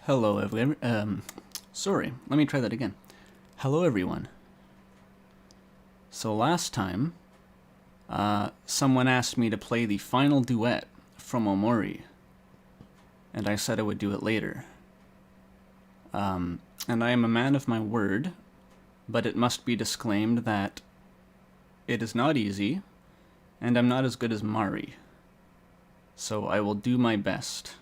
Hello, everyone. Sorry, let me try that again. Hello, everyone. So last time, someone asked me to play the final duet from Omori, and I said I would do it later. And I am a man of my word, but it must be disclaimed that it is not easy, and I'm not as good as Mari. So I will do my best.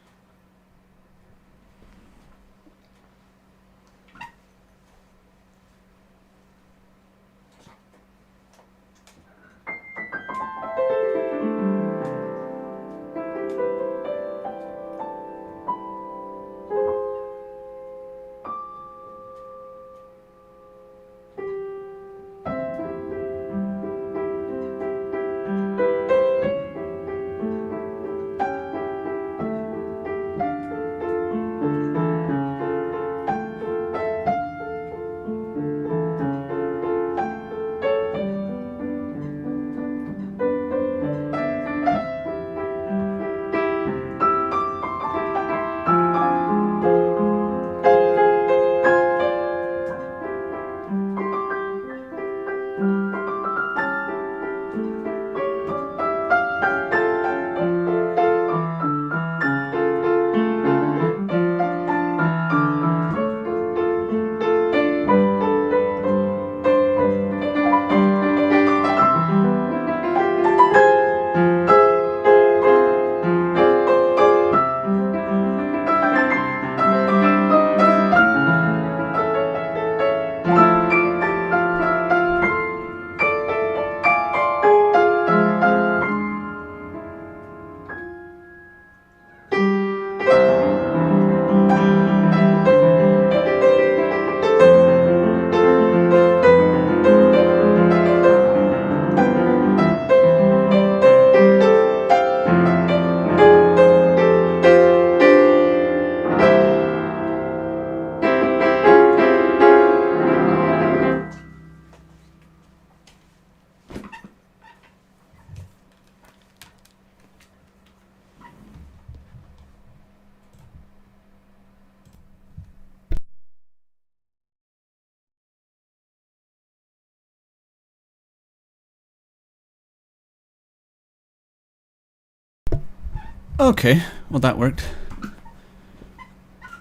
Okay, well that worked.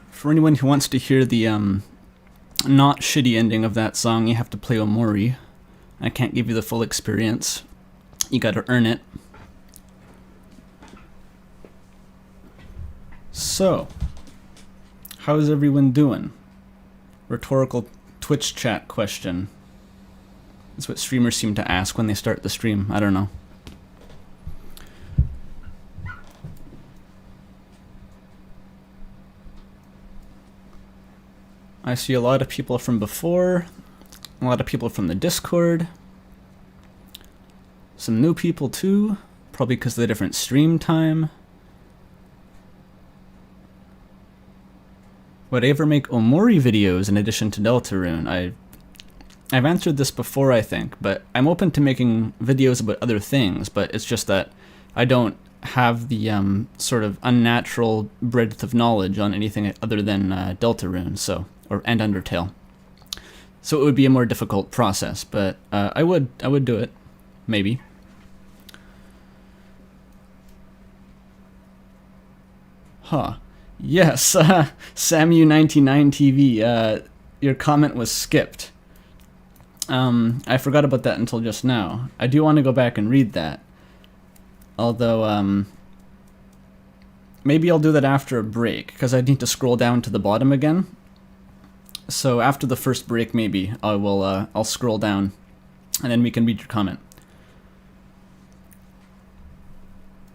For anyone who wants to hear the not shitty ending of that song, you have to play Omori. I can't give you the full experience. You gotta earn it. So, how's everyone doing? Rhetorical Twitch chat question. That's what streamers seem to ask when they start the stream. I don't know. I see a lot of people from before, a lot of people from the Discord, some new people too, probably because of the different stream time. Would I ever make Omori videos in addition to Deltarune? I've answered this before, I think, but I'm open to making videos about other things, but it's just that I don't have the sort of unnatural breadth of knowledge on anything other than Deltarune, so... and Undertale. So it would be a more difficult process, but I would do it. Maybe. Huh. Yes, SamU99TV, your comment was skipped. I forgot about that until just now. I do want to go back and read that. Although, maybe I'll do that after a break, because I need to scroll down to the bottom again. So after the first break, maybe I'll scroll down, and then we can read your comment.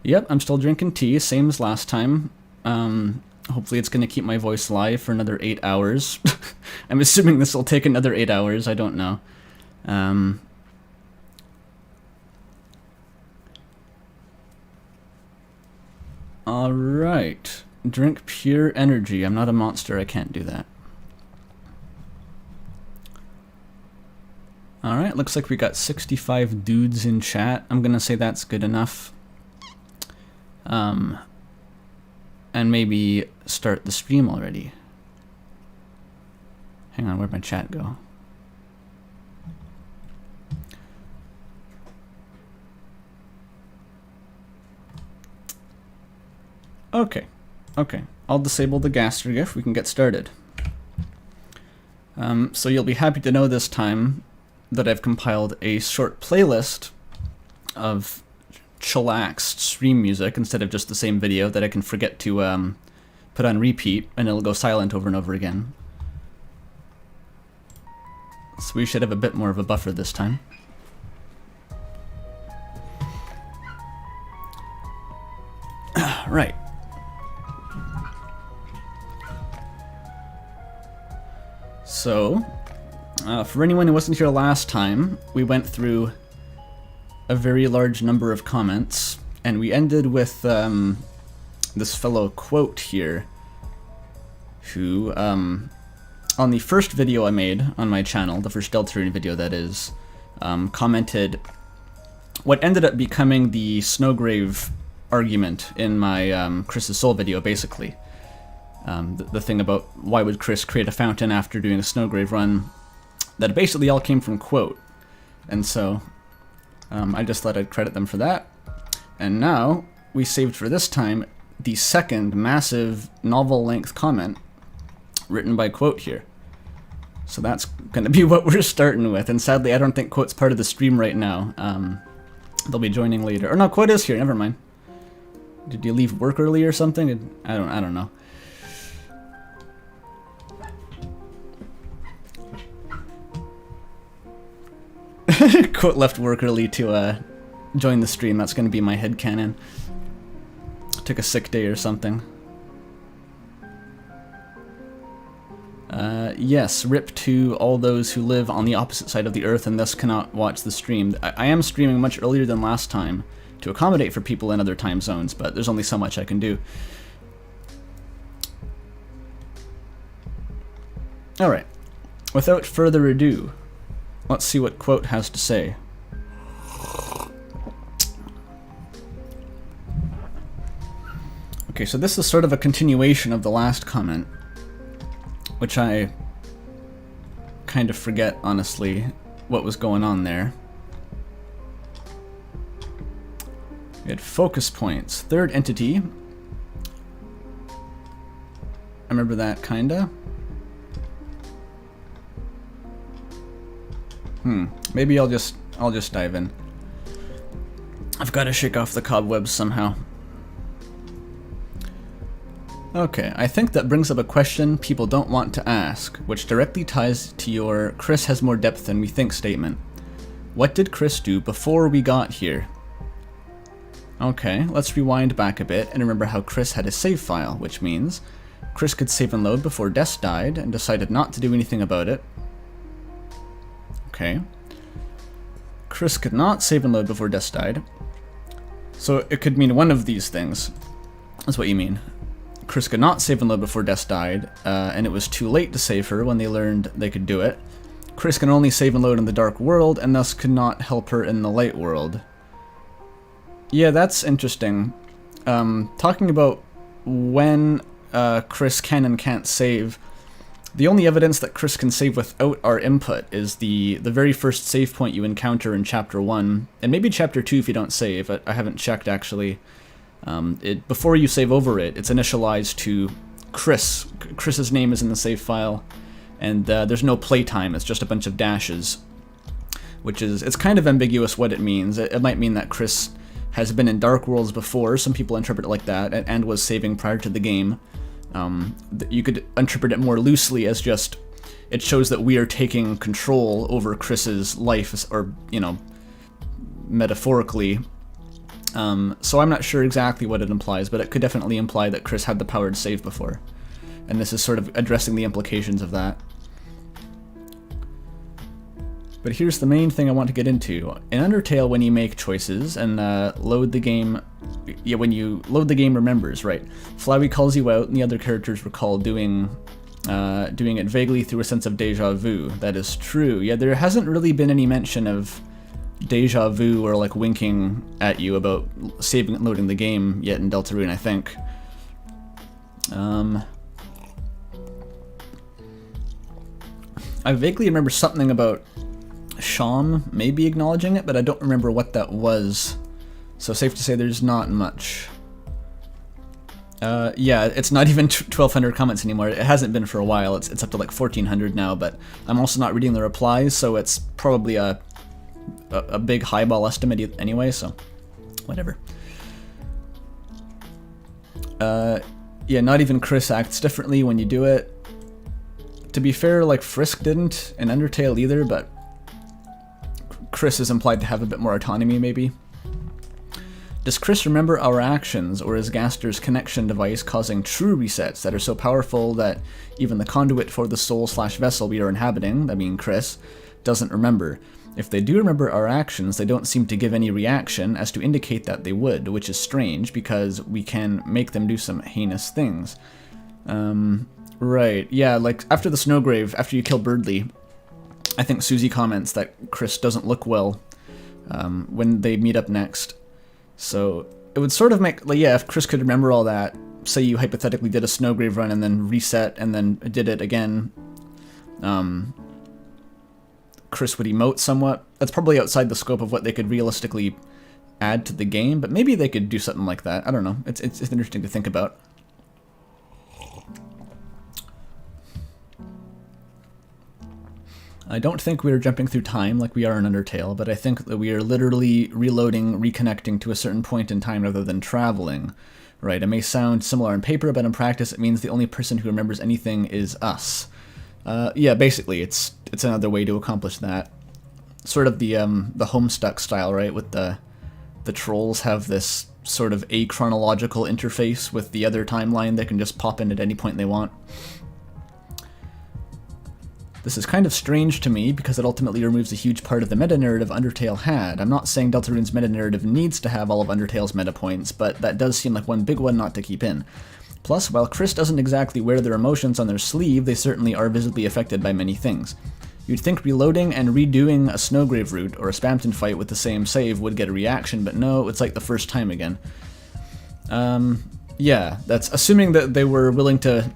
Yep, I'm still drinking tea, same as last time. Hopefully it's going to keep my voice live for another 8 hours. I'm assuming this will take another 8 hours, I don't know. Alright, drink pure energy. I'm not a monster, I can't do that. Alright, looks like we got 65 dudes in chat. I'm gonna say that's good enough. And maybe start the stream already. Hang on, where'd my chat go? Okay, okay. I'll disable the Gaster GIF. We can get started. So you'll be happy to know this time that I've compiled a short playlist of chillaxed stream music instead of just the same video that I can forget to put on repeat and it'll go silent over and over again. So we should have a bit more of a buffer this time. Right. So, for anyone who wasn't here last time, we went through a very large number of comments, and we ended with this fellow Quote here, who, on the first video I made on my channel, the first Deltarune video that is, commented what ended up becoming the Snowgrave argument in my Kris's Soul video, basically. The thing about why would Kris create a fountain after doing a Snowgrave run, that basically all came from Quote. And so, I just thought I'd credit them for that. And now, we saved for this time the second massive novel-length comment written by Quote here. So that's going to be what we're starting with. And sadly, I don't think Quote's part of the stream right now. They'll be joining later. Or no, Quote is here, never mind. Did you leave work early or something? I don't know. Quote left work early to join the stream. That's going to be my headcanon. Took a sick day or something. Yes, rip to all those who live on the opposite side of the earth and thus cannot watch the stream. I am streaming much earlier than last time to accommodate for people in other time zones, but there's only so much I can do. Alright, without further ado, let's see what Quote has to say. Okay, so this is sort of a continuation of the last comment, which I kind of forget, honestly, what was going on there. We had focus points. Third entity. I remember that, kinda. Maybe I'll just dive in. I've got to shake off the cobwebs somehow. Okay, I think that brings up a question people don't want to ask, which directly ties to your Kris has more depth than we think statement. What did Kris do before we got here? Okay, let's rewind back a bit and remember how Kris had a save file, which means Kris could save and load before Des died and decided not to do anything about it. Okay. Kris could not save and load before Des died. So it could mean one of these things. That's what you mean. Kris could not save and load before Des died, and it was too late to save her when they learned they could do it. Kris can only save and load in the dark world, and thus could not help her in the light world. Yeah, that's interesting. Talking about when Kris can and can't save, the only evidence that Kris can save without our input is the very first save point you encounter in Chapter 1, and maybe Chapter 2 if you don't save. I haven't checked, actually. Before you save over it, it's initialized to Kris. Kris's name is in the save file, and there's no playtime, it's just a bunch of dashes, which is, it's kind of ambiguous what it means. It might mean that Kris has been in Dark Worlds before, some people interpret it like that, and was saving prior to the game. You could interpret it more loosely as just, it shows that we are taking control over Kris's life, or, you know, metaphorically. So I'm not sure exactly what it implies, but it could definitely imply that Kris had the power to save before. And this is sort of addressing the implications of that. But here's the main thing I want to get into. In Undertale, when you make choices and load the game, yeah, when you load the game remembers, right? Flowey calls you out, and the other characters recall doing it vaguely through a sense of deja vu. That is true. Yeah, there hasn't really been any mention of deja vu or like winking at you about saving and loading the game yet in Deltarune, I think. I vaguely remember something about Sham maybe acknowledging it, but I don't remember what that was. So safe to say there's not much. Yeah, it's not even 1,200 comments anymore. It hasn't been for a while. It's up to like 1,400 now, but I'm also not reading the replies, so it's probably a big highball estimate anyway, so whatever. Yeah, not even Kris acts differently when you do it. To be fair, like Frisk didn't, and Undertale either, but Kris is implied to have a bit more autonomy, maybe. Does Kris remember our actions, or is Gaster's connection device causing true resets that are so powerful that even the conduit for the soul/vessel we are inhabiting, I mean Kris, doesn't remember? If they do remember our actions, they don't seem to give any reaction as to indicate that they would, which is strange because we can make them do some heinous things. Right, yeah, like after the Snowgrave, after you kill Birdly, I think Susie comments that Kris doesn't look well when they meet up next. So it would sort of make, like, yeah, if Kris could remember all that, say you hypothetically did a Snowgrave run and then reset and then did it again, Kris would emote somewhat. That's probably outside the scope of what they could realistically add to the game, but maybe they could do something like that. I don't know. It's interesting to think about. I don't think we are jumping through time like we are in Undertale, but I think that we are literally reloading, reconnecting to a certain point in time rather than traveling. Right, it may sound similar on paper, but in practice it means the only person who remembers anything is us. Yeah, basically, it's another way to accomplish that. Sort of the Homestuck style, right, with the trolls have this sort of achronological interface with the other timeline they can just pop in at any point they want. This is kind of strange to me because it ultimately removes a huge part of the meta-narrative Undertale had. I'm not saying Deltarune's meta-narrative needs to have all of Undertale's meta points, but that does seem like one big one not to keep in. Plus, while Kris doesn't exactly wear their emotions on their sleeve, they certainly are visibly affected by many things. You'd think reloading and redoing a Snowgrave route or a Spamton fight with the same save would get a reaction, but no, it's like the first time again. Yeah, that's assuming that they were willing to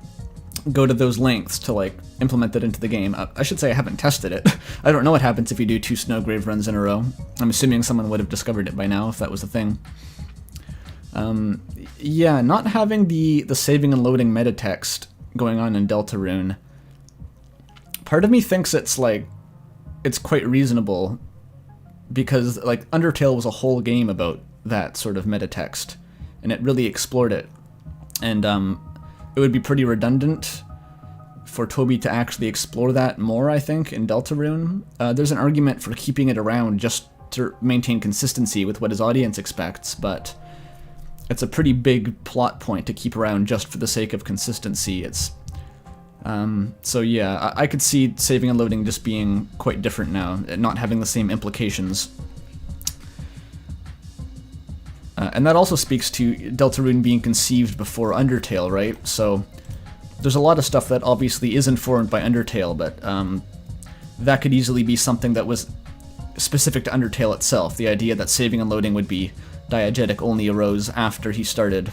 go to those lengths to, like, implement it into the game. I should say I haven't tested it. I don't know what happens if you do 2 Snowgrave runs in a row. I'm assuming someone would have discovered it by now if that was a thing. Yeah, not having the saving and loading meta text going on in Deltarune. Part of me thinks it's quite reasonable because, like, Undertale was a whole game about that sort of meta text, and it really explored it. And it would be pretty redundant for Toby to actually explore that more, I think, in Deltarune. There's an argument for keeping it around just to maintain consistency with what his audience expects, but it's a pretty big plot point to keep around just for the sake of consistency. It's so yeah, I could see saving and loading just being quite different now, not having the same implications. And that also speaks to Deltarune being conceived before Undertale, right? So there's a lot of stuff that obviously is informed by Undertale, but that could easily be something that was specific to Undertale itself. The idea that saving and loading would be diegetic only arose after he started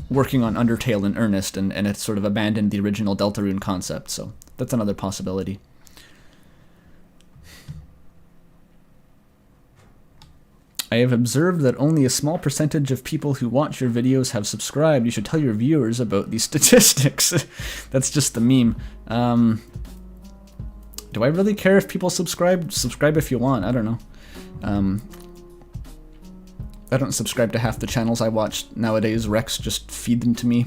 working on Undertale in earnest, and it sort of abandoned the original Deltarune concept, so that's another possibility. I have observed that only a small percentage of people who watch your videos have subscribed. You should tell your viewers about these statistics. That's just the meme. Do I really care if people subscribe? Subscribe if you want, I don't know. I don't subscribe to half the channels I watch nowadays. Rex just feed them to me.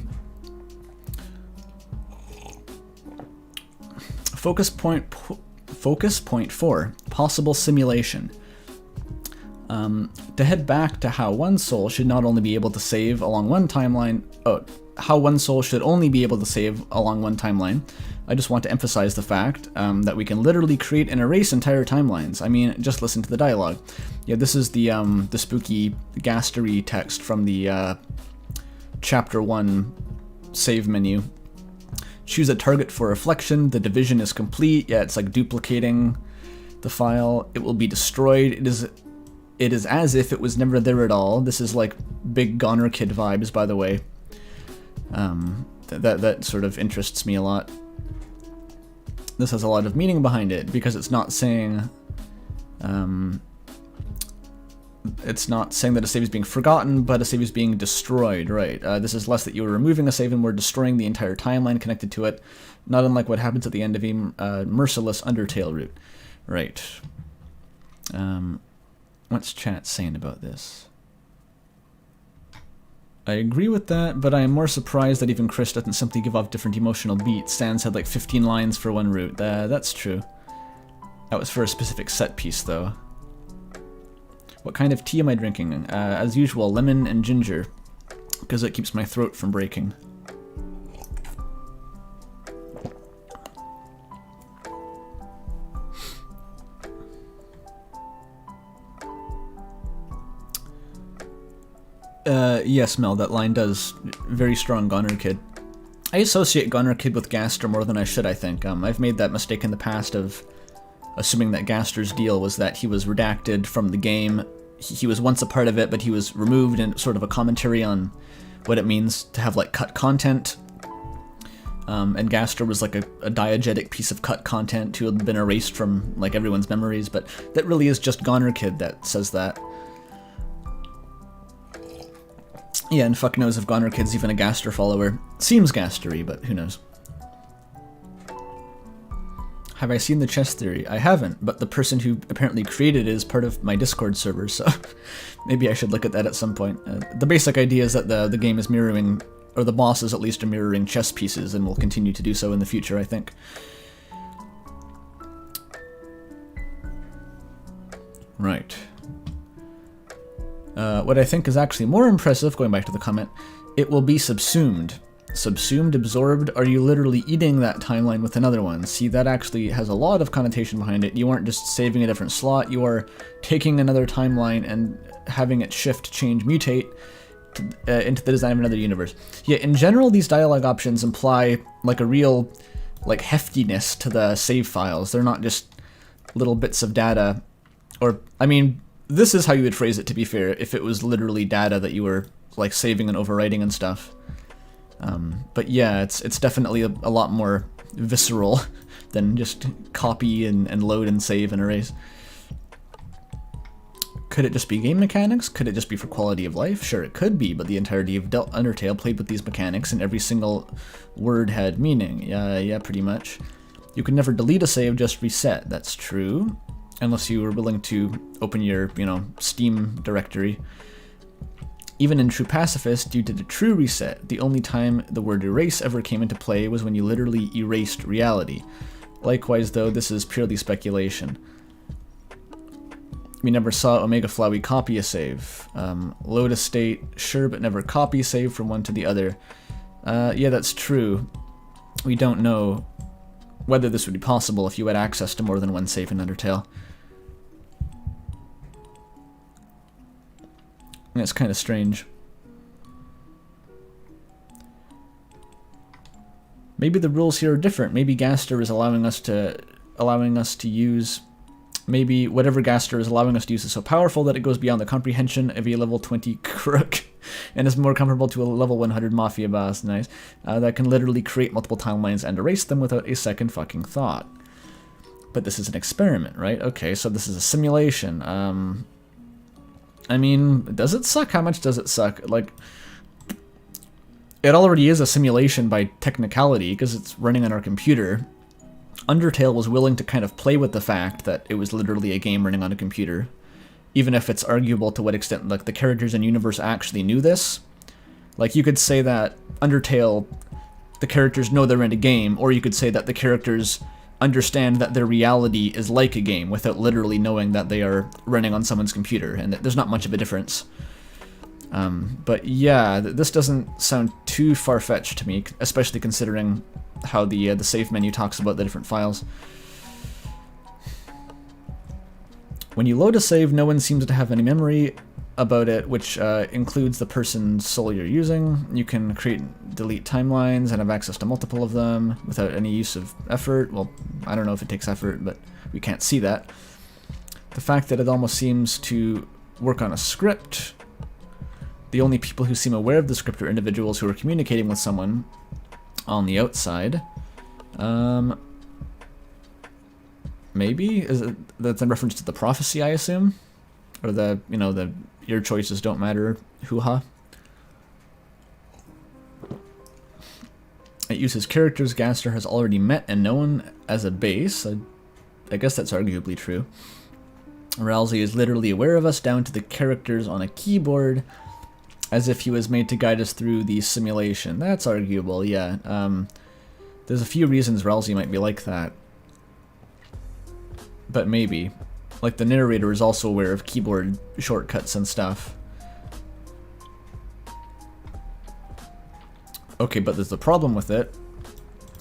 Focus point 4, possible simulation. To head back to how one soul should not only be able to save along one timeline, how one soul should only be able to save along one timeline, I just want to emphasize the fact that we can literally create and erase entire timelines. I mean, just listen to the dialogue. Yeah, this is the spooky Gastery text from the Chapter 1 save menu. Choose a target for reflection. The division is complete. Yeah, it's like duplicating the file. It will be destroyed. It is as if it was never there at all. This is like big Goner Kid vibes, by the way. That sort of interests me a lot. This has a lot of meaning behind it, because it's not saying that a save is being forgotten, but a save is being destroyed, right? This is less that you were removing a save and we're destroying the entire timeline connected to it, not unlike what happens at the end of a merciless Undertale route, right? What's chat saying about this? I agree with that, but I am more surprised that even Kris doesn't simply give off different emotional beats. Sans had like 15 lines for one route. That's true. That was for a specific set piece, though. What kind of tea am I drinking? As usual, lemon and ginger, because it keeps my throat from breaking. Yes, Mel, that line does. Very strong Goner Kid. I associate Goner Kid with Gaster more than I should, I think. I've made that mistake in the past of assuming that Gaster's deal was that he was redacted from the game. He was once a part of it, but he was removed, and sort of a commentary on what it means to have, like, cut content. And Gaster was like a diegetic piece of cut content to have been erased from, like, everyone's memories, but that really is just Goner Kid that says that. Yeah, and fuck knows if Goner Kid's even a Gaster follower. Seems Gastery, but who knows. Have I seen the chess theory? I haven't, but the person who apparently created it is part of my Discord server, so maybe I should look at that at some point. The basic idea is that the game is mirroring, or the bosses at least are mirroring chess pieces, and will continue to do so in the future, I think. Right. What I think is actually more impressive, going back to the comment, it will be subsumed. Subsumed, absorbed, are you literally eating that timeline with another one? See, that actually has a lot of connotation behind it. You aren't just saving a different slot, you are taking another timeline and having it shift, change, mutate into the design of another universe. Yeah, in general, these dialogue options imply like a real like heftiness to the save files. They're not just little bits of data, or, I mean, this is how you would phrase it, to be fair, if it was literally data that you were like saving and overwriting and stuff. But yeah, it's definitely a lot more visceral than just copy and load and save and erase. Could it just be game mechanics? Could it just be for quality of life? Sure, it could be, but the entirety of Undertale played with these mechanics, and every single word had meaning. Yeah, pretty much. You could never delete a save, just reset. That's true. Unless you were willing to open your, Steam directory. Even in True Pacifist, due to the true reset, the only time the word erase ever came into play was when you literally erased reality. Likewise, though, this is purely speculation. We never saw Omega Flowey copy a save. Load a state, sure, but never copy save from one to the other. Yeah, that's true. We don't know whether this would be possible if you had access to more than one save in Undertale. That's kind of strange. Maybe the rules here are different. Maybe Gaster is allowing us to use. Maybe whatever Gaster is allowing us to use is so powerful that it goes beyond the comprehension of a level 20 crook and is more comparable to a level 100 mafia boss. Nice. That can literally create multiple timelines and erase them without a second fucking thought. But this is an experiment, right? Okay, so this is a simulation. I mean, does it suck? How much does it suck? Like, it already is a simulation by technicality because it's running on our computer. Undertale was willing to kind of play with the fact that it was literally a game running on a computer, even if it's arguable to what extent like the characters and universe actually knew this. Like, you could say that Undertale, the characters know they're in a game, or you could say that the characters understand that their reality is like a game without literally knowing that they are running on someone's computer, and there's not much of a difference. But yeah, this doesn't sound too far-fetched to me, especially considering how the save menu talks about the different files. When you load a save, no one seems to have any memory about it, which includes the person's soul you're using. You can create and delete timelines and have access to multiple of them without any use of effort. Well, I don't know if it takes effort, but we can't see that. The fact that it almost seems to work on a script. The only people who seem aware of the script are individuals who are communicating with someone on the outside. Maybe? That's in reference to the prophecy, I assume? Or the, your choices don't matter hoo-ha? It uses characters Gaster has already met and known as a base. I guess that's arguably true. Ralsei is literally aware of us down to the characters on a keyboard, as if he was made to guide us through the simulation. That's arguable, yeah. There's a few reasons Ralsei might be like that. But maybe. Like, the narrator is also aware of keyboard shortcuts and stuff. Okay, but there's the problem with it.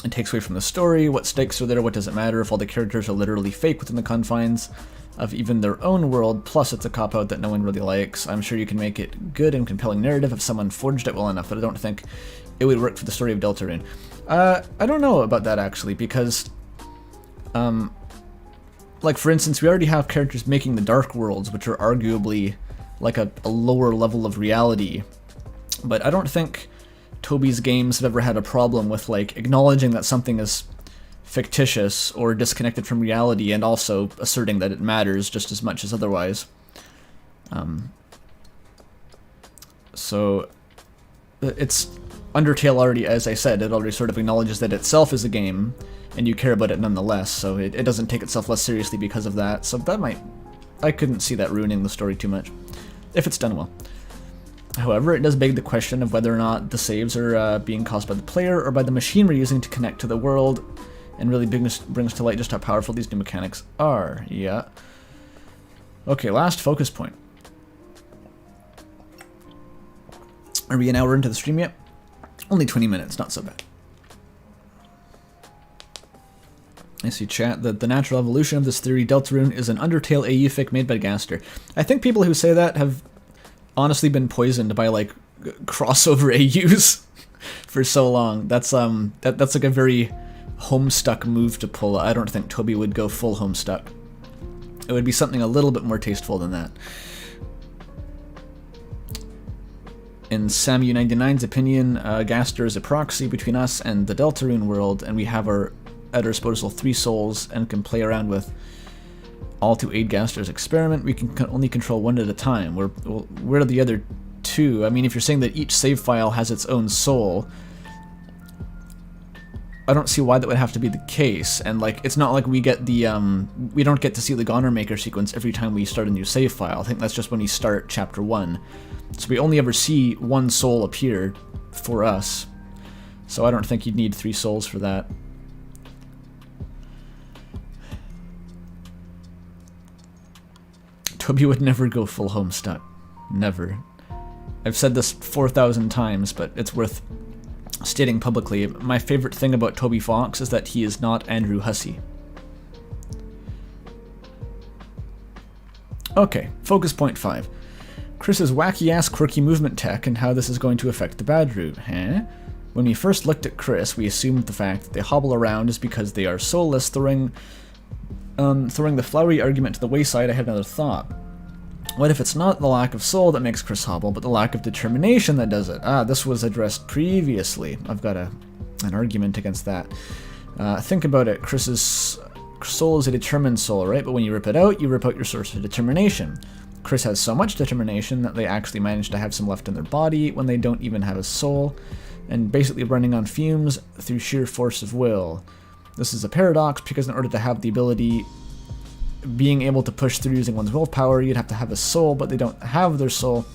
It takes away from the story. What stakes are there? What does it matter if all the characters are literally fake within the confines of even their own world? Plus, it's a cop-out that no one really likes. I'm sure you can make it good and compelling narrative if someone forged it well enough, but I don't think it would work for the story of Deltarune. I don't know about that, actually, because... like, for instance, we already have characters making the Dark Worlds, which are arguably, like, a lower level of reality. But I don't think Toby's games have ever had a problem with, like, acknowledging that something is fictitious or disconnected from reality and also asserting that it matters just as much as otherwise. So, it's... Undertale already, as I said, it already sort of acknowledges that itself is a game, and you care about it nonetheless, so it doesn't take itself less seriously because of that, so that might... I couldn't see that ruining the story too much, if it's done well. However, it does beg the question of whether or not the saves are being caused by the player or by the machine we're using to connect to the world, and really brings to light just how powerful these new mechanics are. Yeah. Okay, last focus point. Are we an hour into the stream yet? Only 20 minutes, not so bad. I see chat that the natural evolution of this theory, Deltarune, is an Undertale AU fic made by Gaster. I think people who say that have honestly been poisoned by, like, crossover AUs for so long. That's that's like a very Homestuck move to pull. I don't think Toby would go full Homestuck. It would be something a little bit more tasteful than that. In Samu99's opinion, Gaster is a proxy between us and the Deltarune world, and we have at our disposal 3 souls and can play around with all to aid Gaster's experiment. We can only control one at a time. Where are the other 2? I mean, if you're saying that each save file has its own soul, I don't see why that would have to be the case. And, like, it's not like we get the we don't get to see the Goner Maker sequence every time we start a new save file. I think that's just when we start Chapter 1. So we only ever see 1 soul appear for us. So I don't think you'd need 3 souls for that. Toby would never go full Homestuck. Never. I've said this 4,000 times, but it's worth stating publicly. My favorite thing about Toby Fox is that he is not Andrew Hussey. Okay, focus point 5. Kris's wacky-ass quirky movement tech and how this is going to affect the bad route, huh? When we first looked at Kris, we assumed the fact that they hobble around is because they are soulless. Throwing the flowery argument to the wayside, I had another thought. What if it's not the lack of soul that makes Kris hobble, but the lack of determination that does it? Ah, this was addressed previously. I've got an argument against that. Think about it. Kris's soul is a determined soul, right? But when you rip it out, you rip out your source of determination. Kris has so much determination that they actually manage to have some left in their body when they don't even have a soul, and basically running on fumes through sheer force of will. This is a paradox because in order to have the ability, being able to push through using one's willpower, you'd have to have a soul, but they don't have their soul.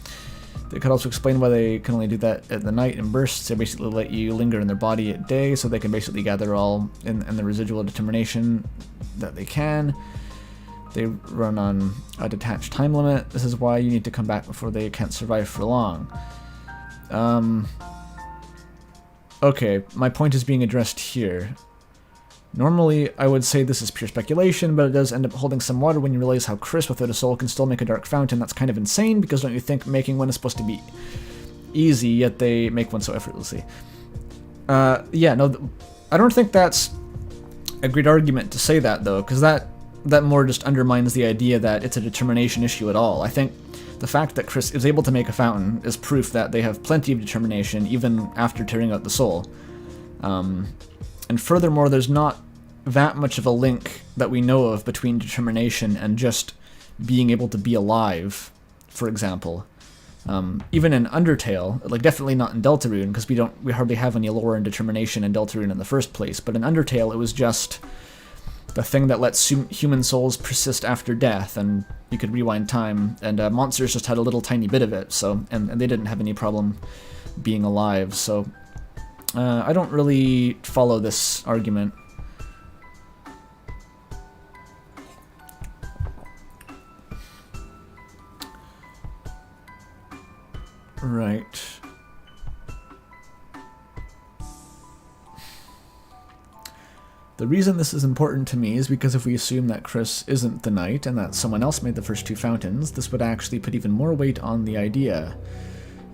They could also explain why they can only do that at the night in bursts. They basically let you linger in their body at day, so they can basically gather all in the residual determination that they can. They run on a detached time limit. This is why you need to come back before they can't survive for long. Okay, my point is being addressed here. Normally, I would say this is pure speculation, but it does end up holding some water when you realize how Kris without a soul can still make a dark fountain. That's kind of insane, because don't you think making one is supposed to be easy, yet they make one so effortlessly? Yeah, no, I don't think that's a great argument to say that, though, because that more just undermines the idea that it's a determination issue at all. I think the fact that Kris is able to make a fountain is proof that they have plenty of determination, even after tearing out the soul. And furthermore, there's not that much of a link that we know of between determination and just being able to be alive, for example. Even in Undertale, like definitely not in Deltarune, because we hardly have any lore and determination in Deltarune in the first place, but in Undertale it was just the thing that lets human souls persist after death, and you could rewind time, and monsters just had a little tiny bit of it, so and they didn't have any problem being alive, so I don't really follow this argument. Right. The reason this is important to me is because if we assume that Kris isn't the knight and that someone else made the first two fountains, this would actually put even more weight on the idea.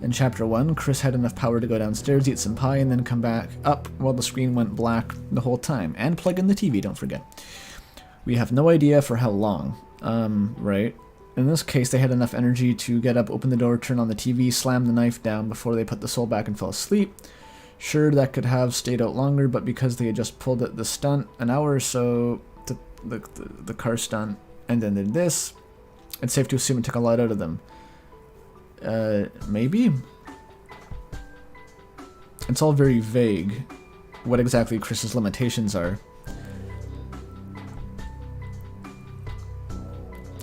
In Chapter 1, Kris had enough power to go downstairs, eat some pie, and then come back up while the screen went black the whole time. And plug in the TV, don't forget. We have no idea for how long. Right. In this case, they had enough energy to get up, open the door, turn on the TV, slam the knife down before they put the soul back and fell asleep. Sure, that could have stayed out longer, but because they had just pulled at the stunt an hour or so, the car stunt, and then did this, it's safe to assume it took a lot out of them. Maybe? It's all very vague, what exactly Kris's limitations are.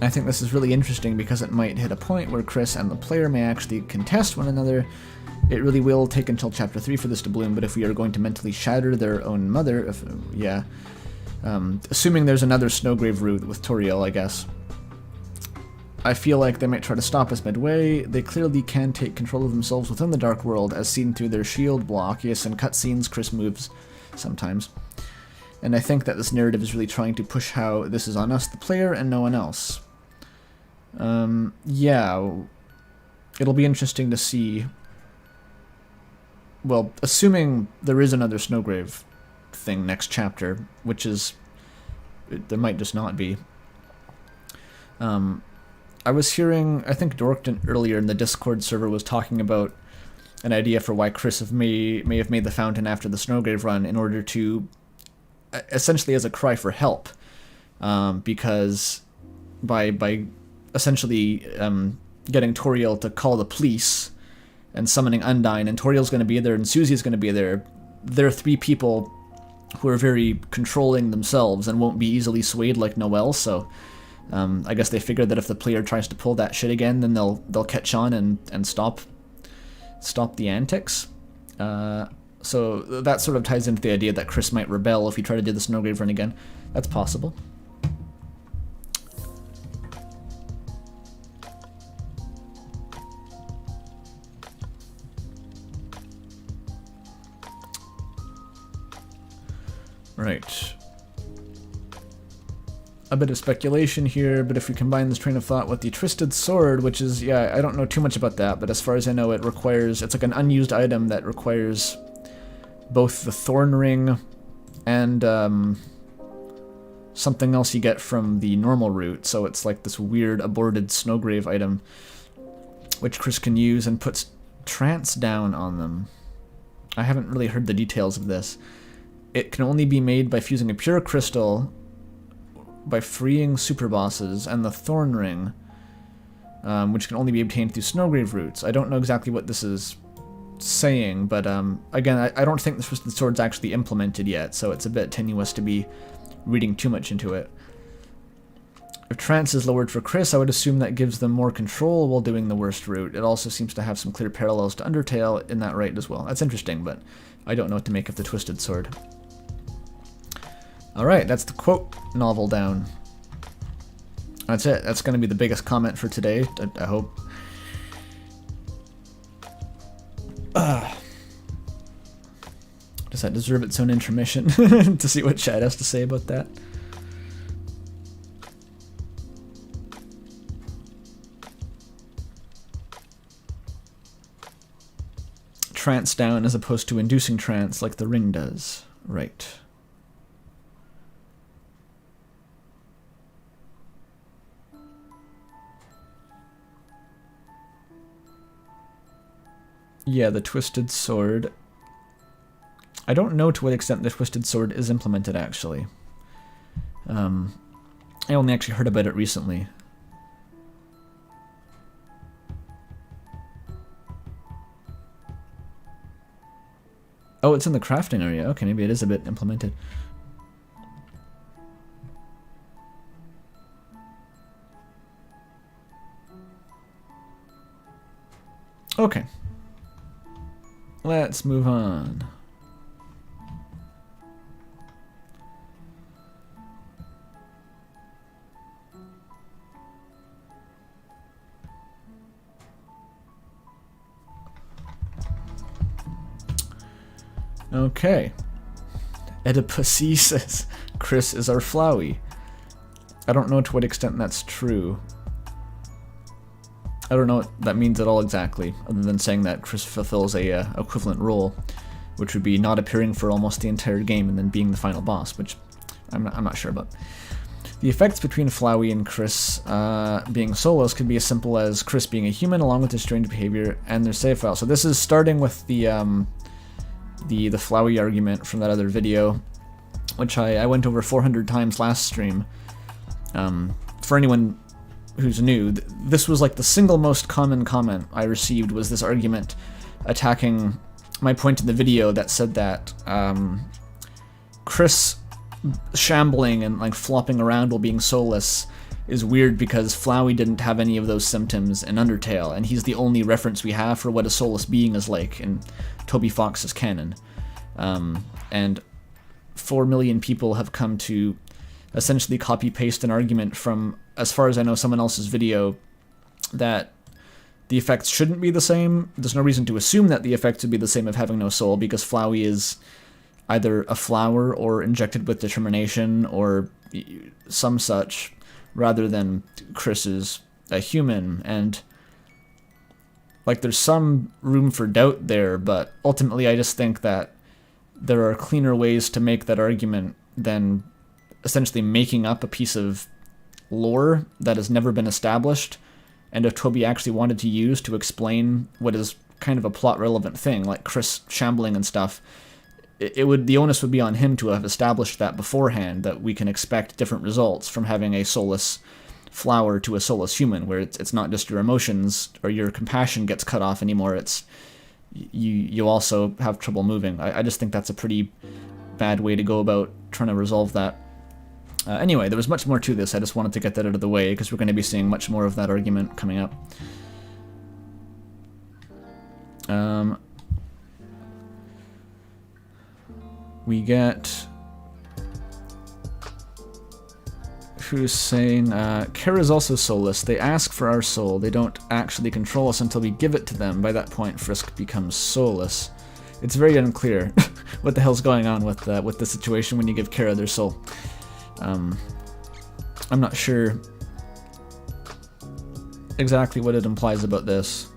I think this is really interesting because it might hit a point where Kris and the player may actually contest one another. It really will take until Chapter 3 for this to bloom, but if we are going to mentally shatter their own mother, assuming there's another Snowgrave route with Toriel, I guess. I feel like they might try to stop us midway. They clearly can take control of themselves within the Dark World, as seen through their shield block. Yes, in cutscenes, Kris moves sometimes. And I think that this narrative is really trying to push how this is on us, the player, and no one else. Yeah, it'll be interesting to see. Well, assuming there is another Snowgrave thing next chapter, which is, there might just not be. I was hearing, I think Dorkton earlier in the Discord server was talking about an idea for why Kris may have made the fountain after the Snowgrave run in order to, essentially as a cry for help, because by essentially getting Toriel to call the police and summoning Undyne, and Toriel's going to be there and Susie's going to be there. They're three people who are very controlling themselves and won't be easily swayed like Noelle, so I guess they figured that if the player tries to pull that shit again, then they'll catch on and stop the antics. So that sort of ties into the idea that Kris might rebel if we try to do the Snowgrave run again. That's possible. Right. A bit of speculation here, but if we combine this train of thought with the Twisted Sword, which is, yeah, I don't know too much about that, but as far as I know, it's like an unused item that requires both the Thorn Ring and something else you get from the normal route, so it's like this weird aborted Snowgrave item, which Kris can use and puts trance down on them. I haven't really heard the details of this. It can only be made by fusing a pure crystal, by freeing super bosses, and the Thorn Ring, which can only be obtained through Snowgrave routes. I don't know exactly what this is saying, but again, I don't think the sword's actually implemented yet, so it's a bit tenuous to be reading too much into it. If trance is lowered for Kris, I would assume that gives them more control while doing the worst route. It also seems to have some clear parallels to Undertale in that right as well. That's interesting, but I don't know what to make of the Twisted Sword. Alright, that's the quote novel down. That's it. That's going to be the biggest comment for today, I hope. Does that deserve its own intermission to see what Chad has to say about that? Trance down as opposed to inducing trance like the ring does. Right. Yeah, the Twisted Sword. I don't know to what extent the Twisted Sword is implemented, actually. I only actually heard about it recently. Oh, it's in the crafting area. Okay, maybe it is a bit implemented. Okay. Let's move on. Okay. Oedipus says Kris is our Flowey. I don't know to what extent that's true. I don't know what that means at all exactly, other than saying that Kris fulfills a equivalent role, which would be not appearing for almost the entire game and then being the final boss, which I'm not sure about. The effects between Flowey and Kris being soulless could be as simple as Kris being a human along with his strange behavior and their save file. So this is starting with the Flowey argument from that other video, which I went over 400 times last stream. For anyone who's new, this was like the single most common comment I received, was this argument attacking my point in the video that said that Kris shambling and like flopping around while being soulless is weird because Flowey didn't have any of those symptoms in Undertale, and he's the only reference we have for what a soulless being is like in Toby Fox's canon. And 4 million people have come to essentially copy-paste an argument from, as far as I know, someone else's video that the effects shouldn't be the same. There's no reason to assume that the effects would be the same of having no soul, because Flowey is either a flower or injected with determination or some such, rather than Kris is a human. And like, there's some room for doubt there, but ultimately I just think that there are cleaner ways to make that argument than essentially making up a piece of lore that has never been established, and if Toby actually wanted to use to explain what is kind of a plot relevant thing, like Kris shambling and stuff, the onus would be on him to have established that beforehand, that we can expect different results from having a soulless flower to a soulless human, where it's not just your emotions or your compassion gets cut off anymore, it's you also have trouble moving. I just think that's a pretty bad way to go about trying to resolve that. Anyway, there was much more to this. I just wanted to get that out of the way because we're going to be seeing much more of that argument coming up. We get... who's saying, Kara's also soulless. They ask for our soul. They don't actually control us until we give it to them. By that point, Frisk becomes soulless. It's very unclear what the hell's going on with the situation when you give Kara their soul. I'm not sure exactly what it implies about this.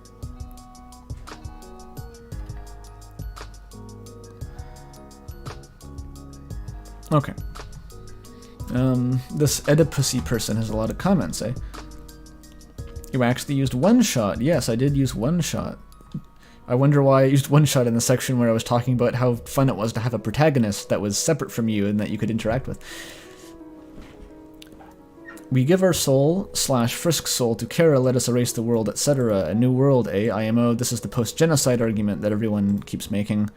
Okay. This Oedipusy person has a lot of comments, eh? You actually used one shot. Yes, I did use one shot. I wonder why I used one shot in the section where I was talking about how fun it was to have a protagonist that was separate from you and that you could interact with. We give our soul / Frisk's soul to Kara, let us erase the world, etc. A new world, eh? IMO. This is the post-genocide argument that everyone keeps making.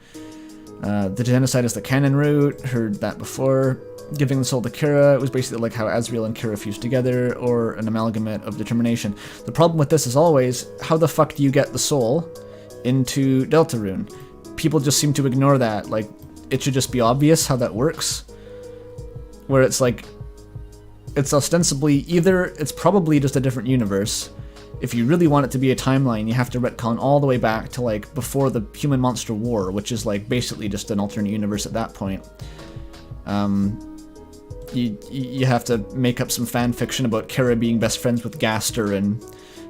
The genocide is the canon route. Heard that before. Giving the soul to Kara, it was basically like how Azrael and Kara fused together, or an amalgamate of determination. The problem with this is always, how the fuck do you get the soul into Deltarune? People just seem to ignore that. Like, it should just be obvious how that works. Where it's like, it's ostensibly either, it's probably just a different universe. If you really want it to be a timeline, you have to retcon all the way back to like before the Human Monster War, which is like basically just an alternate universe at that point. You have to make up some fan fiction about Kara being best friends with Gaster, and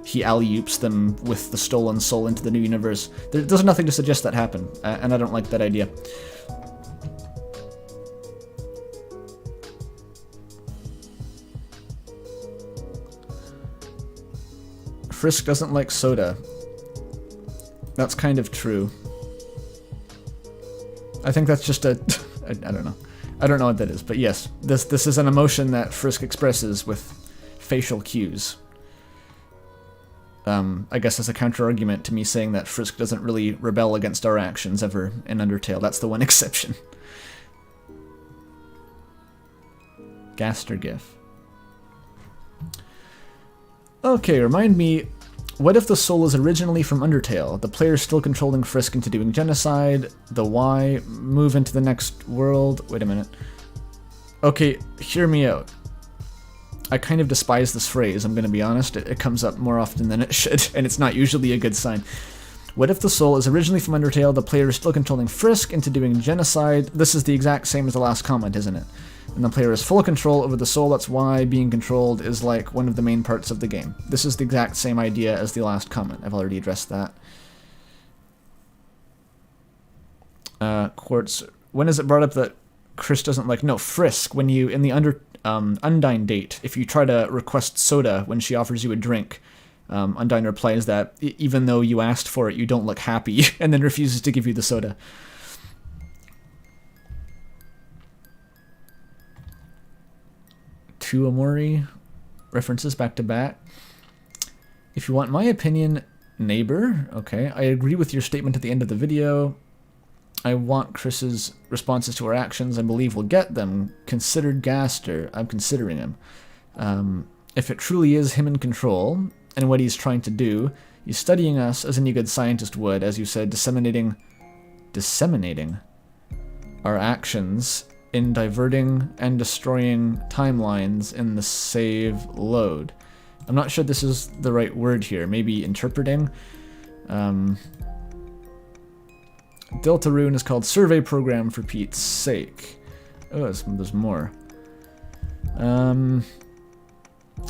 he alley-oops them with the stolen soul into the new universe. There's nothing to suggest that happen, and I don't like that idea. Frisk doesn't like soda. That's kind of true. I think that's just I don't know. I don't know what that is, but yes, this is an emotion that Frisk expresses with facial cues. I guess as a counter-argument to me saying that Frisk doesn't really rebel against our actions ever in Undertale. That's the one exception. Gaster GIF. Okay, remind me, what if the soul is originally from Undertale? The player still controlling Frisk into doing genocide. The Y, move into the next world. Wait a minute. Okay, hear me out. I kind of despise this phrase, I'm going to be honest. It comes up more often than it should, and it's not usually a good sign. What if the soul is originally from Undertale, the player is still controlling Frisk into doing genocide? This is the exact same as the last comment, isn't it? And the player has full control over the soul, that's why being controlled is like one of the main parts of the game. This is the exact same idea as the last comment. I've already addressed that. Quartz, when is it brought up that Kris doesn't like... No, Frisk, when you, in the Undyne date, if you try to request soda when she offers you a drink, Undyne replies that even though you asked for it, you don't look happy, and then refuses to give you the soda. Two Amori references back to back. If you want my opinion, neighbor, okay, I agree with your statement at the end of the video. I want Kris's responses to our actions. I believe we'll get them. Considered Gaster. I'm considering him. If it truly is him in control, and what he's trying to do, he's studying us as any good scientist would, as you said, disseminating our actions in diverting and destroying timelines in the save load. I'm not sure this is the right word here. Maybe interpreting. Deltarune is called Survey Program for Pete's sake. Oh, there's more.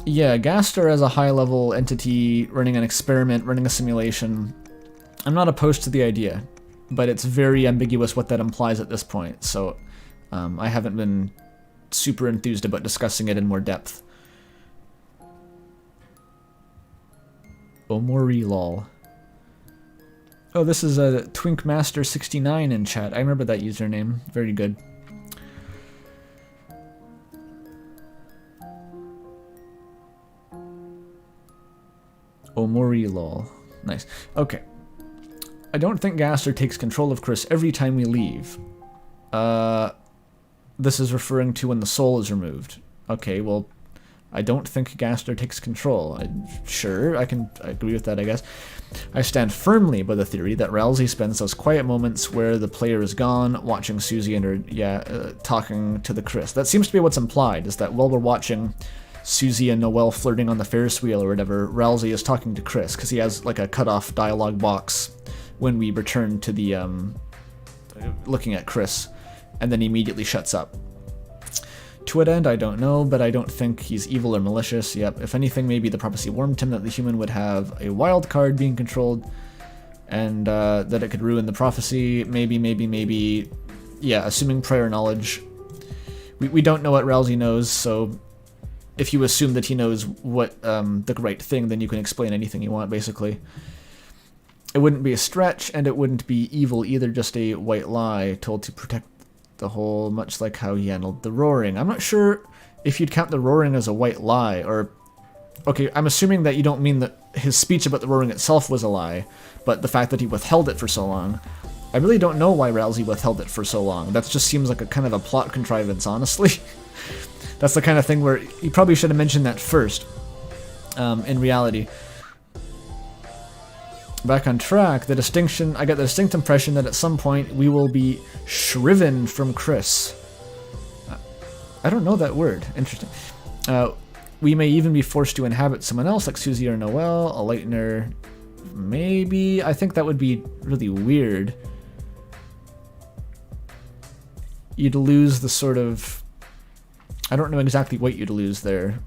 Yeah, Gaster as a high-level entity running an experiment, running a simulation. I'm not opposed to the idea, but it's very ambiguous what that implies at this point, so I haven't been super enthused about discussing it in more depth. Omori lol. Oh, this is a Twinkmaster69 in chat. I remember that username. Very good. Omori lol. Nice. Okay. I don't think Gaster takes control of Kris every time we leave. This is referring to when the soul is removed. Okay, well, I don't think Gaster takes control. Sure, I agree with that, I guess. I stand firmly by the theory that Ralsei spends those quiet moments where the player is gone, watching Susie and her, talking to the Kris. That seems to be what's implied, is that while we're watching Susie and Noelle flirting on the Ferris wheel or whatever, Ralsei is talking to Kris, because he has like a cut-off dialogue box when we return to the, looking at Kris, and then he immediately shuts up. To what end, I don't know, but I don't think he's evil or malicious. Yep, if anything, maybe the prophecy warned him that the human would have a wild card being controlled, and that it could ruin the prophecy. Maybe. Yeah, assuming prior knowledge. We don't know what Ralsei knows, so if you assume that he knows what the right thing, then you can explain anything you want, basically. It wouldn't be a stretch, and it wouldn't be evil either, just a white lie told to protect the whole, much like how he handled the roaring. I'm not sure if you'd count the roaring as a white lie, or... Okay, I'm assuming that you don't mean that his speech about the roaring itself was a lie, but the fact that he withheld it for so long. I really don't know why Ralsei withheld it for so long. That just seems like a kind of a plot contrivance, honestly. That's the kind of thing where he probably should have mentioned that first, in reality. Back on track, I got the distinct impression that at some point we will be shriven from Kris. I don't know that word. Interesting. We may even be forced to inhabit someone else, like Susie or Noelle, a lightener. Maybe. I think that would be really weird. You'd lose the sort of... I don't know exactly what you'd lose there.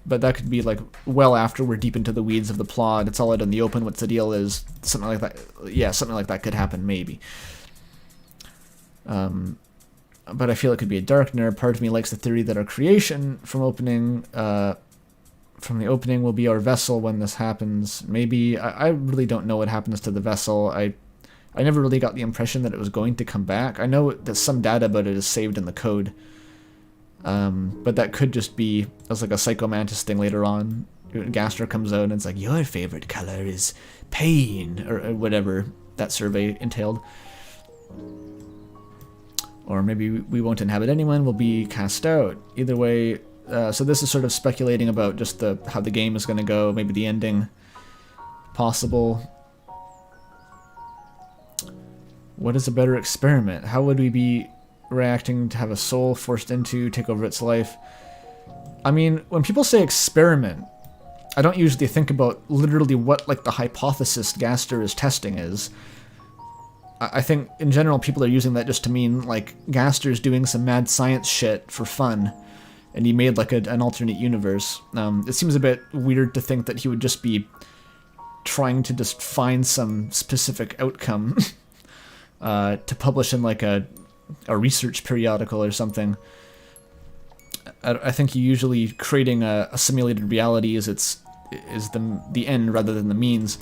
But that could be like well after we're deep into the weeds of the plot. It's all out in the open. What the deal is? Something like that. Yeah, something like that could happen. Maybe. But I feel it could be a darkener. Part of me likes the theory that our creation from the opening will be our vessel when this happens. Maybe I really don't know what happens to the vessel. I never really got the impression that it was going to come back. I know that some data about it is saved in the code, but that could just be as like a Psychomantis thing later on. Gaster comes out and it's like, your favorite color is pain, or whatever that survey entailed. Or maybe we won't inhabit anyone, we'll be cast out. Either way, so this is sort of speculating about just how the game is going to go, maybe the ending possible. What is a better experiment? How would we be reacting to have a soul forced into, take over its life? I mean, when people say experiment, I don't usually think about literally what like the hypothesis Gaster is testing is. I think in general people are using that just to mean like Gaster's doing some mad science shit for fun, and he made like an alternate universe. It seems a bit weird to think that he would just be trying to just find some specific outcome to publish in like a research periodical or something. I think usually creating a simulated reality is the end rather than the means.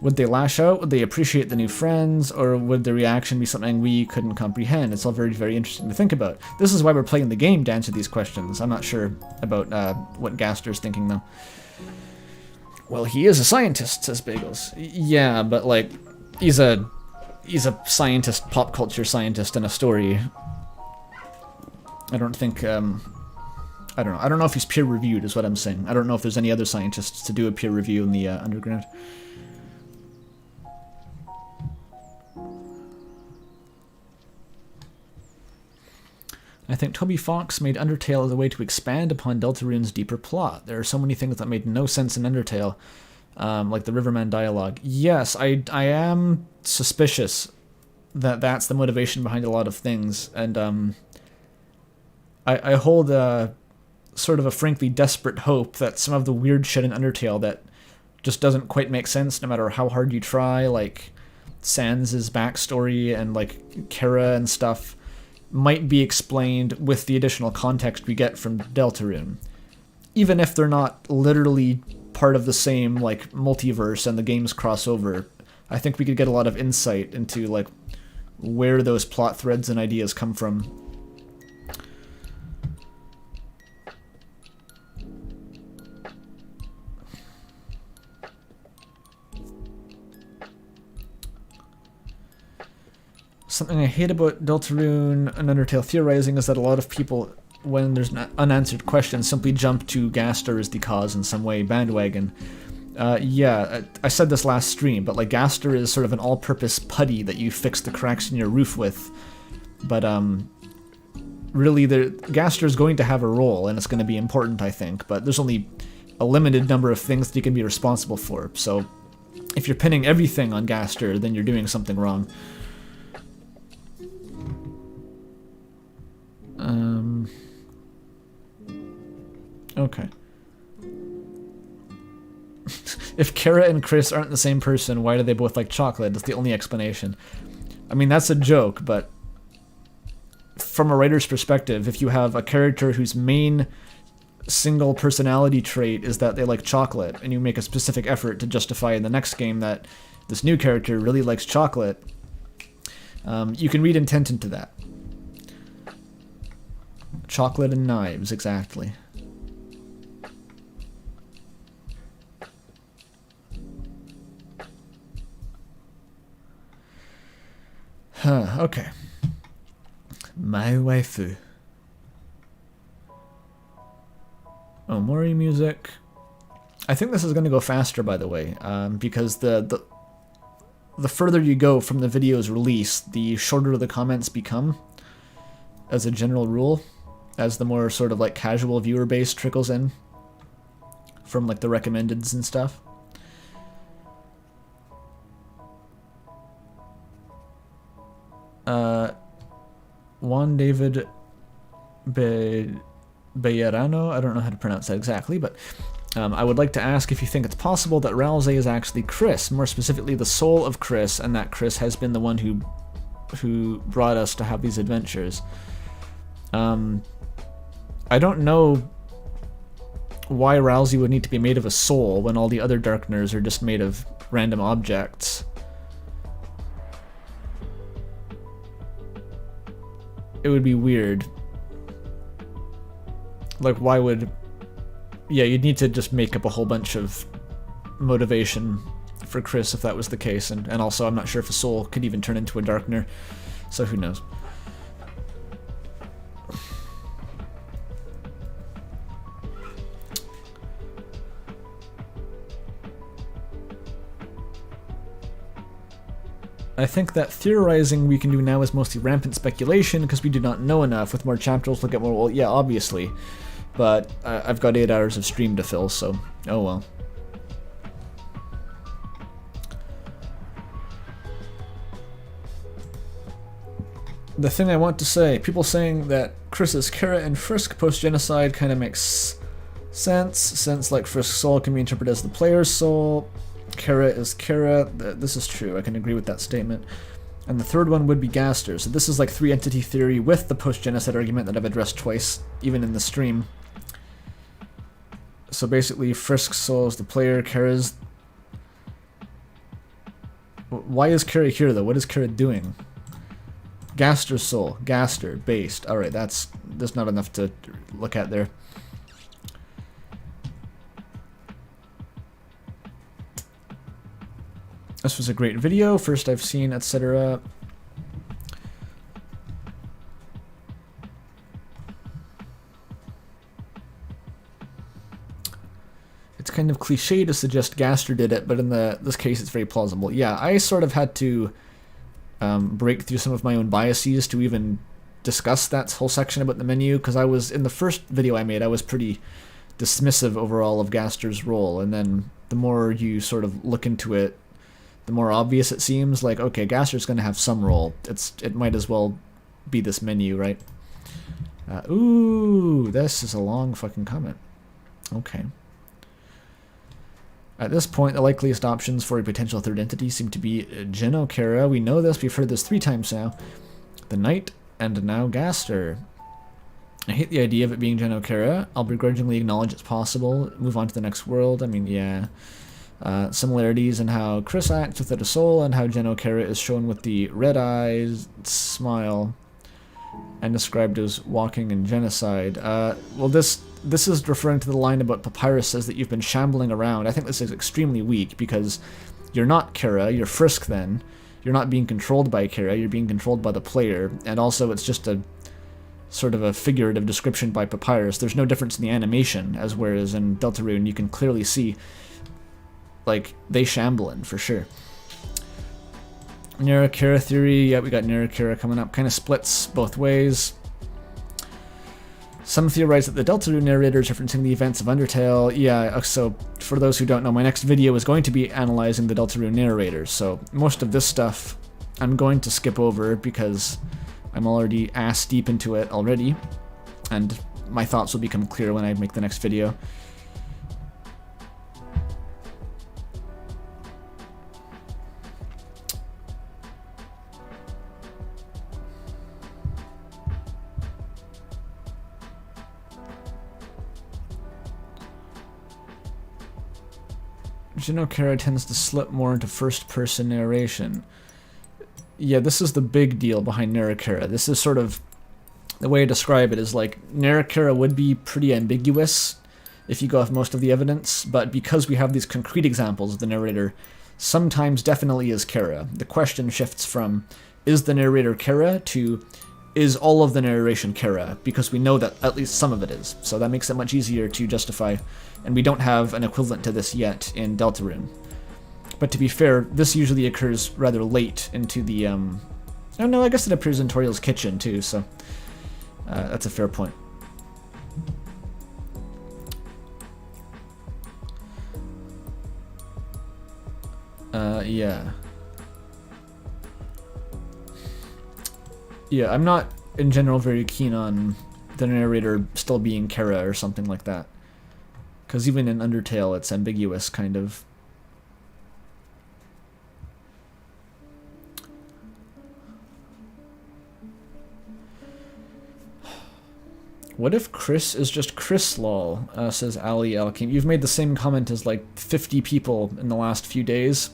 Would they lash out? Would they appreciate the new friends? Or would the reaction be something we couldn't comprehend? It's all very, very interesting to think about. This is why we're playing the game, to answer these questions. I'm not sure about what Gaster's thinking, though. Well, he is a scientist, says Bagels. Yeah, but, like, he's a scientist, pop culture scientist in a story. I don't think, I don't know. I don't know if he's peer-reviewed, is what I'm saying. I don't know if there's any other scientists to do a peer review in the underground. I think Toby Fox made Undertale as a way to expand upon Deltarune's deeper plot. There are so many things that made no sense in Undertale, like the Riverman dialogue. Yes, I am suspicious that that's the motivation behind a lot of things, and I hold sort of a frankly desperate hope that some of the weird shit in Undertale that just doesn't quite make sense no matter how hard you try, like Sans' backstory and like Kara and stuff, might be explained with the additional context we get from Deltarune. Even if they're not literally part of the same like multiverse and the games cross over, I think we could get a lot of insight into like where those plot threads and ideas come from. Something I hate about Deltarune and Undertale theorizing is that a lot of people, when there's an unanswered question, simply jump to Gaster as the cause in some way, bandwagon. Yeah, I said this last stream, but like Gaster is sort of an all-purpose putty that you fix the cracks in your roof with. But really, Gaster is going to have a role, and it's going to be important, I think. But there's only a limited number of things that he can be responsible for. So if you're pinning everything on Gaster, then you're doing something wrong. Okay. If Kara and Kris aren't the same person, why do they both like chocolate? That's the only explanation. I mean, that's a joke, but from a writer's perspective, if you have a character whose main single personality trait is that they like chocolate, and you make a specific effort to justify in the next game that this new character really likes chocolate, you can read intent into that. Chocolate and knives, exactly. Huh, okay. My waifu. Oh, Mori music. I think this is going to go faster, by the way, because the further you go from the video's release, the shorter the comments become, as a general rule, as the more sort of like casual viewer base trickles in from like the recommendeds and stuff. Juan David Bejarano, I don't know how to pronounce that exactly, but I would like to ask if you think it's possible that Ralze is actually Kris, more specifically the soul of Kris, and that Kris has been the one who brought us to have these adventures. I don't know why Ralze would need to be made of a soul when all the other Darkners are just made of random objects. it would be weird. Like, why would... Yeah, you'd need to just make up a whole bunch of motivation for Kris if that was the case, and also I'm not sure if a soul could even turn into a darkener, so who knows. I think that theorizing we can do now is mostly rampant speculation because we do not know enough. With more chapters, we'll get more... Well, yeah, obviously. But I've got 8 hours of stream to fill, so... Oh well. The thing I want to say, people saying that Kris is Kara and Frisk post-genocide kind of makes sense, since like Frisk's soul can be interpreted as the player's soul. Kara is Kara. This is true. I can agree with that statement. And the third one would be Gaster. So this is like 3-entity theory with the post-genocide argument that I've addressed twice, even in the stream. So basically, Frisk's soul is the player, Kara's... Why is Kara here, though? What is Kara doing? Gaster's soul. Gaster. Based. Alright, there's not enough to look at there. This was a great video, first I've seen, etc. It's kind of cliche to suggest Gaster did it, but in this case it's very plausible. Yeah, I sort of had to break through some of my own biases to even discuss that whole section about the menu, because I was, in the first video I made, I was pretty dismissive overall of Gaster's role, and then the more you sort of look into it, the more obvious it seems. Like, okay, Gaster's going to have some role. It might as well be this menu, right? Ooh, this is a long fucking comment. Okay. At this point, the likeliest options for a potential third entity seem to be Geno Kara. We know this. We've heard this 3 times now. The Knight, and now Gaster. I hate the idea of it being Geno Kara. I'll begrudgingly acknowledge it's possible. Move on to the next world. I mean, yeah. Similarities in how Kris acts without a soul, and how Geno Kara is shown with the red eyes, smile, and described as walking in genocide. Well, this is referring to the line about Papyrus says that you've been shambling around. I think this is extremely weak, because you're not Kara, you're Frisk then. You're not being controlled by Kara, you're being controlled by the player, and also it's just a sort of a figurative description by Papyrus. There's no difference in the animation, as whereas in Deltarune you can clearly see like, they shambling, for sure. Nera-Kara theory, yeah, we got Nera-Kara coming up. Kind of splits both ways. Some theorize that the Deltarune narrator is referencing the events of Undertale. Yeah, so for those who don't know, my next video is going to be analyzing the Deltarune narrator, so most of this stuff I'm going to skip over because I'm already ass deep into it already, and my thoughts will become clear when I make the next video. Geno Kara tends to slip more into first-person narration. Yeah, this is the big deal behind Nera-Kara. This is sort of... The way I describe it is like, Nera-Kara would be pretty ambiguous if you go off most of the evidence, but because we have these concrete examples of the narrator, sometimes definitely is Kara. The question shifts from, is the narrator Kara, to, is all of the narration Kara? Because we know that at least some of it is. So that makes it much easier to justify, and we don't have an equivalent to this yet in Deltarune. But to be fair, this usually occurs rather late into the, oh no, I guess it appears in Toriel's kitchen too, so that's a fair point. Yeah. Yeah, I'm not, in general, very keen on the narrator still being Kara or something like that. Because even in Undertale, it's ambiguous, kind of. What if Kris is just Kris lol, says Ali Alkim. You've made the same comment as like 50 people in the last few days.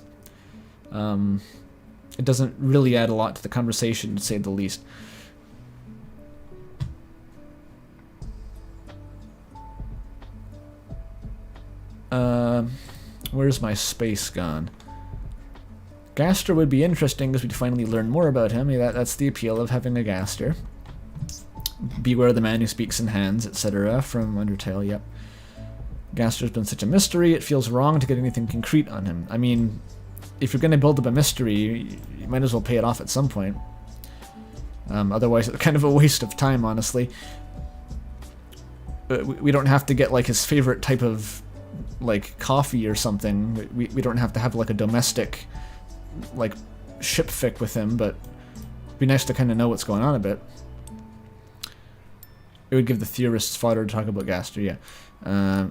It doesn't really add a lot to the conversation, to say the least. Where's my space gone? Gaster would be interesting because we'd finally learn more about him. Yeah, that's the appeal of having a Gaster. Beware the man who speaks in hands, etc. from Undertale, yep. Gaster's been such a mystery, it feels wrong to get anything concrete on him. I mean, if you're going to build up a mystery, you might as well pay it off at some point. Otherwise, it's kind of a waste of time, honestly. We don't have to get, like, his favorite type of, like, coffee or something. We don't have to have, like, a domestic, like, ship fic with him, but it'd be nice to kind of know what's going on a bit. It would give the theorists fodder to talk about Gaster, yeah.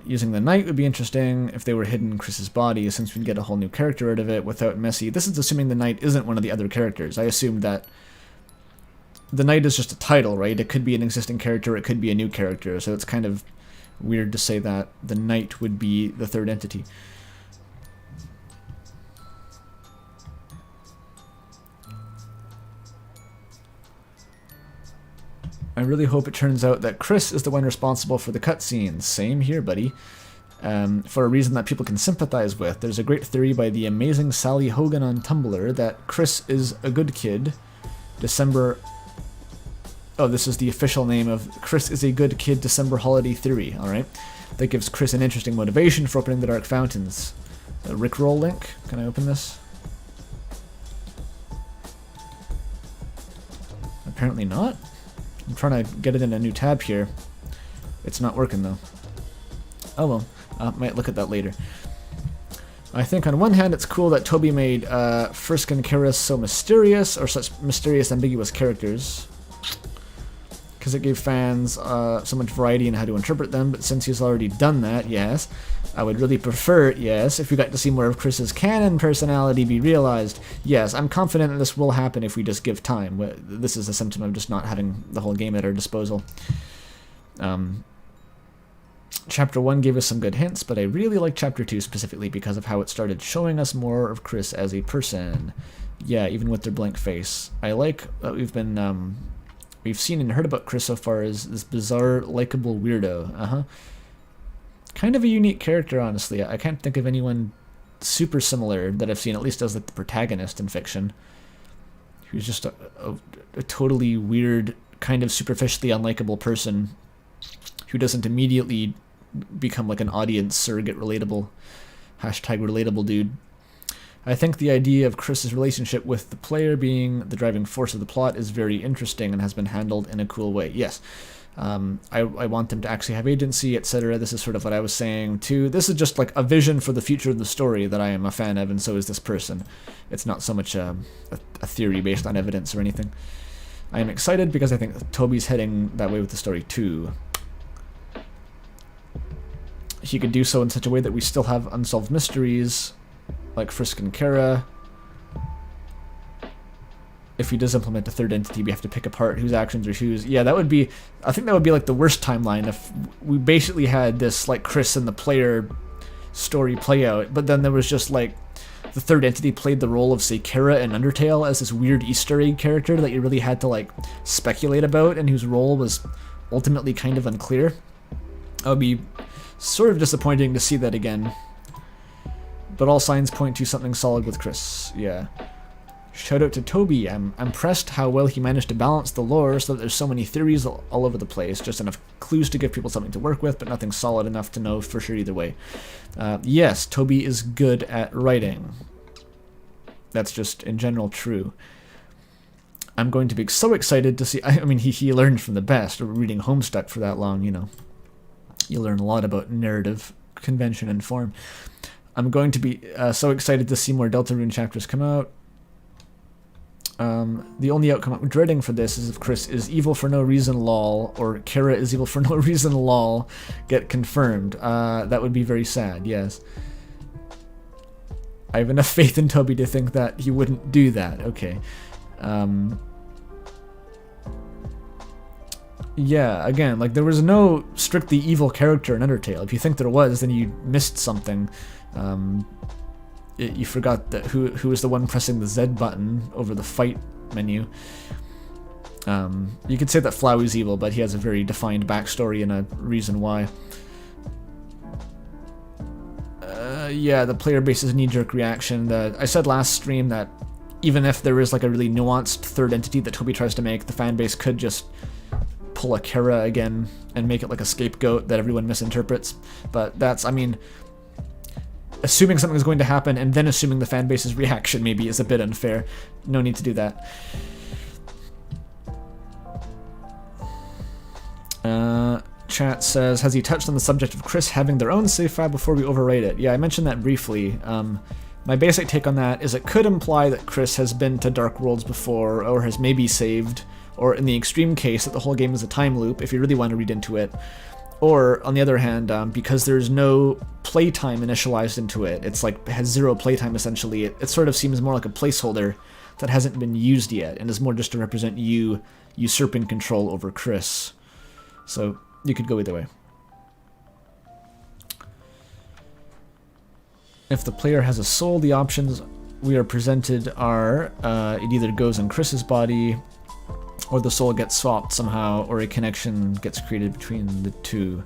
Using the knight would be interesting if they were hidden in Kris's body, since we'd get a whole new character out of it without messy. This is assuming the knight isn't one of the other characters. I assumed that the knight is just a title, right? It could be an existing character, it could be a new character, so it's kind of weird to say that the knight would be the third entity. I really hope it turns out that Kris is the one responsible for the cutscenes. Same here, buddy. For a reason that people can sympathize with. There's a great theory by the amazing Sally Hogan on Tumblr that Kris is a good kid. December... Oh, this is the official name of Kris is a good kid December holiday theory, alright? That gives Kris an interesting motivation for opening the Dark Fountains. A Rickroll link? Can I open this? Apparently not. I'm trying to get it in a new tab here. It's not working though. Oh well, might look at that later. I think on one hand it's cool that Toby made Frisk and Kris so mysterious, or such mysterious, ambiguous characters, because it gave fans so much variety in how to interpret them, but since he's already done that, yes, I would really prefer, yes, if we got to see more of Kris's canon personality be realized. Yes, I'm confident that this will happen if we just give time. This is a symptom of just not having the whole game at our disposal. Chapter 1 gave us some good hints, but I really like Chapter 2 specifically because of how it started showing us more of Kris as a person. Yeah, even with their blank face. I like that we've seen and heard about Kris so far as this bizarre, likable weirdo. Kind of a unique character, honestly. I can't think of anyone super similar that I've seen, at least as like the protagonist in fiction, who's just a totally weird, kind of superficially unlikable person who doesn't immediately become like an audience surrogate relatable, #relatable dude. I think the idea of Kris's relationship with the player being the driving force of the plot is very interesting and has been handled in a cool way. Yes. I want them to actually have agency, etc. This is sort of what I was saying too. This is just like a vision for the future of the story that I am a fan of, and so is this person. It's not so much a theory based on evidence or anything. I am excited because I think Toby's heading that way with the story too. He could do so in such a way that we still have unsolved mysteries, like Frisk and Kara. If he does implement a third entity, we have to pick apart whose actions are whose. Yeah, that would be... I think that would be like the worst timeline if we basically had this like Kris and the player story play out, but then there was just like the third entity played the role of, say, Kara in Undertale as this weird Easter egg character that you really had to like speculate about and whose role was ultimately kind of unclear. It would be sort of disappointing to see that again. But all signs point to something solid with Kris. Yeah. Shout out to Toby. I'm impressed how well he managed to balance the lore so that there's so many theories all over the place, just enough clues to give people something to work with, but nothing solid enough to know for sure either way. Yes, Toby is good at writing. That's just in general true. I'm going to be so excited to see... I mean, he learned from the best. Reading Homestuck for that long, you know. You learn a lot about narrative convention and form. I'm going to be so excited to see more Deltarune chapters come out. The only outcome I'm dreading for this is if Kris is evil for no reason lol, or Kara is evil for no reason lol, get confirmed. That would be very sad, yes. I have enough faith in Toby to think that he wouldn't do that, okay. Yeah, again, like there was no strictly evil character in Undertale. If you think there was, then you missed something. You forgot that who was the one pressing the Z button over the fight menu. You could say that Flowey's evil, but he has a very defined backstory and a reason why. Yeah, the player base's knee-jerk reaction. I said last stream that even if there is like a really nuanced third entity that Toby tries to make, the fan base could just pull a Kara again and make it like a scapegoat that everyone misinterprets. But that's, I mean, assuming something is going to happen and then assuming the fan base's reaction maybe is a bit unfair. No need to do that. Chat says, has he touched on the subject of Kris having their own save file before we overwrite it? Yeah, I mentioned that briefly. My basic take on that is it could imply that Kris has been to Dark Worlds before, or has maybe saved, or in the extreme case that the whole game is a time loop, if you really want to read into it. Or, on the other hand, because there's no playtime initialized into it, it's like, it has zero playtime essentially, it sort of seems more like a placeholder that hasn't been used yet, and is more just to represent you usurping control over Kris. So, you could go either way. If the player has a soul, the options we are presented are, it either goes in Kris's body, or the soul gets swapped somehow, or a connection gets created between the two.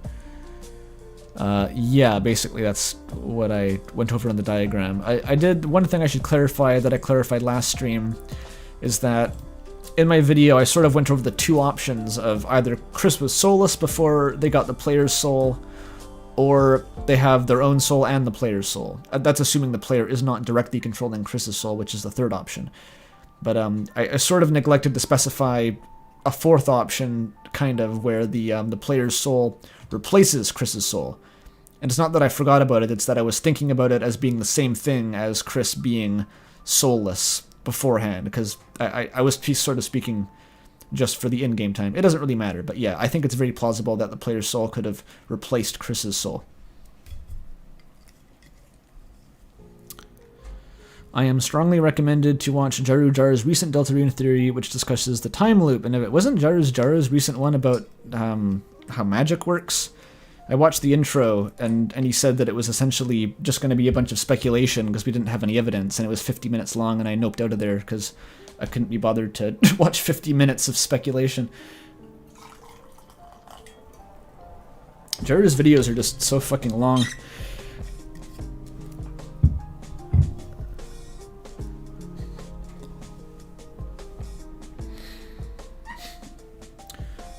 Yeah, basically that's what I went over on the diagram. I did, one thing I should clarify that I clarified last stream is that in my video I sort of went over the two options of either Kris was soulless before they got the player's soul, or they have their own soul and the player's soul. That's assuming the player is not directly controlling Kris's soul, which is the third option. But I sort of neglected to specify a fourth option, kind of, where the player's soul replaces Kris's soul. And it's not that I forgot about it, it's that I was thinking about it as being the same thing as Kris being soulless beforehand, because I was sort of speaking just for the in-game time. It doesn't really matter, but yeah, I think it's very plausible that the player's soul could have replaced Kris's soul. I am strongly recommended to watch Jaru Jar's recent Deltarune theory, which discusses the time loop, and if it wasn't Jaru's recent one about how magic works, I watched the intro, and he said that it was essentially just going to be a bunch of speculation because we didn't have any evidence, and it was 50 minutes long, and I noped out of there because I couldn't be bothered to watch 50 minutes of speculation. Jaru's videos are just so fucking long.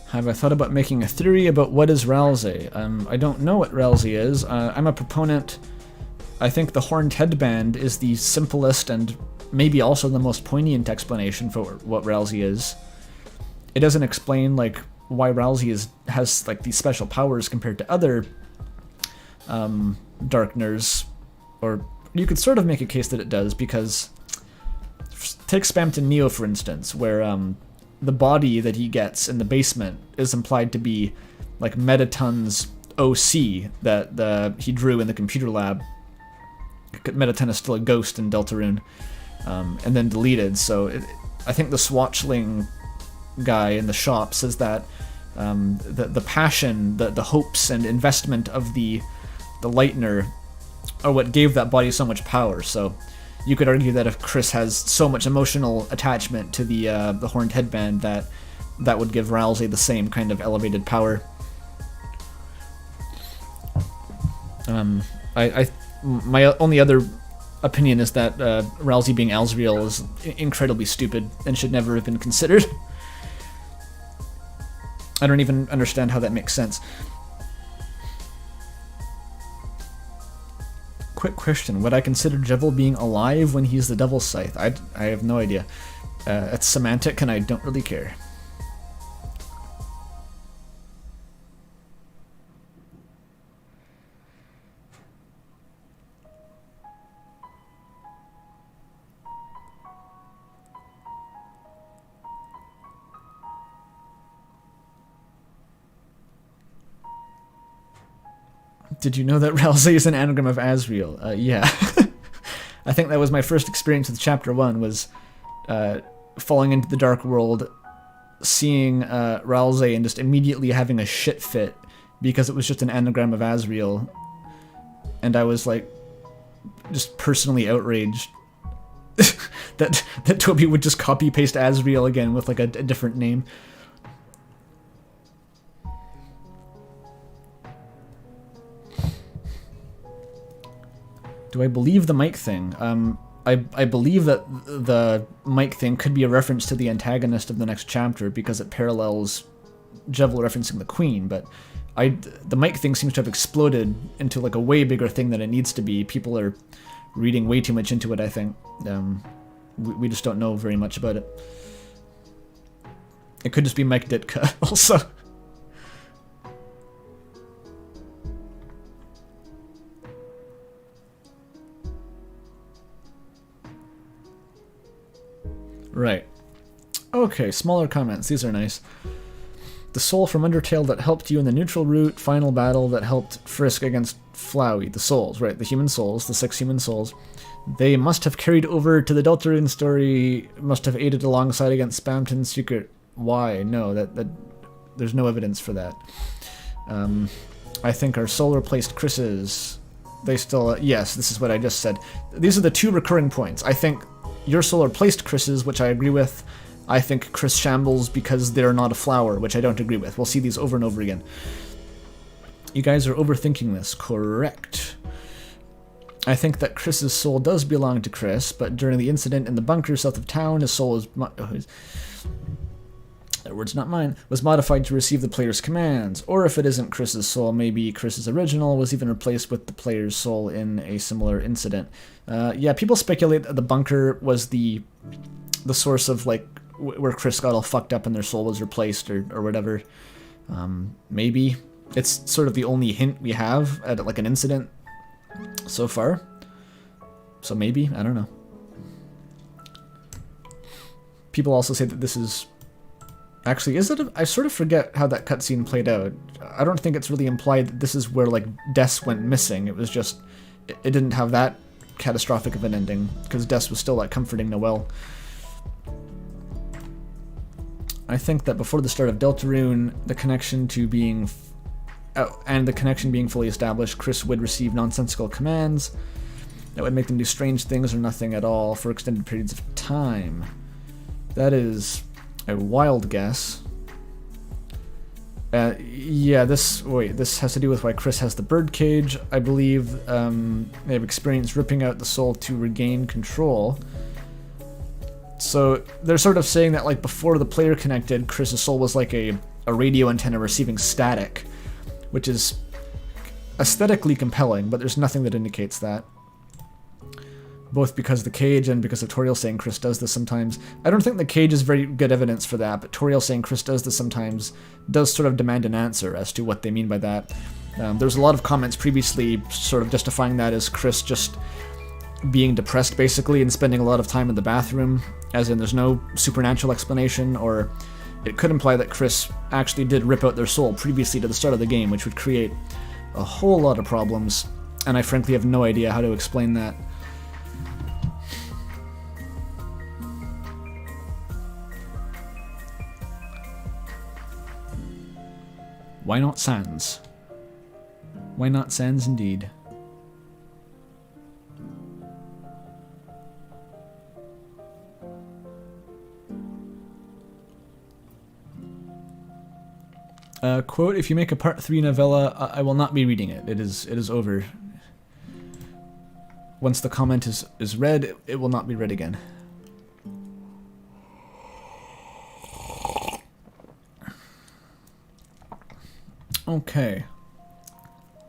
Have I thought about making a theory about what is Ralsei? I don't know what Ralsei is. I'm a proponent. I think the horned headband is the simplest and maybe also the most poignant explanation for what Ralsei is. It doesn't explain like why Ralsei has like these special powers compared to other Darkners, or you could sort of make a case that it does, because take Spamton Neo for instance, where the body that he gets in the basement is implied to be like Metaton's OC that he drew in the computer lab. Metaton is still a ghost in Deltarune, and then deleted. So I think the Swatchling guy in the shop says that the passion, the hopes and investment of the Lightner are what gave that body so much power. So you could argue that if Kris has so much emotional attachment to the horned headband, that would give Ralsei the same kind of elevated power. My only other opinion is that Ralsei being Azrael is incredibly stupid and should never have been considered. I don't even understand how that makes sense. Quick question, would I consider Jevil being alive when he's the Devil's Scythe? I have no idea. It's semantic and I don't really care. Did you know that Ralsei is an anagram of Azrael? Yeah. I think that was my first experience with Chapter 1, was falling into the Dark World, seeing Ralsei and just immediately having a shit fit because it was just an anagram of Azrael. And I was like, just personally outraged that Toby would just copy-paste Azrael again with like a different name. Do I believe the mic thing? I believe that the mic thing could be a reference to the antagonist of the next chapter because it parallels Jevil referencing the Queen, but the mic thing seems to have exploded into like a way bigger thing than it needs to be. People are reading way too much into it, I think. We just don't know very much about it. It could just be Mike Ditka also. Right. Okay, smaller comments. These are nice. The soul from Undertale that helped you in the neutral route, final battle that helped Frisk against Flowey. The souls, right, the human souls, the 6 human souls. They must have carried over to the Deltarune story, must have aided alongside against Spamton's secret. Why? No, that there's no evidence for that. I think our soul replaced Kris's. They still, yes, this is what I just said. These are the 2 recurring points. I think your soul replaced Kris's, which I agree with. I think Kris shambles because they're not a flower, which I don't agree with. We'll see these over and over again. You guys are overthinking this. Correct. I think that Kris's soul does belong to Kris, but during the incident in the bunker south of town, his soul is... that word's not mine, was modified to receive the player's commands. Or if it isn't Kris's soul, maybe Kris's original was even replaced with the player's soul in a similar incident. Yeah, people speculate that the bunker was the source of, like, where Kris got all fucked up and their soul was replaced or whatever. Maybe. It's sort of the only hint we have at, like, an incident so far. So maybe, I don't know. People also say that this is... Actually, is it? I sort of forget how that cutscene played out. I don't think it's really implied that this is where, like, Des went missing. It was just... It didn't have that catastrophic of an ending, because Des was still, like, comforting Noelle. I think that before the start of Deltarune, the connection being fully established, Kris would receive nonsensical commands that would make them do strange things or nothing at all for extended periods of time. That is a wild guess. Yeah, this has to do with why Kris has the birdcage. I believe they have experienced ripping out the soul to regain control. So they're sort of saying that, like, before the player connected, Kris's soul was like a radio antenna receiving static, which is aesthetically compelling, but there's nothing that indicates that. Both because of the cage and because of Toriel saying Kris does this sometimes. I don't think the cage is very good evidence for that, but Toriel saying Kris does this sometimes does sort of demand an answer as to what they mean by that. There's a lot of comments previously sort of justifying that as Kris just being depressed, basically, and spending a lot of time in the bathroom, as in there's no supernatural explanation, or it could imply that Kris actually did rip out their soul previously to the start of the game, which would create a whole lot of problems, and I frankly have no idea how to explain that. Why not Sans? Why not Sans indeed? Quote, if you make a Part 3 novella, I will not be reading it. It is over. Once the comment is read, it will not be read again. Okay.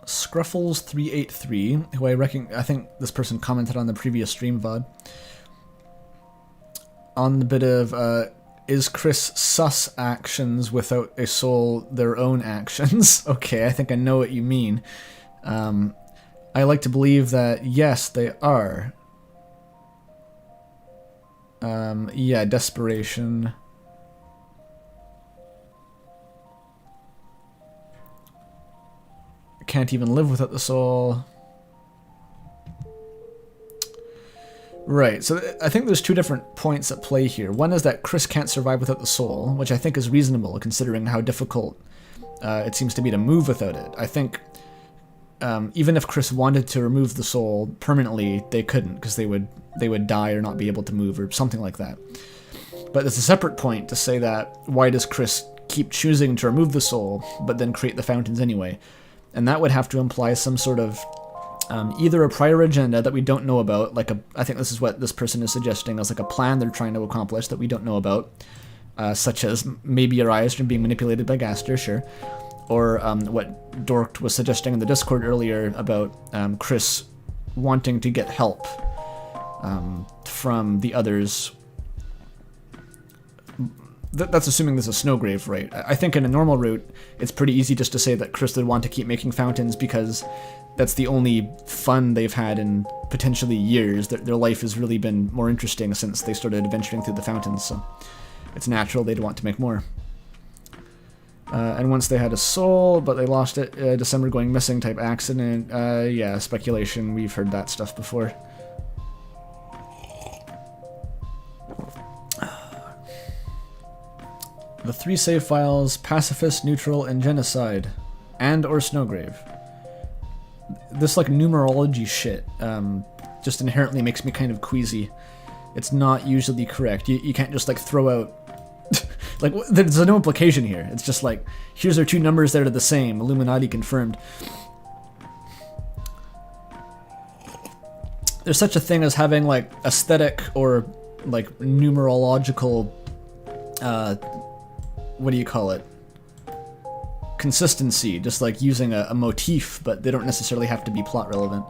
Scruffles383, who I think this person commented on the previous stream VOD. On the bit of, is Kris sus actions without a soul their own actions? Okay, I think I know what you mean. I like to believe that, yes, they are. Yeah, desperation. Can't even live without the soul. Right, so I think there's 2 different points at play here. One is that Kris can't survive without the soul, which I think is reasonable considering how difficult it seems to be to move without it. I think even if Kris wanted to remove the soul permanently, they couldn't, because they would die or not be able to move or something like that. But there's a separate point to say that why does Kris keep choosing to remove the soul but then create the fountains anyway? And that would have to imply some sort of either a prior agenda that we don't know about, like I think this is what this person is suggesting as like a plan they're trying to accomplish that we don't know about, such as maybe Arias from being manipulated by Gaster, sure, or what Dork was suggesting in the Discord earlier about Kris wanting to get help from the others. That's assuming there's a Snowgrave, right? I think in a normal route, it's pretty easy just to say that Kris would want to keep making fountains because that's the only fun they've had in potentially years. Their life has really been more interesting since they started adventuring through the fountains, so it's natural they'd want to make more. And once they had a soul, but they lost it, December going missing type accident, yeah, speculation, we've heard that stuff before. The 3 save files, Pacifist, Neutral, and Genocide, and or Snowgrave. This like numerology shit just inherently makes me kind of queasy. It's not usually correct. You can't just like throw out like there's no implication here. It's just like here's our 2 numbers that are the same. Illuminati confirmed. There's such a thing as having like aesthetic or like numerological what do you call it? Consistency, just like using a motif, but they don't necessarily have to be plot relevant.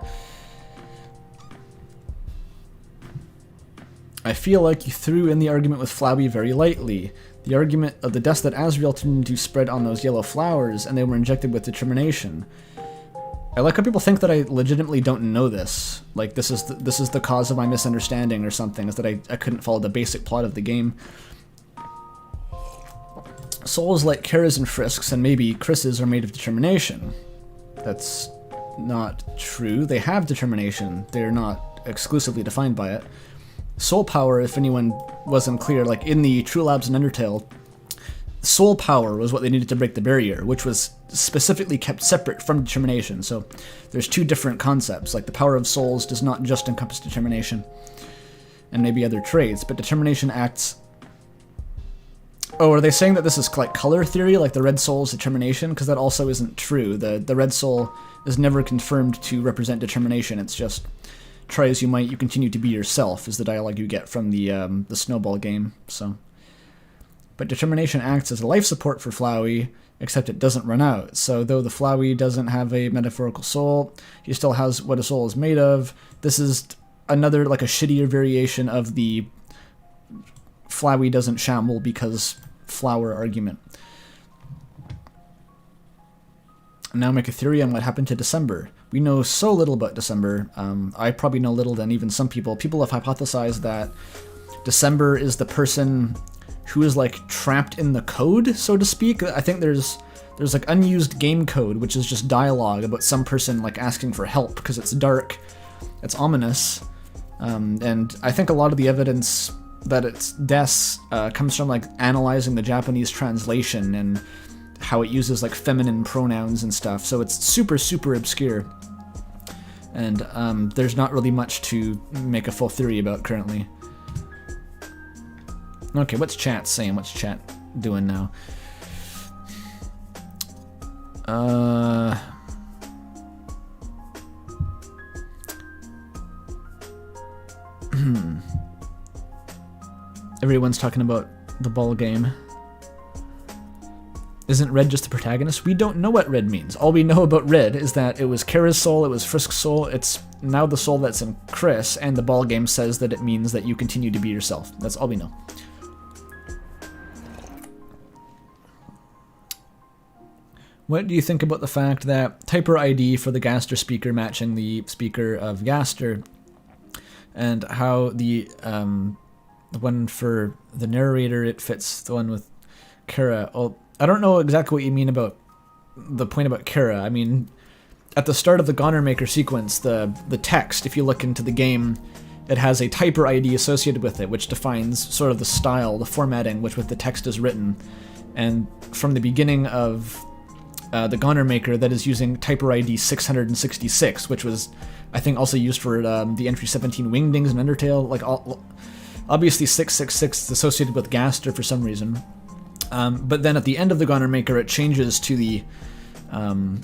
I feel like you threw in the argument with Flabby very lightly. The argument of the dust that Azrael turned into spread on those yellow flowers, and they were injected with determination. I like how people think that I legitimately don't know this. Like this is the cause of my misunderstanding or something, is that I couldn't follow the basic plot of the game. Souls like Kara's and Frisk's and maybe Kris's are made of determination. That's not true. They have determination. They're not exclusively defined by it. Soul power, if anyone wasn't clear, like in the True Labs and Undertale, soul power was what they needed to break the barrier, which was specifically kept separate from determination. So there's 2 different concepts. Like the power of souls does not just encompass determination and maybe other traits, but determination acts. Oh, are they saying that this is like color theory, like the red soul's determination? Because that also isn't true. The red soul is never confirmed to represent determination. It's just try as you might, you continue to be yourself, is the dialogue you get from the Snowball game. So, but determination acts as a life support for Flowey, except it doesn't run out. So though the Flowey doesn't have a metaphorical soul, he still has what a soul is made of. This is another like a shittier variation of the Flowey doesn't shamble because flower argument. Now make a theory on what happened to December. We know so little about December. I probably know little than even some people. People have hypothesized that December is the person who is like trapped in the code, so to speak. I think there's like unused game code, which is just dialogue about some person like asking for help because it's dark, it's ominous, and I think a lot of the evidence that it's Des comes from like analyzing the Japanese translation and how it uses like feminine pronouns and stuff. So it's super, super obscure. And there's not really much to make a full theory about currently. Okay, what's chat saying? What's chat doing now? Everyone's talking about the ball game. Isn't Red just the protagonist? We don't know what Red means. All we know about Red is that it was Kara's soul, it was Frisk's soul, it's now the soul that's in Kris, and the ball game says that it means that you continue to be yourself. That's all we know. What do you think about the fact that Typer ID for the Gaster speaker matching the speaker of Gaster, and how the one for the narrator, it fits the one with Kara? Well, I don't know exactly what you mean about the point about Kara. I mean, at the start of the Goner Maker sequence, the text, if you look into the game, it has a Typer ID associated with it, which defines sort of the style, the formatting which with the text is written. And from the beginning of the Goner Maker, that is using Typer ID 666, which was, I think, also used for the entry 17 Wingdings and Undertale. Like, obviously 666 is associated with Gaster for some reason. But then at the end of the Goner Maker, it changes to the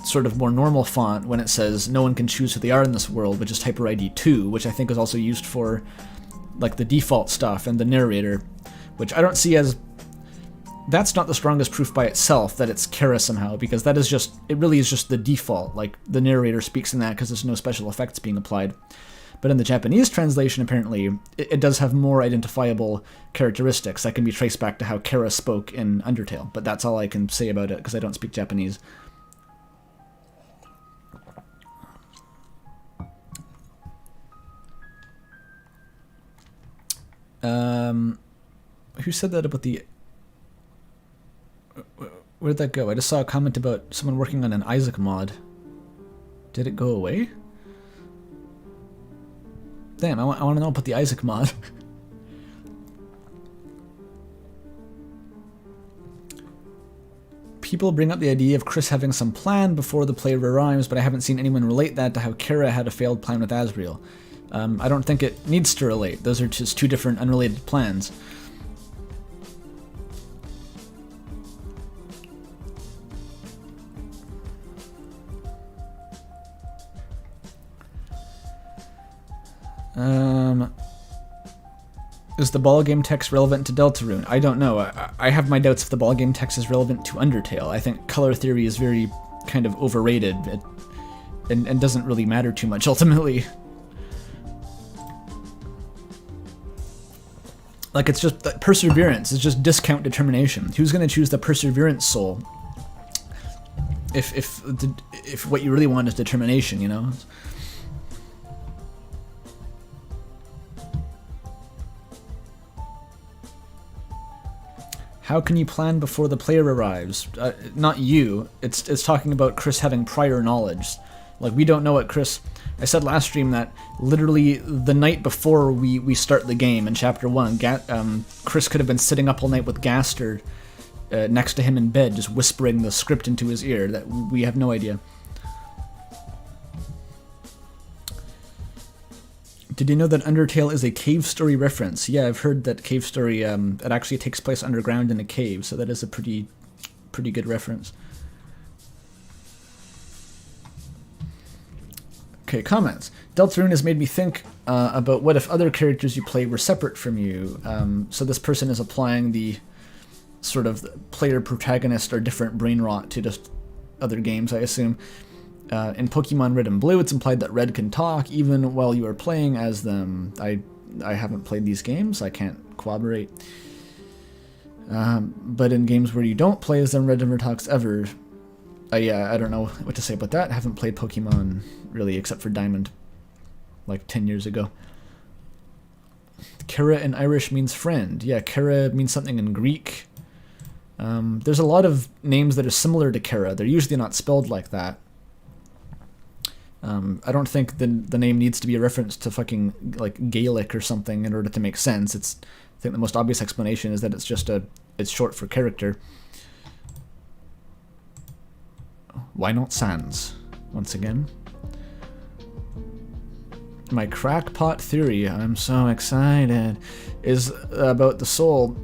sort of more normal font when it says no one can choose who they are in this world, which is Typer ID 2, which I think is also used for like the default stuff and the narrator, which I don't see as... That's not the strongest proof by itself that it's Kara somehow, because that is just... It really is just the default, like the narrator speaks in that because there's no special effects being applied. But in the Japanese translation, apparently, it does have more identifiable characteristics that can be traced back to how Kara spoke in Undertale, but that's all I can say about it because I don't speak Japanese. Who said that about the... Where'd that go? I just saw a comment about someone working on an Isaac mod. Did it go away? Damn, I want to know about the Isaac mod. People bring up the idea of Kris having some plan before the player arrives, but I haven't seen anyone relate that to how Kara had a failed plan with Asriel. I don't think it needs to relate. Those are just two different unrelated plans. Is the ballgame text relevant to Deltarune? I don't know. I have my doubts if the ballgame text is relevant to Undertale. I think color theory is very kind of overrated and doesn't really matter too much ultimately. Like, it's just perseverance. It's just discount determination. Who's going to choose the perseverance soul if what you really want is determination, you know? How can you plan before the player arrives? Not you. It's talking about Kris having prior knowledge. Like, we don't know what Kris... I said last stream that literally the night before we start the game in Chapter 1, Kris could have been sitting up all night with Gaster next to him in bed, just whispering the script into his ear. That we have no idea. Did you know that Undertale is a cave story reference? Yeah, I've heard that cave story, it actually takes place underground in a cave, so that is a pretty good reference. Okay, comments. Deltarune has made me think about what if other characters you play were separate from you. So this person is applying the sort of player protagonist or different brain rot to just other games, I assume. In Pokemon Red and Blue, it's implied that Red can talk even while you are playing as them. I haven't played these games, I can't corroborate. But in games where you don't play as them, Red never talks ever. I don't know what to say about that. I haven't played Pokemon, really, except for Diamond, like 10 years ago. Kara in Irish means friend. Yeah, Kara means something in Greek. There's a lot of names that are similar to Kara. They're usually not spelled like that. I don't think the name needs to be a reference to fucking like Gaelic or something in order to make sense. I think the most obvious explanation is that it's short for character. Why not Sans? Once again. My crackpot theory, I'm so excited, is about the soul.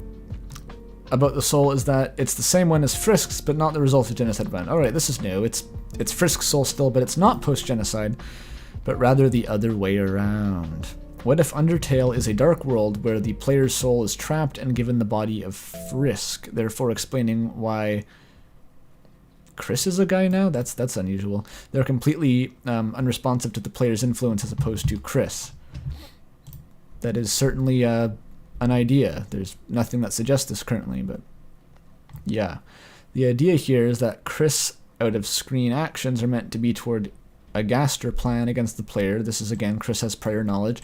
About the soul is that it's the same one as Frisk's, but not the result of genocide one. Alright, this is new. It's Frisk's soul still, but it's not post-genocide, but rather the other way around. What if Undertale is a dark world where the player's soul is trapped and given the body of Frisk, therefore explaining why Kris is a guy now? That's unusual. They're completely unresponsive to the player's influence as opposed to Kris. That is certainly an idea. There's nothing that suggests this currently, but yeah. The idea here is that Kris out-of-screen actions are meant to be toward a Gaster plan against the player. This is, again, Kris has prior knowledge,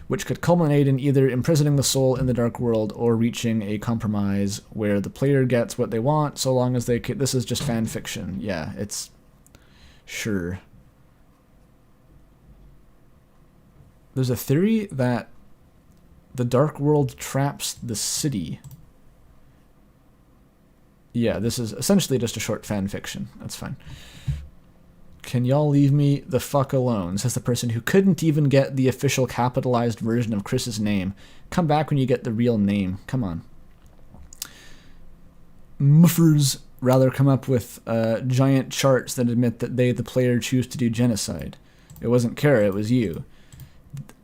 which could culminate in either imprisoning the soul in the dark world or reaching a compromise where the player gets what they want, so long as they can... This is just fan fiction. Yeah, it's... Sure. There's a theory that the dark world traps the city. Yeah, this is essentially just a short fan fiction. That's fine. Can y'all leave me the fuck alone, says the person who couldn't even get the official capitalized version of Kris's name. Come back when you get the real name. Come on. Muffers. rather come up with giant charts that admit that they, the player, choose to do genocide. It wasn't Kara, it was you.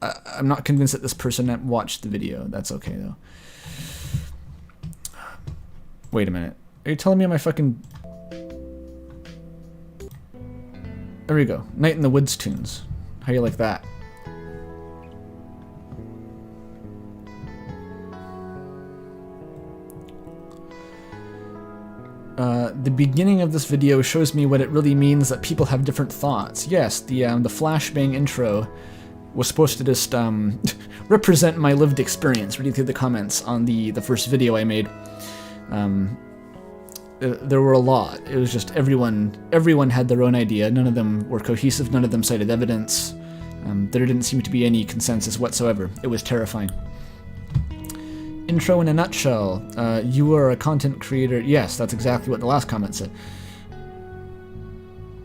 I'm not convinced that this person watched the video. That's okay, though. Wait a minute. Are you telling me my fucking... There we go. Night in the Woods tunes. How you like that? The beginning of this video shows me what it really means that people have different thoughts. Yes, the flashbang intro was supposed to just represent my lived experience, reading through the comments on the first video I made. There were a lot. It was just everyone had their own idea. None of them were cohesive, none of them cited evidence. There didn't seem to be any consensus whatsoever. It was terrifying. Intro in a nutshell. You are a content creator. Yes, that's exactly what the last comment said.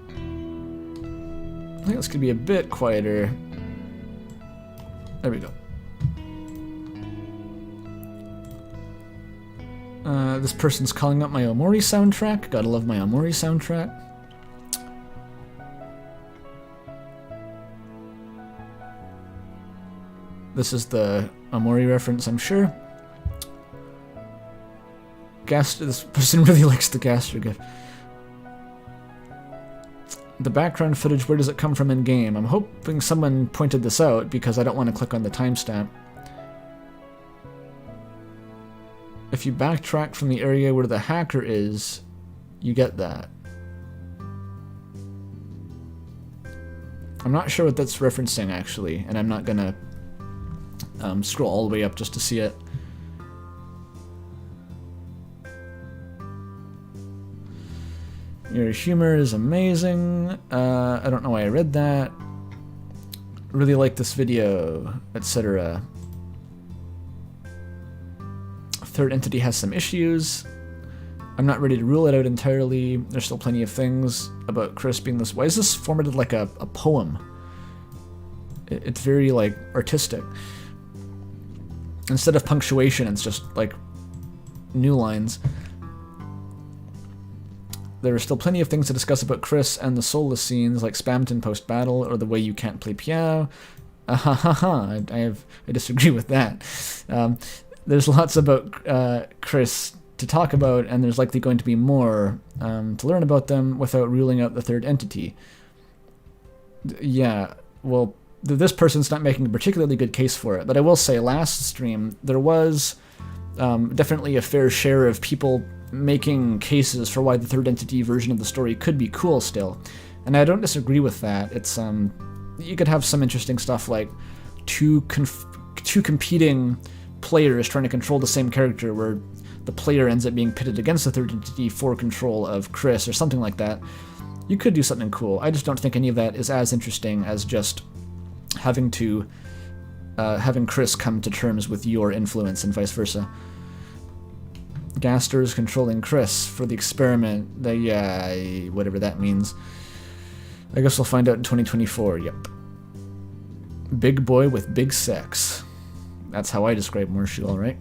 I think this could be a bit quieter. There we go. This person's calling up my Omori soundtrack. Gotta love my Omori soundtrack. This is the Omori reference, I'm sure. This person really likes the Gaster gif. The background footage, where does it come from in game? I'm hoping someone pointed this out because I don't want to click on the timestamp. If you backtrack from the area where the hacker is, you get that. I'm not sure what that's referencing actually, and I'm not gonna scroll all the way up just to see it. Your humor is amazing. I don't know why I read that. Really like this video, etc. Third entity has some issues. I'm not ready to rule it out entirely. There's still plenty of things about Kris being this. Why is this formatted like a poem? It's very like artistic. Instead of punctuation, it's just like new lines. There are still plenty of things to discuss about Kris and the soulless scenes, like Spamton post-battle, or the way you can't play piano. I disagree with that. There's lots about Kris to talk about, and there's likely going to be more to learn about them without ruling out the third entity. Yeah, well, this person's not making a particularly good case for it, but I will say, last stream, there was definitely a fair share of people making cases for why the third entity version of the story could be cool still, and I don't disagree with that. It's you could have some interesting stuff like two competing players trying to control the same character, where the player ends up being pitted against the third entity for control of Kris or something like that. You could do something cool. I just don't think any of that is as interesting as just having Kris come to terms with your influence and vice versa. Gaster's controlling Kris for the experiment. Yeah, whatever that means. I guess we'll find out in 2024. Yep. Big boy with big sex. That's how I describe Morshu, alright?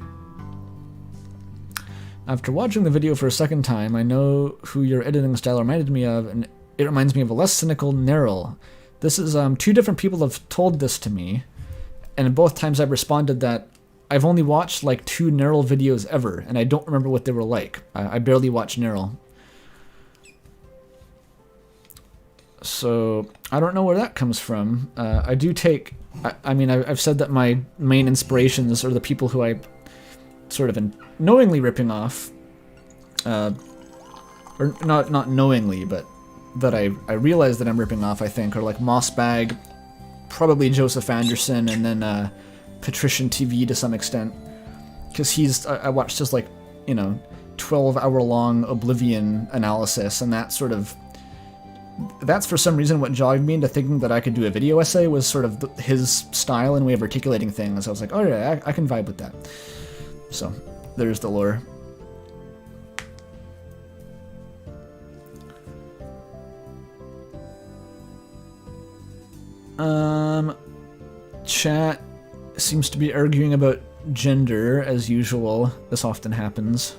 After watching the video for a second time, I know who your editing style reminded me of, and it reminds me of a less cynical Nerl. This is, two different people have told this to me, and both times I've responded that I've only watched like 2 Nerl videos ever, and I don't remember what they were like. I barely watch Nerl. So, I don't know where that comes from. I do take... I mean, I've said that my main inspirations are the people who I sort of knowingly ripping off. Or not knowingly, but that I realize that I'm ripping off, I think, are like Mossbag, probably Joseph Anderson, and then Patrician TV to some extent. Because I watched his, like, 12-hour-long Oblivion analysis, and that sort of... That's for some reason what jogged me into thinking that I could do a video essay, was sort of his style and way of articulating things. I was like, oh yeah, I can vibe with that. So, there's the lore. Chat seems to be arguing about gender, as usual. This often happens.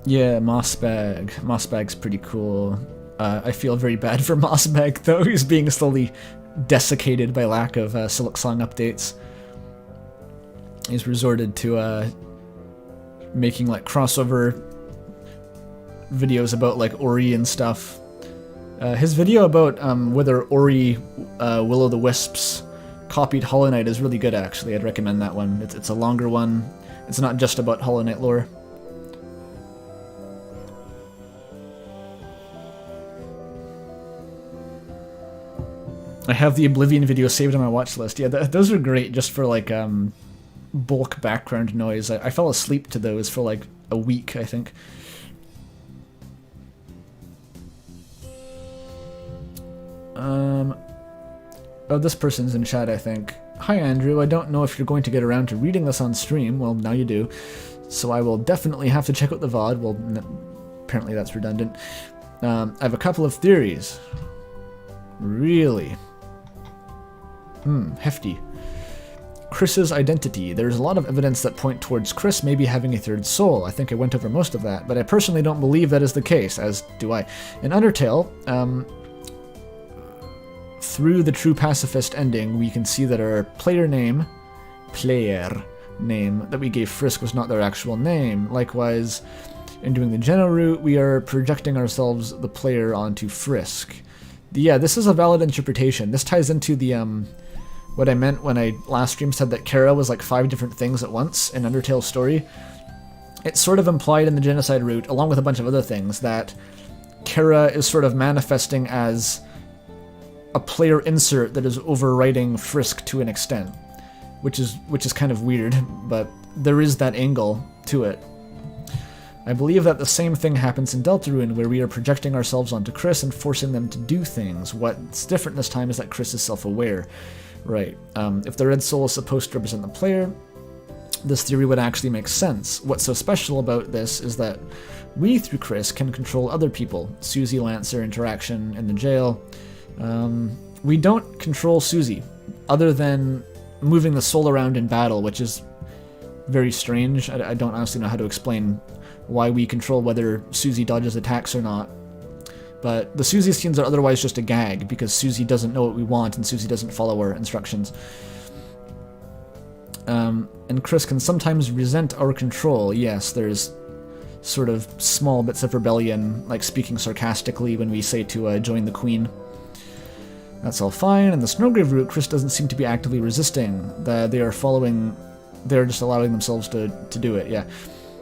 Yeah, Mossbag. Mossbag's pretty cool. I feel very bad for Mossbag, though. He's being slowly desiccated by lack of Silksong updates. He's resorted to making like crossover videos about like Ori and stuff. His video about whether Ori Will-o'-the-Wisps copied Hollow Knight is really good, actually. I'd recommend that one. It's a longer one. It's not just about Hollow Knight lore. I have the Oblivion video saved on my watch list. Yeah, those are great just for like bulk background noise. I fell asleep to those for like a week, I think. Oh, this person's in chat, I think. Hi, Andrew. I don't know if you're going to get around to reading this on stream. Well, now you do. So I will definitely have to check out the VOD. Well, apparently that's redundant. I have a couple of theories. Really? Hefty. Kris's identity. There's a lot of evidence that point towards Kris maybe having a third soul. I think I went over most of that, but I personally don't believe that is the case, as do I. In Undertale, through the true pacifist ending, we can see that our player name that we gave Frisk was not their actual name. Likewise, in doing the Geno route, we are projecting ourselves, the player, onto Frisk. Yeah, this is a valid interpretation. This ties into the what I meant when I last stream said that Kara was like 5 different things at once in Undertale's story. It's sort of implied in the genocide route, along with a bunch of other things, that Kara is sort of manifesting as a player insert that is overwriting Frisk to an extent, which is kind of weird, but there is that angle to it. I believe that the same thing happens in Deltarune, where we are projecting ourselves onto Kris and forcing them to do things. What's different this time is that Kris is self-aware. Right. If the Red Soul is supposed to represent the player, this theory would actually make sense. What's so special about this is that we, through Kris, can control other people. Susie Lancer interaction in the jail. We don't control Susie, other than moving the soul around in battle, which is very strange. I don't honestly know how to explain why we control whether Susie dodges attacks or not. But the Susie scenes are otherwise just a gag, because Susie doesn't know what we want and Susie doesn't follow our instructions. And Kris can sometimes resent our control. Yes, there's sort of small bits of rebellion, like speaking sarcastically when we say to join the Queen. That's all fine. In the Snowgrave route, Kris doesn't seem to be actively resisting. They're just allowing themselves to do it, yeah.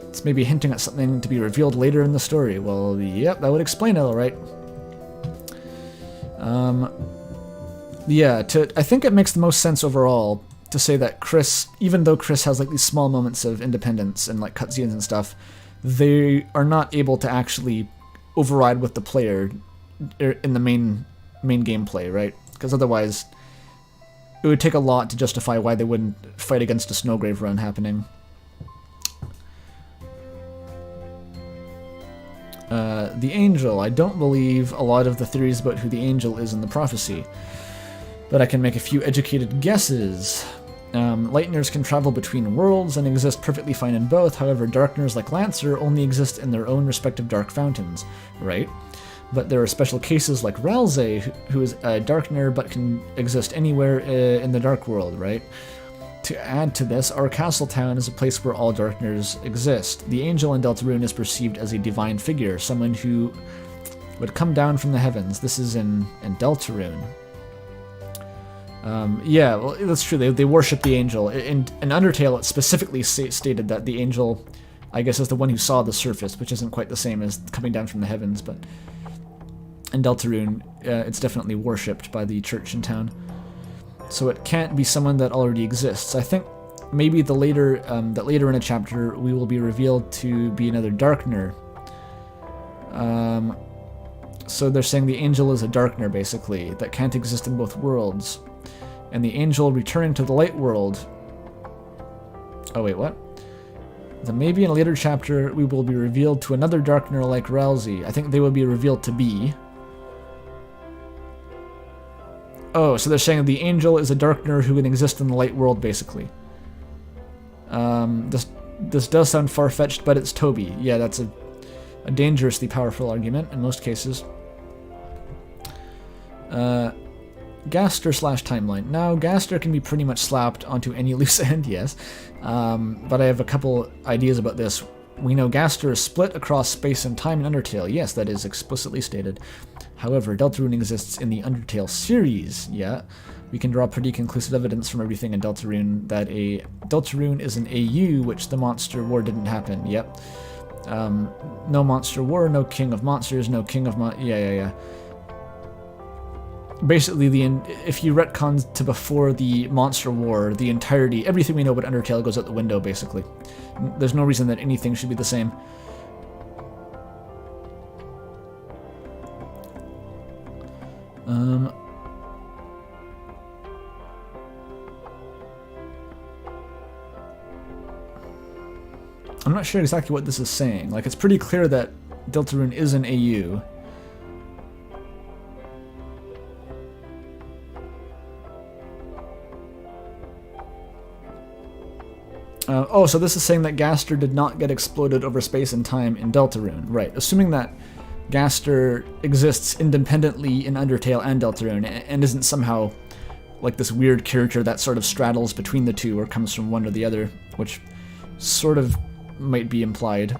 It's maybe hinting at something to be revealed later in the story. Well, yep, that would explain it, alright. Yeah, I think it makes the most sense overall to say that Kris, even though Kris has like these small moments of independence and like cutscenes and stuff, they are not able to actually override with the player in the main gameplay, right? Because otherwise, it would take a lot to justify why they wouldn't fight against a Snowgrave run happening. The Angel. I don't believe a lot of the theories about who the Angel is in the prophecy, but I can make a few educated guesses. Lightners can travel between worlds and exist perfectly fine in both. However, Darkners like Lancer only exist in their own respective dark fountains, right? But there are special cases like Ralze, who is a Darkner but can exist anywhere in the Dark World, right? To add to this, our castle town is a place where all Darkners exist. The Angel in Deltarune is perceived as a divine figure, someone who would come down from the heavens. This is in Deltarune. Yeah, well, that's true. They worship the Angel. In Undertale, it specifically stated that the Angel, I guess, is the one who saw the surface, which isn't quite the same as coming down from the heavens, but in Deltarune, it's definitely worshipped by the church in town. So it can't be someone that already exists. I think maybe that later in a chapter we will be revealed to be another Darkner. So they're saying the Angel is a Darkner, basically, that can't exist in both worlds. And the Angel returning to the Light World... Oh wait, what? Then maybe in a later chapter we will be revealed to another Darkner like Ralze. I think they will be revealed to be... Oh, so they're saying the Angel is a Darkner who can exist in the Light World, basically. This does sound far-fetched, but it's Toby. Yeah, that's a a dangerously powerful argument in most cases. Gaster / timeline. Now, Gaster can be pretty much slapped onto any loose end, yes. But I have a couple ideas about this. We know Gaster is split across space and time in Undertale. Yes, that is explicitly stated. However, Deltarune exists in the Undertale series. Yeah, we can draw pretty conclusive evidence from everything in Deltarune that Deltarune is an AU, which the Monster War didn't happen. Yep. No Monster War, no King of Monsters, no King of yeah. Basically, if you retcon to before the Monster War, the entirety, everything we know about Undertale goes out the window, basically. There's no reason that anything should be the same. I'm not sure exactly what this is saying. Like, it's pretty clear that Deltarune is an AU. Oh, so this is saying that Gaster did not get exploded over space and time in Deltarune. Right, assuming that Gaster exists independently in Undertale and Deltarune, and isn't somehow like this weird character that sort of straddles between the two or comes from one or the other, which sort of might be implied.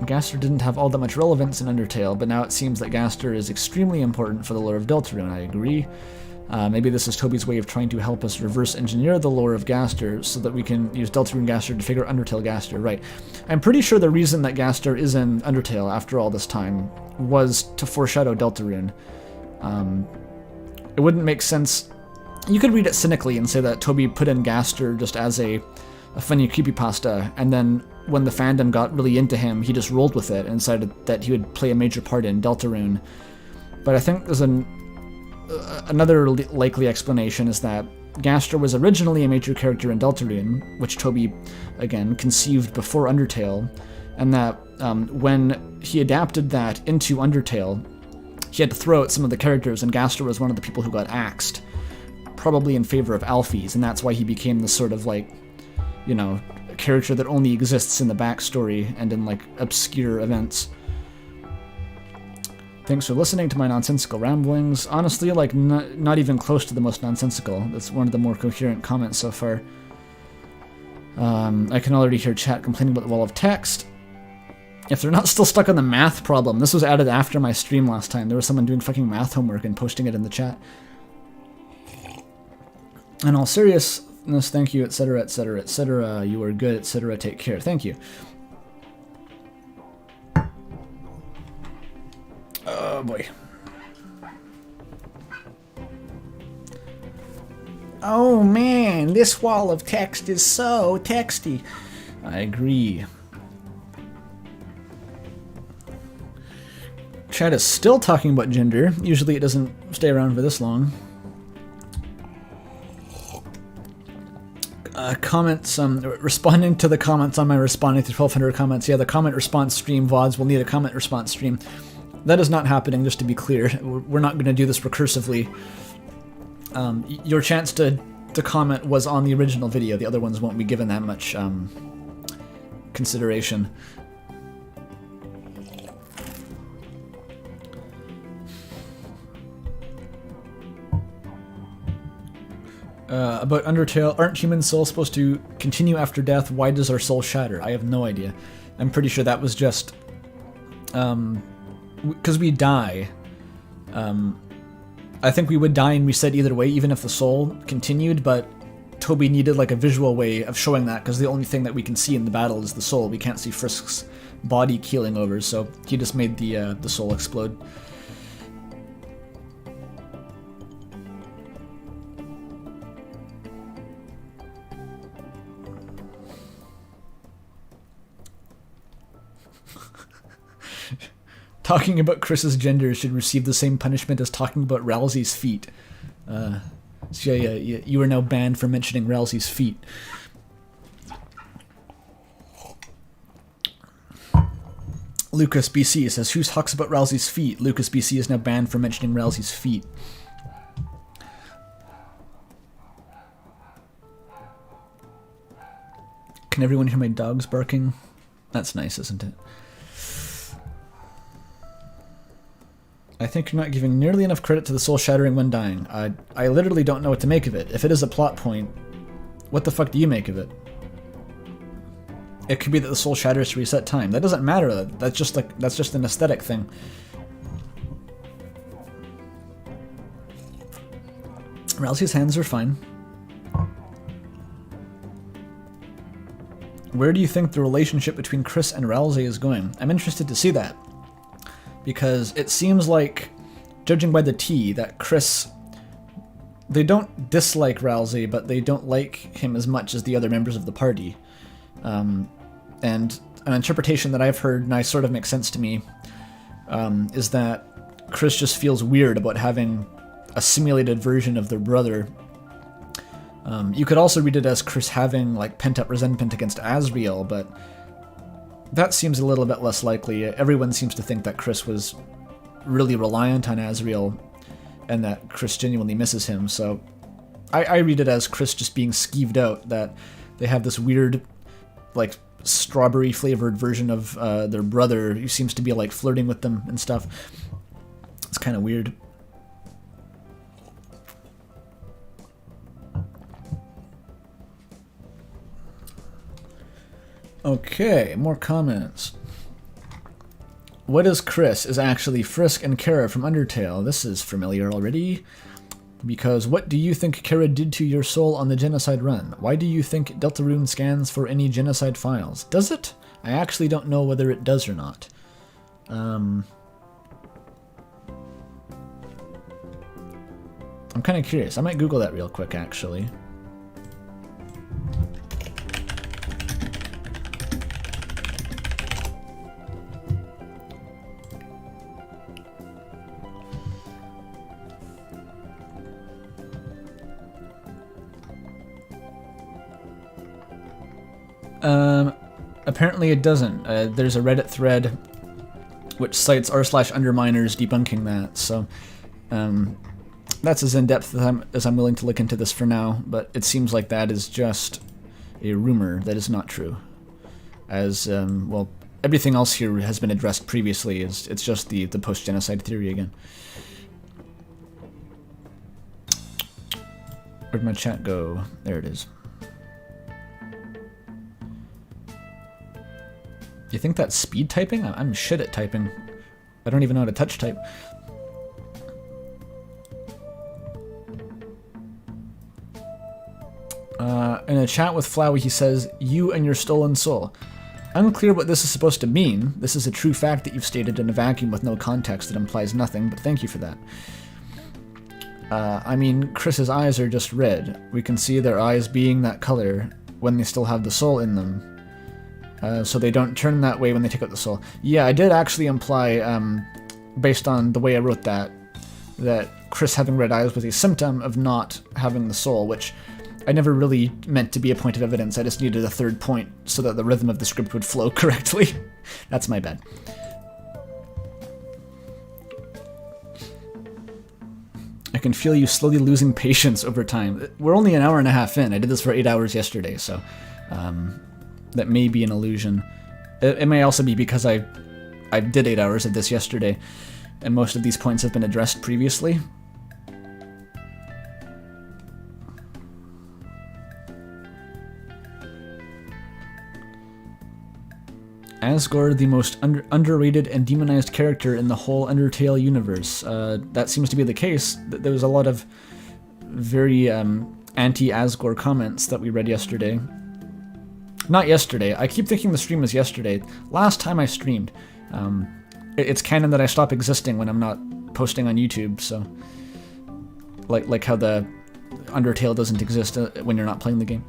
Gaster didn't have all that much relevance in Undertale, but now it seems that Gaster is extremely important for the lore of Deltarune. I agree. Maybe this is Toby's way of trying to help us reverse engineer the lore of Gaster so that we can use Deltarune Gaster to figure Undertale Gaster. Right. I'm pretty sure the reason that Gaster is in Undertale after all this time was to foreshadow Deltarune. It wouldn't make sense. You could read it cynically and say that Toby put in Gaster just as a funny creepypasta, and then when the fandom got really into him, he just rolled with it and decided that he would play a major part in Deltarune. But I think there's another likely explanation is that Gaster was originally a major character in Deltarune, which Toby, again, conceived before Undertale, and that when he adapted that into Undertale, he had to throw out some of the characters, and Gaster was one of the people who got axed, probably in favor of Alphys, and that's why he became this sort of, like, you know, a character that only exists in the backstory and in, like, obscure events. Thanks for listening to my nonsensical ramblings. Honestly, like, not even close to the most nonsensical. That's one of the more coherent comments so far. I can already hear chat complaining about the wall of text. If they're not still stuck on the math problem, this was added after my stream last time. There was someone doing fucking math homework and posting it in the chat. In all seriousness, thank you, etc., etc., etc. You are good, etc. Take care. Thank you. Oh boy. Oh man, this wall of text is so texty. I agree. Chat is still talking about gender. Usually it doesn't stay around for this long. Comments, responding to the comments on my responding to 1200 comments. Yeah, the comment response stream VODs will need a comment response stream. That is not happening, just to be clear. We're not going to do this recursively. Your chance to comment was on the original video. The other ones won't be given that much consideration. About Undertale, aren't human souls supposed to continue after death? Why does our soul shatter? I have no idea. I'm pretty sure that was just... because we die. I think we would die and reset either way, even if the soul continued, but Toby needed like a visual way of showing that, because the only thing that we can see in the battle is the soul. We can't see Frisk's body keeling over, so he just made the soul explode. Talking about Kris's gender should receive the same punishment as talking about Ralsei's feet. So yeah, you are now banned for mentioning Ralsei's feet. Lucas BC says, who talks about Ralsei's feet? Lucas BC is now banned for mentioning Ralsei's feet. Can everyone hear my dogs barking? That's nice, isn't it? I think you're not giving nearly enough credit to the soul shattering when dying. I literally don't know what to make of it. If it is a plot point, what the fuck do you make of it? It could be that the soul shatters to reset time. That doesn't matter. That's just an aesthetic thing. Rousey's hands are fine. Where do you think the relationship between Kris and Rousey is going? I'm interested to see that. Because it seems like, judging by the tea, that Kris... They don't dislike Rousey, but they don't like him as much as the other members of the party. And an interpretation that I've heard, and I sort of makes sense to me, is that Kris just feels weird about having a simulated version of their brother. You could also read it as Kris having like pent-up resentment against Asriel, but that seems a little bit less likely. Everyone seems to think that Kris was really reliant on Asriel and that Kris genuinely misses him, so I read it as Kris just being skeeved out, that they have this weird, like, strawberry-flavored version of their brother who seems to be, like, flirting with them and stuff. It's kind of weird. Okay, more comments. What is Kris is actually Frisk and Kara from Undertale. This is familiar already. Because what do you think Kara did to your soul on the genocide run? Why do you think Deltarune scans for any genocide files? Does it? I actually don't know whether it does or not. I'm kind of curious. I might Google that real quick, actually. Apparently it doesn't. There's a Reddit thread which cites r/underminers debunking that, so that's as in-depth as I'm willing to look into this for now, but it seems like that is just a rumor that is not true. As, well, everything else here has been addressed previously. It's just the post-genocide theory again. Where'd my chat go? There it is. You think that's speed typing? I'm shit at typing. I don't even know how to touch type. In a chat with Flowey, he says, "You and your stolen soul." Unclear what this is supposed to mean. This is a true fact that you've stated in a vacuum with no context that implies nothing, but thank you for that. I mean, Kris's eyes are just red. We can see their eyes being that color when they still have the soul in them. So they don't turn that way when they take out the soul. Yeah, I did actually imply, based on the way I wrote that Kris having red eyes was a symptom of not having the soul, which I never really meant to be a point of evidence. I just needed a third point so that the rhythm of the script would flow correctly. That's my bad. I can feel you slowly losing patience over time. We're only an hour and a half in. I did this for 8 hours yesterday, so that may be an illusion. It may also be because I did 8 hours of this yesterday, and most of these points have been addressed previously. Asgore, the most underrated and demonized character in the whole Undertale universe. That seems to be the case. There was a lot of very anti-Asgore comments that we read yesterday. Not yesterday. I keep thinking the stream was yesterday. Last time I streamed. It's canon that I stop existing when I'm not posting on YouTube, so... Like how the Undertale doesn't exist when you're not playing the game.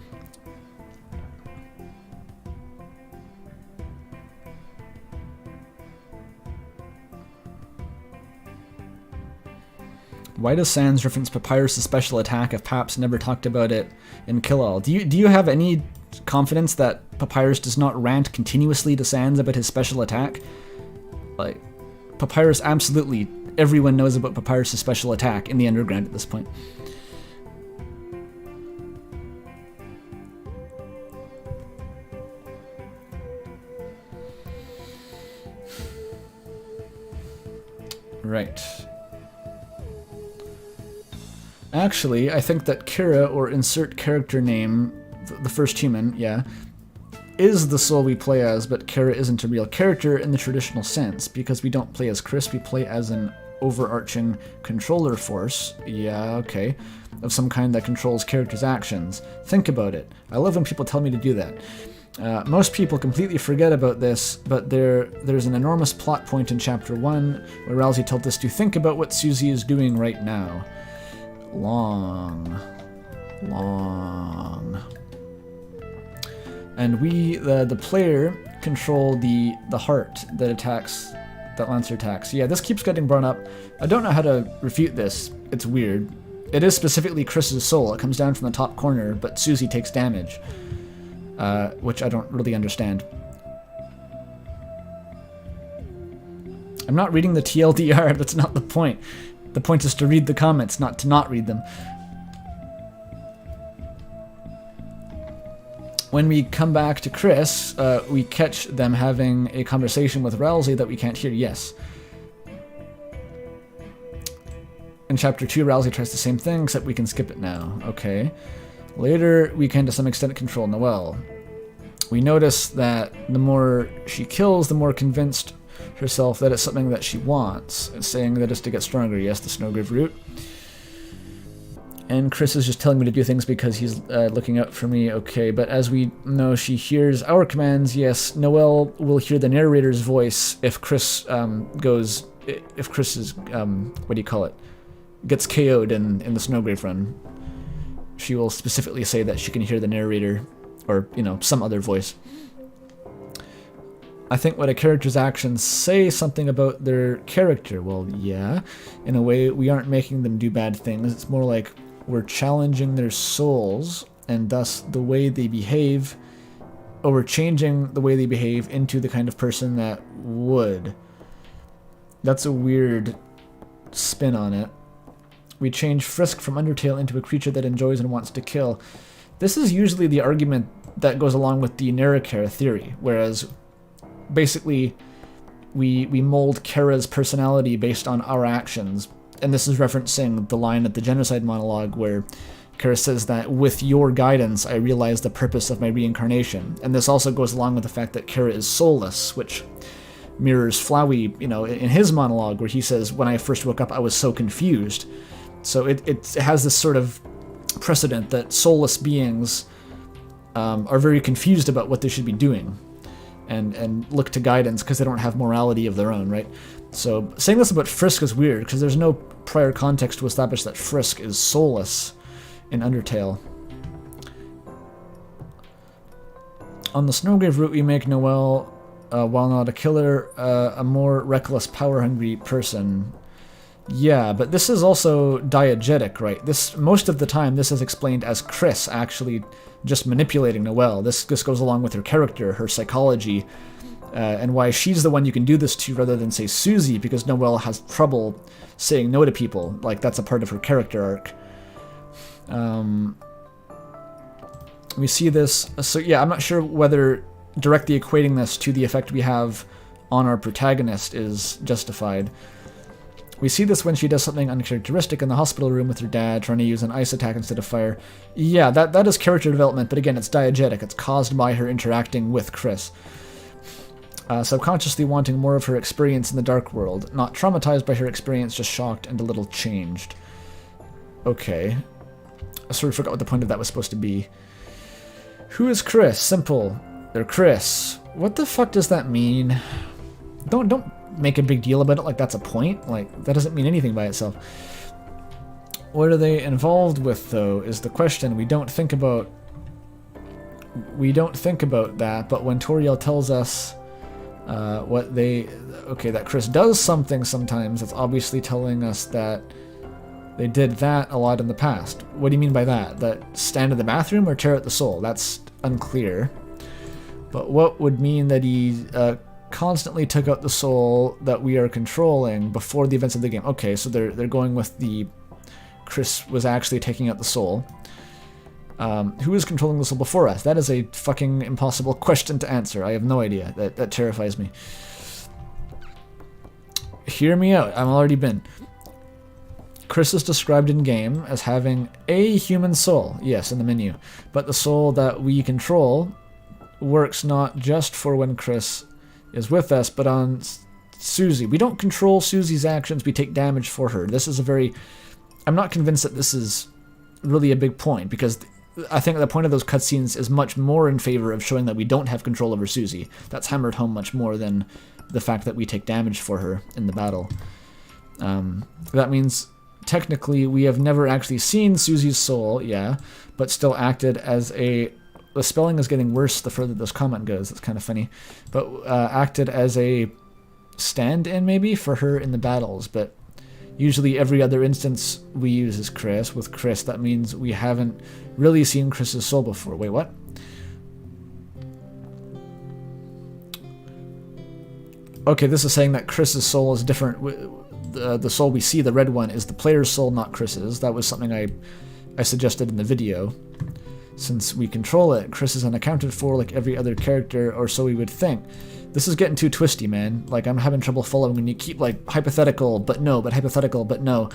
Why does Sans reference Papyrus' special attack if Paps never talked about it in Kill All? Do you have any confidence that Papyrus does not rant continuously to Sans about his special attack? Like, Papyrus, absolutely, everyone knows about Papyrus' special attack in the Underground at this point. Right. Actually, I think that Kira, or insert character name, the first human, yeah, is the soul we play as, but Kira isn't a real character in the traditional sense, because we don't play as Kris, we play as an overarching controller force, yeah, okay, of some kind that controls characters' actions. Think about it. I love when people tell me to do that. Most people completely forget about this, but there's an enormous plot point in Chapter 1 where Rousey told us to think about what Susie is doing right now. Long. And we, the player, control the heart that attacks, that Lancer attacks. Yeah, this keeps getting brought up. I don't know how to refute this. It's weird. It is specifically Kris's soul. It comes down from the top corner, but Susie takes damage. Which I don't really understand. I'm not reading the TLDR, that's not the point. The point is to read the comments, not to not read them. When we come back to Kris, we catch them having a conversation with Rousey that we can't hear, yes. In Chapter 2, Rousey tries the same thing, except we can skip it now. Okay. Later, we can to some extent control Noelle. We notice that the more she kills, the more convinced herself that it's something that she wants. It's saying that it's to get stronger, yes, the Snowgrave route. And Kris is just telling me to do things because he's looking out for me, okay, but as we know, she hears our commands, yes. Noelle will hear the narrator's voice if Kris if Kris is, what do you call it, gets KO'd in the Snowgrave run. She will specifically say that she can hear the narrator, or, you know, some other voice. I think when a character's actions say something about their character, well, yeah, in a way, we aren't making them do bad things. It's more like we're challenging their souls, and thus the way they behave, or we're changing the way they behave into the kind of person that would. That's a weird spin on it. We change Frisk from Undertale into a creature that enjoys and wants to kill. This is usually the argument that goes along with the Nericare theory, whereas basically we mold Kara's personality based on our actions. And this is referencing the line at the genocide monologue where Kara says that with your guidance I realized the purpose of my reincarnation. And this also goes along with the fact that Kara is soulless, which mirrors Flowey, you know, in his monologue where he says, when I first woke up I was so confused. So it has this sort of precedent that soulless beings are very confused about what they should be doing and look to guidance because they don't have morality of their own, right? So saying this about Frisk is weird because there's no prior context to establish that Frisk is soulless in Undertale. On the Snowgrave route we make Noelle, while not a killer, a more reckless, power-hungry person. Yeah, but this is also diegetic, right? Most of the time, this is explained as Kris actually just manipulating Noelle. This goes along with her character, her psychology, and why she's the one you can do this to rather than, say, Susie, because Noelle has trouble saying no to people. Like, that's a part of her character arc. We see this... So, yeah, I'm not sure whether directly equating this to the effect we have on our protagonist is justified. We see this when she does something uncharacteristic in the hospital room with her dad, trying to use an ice attack instead of fire. Yeah, that is character development, but again, it's diegetic. It's caused by her interacting with Kris. Subconsciously wanting more of her experience in the dark world. Not traumatized by her experience, just shocked and a little changed. Okay. I sort of forgot what the point of that was supposed to be. Who is Kris? Simple. They're Kris. What the fuck does that mean? Don't make a big deal about it like that's a point. Like, that doesn't mean anything by itself. What are they involved with, though, is the question. We don't think about that, but when Toriel tells us that Kris does something sometimes, it's obviously telling us that they did that a lot in the past. What do you mean by that? That stand in the bathroom or tear at the soul? That's unclear. But what would mean that he constantly took out the soul that we are controlling before the events of the game? Okay, so they're going with the Kris was actually taking out the soul. Who is controlling the soul before us? That is a fucking impossible question to answer. I have no idea. That terrifies me. Hear me out. I'm already been. Kris is described in-game as having a human soul, yes, in the menu, but the soul that we control works not just for when Kris is with us, but on Susie. We don't control Susie's actions, we take damage for her. This is a very... I'm not convinced that this is really a big point, because I think the point of those cutscenes is much more in favor of showing that we don't have control over Susie. That's hammered home much more than the fact that we take damage for her in the battle. That means... Technically, we have never actually seen Susie's soul, yeah, but still acted as a... The spelling is getting worse the further this comment goes. That's kind of funny. But acted as a stand-in, maybe, for her in the battles. But usually every other instance we use is Kris. With Kris, that means we haven't really seen Kris's soul before. Wait, what? Okay, this is saying that Kris's soul is different... The soul we see, the red one, is the player's soul, not Kris's. That was something I suggested in the video. Since we control it, Kris is unaccounted for like every other character, or so we would think. This is getting too twisty, man. Like, I'm having trouble following when you keep, like, hypothetical, but no, but hypothetical, but no.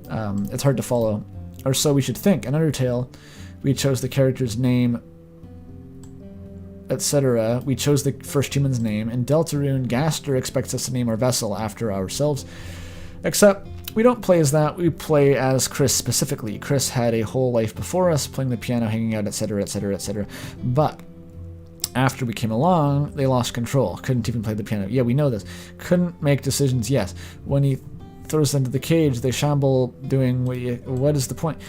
It's hard to follow. Or so we should think. In Undertale, we chose the character's name, etc. We chose the first human's name. In Deltarune, Gaster expects us to name our vessel after ourselves. Except, we don't play as that, we play as Kris specifically. Kris had a whole life before us, playing the piano, hanging out, etc., etc., etc. But, after we came along, they lost control. Couldn't even play the piano. Yeah, we know this. Couldn't make decisions, yes. When he throws them into the cage, they shamble doing, what is the point?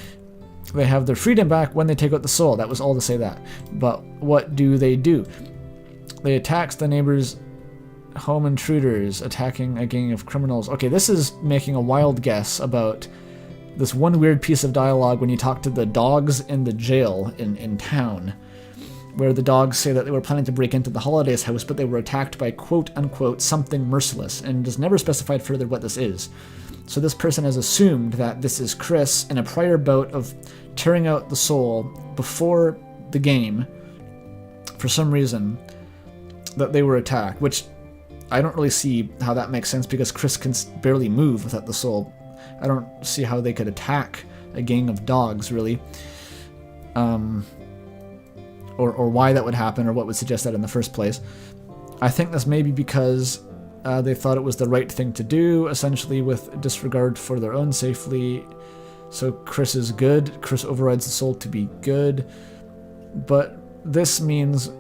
They have their freedom back when they take out the soul. That was all to say that. But what do? They attack the neighbors' home intruders, attacking a gang of criminals. Okay, this is making a wild guess about this one weird piece of dialogue when you talk to the dogs in the jail in town, where the dogs say that they were planning to break into the Holiday's house, but they were attacked by quote-unquote something merciless, and it is never specified further what this is. So this person has assumed that this is Kris in a prior bout of tearing out the soul before the game, for some reason, that they were attacked, which I don't really see how that makes sense, because Kris can barely move without the soul. I don't see how they could attack a gang of dogs, really. Or why that would happen, or what would suggest that in the first place. I think this may be because they thought it was the right thing to do, essentially with disregard for their own safety. So Kris is good. Kris overrides the soul to be good. But this means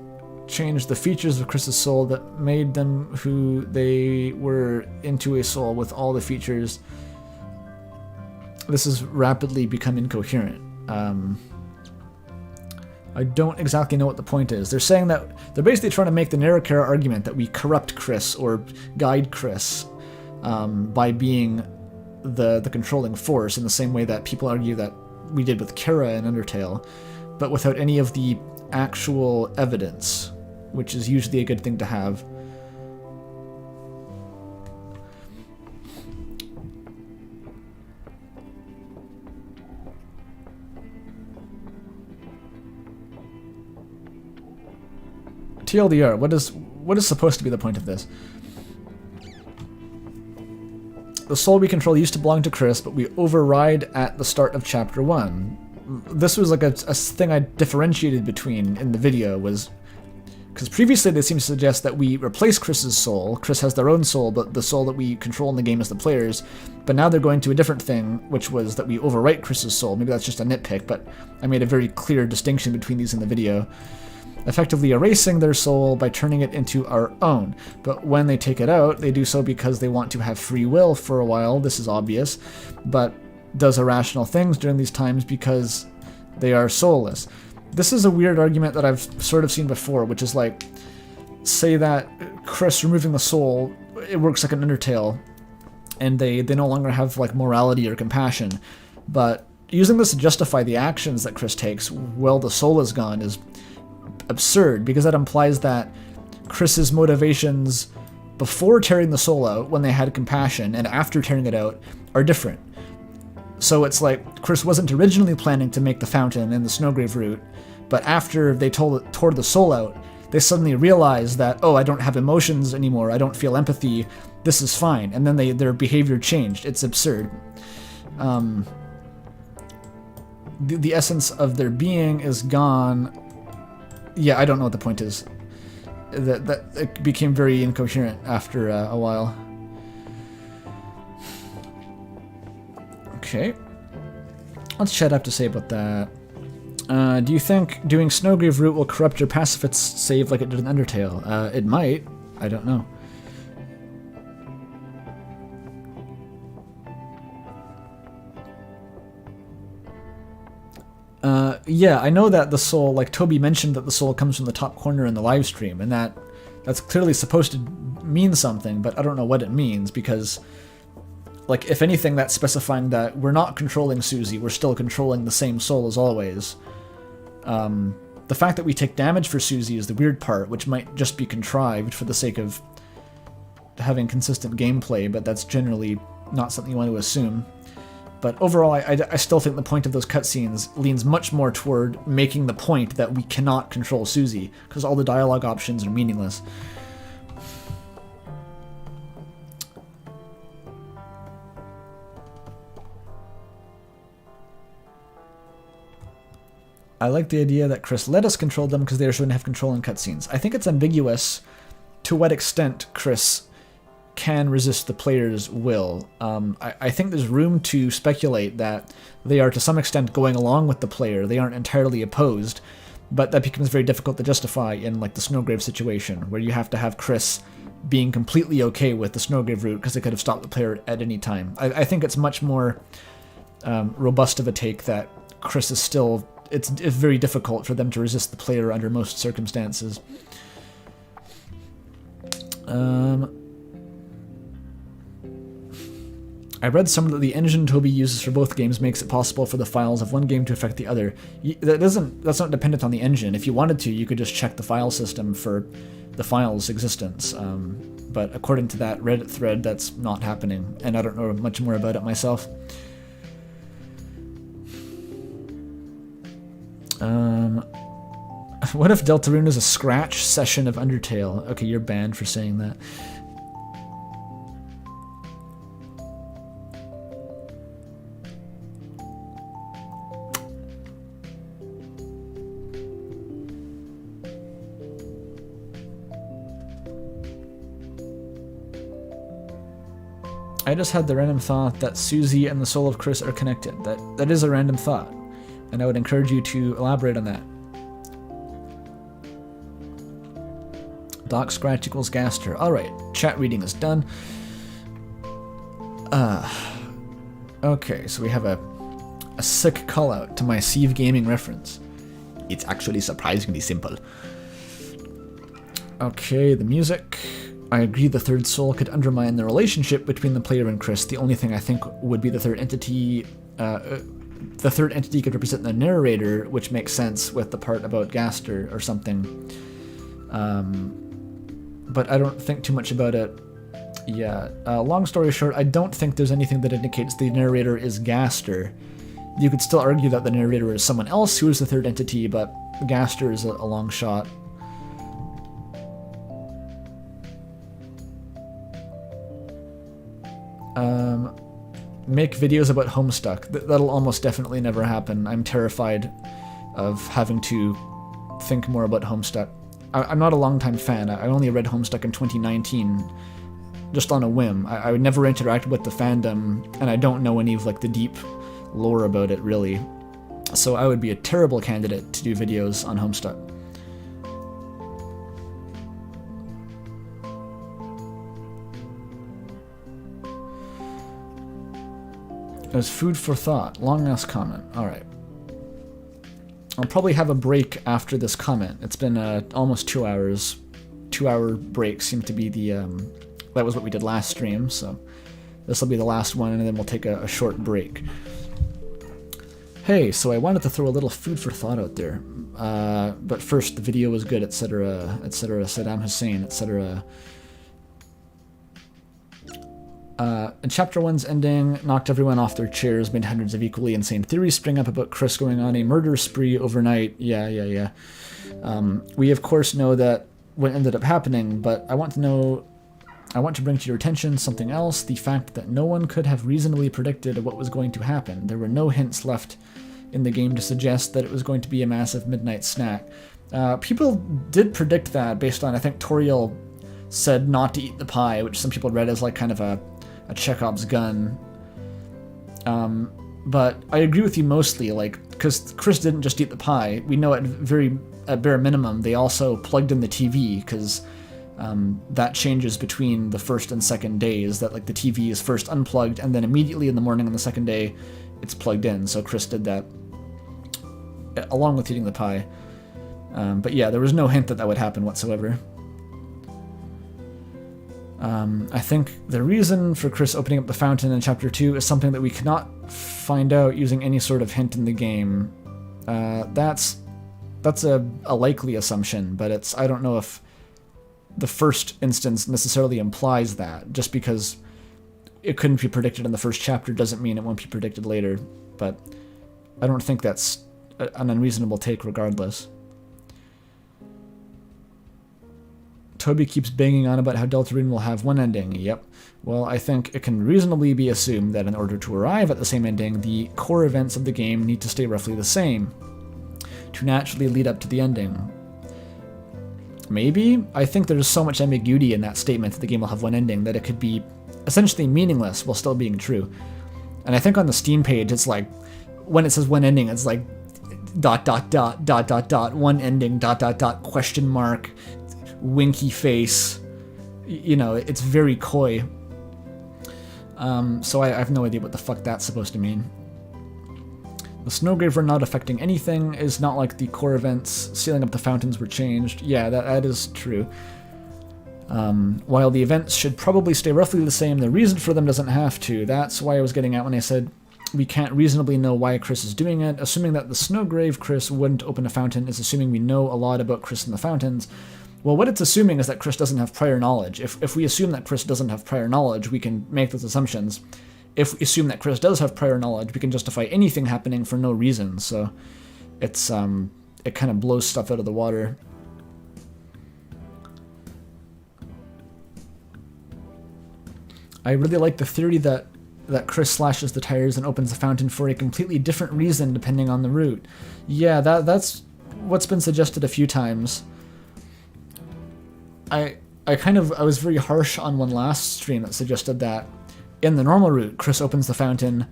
change the features of Kris's soul that made them who they were into a soul with all the features. This has rapidly become incoherent. I don't exactly know what the point is. They're saying that they're basically trying to make the Narrakara argument that we corrupt Kris or guide Kris by being the controlling force, in the same way that people argue that we did with Kara in Undertale, but without any of the actual evidence, which is usually a good thing to have. TLDR, what is supposed to be the point of this? The soul we control used to belong to Kris, but we override at the start of Chapter 1. This was like a thing I differentiated between in the video, was because previously they seemed to suggest that we replace Kris's soul. Kris has their own soul, but the soul that we control in the game is the player's. But now they're going to a different thing, which was that we overwrite Kris's soul. Maybe that's just a nitpick, but I made a very clear distinction between these in the video. Effectively erasing their soul by turning it into our own. But when they take it out, they do so because they want to have free will for a while. This is obvious, but does irrational things during these times because they are soulless. This is a weird argument that I've sort of seen before, which is like, say that Kris removing the soul, it works like an Undertale, and they no longer have like morality or compassion. But using this to justify the actions that Kris takes while the soul is gone is absurd, because that implies that Kris's motivations before tearing the soul out, when they had compassion, and after tearing it out, are different. So it's like Kris wasn't originally planning to make the fountain in the Snowgrave route, but after they tore the soul out, they suddenly realized that, oh, I don't have emotions anymore, I don't feel empathy, this is fine, and then their behavior changed. It's absurd. The essence of their being is gone. Yeah, I don't know what the point is. That it became very incoherent after a while. Okay. Let's chat up to say about that. Do you think doing Snowgrave route will corrupt your pacifist save like it did in Undertale? It might. I don't know. Yeah, I know that the soul, like Toby mentioned, that the soul comes from the top corner in the live stream, and that's clearly supposed to mean something, but I don't know what it means, because, like, if anything, that's specifying that we're not controlling Susie, we're still controlling the same soul as always. The fact that we take damage for Susie is the weird part, which might just be contrived for the sake of having consistent gameplay, but that's generally not something you want to assume. But overall, I still think the point of those cutscenes leans much more toward making the point that we cannot control Susie, because all the dialogue options are meaningless. I like the idea that Kris let us control them because they are shown to have control in cutscenes. I think it's ambiguous to what extent Kris can resist the player's will. I think there's room to speculate that they are to some extent going along with the player. They aren't entirely opposed, but that becomes very difficult to justify in like the Snowgrave situation, where you have to have Kris being completely okay with the Snowgrave route because they could have stopped the player at any time. I think it's much more robust of a take that Kris is still... It's very difficult for them to resist the player under most circumstances. I read somewhere that the engine Toby uses for both games makes it possible for the files of one game to affect the other. That's not dependent on the engine. If you wanted to, you could just check the file system for the file's existence. But according to that Reddit thread, that's not happening, and I don't know much more about it myself. What if Deltarune is a scratch session of Undertale? Okay, you're banned for saying that. I just had the random thought that Susie and the soul of Kris are connected. That is a random thought, and I would encourage you to elaborate on that. Doc scratch equals Gaster. Alright, chat reading is done. Okay, so we have a sick call out to my Sieve Gaming reference. It's actually surprisingly simple. Okay, the music. I agree the third soul could undermine the relationship between the player and Kris. The only thing I think would be the third entity could represent the narrator, which makes sense with the part about Gaster or something. But I don't think too much about it. Yeah, long story short, I don't think there's anything that indicates the narrator is Gaster. You could still argue that the narrator is someone else who is the third entity, but Gaster is a long shot. Make videos about Homestuck. That'll almost definitely never happen. I'm terrified of having to think more about Homestuck. I'm not a long-time fan. I only read Homestuck in 2019, just on a whim. I would never interact with the fandom, and I don't know any of like the deep lore about it, really. So I would be a terrible candidate to do videos on Homestuck. It was food for thought. Long-ass comment. Alright. I'll probably have a break after this comment. It's been almost 2 hours. 2-hour break seemed to be the... that was what we did last stream, so this will be the last one, and then we'll take a short break. Hey, so I wanted to throw a little food for thought out there. But first, the video was good, etc., etc., Saddam Hussein, etc. And Chapter 1's ending knocked everyone off their chairs, made hundreds of equally insane theories spring up about Kris going on a murder spree overnight. Yeah. We of course know that what ended up happening, but I want to know I want to bring to your attention something else, the fact that no one could have reasonably predicted what was going to happen. There were no hints left in the game to suggest that it was going to be a massive midnight snack. People did predict that based on, I think Toriel said not to eat the pie, which some people read as like kind of a Chekhov's gun. But I agree with you mostly, like, because Kris didn't just eat the pie. We know at bare minimum they also plugged in the TV, because that changes between the first and second days, that like the TV is first unplugged and then immediately in the morning on the second day it's plugged in. So Kris did that along with eating the pie. But yeah, there was no hint that would happen whatsoever. I think the reason for Kris opening up the fountain in Chapter 2 is something that we cannot find out using any sort of hint in the game. That's a likely assumption, but I don't know if the first instance necessarily implies that. Just because it couldn't be predicted in the first chapter doesn't mean it won't be predicted later, but I don't think that's an unreasonable take regardless. Toby keeps banging on about how Deltarune will have one ending. Yep. Well, I think it can reasonably be assumed that in order to arrive at the same ending, the core events of the game need to stay roughly the same to naturally lead up to the ending. Maybe? I think there's so much ambiguity in that statement that the game will have one ending that it could be essentially meaningless while still being true. And I think on the Steam page, it's like, when it says one ending, it's like ... one ending ... question mark, winky face. You know, it's very coy. So I have no idea what the fuck that's supposed to mean. The Snowgrave were not affecting anything is not like the core events. Sealing up the fountains were changed. Yeah, that is true. While the events should probably stay roughly the same, the reason for them doesn't have to. That's why I was getting at when I said we can't reasonably know why Kris is doing it. Assuming that the Snowgrave Kris wouldn't open a fountain is assuming we know a lot about Kris and the fountains. Well, what it's assuming is that Kris doesn't have prior knowledge. If we assume that Kris doesn't have prior knowledge, we can make those assumptions. If we assume that Kris does have prior knowledge, we can justify anything happening for no reason. So it's it kind of blows stuff out of the water. I really like the theory that Kris slashes the tires and opens the fountain for a completely different reason depending on the route. Yeah, that's what's been suggested a few times. I was very harsh on one last stream that suggested that in the normal route, Kris opens the fountain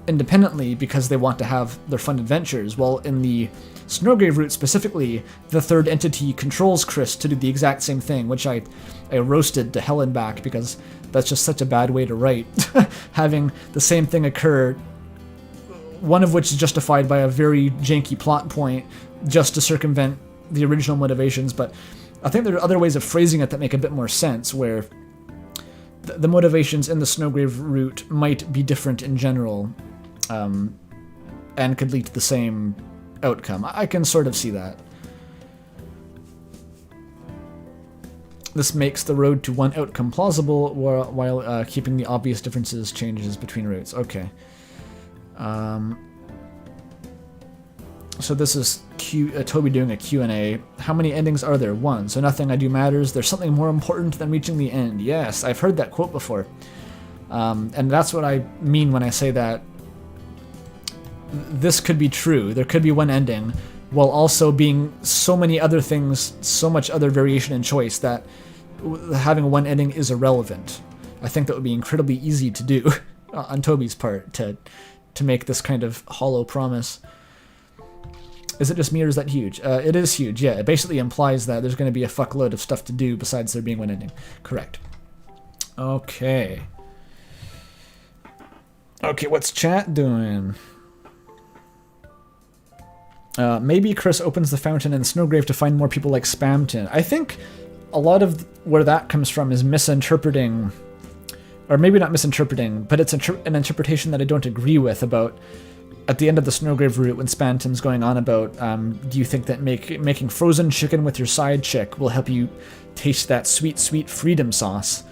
independently because they want to have their fun adventures, while in the Snowgrave route specifically, the third entity controls Kris to do the exact same thing, which I roasted to hell and back because that's just such a bad way to write. Having the same thing occur, one of which is justified by a very janky plot point just to circumvent the original motivations, but I think there are other ways of phrasing it that make a bit more sense, where the motivations in the Snowgrave route might be different in general, and could lead to the same outcome. I can sort of see that. This makes the road to one outcome plausible while keeping the obvious changes between routes. Okay. So this is Toby doing a Q&A. How many endings are there? One. So nothing I do matters. There's something more important than reaching the end. Yes, I've heard that quote before. And that's what I mean when I say that this could be true. There could be one ending, while also being so many other things, so much other variation and choice that having one ending is irrelevant. I think that would be incredibly easy to do on Toby's part, to make this kind of hollow promise. Is it just me or is that huge? It is huge, yeah. It basically implies that there's going to be a fuckload of stuff to do besides there being one ending. Correct. Okay. Okay, what's chat doing? Maybe Kris opens the fountain in Snowgrave to find more people like Spamton. I think a lot of where that comes from is misinterpreting, or maybe not misinterpreting, but it's an interpretation that I don't agree with about at the end of the Snowgrave route when Spamton's going on about, do you think that making frozen chicken with your side chick will help you taste that sweet, sweet freedom sauce?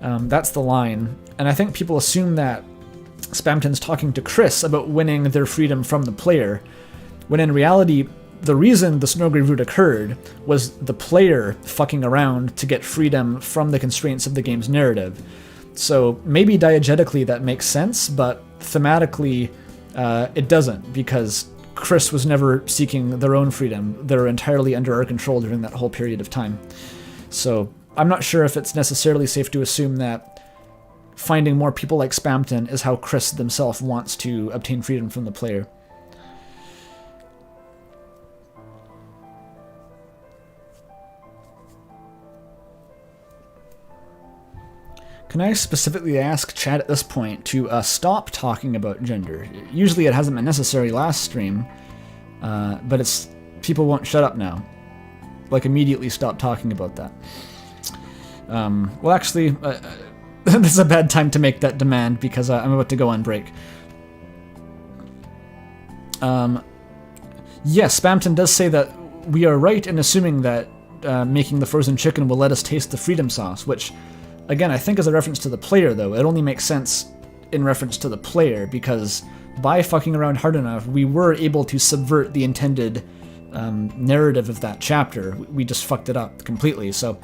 That's the line. And I think people assume that Spamton's talking to Kris about winning their freedom from the player, when in reality, the reason the Snowgrave route occurred was the player fucking around to get freedom from the constraints of the game's narrative. So maybe diegetically that makes sense, but thematically it doesn't, because Kris was never seeking their own freedom. They were entirely under our control during that whole period of time. So I'm not sure if it's necessarily safe to assume that finding more people like Spamton is how Kris themselves wants to obtain freedom from the player. Can I specifically ask chat at this point to stop talking about gender? Usually it hasn't been necessary last stream, but it's people won't shut up now. Like, immediately stop talking about that. Well, actually, this is a bad time to make that demand because I'm about to go on break. Yes, Spamton does say that we are right in assuming that making the frozen chicken will let us taste the freedom sauce, which, again, I think is a reference to the player, though. It only makes sense in reference to the player, because by fucking around hard enough, we were able to subvert the intended narrative of that chapter. We just fucked it up completely, so...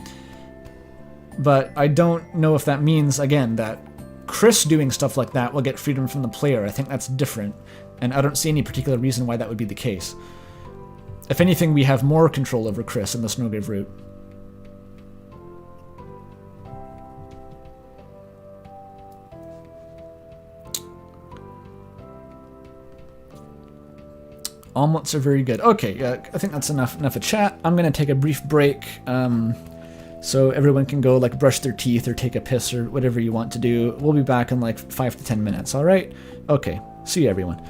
But I don't know if that means, again, that Kris doing stuff like that will get freedom from the player. I think that's different, and I don't see any particular reason why that would be the case. If anything, we have more control over Kris in the Snowgrave route. Omelets are very good. Okay, I think that's enough of chat. I'm going to take a brief break, so everyone can go, like, brush their teeth or take a piss or whatever you want to do. We'll be back in, like, 5 to 10 minutes, alright? Okay, see you, everyone.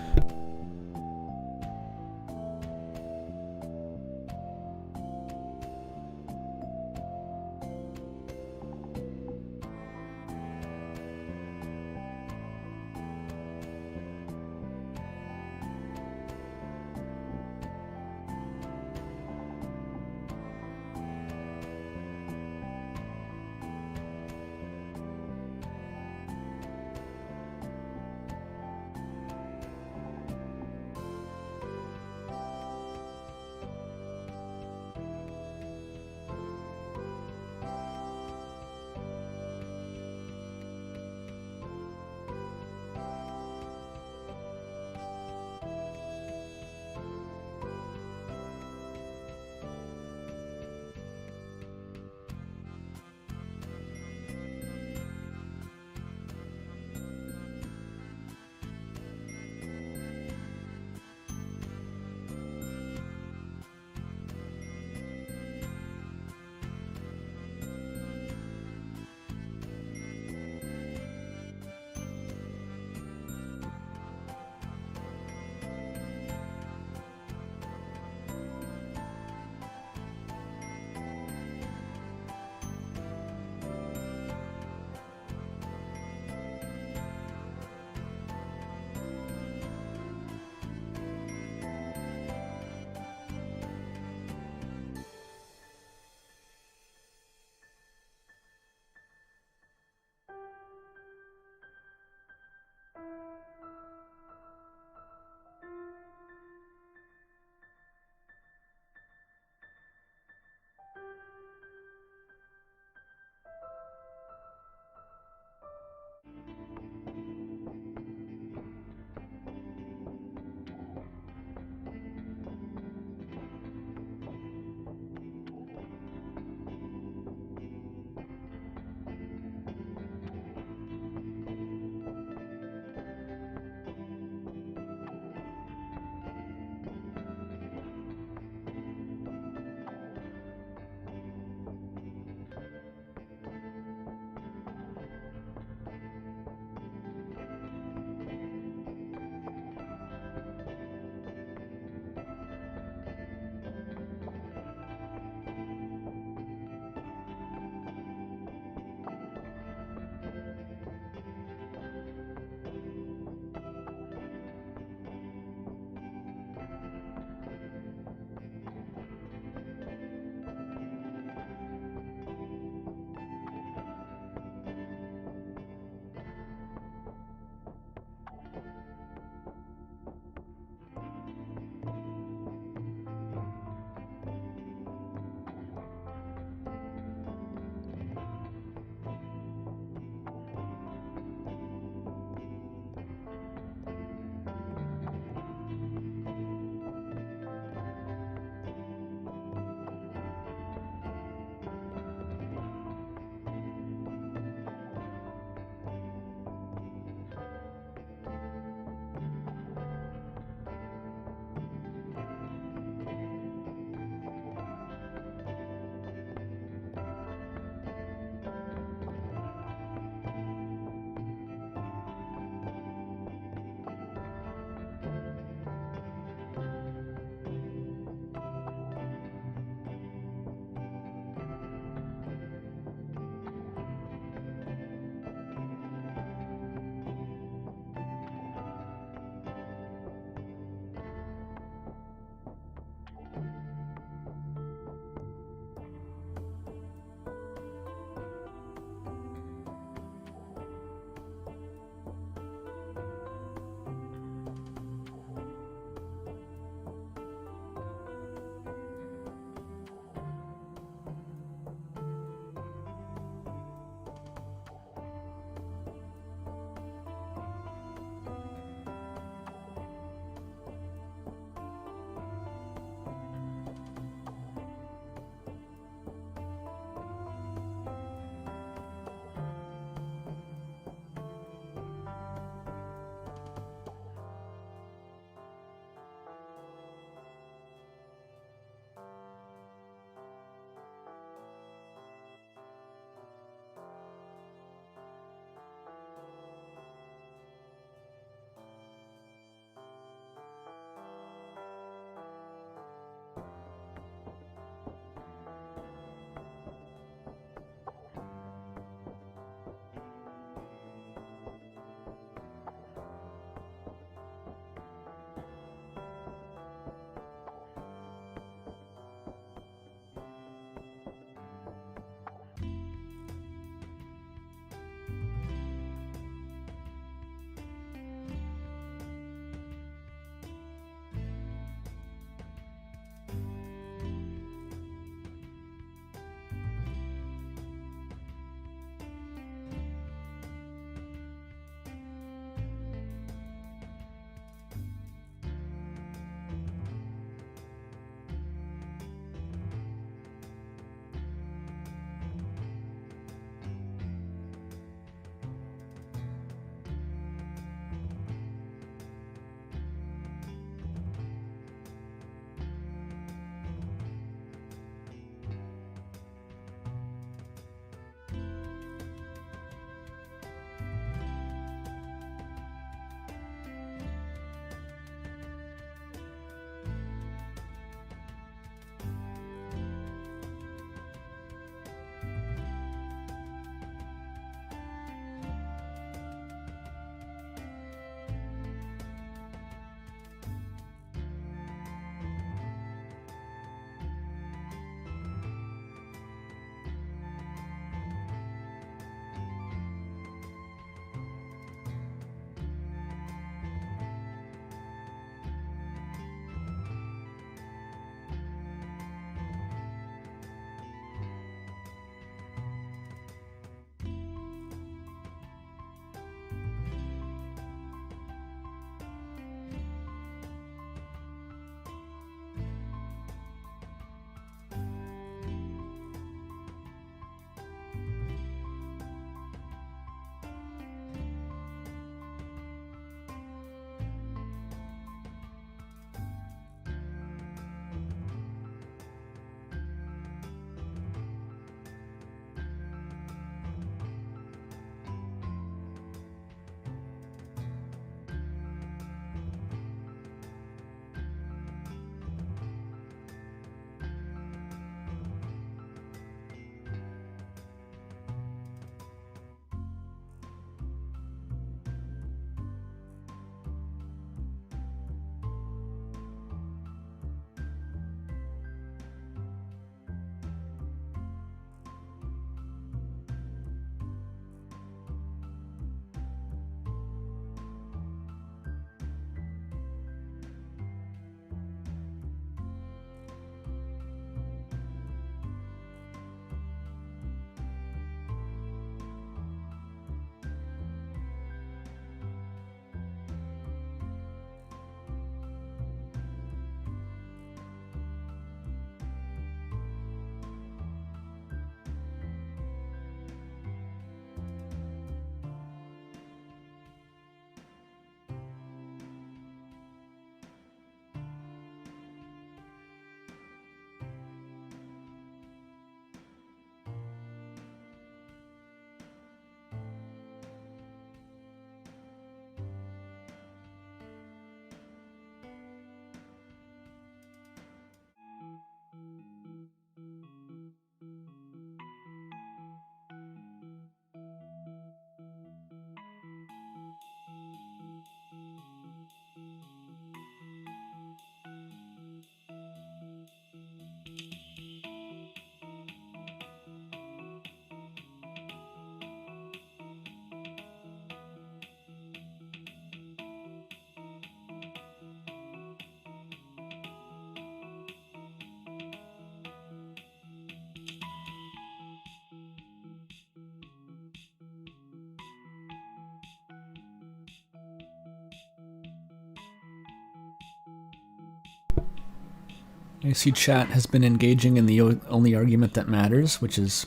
I see chat has been engaging in the only argument that matters, which is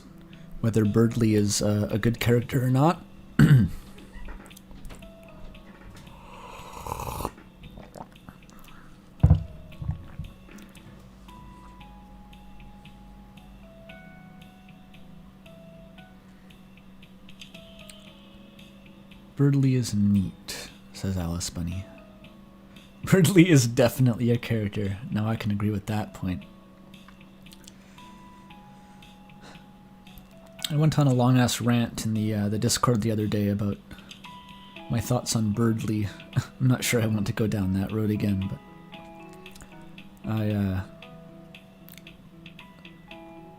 whether Birdley is a good character or not. Birdley is neat, says Alice Bunny. Birdley is definitely a character. Now I can agree with that point. I went on a long-ass rant in the Discord the other day about my thoughts on Birdley. I'm not sure I want to go down that road again, but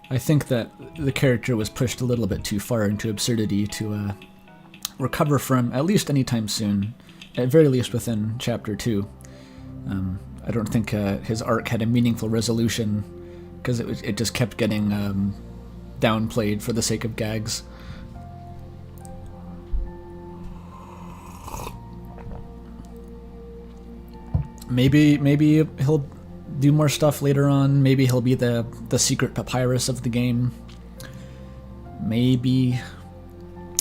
I think that the character was pushed a little bit too far into absurdity to recover from, at least anytime soon, at very least within Chapter 2. I don't think his arc had a meaningful resolution, because it just kept getting downplayed for the sake of gags. Maybe he'll do more stuff later on. Maybe he'll be the secret papyrus of the game. Maybe.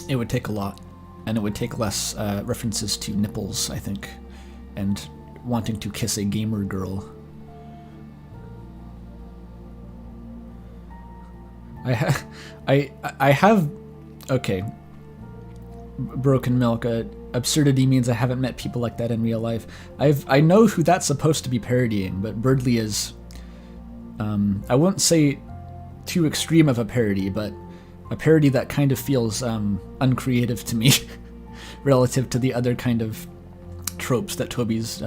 It would take a lot, and it would take less references to nipples, I think, and wanting to kiss a gamer girl. I have okay. Broken Milk. Absurdity means I haven't met people like that in real life. I know who that's supposed to be parodying, but Birdley is, I won't say too extreme of a parody, but a parody that kind of feels uncreative to me relative to the other kind of tropes that Toby's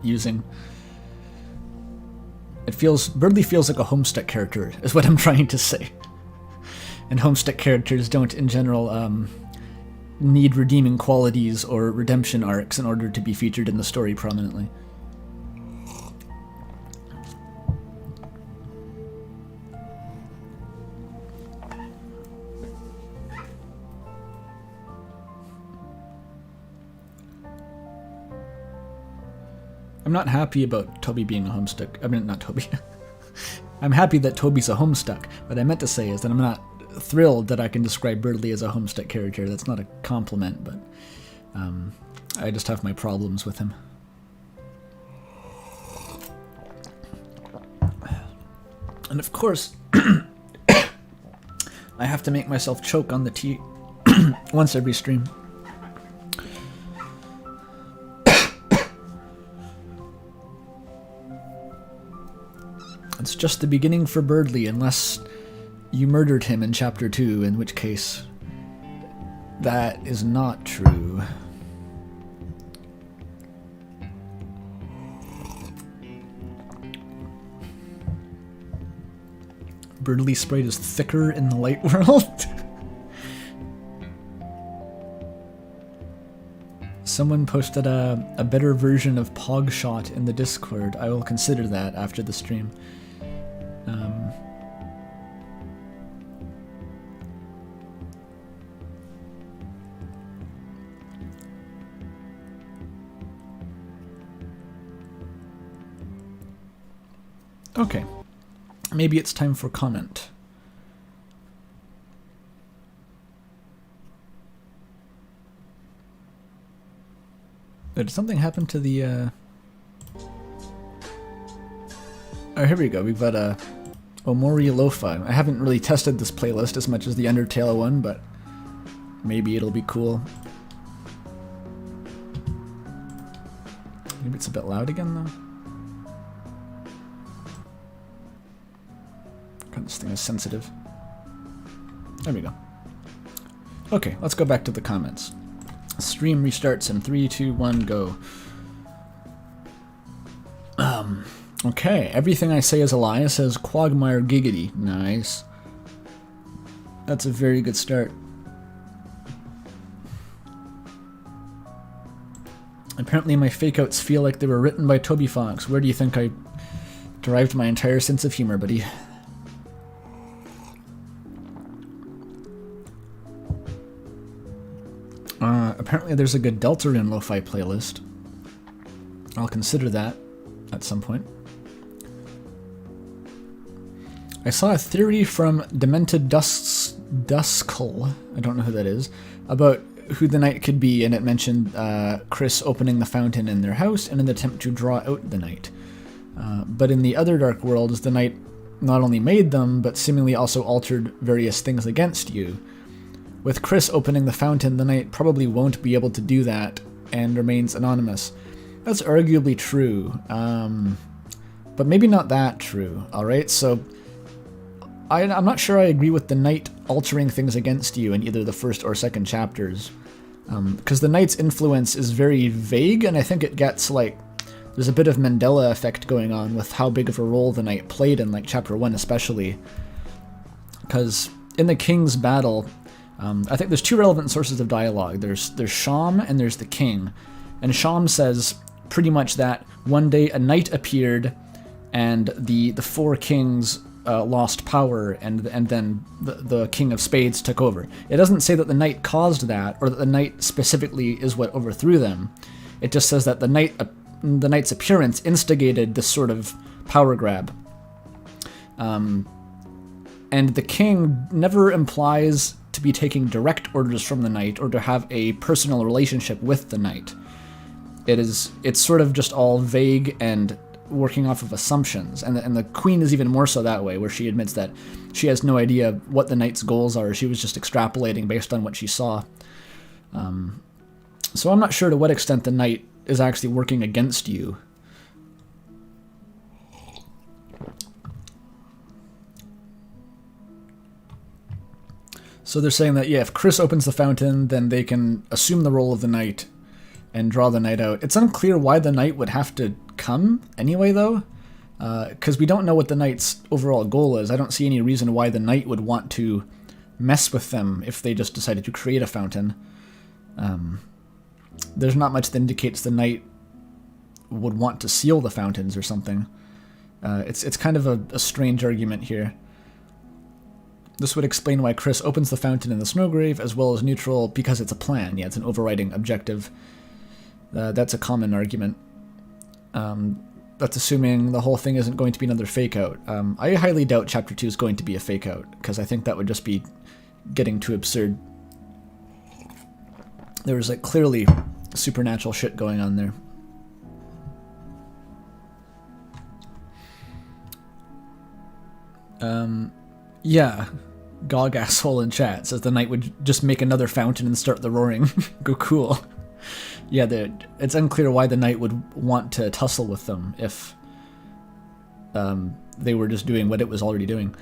using. Birdley feels like a Homestuck character, is what I'm trying to say. And Homestuck characters don't, in general, need redeeming qualities or redemption arcs in order to be featured in the story prominently. I'm not happy about Toby being a Homestuck. I mean, not Toby. I'm happy that Toby's a Homestuck. What I meant to say is that I'm not thrilled that I can describe Birdley as a Homestuck character. That's not a compliment, but I just have my problems with him. And of course, I have to make myself choke on the tea once every stream. It's just the beginning for Birdley, unless you murdered him in Chapter 2, in which case that is not true. Birdley Sprite is thicker in the light world. Someone posted a better version of Pogshot in the Discord. I will consider that after the stream. Okay, maybe it's time for comment. Did something happen to the, Oh, here we go. We've got a Omori Lo-Fi. I haven't really tested this playlist as much as the Undertale one, but maybe it'll be cool. Maybe it's a bit loud again, though. God, this thing is sensitive. There we go. Okay, let's go back to the comments. Stream restarts in 3, 2, 1, go. Okay, everything I say is a lie, says Quagmire Giggity. Nice. That's a very good start. Apparently my fake-outs feel like they were written by Toby Fox. Where do you think I derived my entire sense of humor, buddy? Apparently there's a good Deltarune Lo-Fi playlist. I'll consider that at some point. I saw a theory from Demented Duskle, I don't know who that is, about who the knight could be, and it mentioned Kris opening the fountain in their house in an attempt to draw out the knight. But in the other Dark Worlds, the knight not only made them, but seemingly also altered various things against you. With Kris opening the fountain, the knight probably won't be able to do that, and remains anonymous. That's arguably true, but maybe not that true, alright? So, I'm not sure I agree with the knight altering things against you in either the first or second chapters, because the knight's influence is very vague, and I think it gets, like, there's a bit of Mandela effect going on with how big of a role the knight played in, like, Chapter 1 especially, because in the king's battle, I think there's two relevant sources of dialogue. There's Sham and there's the king, and Sham says pretty much that one day a knight appeared, and the four kings lost power, and then the King of Spades took over. It doesn't say that the knight caused that, or that the knight specifically is what overthrew them. It just says that the knight's appearance instigated this sort of power grab. And the king never implies to be taking direct orders from the knight, or to have a personal relationship with the knight. It's sort of just all vague and working off of assumptions, and the queen is even more so that way, where she admits that she has no idea what the knight's goals are. She was just extrapolating based on what she saw. So I'm not sure to what extent the knight is actually working against you. So they're saying that, yeah, if Kris opens the fountain, then they can assume the role of the knight and draw the knight out. It's unclear why the knight would have to come anyway, though, because we don't know what the knight's overall goal is. I don't see any reason why the knight would want to mess with them if they just decided to create a fountain. There's not much that indicates the knight would want to seal the fountains or something. It's kind of a strange argument here. This would explain why Kris opens the fountain in the Snowgrave, as well as neutral, because it's a plan. Yeah, it's an overriding objective. That's a common argument. That's assuming the whole thing isn't going to be another fake-out. I highly doubt Chapter 2 is going to be a fake-out, because I think that would just be getting too absurd. There was, like, clearly supernatural shit going on there. Yeah. Gog asshole in chat says the knight would just make another fountain and start the roaring. Go cool. Yeah, it's unclear why the knight would want to tussle with them if they were just doing what it was already doing.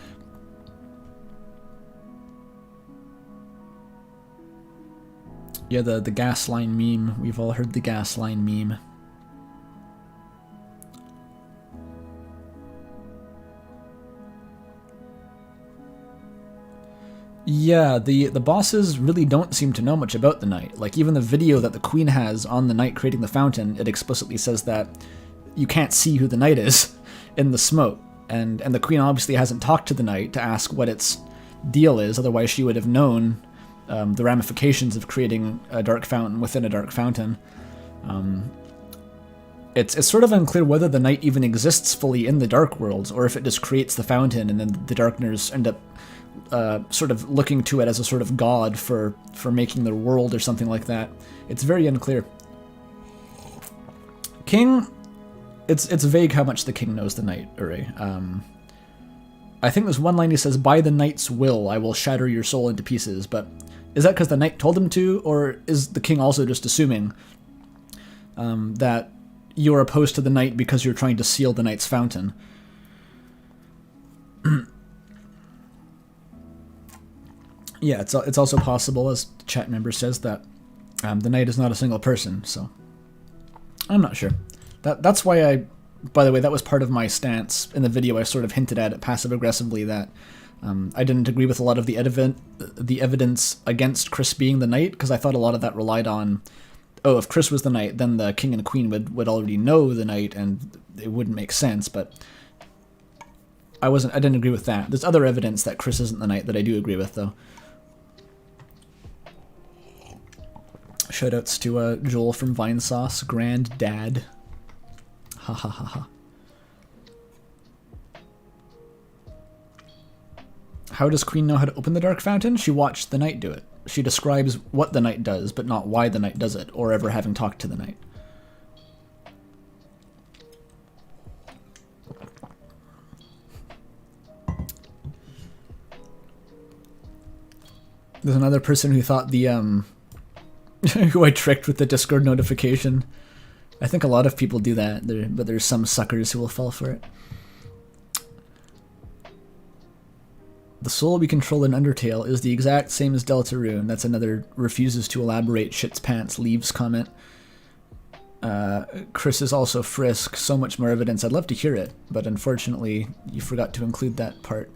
Yeah, the gas line meme. We've all heard the gas line meme. Yeah, the bosses really don't seem to know much about the knight. Like, even the video that the queen has on the knight creating the fountain, it explicitly says that you can't see who the knight is in the smoke. And the queen obviously hasn't talked to the knight to ask what its deal is, otherwise she would have known the ramifications of creating a dark fountain within a dark fountain. It's sort of unclear whether the knight even exists fully in the Dark Worlds, or if it just creates the fountain and then the Darkners end up sort of looking to it as a sort of god for making their world or something like that. It's very unclear. King, it's vague how much the king knows the knight, Uri. I think there's one line he says, "By the knight's will, I will shatter your soul into pieces," but is that because the knight told him to, or is the king also just assuming that you're opposed to the knight because you're trying to seal the knight's fountain? Yeah, it's also possible, as the chat member says, that the knight is not a single person, so I'm not sure. That's why by the way, that was part of my stance in the video. I sort of hinted at it passive-aggressively that I didn't agree with a lot of the evidence against Kris being the knight, because I thought a lot of that relied on, oh, if Kris was the knight, then the king and queen would already know the knight, and it wouldn't make sense, but I didn't agree with that. There's other evidence that Kris isn't the knight that I do agree with, though. Shoutouts to Joel from Vinesauce, Grand Dad. Ha ha ha ha. How does Queen know how to open the Dark Fountain? She watched the Knight do it. She describes what the Knight does, but not why the Knight does it, or ever having talked to the Knight. There's another person who thought the, who I tricked with the Discord notification. I think a lot of people do that, but there's some suckers who will fall for it. The soul we control in Undertale is the exact same as Deltarune. That's another refuses to elaborate shits pants leaves comment. Kris is also Frisk. So much more evidence. I'd love to hear it, but unfortunately you forgot to include that part.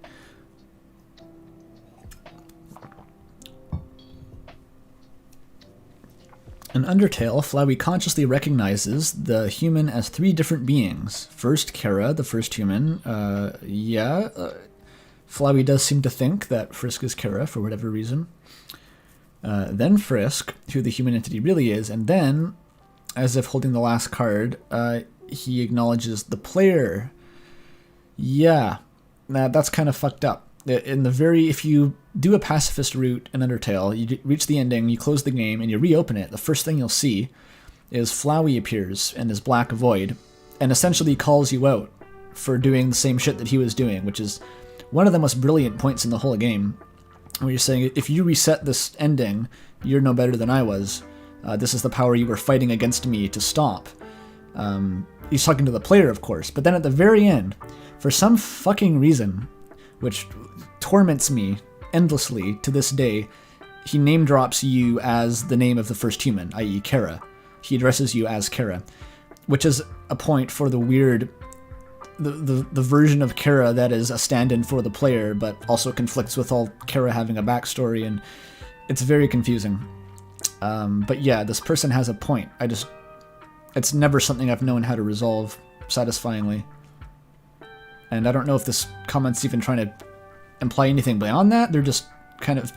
In Undertale, Flowey consciously recognizes the human as three different beings. First, Kara, the first human. Flowey does seem to think that Frisk is Kara for whatever reason. Then Frisk, who the human entity really is, and then, as if holding the last card, he acknowledges the player. Yeah, that's kind of fucked up. If you do a pacifist route in Undertale, you reach the ending, you close the game, and you reopen it, the first thing you'll see is Flowey appears in this black void, and essentially calls you out for doing the same shit that he was doing, which is one of the most brilliant points in the whole game, where you're saying, if you reset this ending, you're no better than I was. This is the power you were fighting against me to stop. He's talking to the player, of course, but then at the very end, for some fucking reason, which torments me endlessly to this day, he name drops you as the name of the first human, i.e. Kara. He addresses you as Kara, which is a point for the weird, the version of Kara that is a stand-in for the player, but also conflicts with all Kara having a backstory, and it's very confusing. But yeah, this person has a point. It's never something I've known how to resolve satisfyingly. And I don't know if this comment's even trying to imply anything beyond that. They're just kind of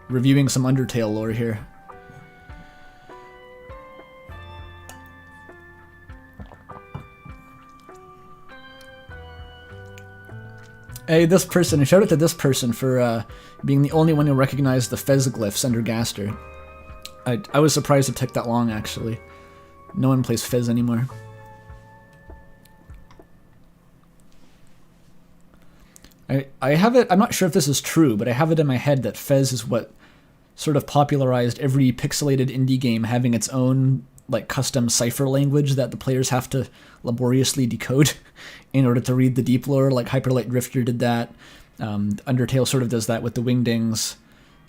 reviewing some Undertale lore here. Hey, this person, shout out to this person for being the only one who recognized the Fez glyphs under Gaster. I was surprised it took that long, actually. No one plays Fez anymore. I have it, I'm not sure if this is true, but I have it in my head that Fez is what sort of popularized every pixelated indie game having its own like custom cipher language that the players have to laboriously decode in order to read the deep lore. Like Hyper Light Drifter did that. Undertale sort of does that with the Wingdings.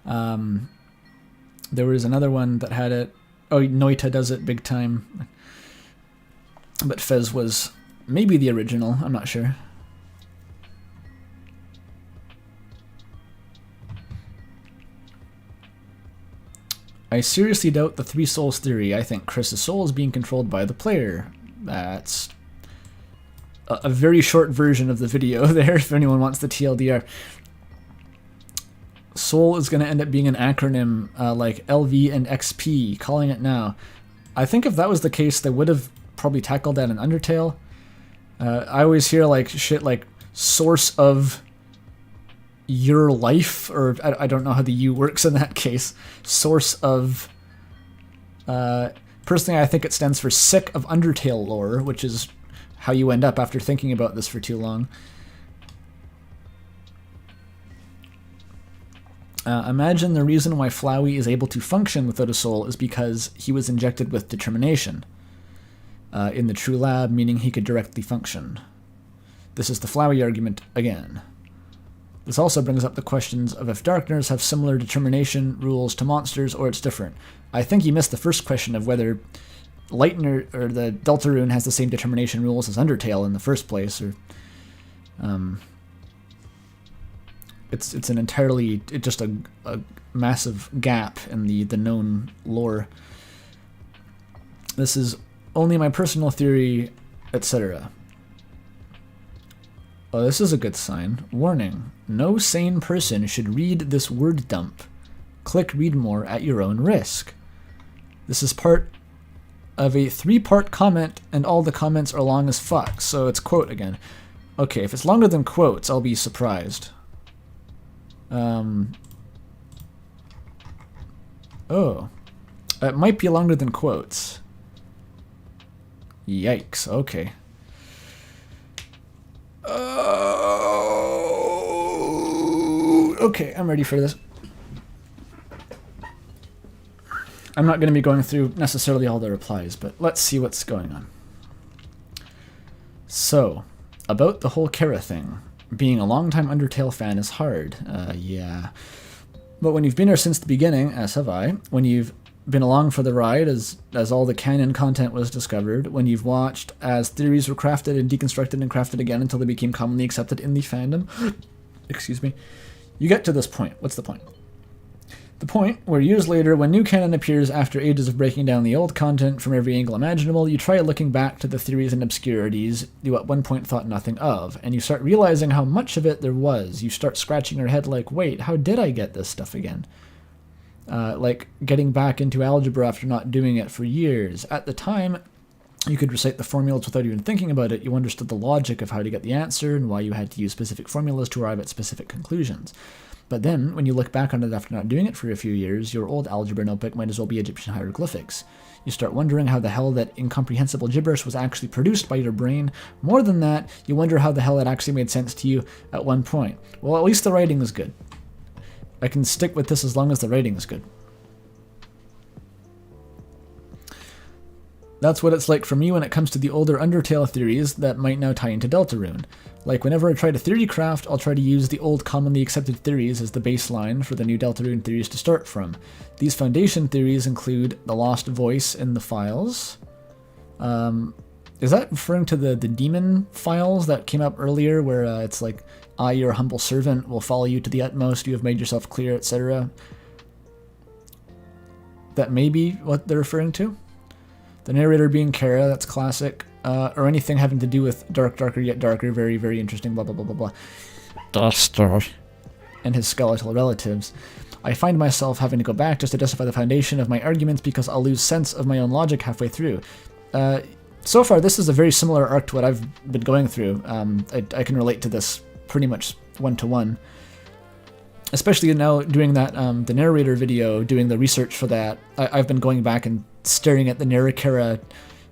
There was another one that had it. Oh, Noita does it big time. But Fez was maybe the original, I'm not sure. I seriously doubt the three souls theory. I think Kris's soul is being controlled by the player. That's a very short version of the video there, if anyone wants the TLDR. Soul is going to end up being an acronym like LV and XP, calling it now. I think if that was the case, they would have probably tackled that in Undertale. I always hear like shit like source of your life, or I don't know how the U works in that case. Source of... personally, I think it stands for sick of Undertale lore, which is how you end up after thinking about this for too long. Imagine the reason why Flowey is able to function without a soul is because he was injected with determination in the true lab, meaning he could directly function. This is the Flowey argument again. This also brings up the questions of if Darkners have similar determination rules to monsters or it's different. I think you missed the first question of whether Lightner or the Deltarune has the same determination rules as Undertale in the first place, or it's an entirely just a massive gap in the known lore. This is only my personal theory, etc. Oh, this is a good sign. Warning. No sane person should read this word dump. Click read more at your own risk. This is part of a 3-part comment, and all the comments are long as fuck, so it's quote again. Okay, if it's longer than quotes, I'll be surprised. Oh. It might be longer than quotes. Yikes, okay. Okay, I'm ready for this. I'm not going to be going through necessarily all the replies, but let's see what's going on. So, about the whole Kara thing. Being a longtime Undertale fan is hard. Yeah. But when you've been here since the beginning, as have I, when you've been along for the ride as all the canon content was discovered, when you've watched as theories were crafted and deconstructed and crafted again until they became commonly accepted in the fandom, excuse me, you get to this point. What's the point? The point where years later, when new canon appears after ages of breaking down the old content from every angle imaginable, you try looking back to the theories and obscurities you at one point thought nothing of, and you start realizing how much of it there was. You start scratching your head like, wait, how did I get this stuff again? Like getting back into algebra after not doing it for years. At the time, you could recite the formulas without even thinking about it. You understood the logic of how to get the answer and why you had to use specific formulas to arrive at specific conclusions. But then, when you look back on it after not doing it for a few years, your old algebra notebook might as well be Egyptian hieroglyphics. You start wondering how the hell that incomprehensible gibberish was actually produced by your brain. More than that, you wonder how the hell it actually made sense to you at one point. Well, at least the writing is good. I can stick with this as long as the writing is good. That's what it's like for me when it comes to the older Undertale theories that might now tie into Deltarune. Like, whenever I try to theory craft, I'll try to use the old commonly accepted theories as the baseline for the new Deltarune theories to start from. These foundation theories include the lost voice in the files. Is that referring to the demon files that came up earlier, where it's like, I, your humble servant, will follow you to the utmost, you have made yourself clear, etc.? That may be what they're referring to. The narrator being Kara, that's classic. Or anything having to do with darker yet darker, very, very interesting, blah, blah, blah, blah, blah. Duster. And his skeletal relatives. I find myself having to go back just to justify the foundation of my arguments because I'll lose sense of my own logic halfway through. So far, this is a very similar arc to what I've been going through. I can relate to this pretty much one-to-one. Especially now doing that, the narrator video, doing the research for that, I've been going back and staring at the Narikara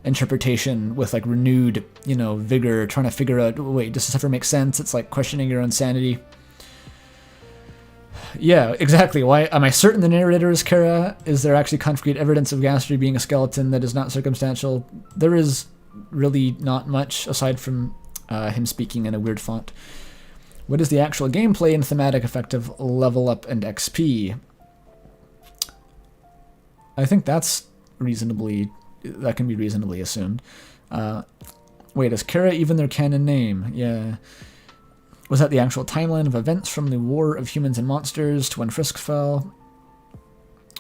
interpretation with like renewed, vigor, trying to figure out, wait, does this ever make sense? It's like questioning your own sanity. Yeah, exactly. Why am I certain the narrator is Kara? Is there actually concrete evidence of Ghastly being a skeleton that is not circumstantial? There is really not much aside from him speaking in a weird font. What is the actual gameplay and thematic effect of level up and XP? I think that can be reasonably assumed. Wait, is Kara even their canon name? Yeah. Was that the actual timeline of events from the War of Humans and Monsters to when Frisk fell?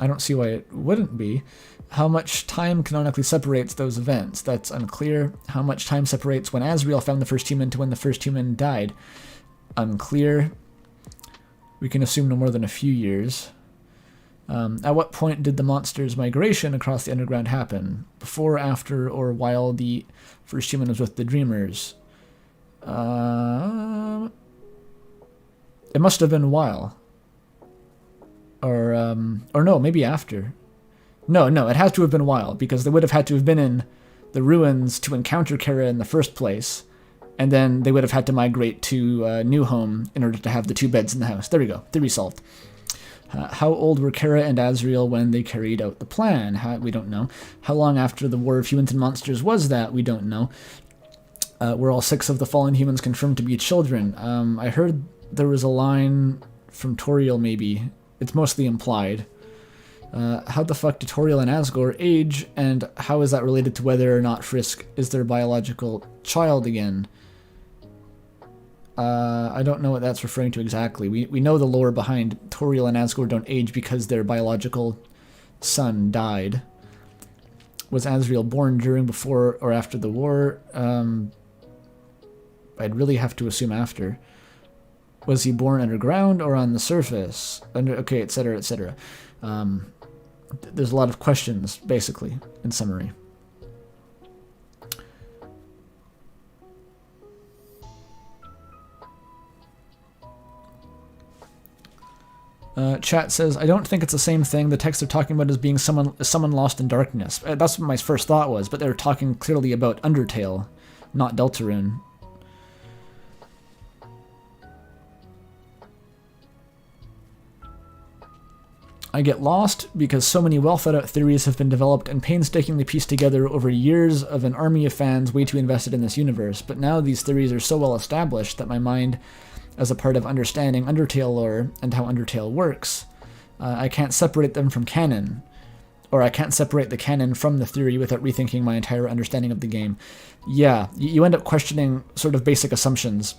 I don't see why it wouldn't be. How much time canonically separates those events? That's unclear. How much time separates when Azrael found the first human to when the first human died? Unclear. We can assume no more than a few years. At what point did the monster's migration across the underground happen? Before, after, or while the first human was with the Dreamers? It must have been while. Or no, maybe after. No, it has to have been while, because they would have had to have been in the ruins to encounter Kara in the first place, and then they would have had to migrate to New Home in order to have the two beds in the house. There we go. Theory solved. How old were Kara and Azrael when they carried out the plan? We don't know. How long after the War of Humans and Monsters was that? We don't know. Were all 6 of the fallen humans confirmed to be children? I heard there was a line from Toriel, maybe. It's mostly implied. How the fuck did Toriel and Asgore age, and how is that related to whether or not Frisk is their biological child again? I don't know what that's referring to exactly. We know the lore behind Toriel and Asgore don't age because their biological son died. Was Azrael born during, before, or after the war? I'd really have to assume after. Was he born underground or on the surface? Okay, etc., etc. There's a lot of questions, basically, in summary. Chat says, I don't think it's the same thing. The text they're talking about is being someone lost in darkness. That's what my first thought was, but they're talking clearly about Undertale, not Deltarune. I get lost because so many well-thought-out theories have been developed and painstakingly pieced together over years of an army of fans way too invested in this universe, but now these theories are so well established that my mind, as a part of understanding Undertale lore and how Undertale works, I can't separate them from canon, or I can't separate the canon from the theory without rethinking my entire understanding of the game. Yeah, you end up questioning sort of basic assumptions.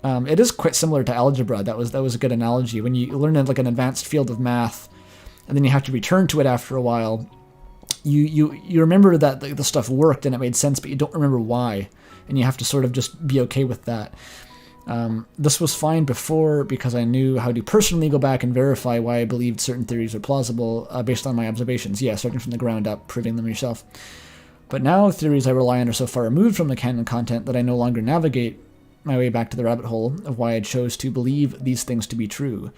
It is quite similar to algebra. That was a good analogy. When you learn like an advanced field of math, and then you have to return to it after a while, you remember that the stuff worked and it made sense, but you don't remember why, and you have to sort of just be okay with that. This was fine before because I knew how to personally go back and verify why I believed certain theories were plausible based on my observations. Yeah, starting from the ground up, proving them yourself. But now theories I rely on are so far removed from the canon content that I no longer navigate my way back to the rabbit hole of why I chose to believe these things to be true.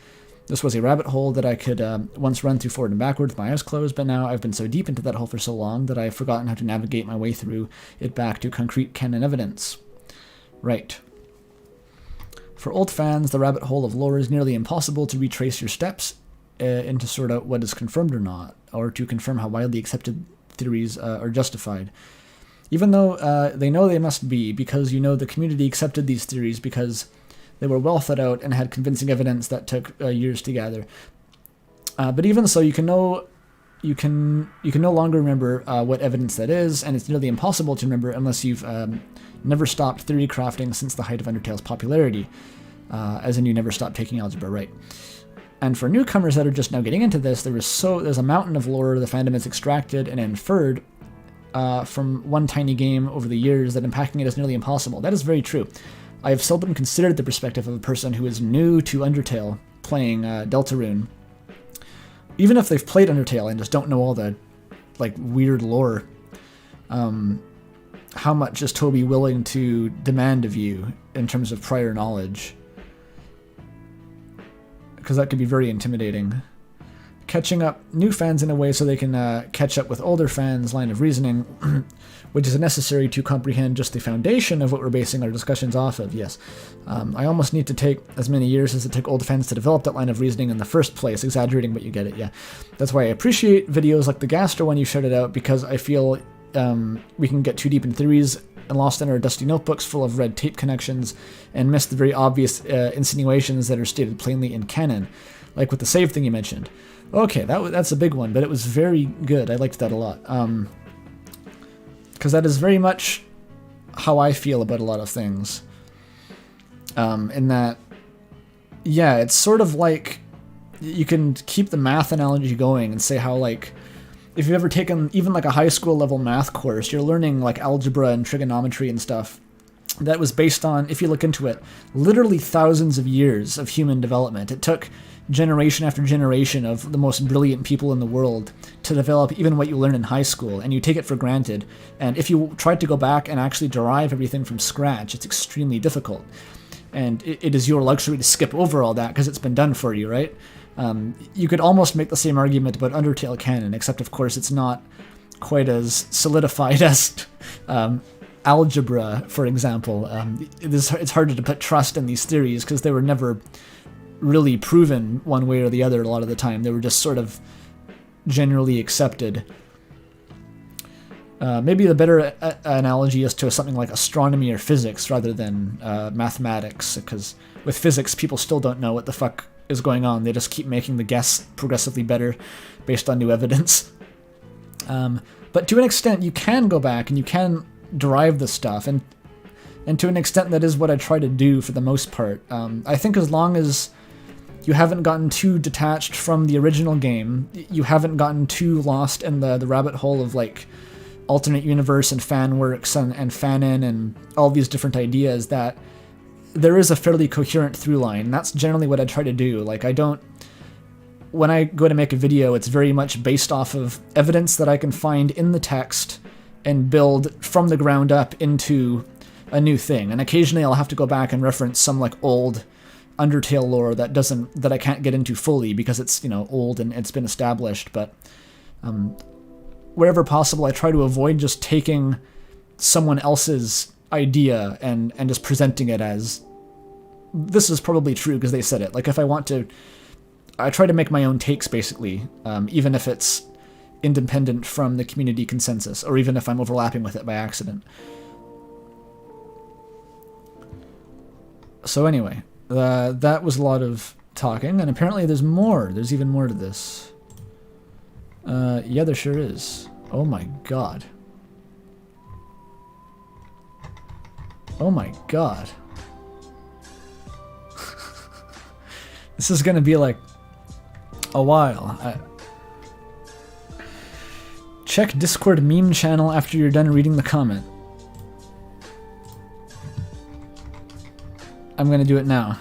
This was a rabbit hole that I could once run through forward and backward with my eyes closed, but now I've been so deep into that hole for so long that I've forgotten how to navigate my way through it back to concrete canon evidence. Right. For old fans, the rabbit hole of lore is nearly impossible to retrace your steps and to sort out what is confirmed or not, or to confirm how widely accepted theories are justified. Even though they know they must be, because the community accepted these theories because they were well thought out and had convincing evidence that took years to gather. But even so, you can no longer remember what evidence that is, and it's nearly impossible to remember unless you've never stopped theory crafting since the height of Undertale's popularity, as in you never stopped taking algebra, right? And for newcomers that are just now getting into this, there's a mountain of lore the fandom has extracted and inferred from one tiny game over the years that unpacking it is nearly impossible. That is very true. I have seldom considered the perspective of a person who is new to Undertale playing Deltarune. Even if they've played Undertale and just don't know all the weird lore, how much is Toby willing to demand of you in terms of prior knowledge? Because that could be very intimidating. Catching up new fans in a way so they can catch up with older fans' line of reasoning, which is necessary to comprehend just the foundation of what we're basing our discussions off of, yes. I almost need to take as many years as it took old fans to develop that line of reasoning in the first place, exaggerating, but you get it, yeah. That's why I appreciate videos like the Gaster one you shouted out, because I feel we can get too deep in theories and lost in our dusty notebooks full of red tape connections and miss the very obvious insinuations that are stated plainly in canon, like with the save thing you mentioned. Okay, that's a big one, but it was very good. I liked that a lot. Because that is very much how I feel about a lot of things. In that, yeah, it's sort of like you can keep the math analogy going and say how, if you've ever taken even a high school level math course, you're learning algebra and trigonometry and stuff that was based on, if you look into it, literally thousands of years of human development. It took generation after generation of the most brilliant people in the world to develop even what you learn in high school, and you take it for granted. And if you tried to go back and actually derive everything from scratch, it's extremely difficult. And it is your luxury to skip over all that because it's been done for you, right? You could almost make the same argument about Undertale canon, except of course it's not quite as solidified as algebra, for example. It's harder to put trust in these theories because they were never really proven one way or the other a lot of the time. They were just sort of generally accepted. Maybe the better analogy is to something like astronomy or physics rather than mathematics, because with physics, people still don't know what the fuck is going on. They just keep making the guess progressively better based on new evidence. But to an extent, you can go back and you can derive the stuff, and to an extent, that is what I try to do for the most part. I think as long as you haven't gotten too detached from the original game, you haven't gotten too lost in the rabbit hole of alternate universe and fan works and fanon and all these different ideas, that there is a fairly coherent through line. And that's generally what I try to do. When I go to make a video, it's very much based off of evidence that I can find in the text and build from the ground up into a new thing. And occasionally I'll have to go back and reference some old Undertale lore that I can't get into fully because it's, old and it's been established, but wherever possible, I try to avoid just taking someone else's idea and just presenting it as, this is probably true because they said it. Like, if I want to, I try to make my own takes, basically, even if it's independent from the community consensus, or even if I'm overlapping with it by accident. So anyway, that was a lot of talking, and apparently there's more. There's even more to this. Yeah, there sure is. Oh my god. Oh my god. This is gonna be like a while. Check Discord meme channel after you're done reading the comment. I'm gonna do it now.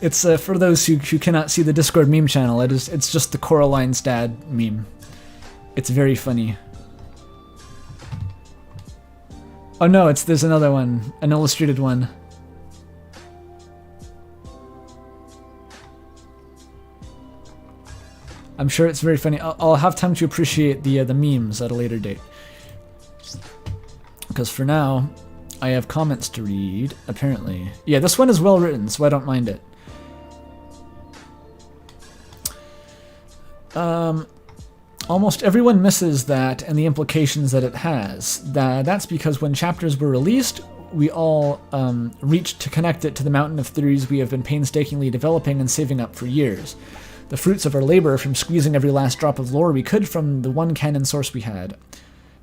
It's for those who cannot see the Discord meme channel. It's just the Coraline's dad meme. It's very funny. Oh no, there's another one, an illustrated one. I'm sure it's very funny. I'll have time to appreciate the memes at a later date. Because for now, I have comments to read, apparently. Yeah, this one is well written, so I don't mind it. Almost everyone misses that and the implications that it has. That's because when chapters were released, we all reached to connect it to the mountain of theories we have been painstakingly developing and saving up for years. The fruits of our labor from squeezing every last drop of lore we could from the one canon source we had.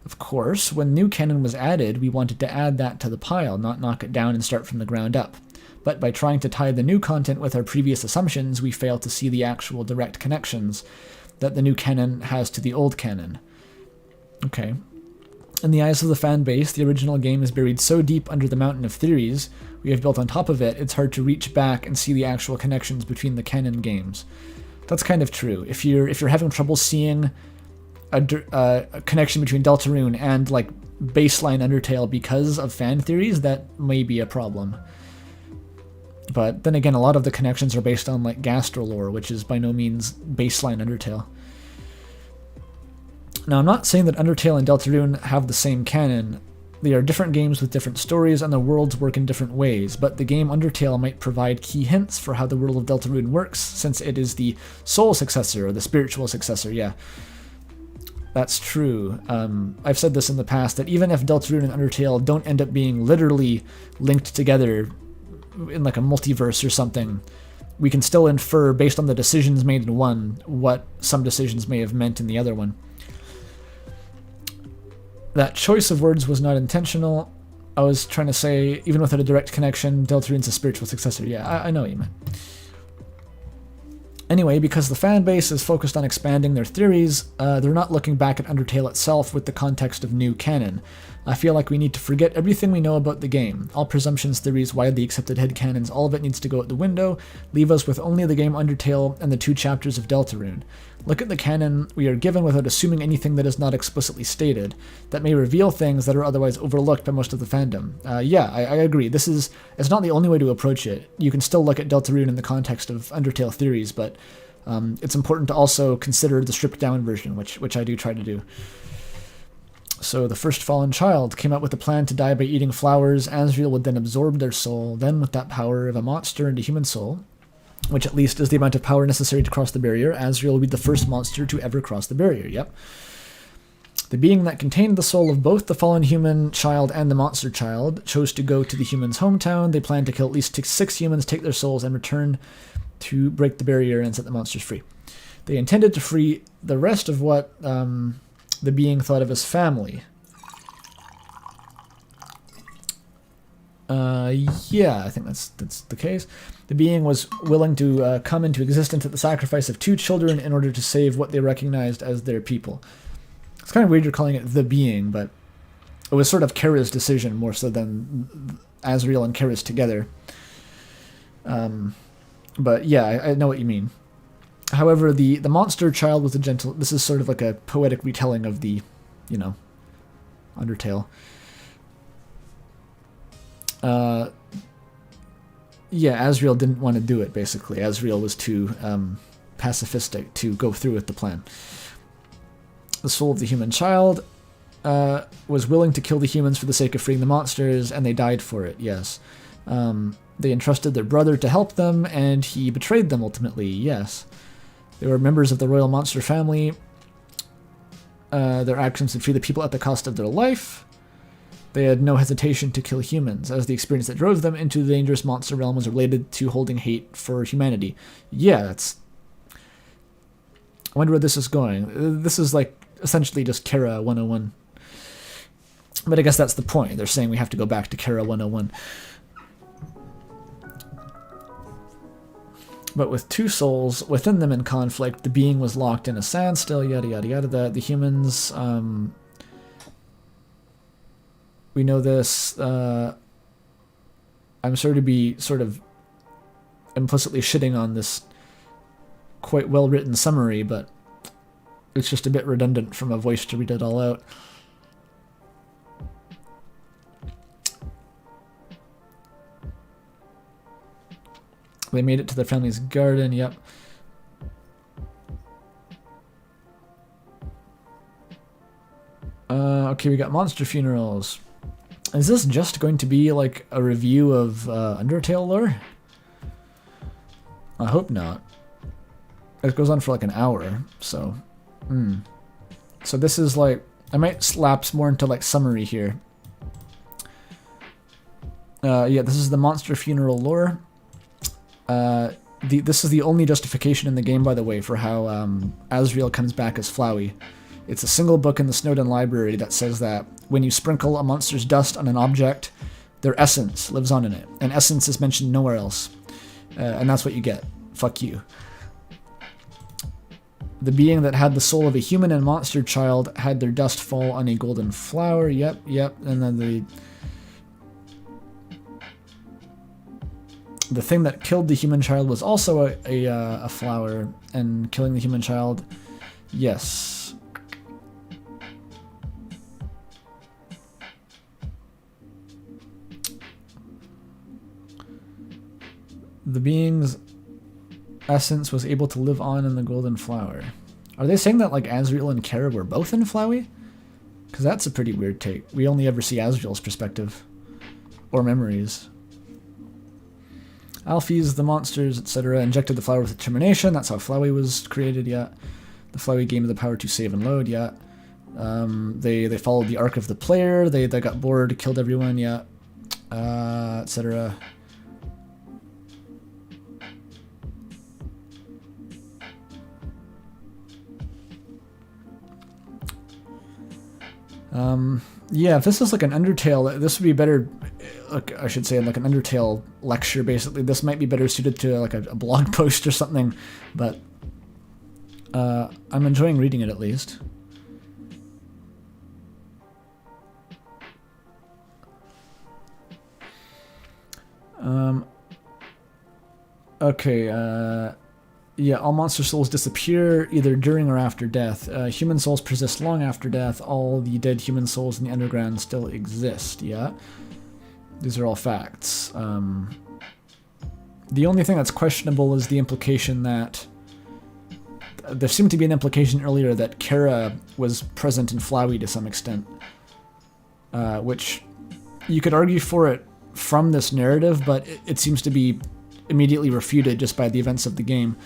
Of course, when new canon was added, we wanted to add that to the pile, not knock it down and start from the ground up. But by trying to tie the new content with our previous assumptions, we fail to see the actual direct connections that the new canon has to the old canon. Okay. In the eyes of the fan base, the original game is buried so deep under the mountain of theories we have built on top of it, it's hard to reach back and see the actual connections between the canon games. That's kind of true. If you're having trouble seeing a connection between Deltarune and like baseline Undertale because of fan theories, that may be a problem. But then again, a lot of the connections are based on like Gastro lore, which is by no means baseline Undertale. Now, I'm not saying that Undertale and Deltarune have the same canon. They are different games with different stories, and the worlds work in different ways, but the game Undertale might provide key hints for how the world of Deltarune works, since it is the soul successor, or the spiritual successor, yeah. That's true. I've said this in the past, that even if Deltarune and Undertale don't end up being literally linked together in like a multiverse or something, we can still infer, based on the decisions made in one, what some decisions may have meant in the other one. That choice of words was not intentional. I was trying to say, even without a direct connection, Deltarune's a spiritual successor. Yeah, I know what you meant. Anyway, because the fan base is focused on expanding their theories, they're not looking back at Undertale itself with the context of new canon. I feel like we need to forget everything we know about the game. All presumptions, theories, widely accepted headcanons, all of it needs to go out the window, leave us with only the game Undertale and the 2 chapters of Deltarune. Look at the canon we are given without assuming anything that is not explicitly stated, that may reveal things that are otherwise overlooked by most of the fandom. Yeah, I agree. It's not the only way to approach it. You can still look at Deltarune in the context of Undertale theories, but it's important to also consider the stripped down version, which I do try to do. So the first fallen child came up with a plan to die by eating flowers. Asriel would then absorb their soul, then with that power of a monster into human soul, which at least is the amount of power necessary to cross the barrier, Asriel would be the first monster to ever cross the barrier, yep. The being that contained the soul of both the fallen human child and the monster child chose to go to the human's hometown. They planned to kill at least 6 humans, take their souls, and return to break the barrier and set the monsters free. They intended to free the rest of what the being thought of as family. Yeah, I think that's the case. The being was willing to come into existence at the sacrifice of 2 children in order to save what they recognized as their people. It's kind of weird you're calling it the being, but it was sort of Kara's decision more so than Asriel and Kara's together. But yeah, I know what you mean. However, the monster child was a gentle... This is sort of like a poetic retelling of the, Undertale. Yeah, Asriel didn't want to do it, basically. Asriel was too pacifistic to go through with the plan. The soul of the human child was willing to kill the humans for the sake of freeing the monsters, and they died for it, yes. They entrusted their brother to help them, and he betrayed them ultimately, yes. They were members of the royal monster family. Their actions would free the people at the cost of their life. They had no hesitation to kill humans, as the experience that drove them into the dangerous monster realm was related to holding hate for humanity. Yeah, that's... I wonder where this is going. This is like essentially just Kara 101. But I guess that's the point. They're saying we have to go back to Kara 101. But with two souls within them in conflict, the being was locked in a standstill, yada yada yada. The humans, we know this. I'm sorry to be sort of implicitly shitting on this quite well-written summary, but it's just a bit redundant from a voice to read it all out. They made it to their family's garden, yep. Okay, we got monster funerals. Is this just going to be like a review of Undertale lore? I hope not. It goes on for like an hour, so... So this is like... I might lapse more into like summary here. Yeah, this is the monster funeral lore. This is the only justification in the game, by the way, for how Asriel comes back as Flowey. It's a single book in the Snowdin Library that says that when you sprinkle a monster's dust on an object, their essence lives on in it. And essence is mentioned nowhere else. And that's what you get. Fuck you. The being that had the soul of a human and monster child had their dust fall on a golden flower. Yep. And then the thing that killed the human child was also a flower, and killing the human child, yes. The being's essence was able to live on in the golden flower. Are they saying that like Asriel and Kara were both in Flowey? Because that's a pretty weird take. We only ever see Asriel's perspective. Or memories. Alphys, the monsters, etc. injected the flower with determination. That's how Flowey was created, yeah. The Flowey gave me the power to save and load, yeah. They followed the arc of the player. They got bored, killed everyone, yeah. Etc. Yeah, if this is like an Undertale, this would be better, I should say, like an Undertale lecture, basically. This might be better suited to like a blog post or something, but I'm enjoying reading it at least. Okay, yeah, all monster souls disappear either during or after death. Human souls persist long after death. All the dead human souls in the underground still exist, yeah? These are all facts. The only thing that's questionable is the implication that... There seemed to be an implication earlier that Kara was present in Flowey to some extent. Which you could argue for it from this narrative, but it seems to be immediately refuted just by the events of the game.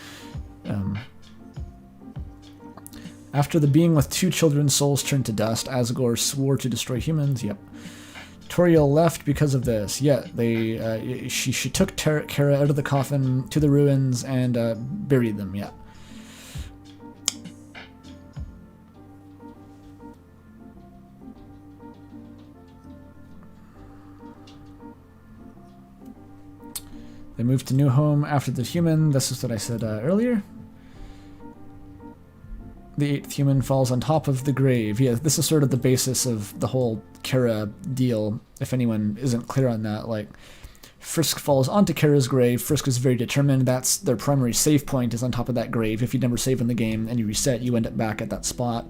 After the being with two children's souls turned to dust, Asgore swore to destroy humans. Yep. Toriel left because of this. Yeah, she took Kara out of the coffin to the ruins and buried them. Yeah. They moved to new home after the human. This is what I said earlier. The eighth human falls on top of the grave. Yeah, this is sort of the basis of the whole Kara deal, if anyone isn't clear on that. Like, Frisk falls onto Kara's grave. Frisk is very determined. That's their primary save point, is on top of that grave. If you never save in the game and you reset, you end up back at that spot.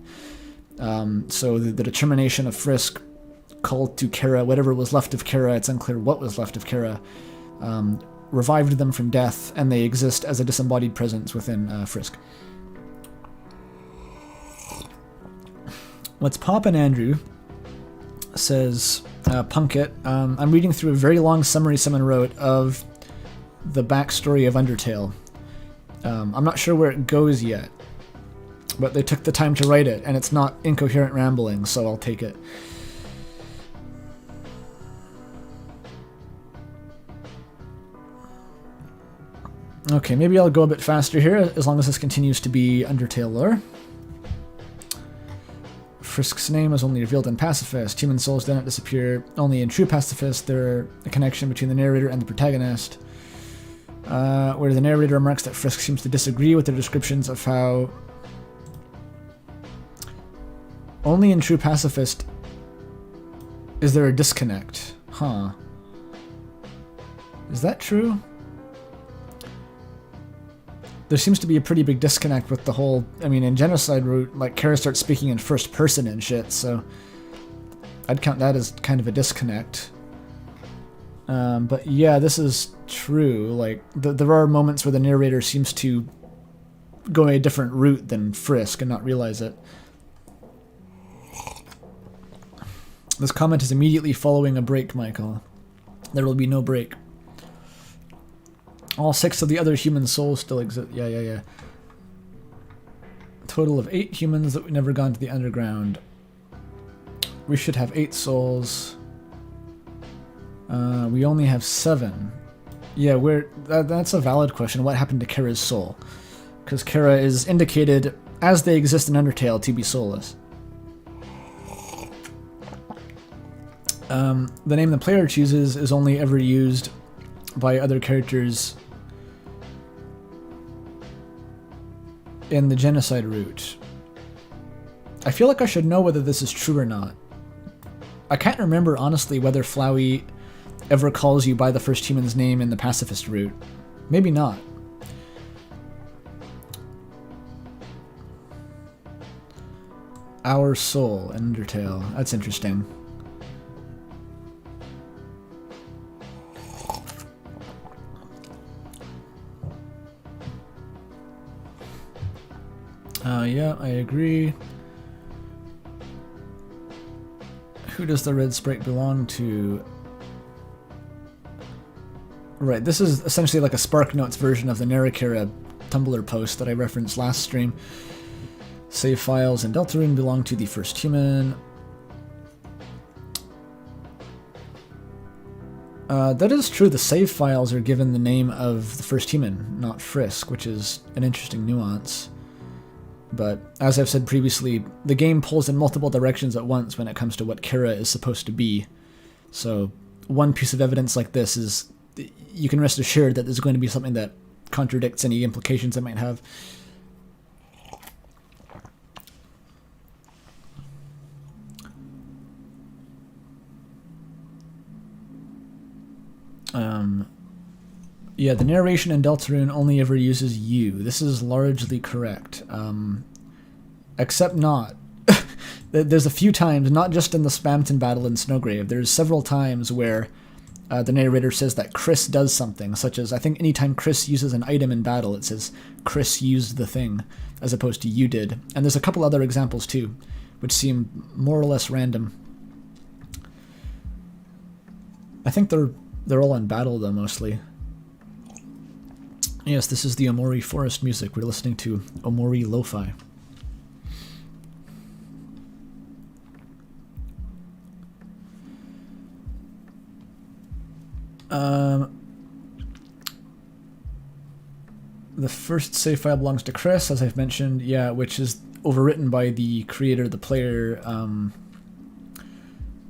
So the determination of Frisk called to Kara, whatever was left of Kara, it's unclear what was left of Kara, revived them from death, and they exist as a disembodied presence within Frisk. What's Poppin' Andrew says, Punkit, I'm reading through a very long summary someone wrote of the backstory of Undertale. I'm not sure where it goes yet, but they took the time to write it, and it's not incoherent rambling, so I'll take it. Okay, maybe I'll go a bit faster here, as long as this continues to be Undertale lore. Frisk's name is only revealed in Pacifist. Human souls do not disappear. Only in True Pacifist there a connection between the narrator and the protagonist, where the narrator remarks that Frisk seems to disagree with their descriptions of how only in True Pacifist is there a disconnect. Huh. Is that true? There seems to be a pretty big disconnect with the whole, I mean, in Genocide Route, like, Kara starts speaking in first person and shit, so I'd count that as kind of a disconnect. But yeah, this is true. Like, there are moments where the narrator seems to go a different route than Frisk and not realize it. This comment is immediately following a break, Michael. There will be no break. All 6 of the other human souls still exist. Yeah. Total of 8 humans that we've never gone to the underground. We should have 8 souls. We only have 7. Yeah, that's a valid question. What happened to Kara's soul? Because Kara is indicated, as they exist in Undertale, to be soulless. The name the player chooses is only ever used by other characters in the Genocide Route. I feel like I should know whether this is true or not. I can't remember, honestly, whether Flowey ever calls you by the first human's name in the Pacifist Route. Maybe not. Our soul in Undertale. That's interesting. Yeah, I agree. Who does the red sprite belong to? Right, this is essentially like a Spark Notes version of the Narikara Tumblr post that I referenced last stream. Save files in Deltarune belong to the first human. That is true, the save files are given the name of the first human, not Frisk, which is an interesting nuance. But, as I've said previously, the game pulls in multiple directions at once when it comes to what Kara is supposed to be. So, one piece of evidence like this is, you can rest assured that there's going to be something that contradicts any implications it might have. Yeah, the narration in Deltarune only ever uses you. This is largely correct. Except not. There's a few times, not just in the Spamton battle in Snowgrave, there's several times where the narrator says that Kris does something, such as, I think anytime Kris uses an item in battle, it says, Kris used the thing, as opposed to you did. And there's a couple other examples too, which seem more or less random. I think they're all in battle though, mostly. Yes, this is the Omori Forest music. We're listening to Omori Lo-Fi. The first save file belongs to Kris, as I've mentioned, yeah, which is overwritten by the creator, the player.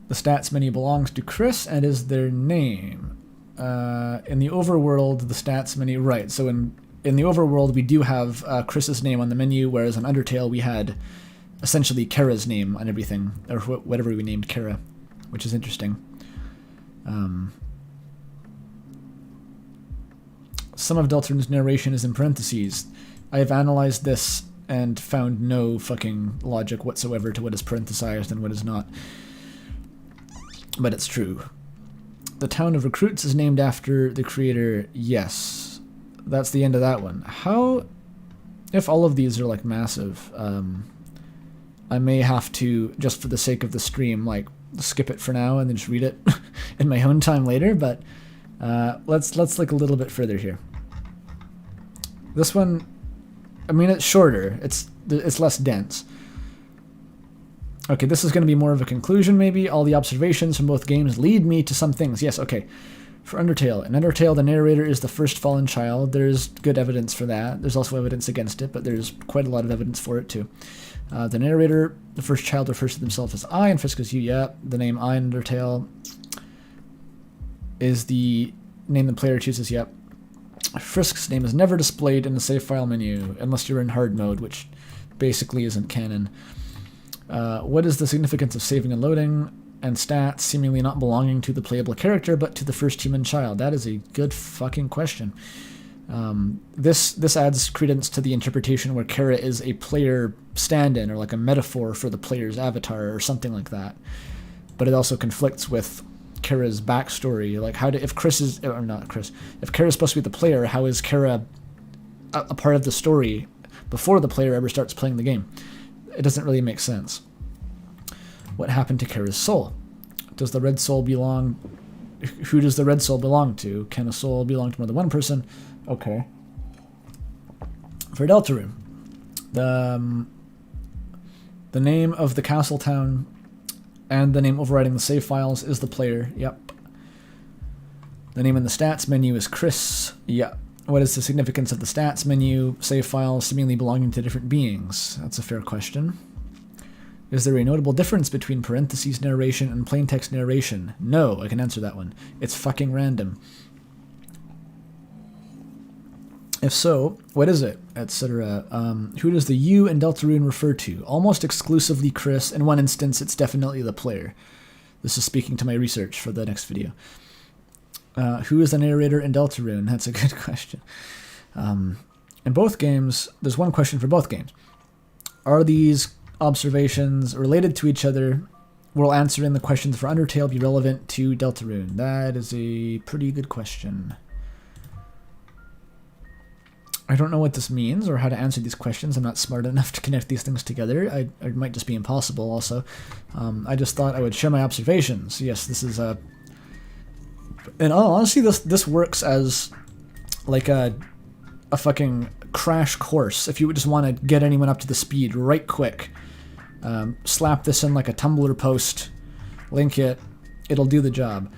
The stats menu belongs to Kris and is their name. In the overworld, the stats menu, right, so in the overworld we do have Kris's name on the menu, whereas in Undertale we had essentially Kara's name on everything, or whatever we named Kara, which is interesting. Some of Deltarune's narration is in parentheses. I have analyzed this and found no fucking logic whatsoever to what is parenthesized and what is not. but it's true. The town of Recruits is named after the creator. Yes. That's the end of that one. How... If all of these are, like, massive, I may have to, just for the sake of the stream, like, skip it for now and then just read it in my own time later, but let's look a little bit further here. This one, I mean, it's shorter. It's less dense. Okay, this is going to be more of a conclusion, maybe. All the observations from both games lead me to some things. Yes, okay. For Undertale. In Undertale, the narrator is the first fallen child. There's good evidence for that. There's also evidence against it, but there's quite a lot of evidence for it, too. The narrator, the first child, refers to themselves as I, and Frisk is you. Yeah, the name I in Undertale is the name the player chooses. Yep. Frisk's name is never displayed in the save file menu, unless you're in hard mode, which basically isn't canon. What is the significance of saving and loading and stats seemingly not belonging to the playable character, but to the first human child? That is a good fucking question. This adds credence to the interpretation where Kara is a player stand-in, or like a metaphor for the player's avatar, or something like that. But it also conflicts with Kara's backstory. Like, if Kris is, or not Kris, if Kara's supposed to be the player, how is Kara a part of the story before the player ever starts playing the game? It doesn't really make sense. What happened to Kara's soul? Does the red soul belong... Who does the red soul belong to? Can a soul belong to more than one person? Okay. For Deltarune, the name of the castle town and the name overriding the save files is the player. Yep. The name in the stats menu is Kris. Yep. What is the significance of the stats menu, save files seemingly belonging to different beings? That's a fair question. Is there a notable difference between parentheses narration and plaintext narration? No, I can answer that one. It's fucking random. If so, what is it? Etc. Who does the you in Deltarune refer to? Almost exclusively Kris. In one instance, it's definitely the player. This is speaking to my research for the next video. Who is the narrator in Deltarune? That's a good question. In both games, there's one question for both games. Are these observations related to each other? Will answering the questions for Undertale be relevant to Deltarune? That is a pretty good question. I don't know what this means or how to answer these questions. I'm not smart enough to connect these things together. It might just be impossible also. I just thought I would share my observations. Yes, this is a... And honestly, this works as like a fucking crash course. If you would just want to get anyone up to the speed right quick, slap this in like a Tumblr post, link it, it'll do the job.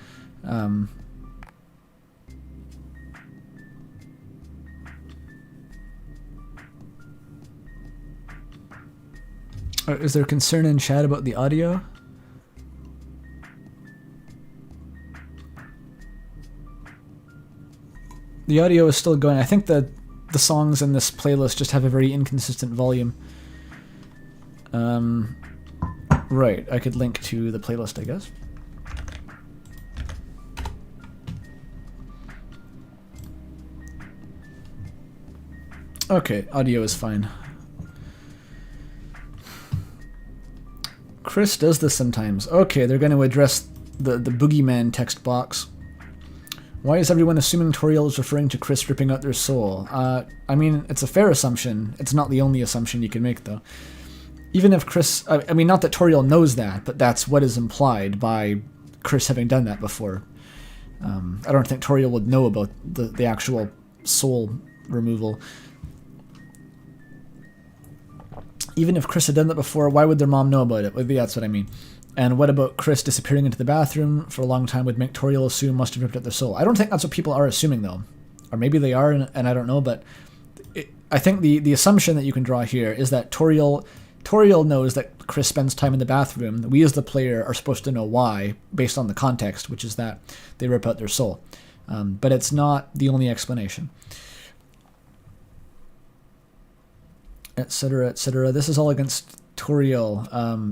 Is there concern in chat about the audio? The audio is still going. I think that the songs in this playlist just have a very inconsistent volume. Right, I could link to the playlist, I guess. Okay, audio is fine. Kris does this sometimes. Okay, they're going to address the boogeyman text box. Why is everyone assuming Toriel is referring to Kris ripping out their soul? I mean, it's a fair assumption. It's not the only assumption you can make, though. Even if Kris... I mean, not that Toriel knows that, but that's what is implied by Kris having done that before. I don't think Toriel would know about the actual soul removal. Even if Kris had done that before, why would their mom know about it? Maybe that's what I mean. And what about Kris disappearing into the bathroom for a long time would make Toriel assume must have ripped out their soul? I don't think that's what people are assuming, though. Or maybe they are, and I don't know, but I think the assumption that you can draw here is that Toriel knows that Kris spends time in the bathroom. We as the player are supposed to know why, based on the context, which is that they rip out their soul. But it's not the only explanation. Etc., etc. This is all against Toriel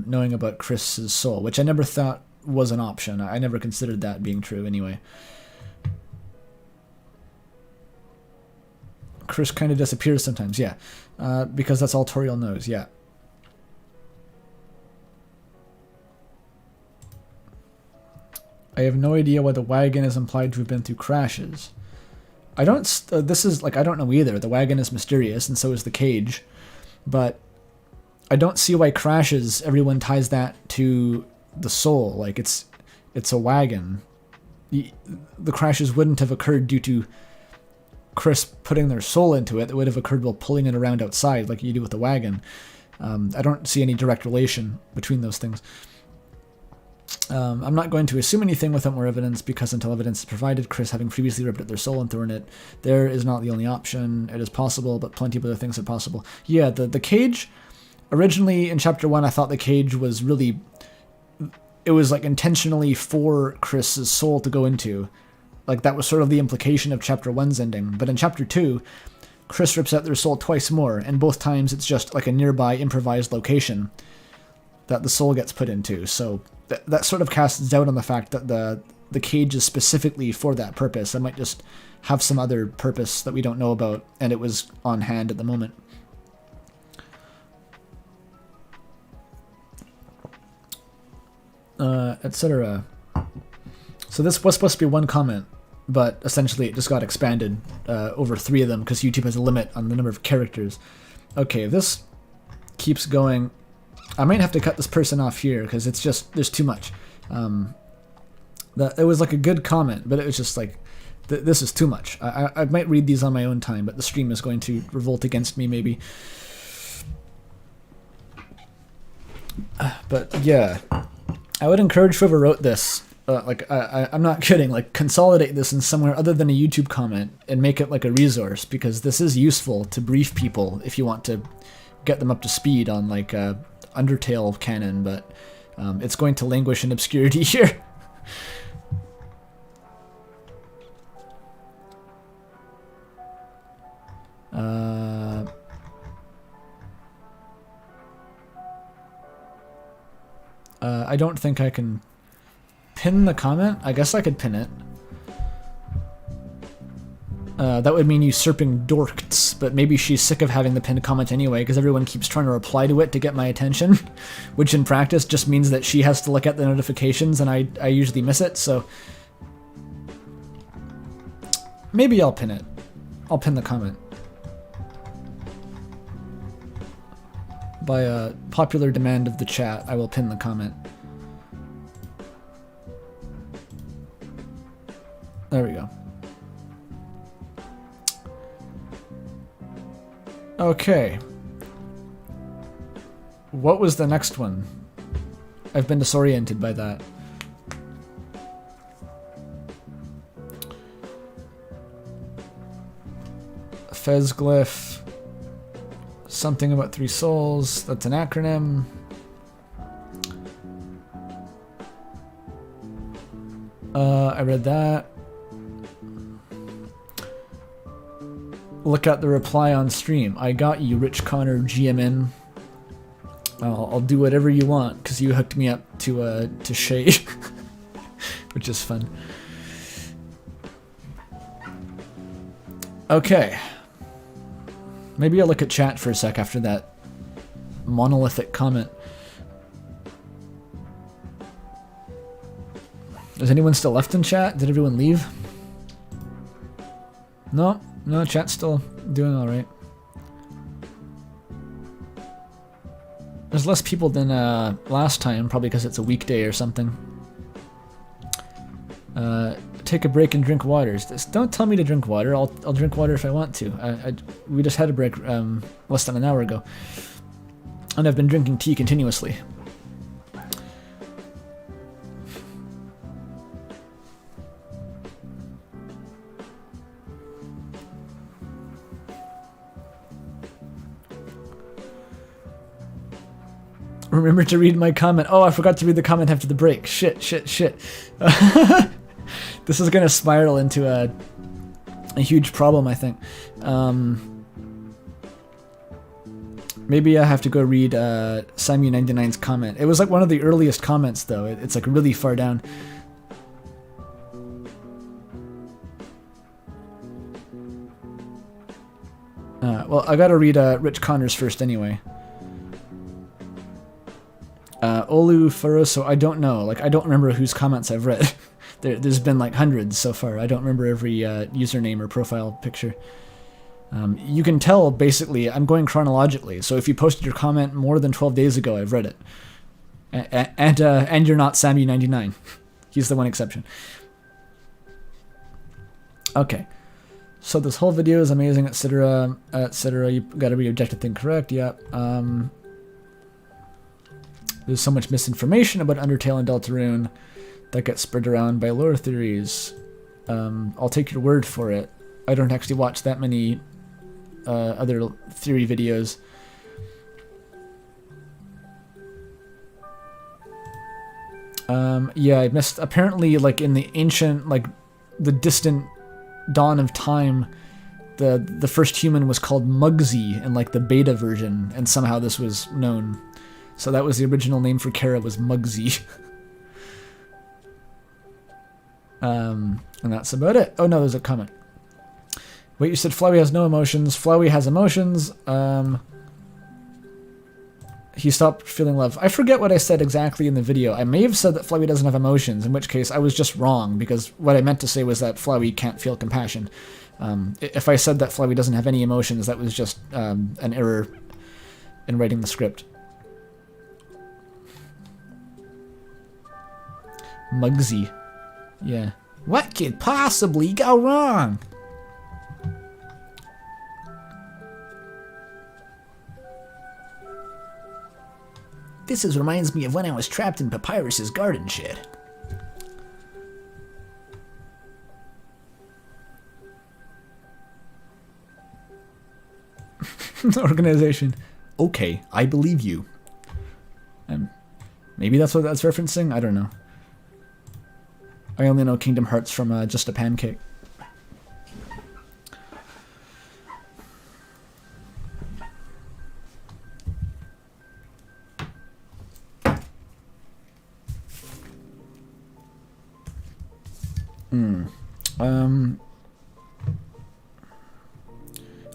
knowing about Kris's soul, which I never thought was an option. I never considered that being true anyway. Kris kind of disappears sometimes, yeah. Because that's all Toriel knows, yeah. I have no idea why the wagon is implied to have been through crashes. I don't, this is, like, I don't know either. The wagon is mysterious, and so is the cage. But I don't see why crashes, everyone ties that to the soul. Like, it's a wagon. The crashes wouldn't have occurred due to Kris putting their soul into it. It would have occurred while pulling it around outside, like you do with the wagon. I don't see any direct relation between those things. I'm not going to assume anything without more evidence, because until evidence is provided, Kris having previously ripped at their soul and thrown it there is not the only option. It is possible, but plenty of other things are possible. Yeah, the cage, originally in Chapter 1, I thought the cage was really, it was like intentionally for Kris's soul to go into. Like, that was sort of the implication of Chapter 1's ending. But in Chapter 2, Kris rips out their soul twice more, and both times it's just like a nearby improvised location that the soul gets put into. So that sort of casts doubt on the fact that the cage is specifically for that purpose. It might just have some other purpose that we don't know about, and it was on hand at the moment. Etc. So this was supposed to be one comment, but essentially it just got expanded over 3 of them because YouTube has a limit on the number of characters. Okay, if this keeps going, I might have to cut this person off here because it's just, there's too much. It was like a good comment, but it was just like, this is too much. I might read these on my own time, but the stream is going to revolt against me maybe. But yeah, I would encourage whoever wrote this, I'm not kidding, like, consolidate this in somewhere other than a YouTube comment and make it like a resource, because this is useful to brief people if you want to get them up to speed on, like, Undertale canon, but it's going to languish in obscurity here. I don't think I can pin the comment. I guess I could pin it. That would mean usurping dorks, but maybe she's sick of having the pinned comment anyway, because everyone keeps trying to reply to it to get my attention, which in practice just means that she has to look at the notifications, and I usually miss it, so maybe I'll pin it. I'll pin the comment. By a popular demand of the chat, I will pin the comment. There we go. Okay. What was the next one? I've been disoriented by that. Fez glyph. Something about 3 souls. That's an acronym. I read that. Look at the reply on stream. I got you, Rich Connor GMN. I'll do whatever you want because you hooked me up to Shay, which is fun. Okay. Maybe I'll look at chat for a sec after that monolithic comment. Is anyone still left in chat? Did everyone leave? No, chat's still doing alright. There's less people than last time, probably because it's a weekday or something. Take a break and drink water. Don't tell me to drink water. I'll drink water if I want to. We just had a break less than an hour ago. And I've been drinking tea continuously. Remember to read my comment. Oh, I forgot to read the comment after the break. Shit. This is going to spiral into a huge problem, I think. Maybe I have to go read Samu99's comment. It was like one of the earliest comments, though. It's like really far down. Well, I gotta read Rich Connors first anyway. Olu Faroso, I don't know. Like, I don't remember whose comments I've read. There's been like hundreds so far. I don't remember every username or profile picture. You can tell, basically, I'm going chronologically. So if you posted your comment more than 12 days ago, I've read it. And you're not Sammy99. He's the one exception. Okay. So this whole video is amazing, etc., etc. You got every objective thing correct. Yeah. There's so much misinformation about Undertale and Deltarune that gets spread around by lore theories. I'll take your word for it. I don't actually watch that many other theory videos. Yeah, I missed. Apparently, like in the ancient, like the distant dawn of time, the first human was called Mugsy in like the beta version, and somehow this was known. So that was the original name for Kara, was Mugsy. And that's about it. Oh no, there's a comment. Wait, you said Flowey has no emotions. Flowey has emotions. He stopped feeling love. I forget what I said exactly in the video. I may have said that Flowey doesn't have emotions, in which case I was just wrong, because what I meant to say was that Flowey can't feel compassion. If I said that Flowey doesn't have any emotions, that was just an error in writing the script. Mugsy. Yeah. What could possibly go wrong? This reminds me of when I was trapped in Papyrus's garden shed. Organization. Okay, I believe you. Maybe that's what that's referencing? I don't know. I only know Kingdom Hearts from Just a Pancake.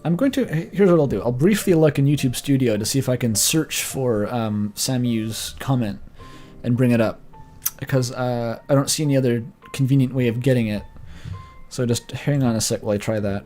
I'm going to, here's what I'll do. I'll briefly look in YouTube Studio to see if I can search for Samu's comment and bring it up, because I don't see any other convenient way of getting it. So just hang on a sec while I try that.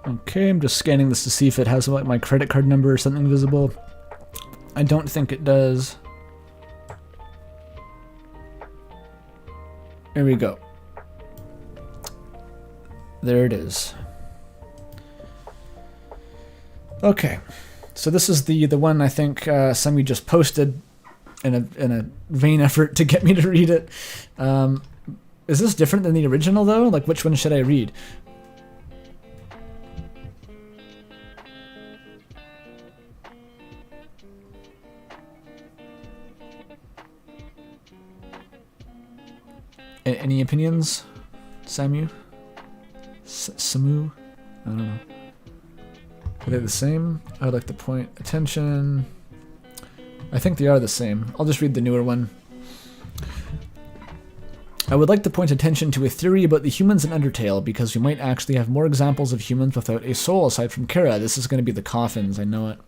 Okay, I'm just scanning this to see if it has like my credit card number or something visible. I don't think it does. There we go. There it is. Okay, so this is the one I think Samu just posted in a vain effort to get me to read it. Is this different than the original though? Like, which one should I read? Any opinions, Samu? Samu? I don't know. Are they the same? I'd like to point attention. I think they are the same. I'll just read the newer one. I would like to point attention to a theory about the humans in Undertale, because we might actually have more examples of humans without a soul aside from Kara. This is going to be the coffins, I know it.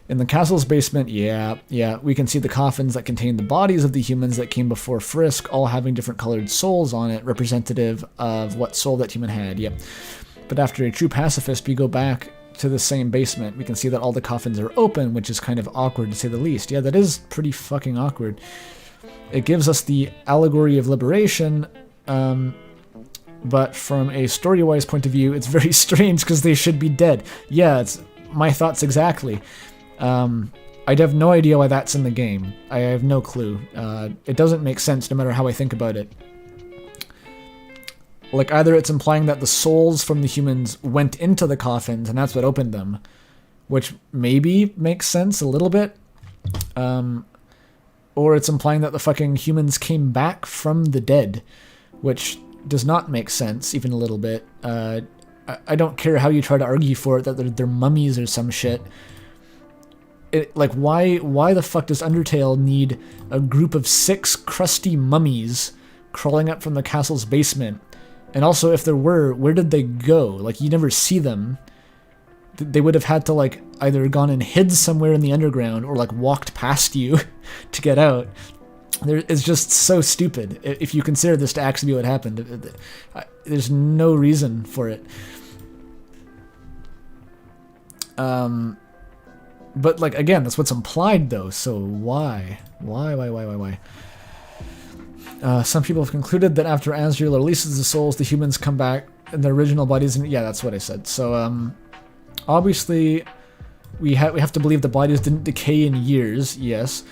In the castle's basement, yeah, we can see the coffins that contain the bodies of the humans that came before Frisk, all having different colored souls on it, representative of what soul that human had, yep. But after a true pacifist, we go back to the same basement. We can see that all the coffins are open, which is kind of awkward to say the least. Yeah, that is pretty fucking awkward. It gives us the allegory of liberation, but from a story-wise point of view, it's very strange because they should be dead. Yeah, it's my thoughts exactly. I have no idea why that's in the game. I have no clue. It doesn't make sense no matter how I think about it. Like, either it's implying that the souls from the humans went into the coffins and that's what opened them, which maybe makes sense a little bit. Or it's implying that the fucking humans came back from the dead, which does not make sense even a little bit. I don't care how you try to argue for it, that they're mummies or some shit. Like, why the fuck does Undertale need a group of 6 crusty mummies crawling up from the castle's basement? And also, if there were, where did they go? Like, you never see them. They would have had to, like, either gone and hid somewhere in the underground or, like, walked past you to get out. It's just so stupid. If you consider this to actually be what happened, there's no reason for it. But, like, again, that's what's implied, though, so why? Why? Some people have concluded that after Asriel releases the souls, the humans come back in their original bodies, and yeah, that's what I said. So, obviously, we have to believe the bodies didn't decay in years, yes.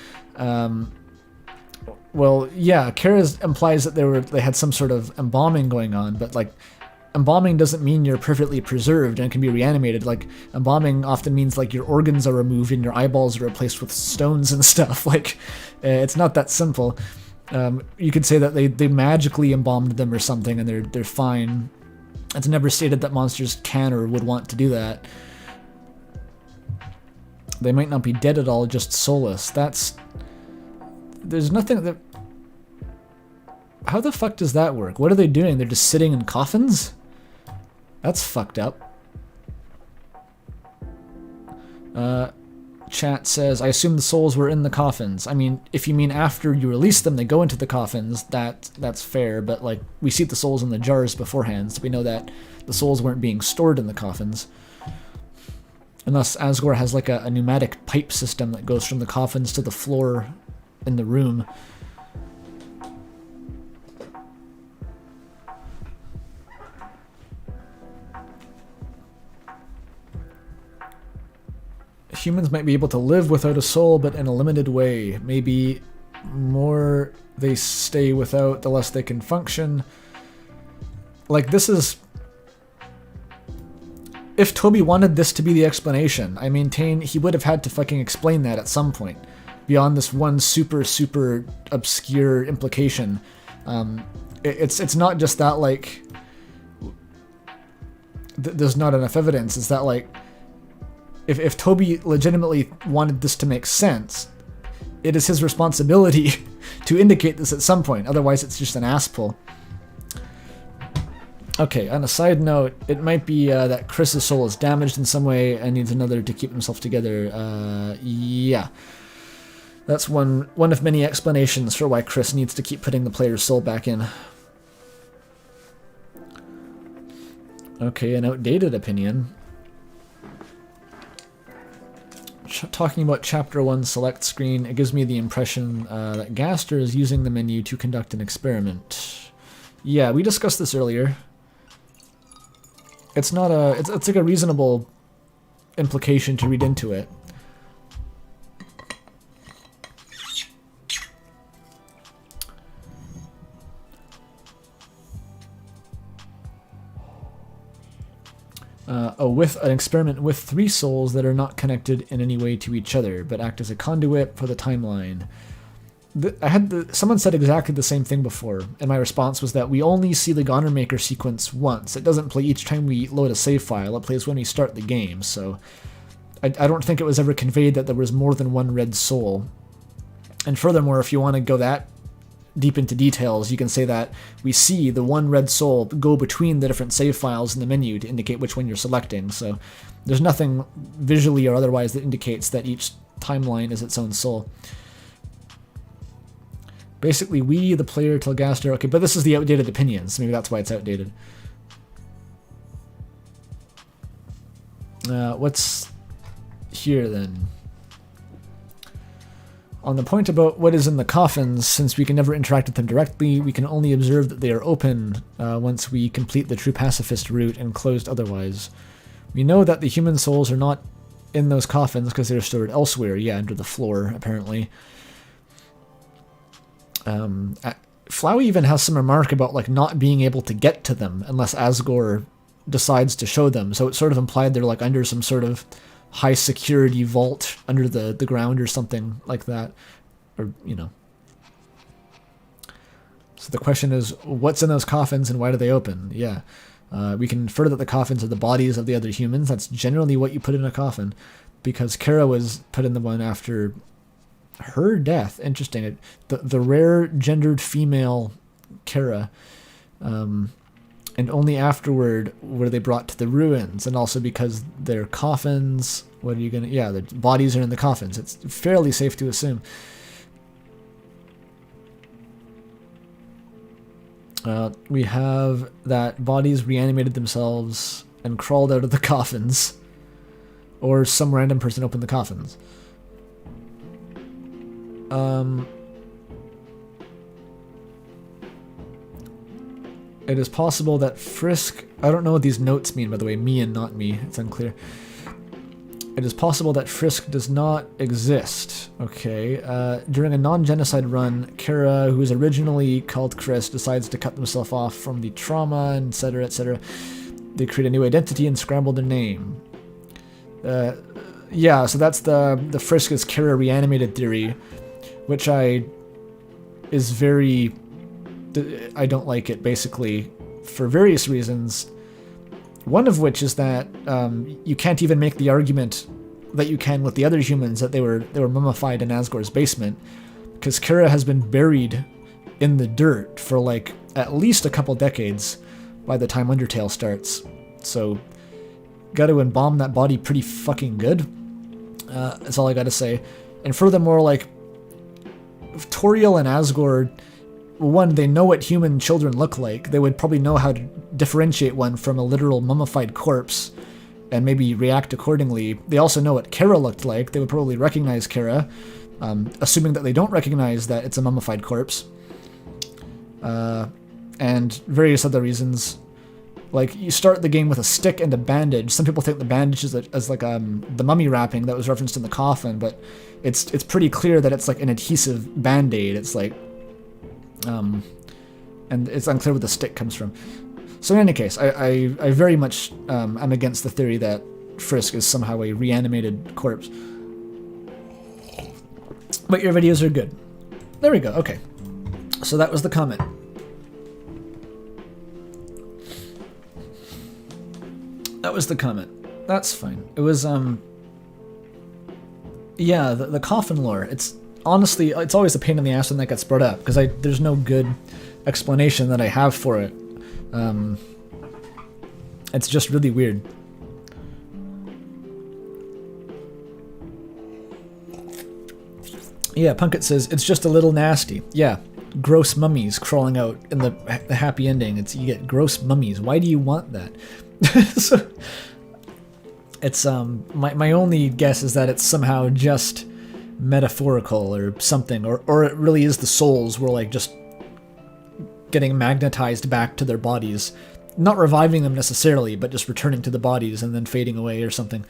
Well, yeah, Kara implies that they had some sort of embalming going on, but, like, embalming doesn't mean you're perfectly preserved and can be reanimated. Like, embalming often means, like, your organs are removed and your eyeballs are replaced with stones and stuff. Like, it's not that simple. You could say that they magically embalmed them or something and they're fine. It's never stated that monsters can or would want to do that. They might not be dead at all, just soulless. There's nothing that... How the fuck does that work? What are they doing? They're just sitting in coffins? That's fucked up. Chat says, I assume the souls were in the coffins. I mean, if you mean after you release them, they go into the coffins, that's fair, but, like, we see the souls in the jars beforehand, so we know that the souls weren't being stored in the coffins. Unless Asgore has, like, a pneumatic pipe system that goes from the coffins to the floor in the room. Humans might be able to live without a soul, but in a limited way. Maybe more they stay without, the less they can function. Like, this is... If Toby wanted this to be the explanation, I maintain he would have had to fucking explain that at some point. Beyond this one super obscure implication. It's not just that, like... there's not enough evidence. It's that, like... If Toby legitimately wanted this to make sense, it is his responsibility to indicate this at some point. Otherwise, it's just an ass pull. Okay, on a side note, it might be that Kris's soul is damaged in some way and needs another to keep himself together. Yeah. That's one of many explanations for why Kris needs to keep putting the player's soul back in. Okay, an outdated opinion. Talking about Chapter 1 select screen, it gives me the impression that Gaster is using the menu to conduct an experiment. Yeah, we discussed this earlier. It's not a... It's like a reasonable implication to read into it. With an experiment with 3 souls that are not connected in any way to each other, but act as a conduit for the timeline. Someone said exactly the same thing before, and my response was that we only see the Goner Maker sequence once. It doesn't play each time we load a save file, it plays when we start the game, so I don't think it was ever conveyed that there was more than one red soul. And furthermore, if you want to go that deep into details, you can say that we see the one red soul go between the different save files in the menu to indicate which one you're selecting, so there's nothing visually or otherwise that indicates that each timeline is its own soul. Basically, we, the player, tell Gaster... Okay, but this is the outdated opinion, so maybe that's why it's outdated. What's here, then? On the point about what is in the coffins, since we can never interact with them directly, we can only observe that they are open once we complete the true pacifist route and closed otherwise. We know that the human souls are not in those coffins because they're stored elsewhere. Yeah, under the floor, apparently. Flowey even has some remark about like not being able to get to them unless Asgore decides to show them. So it's sort of implied they're like under some sort of high security vault under the ground or something like that. Or, you know. So the question is, what's in those coffins and why do they open? Yeah. We can infer that the coffins are the bodies of the other humans. That's generally what you put in a coffin, because Kara was put in the one after her death. Interesting. The rare gendered female Kara, and only afterward were they brought to the ruins, and also because their coffins, what are you gonna, yeah, their bodies are in the coffins. It's fairly safe to assume. We have that bodies reanimated themselves and crawled out of the coffins, or some random person opened the coffins. It is possible that Frisk... I don't know what these notes mean, by the way. Me and not me. It's unclear. It is possible that Frisk does not exist. Okay. During a non-genocide run, Kara, who was originally called Kris, decides to cut themselves off from the trauma, etc., etc. They create a new identity and scramble their name. Yeah, so that's the Frisk is Kara reanimated theory, which is very... I don't like it, basically, for various reasons. One of which is that you can't even make the argument that you can with the other humans that they were mummified in Asgore's basement, because Kara has been buried in the dirt for like at least a couple decades by the time Undertale starts. So, got to embalm that body pretty fucking good. That's all I got to say. And furthermore, like, Toriel and Asgore, one, they know what human children look like. They would probably know how to differentiate one from a literal mummified corpse and maybe react accordingly. They also know what Kara looked like. They would probably recognize Kara, assuming that they don't recognize that it's a mummified corpse. And various other reasons. Like, you start the game with a stick and a bandage. Some people think the bandage is as like the mummy wrapping that was referenced in the coffin, but it's pretty clear that it's like an adhesive band-aid. It's like... and it's unclear where the stick comes from. So in any case, I very much am against the theory that Frisk is somehow a reanimated corpse. But your videos are good. There we go, okay. So that was the comment. That was the comment. That's fine. It was, yeah, the coffin lore. It's honestly, it's always a pain in the ass when that gets brought up, because there's no good explanation that I have for it. It's just really weird. Yeah, Punkit says, it's just a little nasty. Yeah, gross mummies crawling out in the happy ending. You get gross mummies. Why do you want that? So, it's, my only guess is that it's somehow just metaphorical or something, or it really is the souls were like just getting magnetized back to their bodies, not reviving them necessarily, but just returning to the bodies and then fading away or something.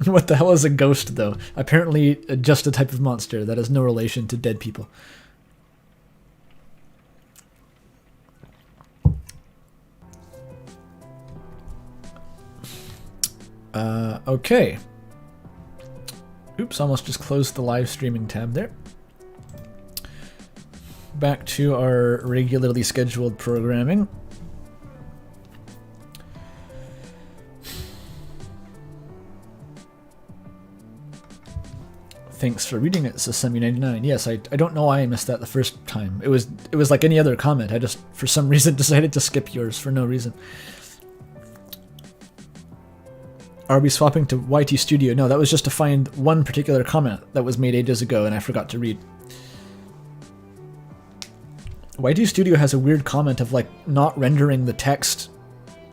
What the hell is a ghost, though? Apparently just a type of monster that has no relation to dead people. Okay. Oops, almost just closed the live streaming tab there. Back to our regularly scheduled programming. Thanks for reading it, Sesemi99. Yes, I don't know why I missed that the first time. It was like any other comment. I just, for some reason, decided to skip yours for no reason. Are we swapping to YT Studio? No, that was just to find one particular comment that was made ages ago and I forgot to read. YT Studio has a weird comment of like not rendering the text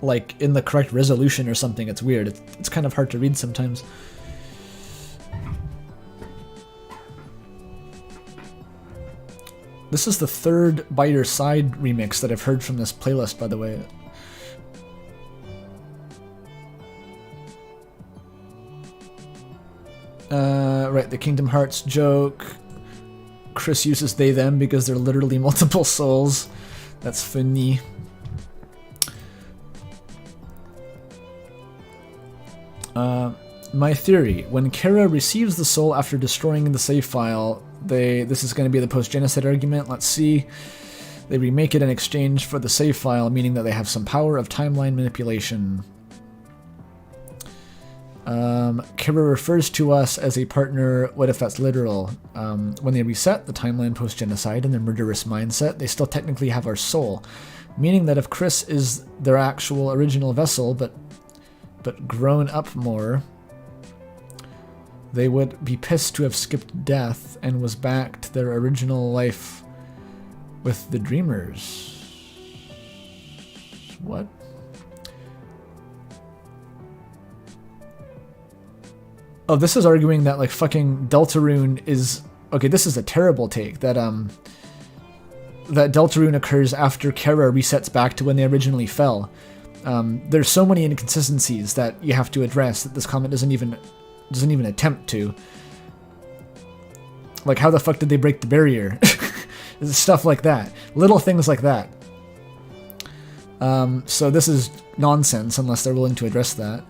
like in the correct resolution or something. It's weird. It's kind of hard to read sometimes. This is the third By Your Side remix that I've heard from this playlist, by the way. Right, the Kingdom Hearts joke. Kris uses they them because they're literally multiple souls. That's funny. My theory: when Kara receives the soul after destroying the save file, this is going to be the post-genocide argument. Let's see. They remake it in exchange for the save file, meaning that they have some power of timeline manipulation. Kara refers to us as a partner. What if that's literal? When they reset the timeline post-genocide in their murderous mindset, they still technically have our soul, meaning that if Kris is their actual original vessel, but grown up more, they would be pissed to have skipped death and was back to their original life with the Dreamers. What? Oh, this is arguing that like fucking Deltarune is... Okay, this is a terrible take, that Deltarune occurs after Kara resets back to when they originally fell. There's so many inconsistencies that you have to address that this comment doesn't even attempt to. Like, how the fuck did they break the barrier? Stuff like that. Little things like that. So this is nonsense unless they're willing to address that.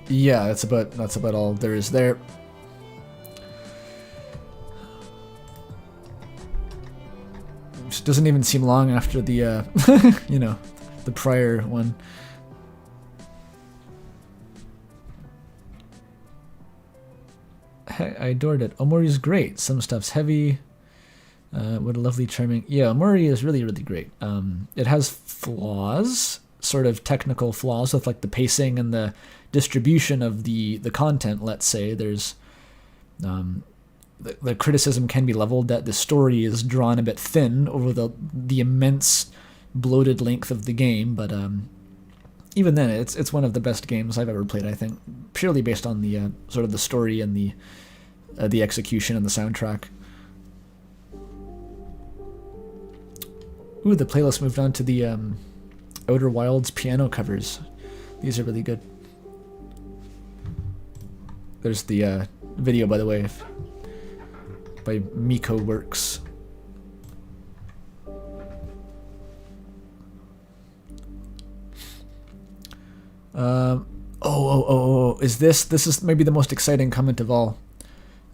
Yeah, that's about all there is there. It doesn't even seem long after the you know, the prior one. I adored it. Omori's great. Some stuff's heavy. What a lovely, charming... Yeah, Omori is really, really great. It has flaws, sort of technical flaws with like the pacing and the distribution of the content, let's say. There's... The criticism can be leveled that the story is drawn a bit thin over the immense bloated length of the game, but even then, it's one of the best games I've ever played, I think, purely based on the sort of the story and the execution and the soundtrack. Ooh, the playlist moved on to the Outer Wilds piano covers. These are really good. There's the video, by the way, by Miko Works. Is this is maybe the most exciting comment of all.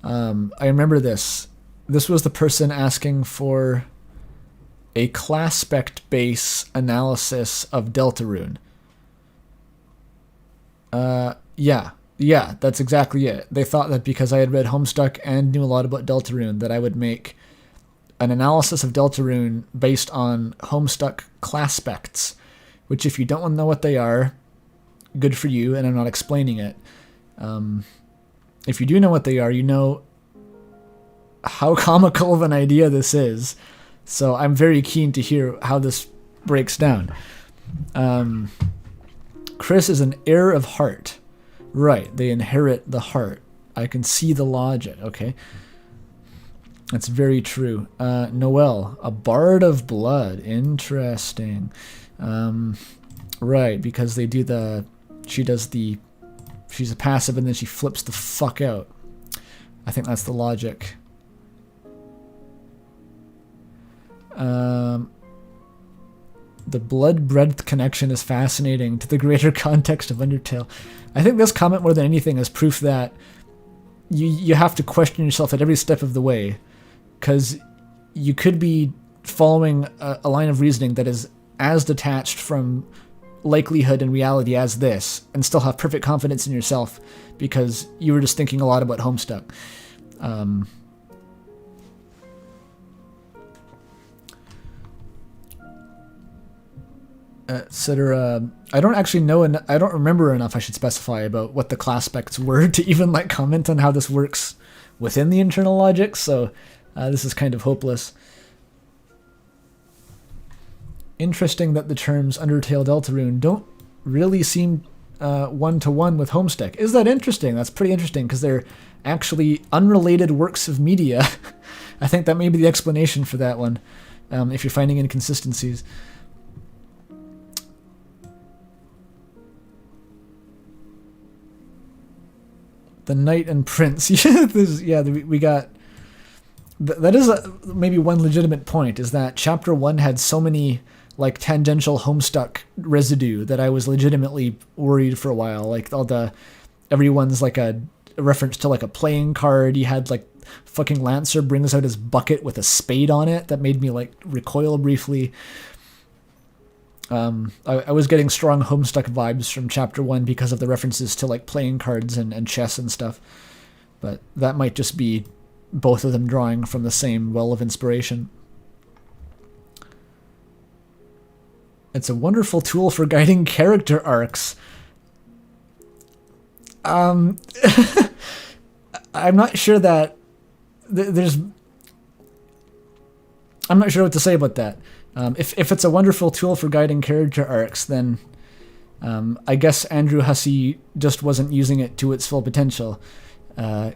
I remember this. This was the person asking for a class spec base analysis of Deltarune. Yeah, that's exactly it. They thought that because I had read Homestuck and knew a lot about Deltarune, that I would make an analysis of Deltarune based on Homestuck class specs, which if you don't know what they are, good for you, and I'm not explaining it. If you do know what they are, you know how comical of an idea this is. So I'm very keen to hear how this breaks down. Kris is an heir of heart. Right, they inherit the heart. I can see the logic, okay? That's very true. Noelle, a bard of blood. Interesting. Right, because they do she's a passive and then she flips the fuck out. I think that's the logic. The blood-breadth connection is fascinating to the greater context of Undertale. I think this comment, more than anything, is proof that you have to question yourself at every step of the way, because you could be following a line of reasoning that is as detached from likelihood and reality as this, and still have perfect confidence in yourself because you were just thinking a lot about Homestuck. Etc. I don't actually know, and I don't remember enough, I should specify, about what the class specs were to even like comment on how this works within the internal logic, so this is kind of hopeless. Interesting that the terms Undertale Deltarune don't really seem one-to-one with Homestuck. Is that interesting? That's pretty interesting, because they're actually unrelated works of media. I think that may be the explanation for that one. if you're finding inconsistencies. The Knight and Prince. We got... That is maybe one legitimate point, is that Chapter 1 had so many like tangential Homestuck residue that I was legitimately worried for a while. Like everyone's like a reference to like a playing card. You had like fucking Lancer brings out his bucket with a spade on it. That made me like recoil briefly. I was getting strong Homestuck vibes from Chapter 1 because of the references to like playing cards and chess and stuff. But that might just be both of them drawing from the same well of inspiration. It's a wonderful tool for guiding character arcs. I'm not sure that I'm not sure what to say about that. If it's a wonderful tool for guiding character arcs, then I guess Andrew Hussey just wasn't using it to its full potential,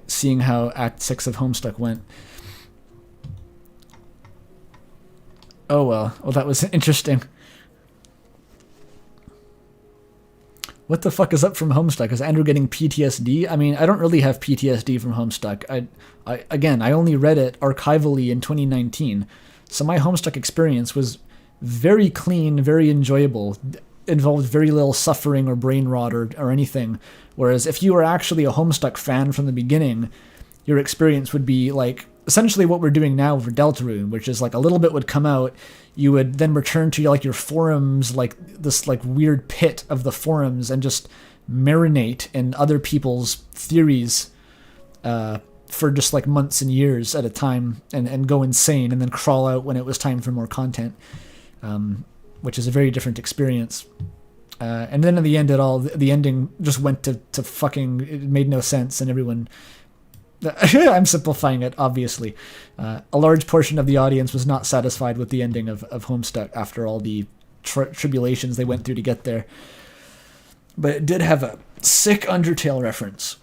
seeing how Act 6 of Homestuck went. Oh well, that was interesting. What the fuck is up from Homestuck? Is Andrew getting PTSD? I mean, I don't really have PTSD from Homestuck. I only read it archivally in 2019, so my Homestuck experience was very clean, very enjoyable, involved very little suffering or brain rot or anything. Whereas if you were actually a Homestuck fan from the beginning, your experience would be like essentially what we're doing now for Deltarune, which is like a little bit would come out, you would then return to like your forums, like this like weird pit of the forums, and just marinate in other people's theories for just like months and years at a time, and go insane, and then crawl out when it was time for more content, which is a very different experience. And then in the end, the ending just went to fucking, it made no sense, and everyone... I'm simplifying it, obviously. A large portion of the audience was not satisfied with the ending of Homestuck after all the tribulations they went through to get there. But it did have a sick Undertale reference.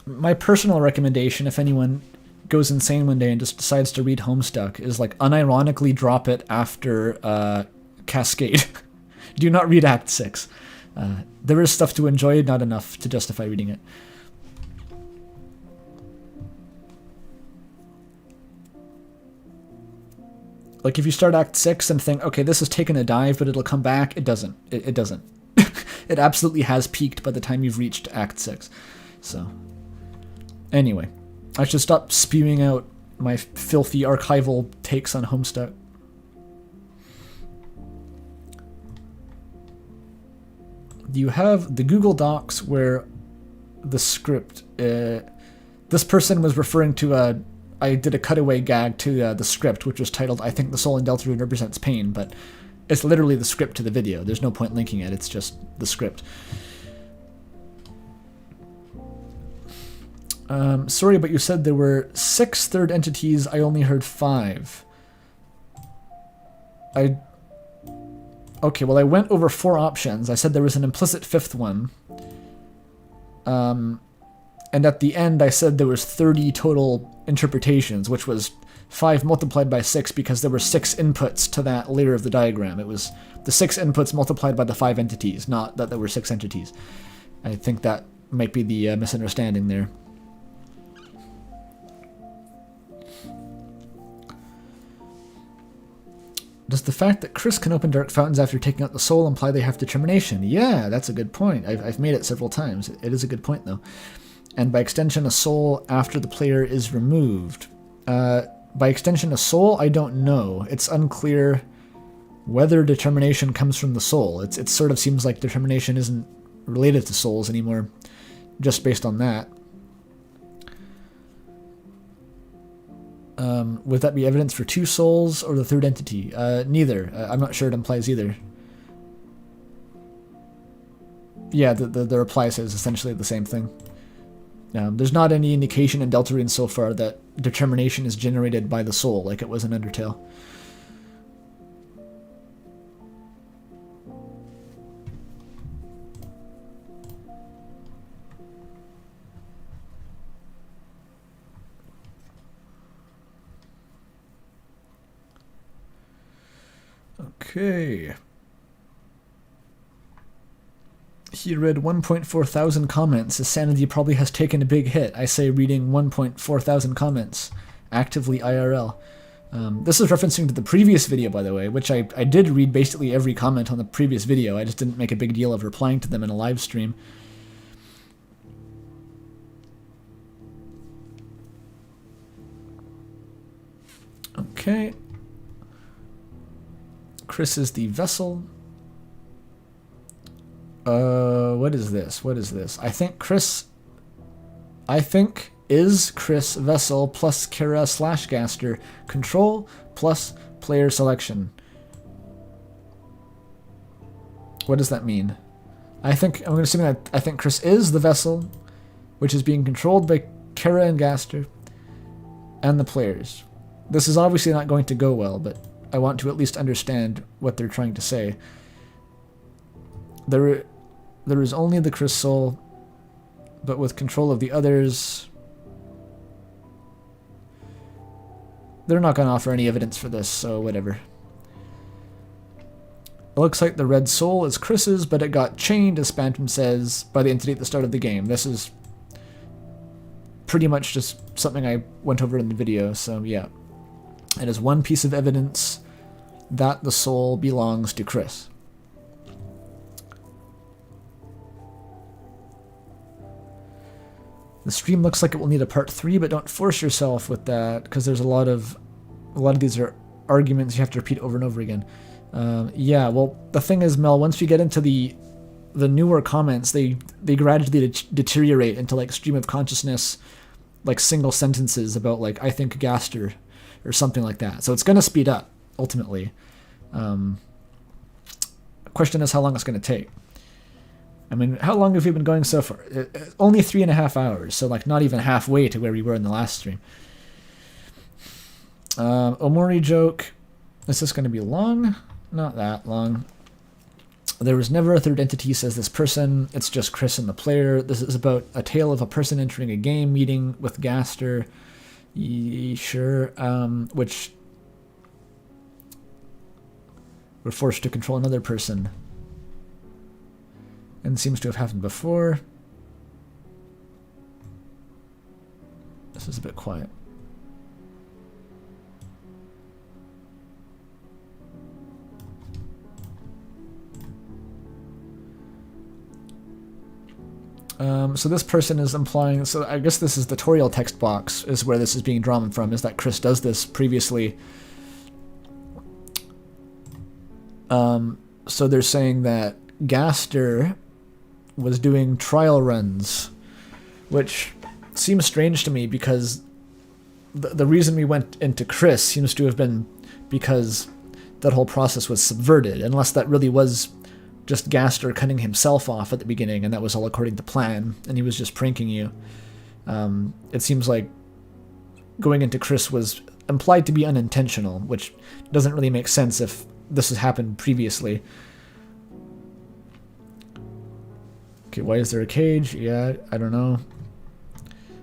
My personal recommendation, if anyone goes insane one day and just decides to read Homestuck, is like unironically drop it after Cascade. Do not read Act 6. There is stuff to enjoy, not enough to justify reading it. Like if you start Act 6 and think, okay, this has taken a dive, but it'll come back, it doesn't. It doesn't. It absolutely has peaked by the time you've reached Act 6. So, anyway, I should stop spewing out my filthy archival takes on Homestuck. You have the Google Docs where the script, this person was referring to I did a cutaway gag to the script, which was titled, I think the soul in Deltarune represents pain, but it's literally the script to the video. There's no point linking it, it's just the script. Sorry, but you said there were 6 third entities, I only heard 5. Okay, well, I went over 4 options. I said there was an implicit 5th one. And at the end, I said there was 30 total interpretations, which was 5 multiplied by 6 because there were 6 inputs to that layer of the diagram. It was the 6 inputs multiplied by the 5 entities, not that there were 6 entities. I think that might be the misunderstanding there. Does the fact that Kris can open dark fountains after taking out the soul imply they have determination? Yeah, that's a good point. I've made it several times. It is a good point, though. And by extension, a soul after the player is removed. By extension, a soul? I don't know. It's unclear whether determination comes from the soul. It sort of seems like determination isn't related to souls anymore, just based on that. Would that be evidence for 2 souls or the third entity? Neither. I'm not sure it implies either. Yeah, the reply says essentially the same thing. There's not any indication in Deltarune so far that determination is generated by the soul, like it was in Undertale. Okay. He read 1.4 thousand comments. His sanity probably has taken a big hit. I say reading 1.4 thousand comments. Actively IRL. This is referencing to the previous video, by the way, which I did read basically every comment on the previous video. I just didn't make a big deal of replying to them in a live stream. Okay. Kris is the vessel. What is this? What is this? I think is Kris vessel plus Kara / Gaster control plus player selection. What does that mean? I'm going to assume that I think Kris is the vessel, which is being controlled by Kara and Gaster and the players. This is obviously not going to go well, but I want to at least understand what they're trying to say. There is only the Kris soul, but with control of the others. They're not going to offer any evidence for this, so whatever. It looks like the red soul is Kris's, but it got chained, as Phantom says, by the entity at the start of the game. This is pretty much just something I went over in the video, so yeah. It is one piece of evidence that the soul belongs to Kris. The stream looks like it will need a part 3, but don't force yourself with that, because there's a lot of these are arguments you have to repeat over and over again. Yeah, well, the thing is, Mel, once you get into the newer comments, they gradually deteriorate into like stream of consciousness, like single sentences about like I think Gaster or something like that. So it's going to speed up ultimately. The question is how long it's going to take. I mean, how long have we been going so far? Only 3.5 hours, so like not even halfway to where we were in the last stream. Omori joke. Is this going to be long? Not that long. There was never a third entity, says this person. It's just Kris and the player. This is about a tale of a person entering a game meeting with Gaster. Sure. Which were forced to control another person. And seems to have happened before. This is a bit quiet. So this person is implying, so I guess this is the tutorial text box is where this is being drawn from, is that Kris does this previously. So they're saying that Gaster was doing trial runs, which seems strange to me because the reason we went into Kris seems to have been because that whole process was subverted, unless that really was just Gaster cutting himself off at the beginning and that was all according to plan and he was just pranking you. It seems like going into Kris was implied to be unintentional, which doesn't really make sense if this has happened previously. Okay, why is there a cage? Yeah, I don't know.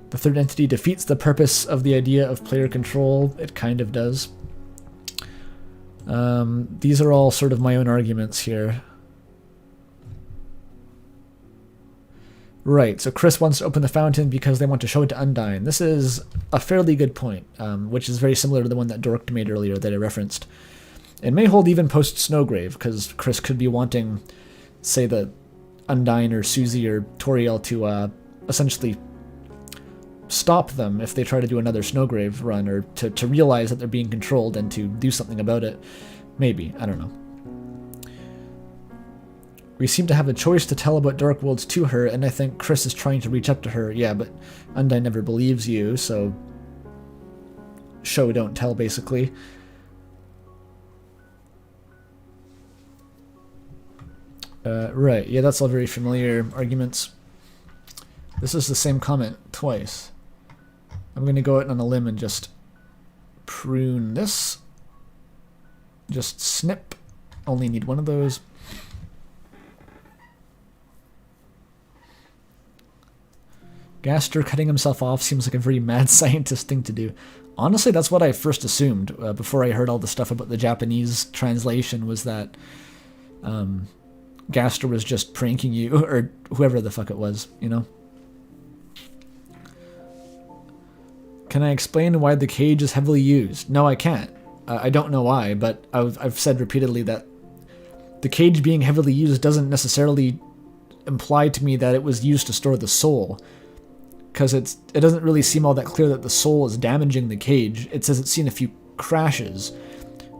The third entity defeats the purpose of the idea of player control. It kind of does. These are all sort of my own arguments here. Right, so Kris wants to open the fountain because they want to show it to Undyne. This is a fairly good point, which is very similar to the one that Dork made earlier that I referenced. It may hold even post-Snowgrave, because Kris could be wanting, say, the Undyne or Susie or Toriel to essentially stop them if they try to do another Snowgrave run, or to realize that they're being controlled and to do something about it. Maybe, I don't know. We seem to have a choice to tell about Dark Worlds to her, and I think Kris is trying to reach up to her. Yeah, but Undyne never believes you, so show, don't tell, basically. Right, yeah, that's all very familiar arguments. This is the same comment twice. I'm going to go out on a limb and just prune this. Just snip. Only need one of those. Gaster cutting himself off seems like a very mad scientist thing to do. Honestly, that's what I first assumed before I heard all the stuff about the Japanese translation, was that Gaster was just pranking you, or whoever the fuck it was, you know? Can I explain why the cage is heavily used? No, I can't. I don't know why, but I've said repeatedly that the cage being heavily used doesn't necessarily imply to me that it was used to store the soul, because it doesn't really seem all that clear that the soul is damaging the cage. It says it's seen a few crashes,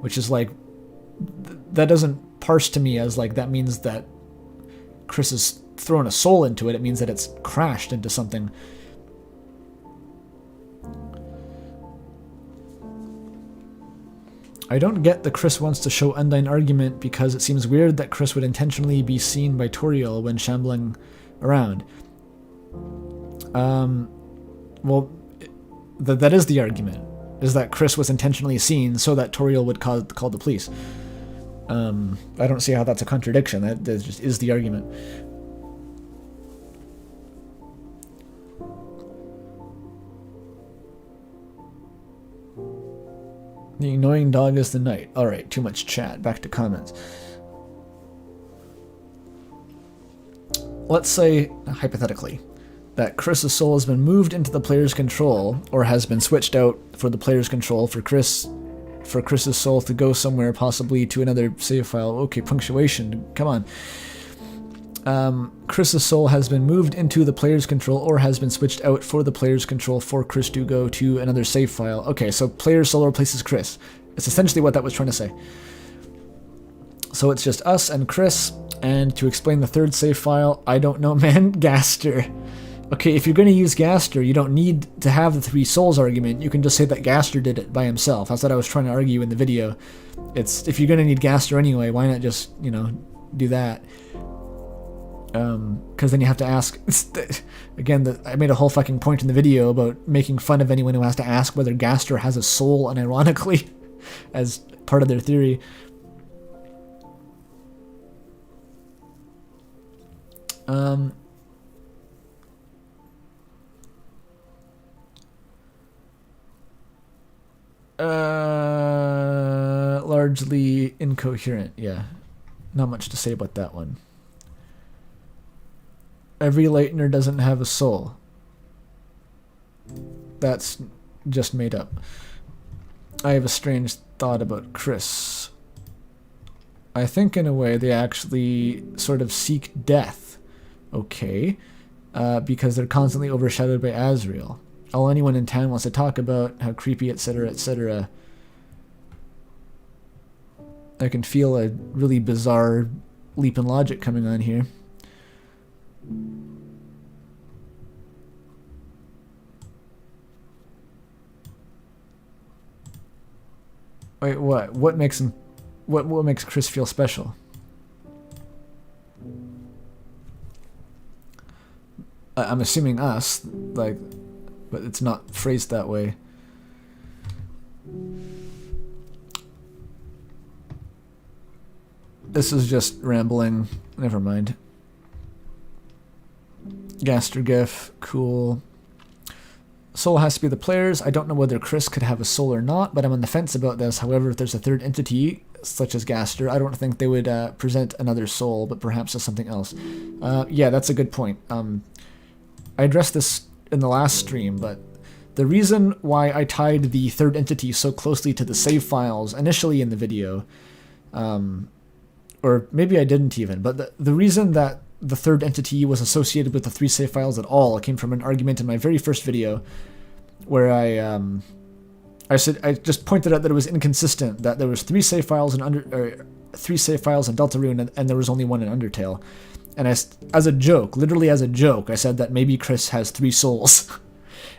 which is like, that doesn't parse to me as like that means that Kris has thrown a soul into it. It means that it's crashed into something. I don't get the Kris wants to show Undyne argument, because it seems weird that Kris would intentionally be seen by Toriel when shambling around. Well, that is the argument, is that Kris was intentionally seen so that Toriel would call the police. I don't see how that's a contradiction. That just is the argument. The annoying dog is the night. Alright, too much chat. Back to comments. Let's say, hypothetically, that Kris's soul has been moved into the player's control, or has been switched out for the player's control for Kris's soul to go somewhere, possibly to another save file. Okay, punctuation. Come on. Kris's soul has been moved into the player's control, or has been switched out for the player's control for Kris to go to another save file. Okay, so player's soul replaces Kris. It's essentially what that was trying to say. So it's just us and Kris, and to explain the third save file, I don't know, man. Gaster. Okay, if you're going to use Gaster, you don't need to have the 3 souls argument. You can just say that Gaster did it by himself. That's what I was trying to argue in the video. It's, if you're going to need Gaster anyway, why not just, you know, do that? Because then you have to ask, again, I made a whole fucking point in the video about making fun of anyone who has to ask whether Gaster has a soul, unironically, as part of their theory. Largely incoherent, yeah. Not much to say about that one. Every Lightner doesn't have a soul. That's just made up. I have a strange thought about Kris. I think in a way they actually sort of seek death. Okay. Because they're constantly overshadowed by Azrael. All anyone in town wants to talk about, how creepy, etc., etc. I can feel a really bizarre leap in logic coming on here. Wait, what? What makes him? What makes Kris feel special? I'm assuming us, like, but it's not phrased that way. This is just rambling. Never mind. Gaster GIF, cool. Soul has to be the players. I don't know whether Kris could have a soul or not, but I'm on the fence about this. However, if there's a third entity, such as Gaster, I don't think they would present another soul, but perhaps as something else. Yeah, that's a good point. I addressed this in the last stream, but the reason why I tied the third entity so closely to the save files initially in the video, or maybe I didn't even, but the reason that the third entity was associated with the 3 save files at all came from an argument in my very first video, where I just pointed out that it was inconsistent, that there was 3 save files in 3 save files in Deltarune, and there was only 1 in Undertale. And as a joke, literally as a joke, I said that maybe Kris has 3 souls.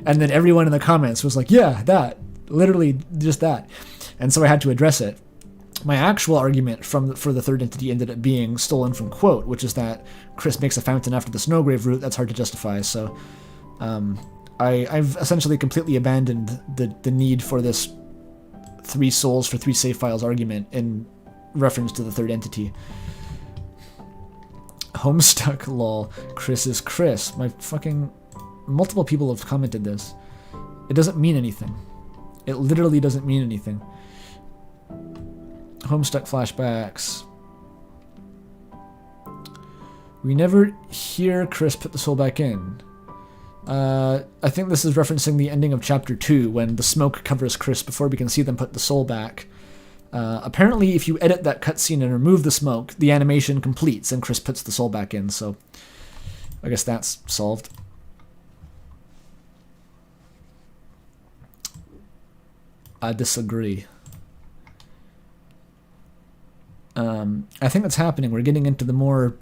And then everyone in the comments was like, yeah, that. Literally just that. And so I had to address it. My actual argument for the third entity ended up being stolen from Quote, which is that Kris makes a fountain after the Snowgrave route. That's hard to justify. So I've essentially completely abandoned the need for this 3 souls for 3 save files argument in reference to the third entity. Homestuck, lol. Kris is Kris. My fucking... Multiple people have commented this. It doesn't mean anything. It literally doesn't mean anything. Homestuck flashbacks. We never hear Kris put the soul back in. I think this is referencing the ending of Chapter 2, when the smoke covers Kris before we can see them put the soul back. Apparently, if you edit that cutscene and remove the smoke, the animation completes and Kris puts the soul back in, so I guess that's solved. I disagree. I think that's happening. We're getting into the more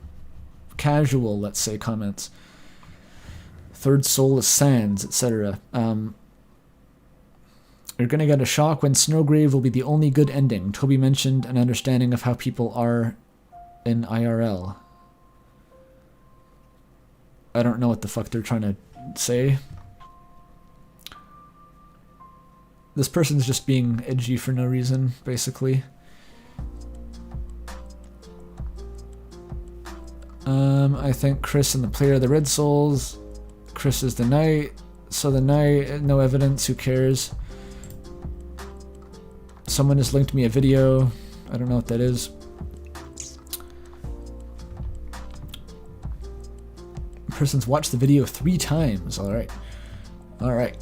casual, let's say, comments. Third soul is sands, etc. You're gonna get a shock when Snowgrave will be the only good ending. Toby mentioned an understanding of how people are in IRL. I don't know what the fuck they're trying to say. This person's just being edgy for no reason, basically. I think Kris and the player are the Red Souls. Kris is the Knight. So the Knight, no evidence, who cares? Someone has linked me a video. I don't know what that is. Person's watched the video 3 times. Alright. Alright.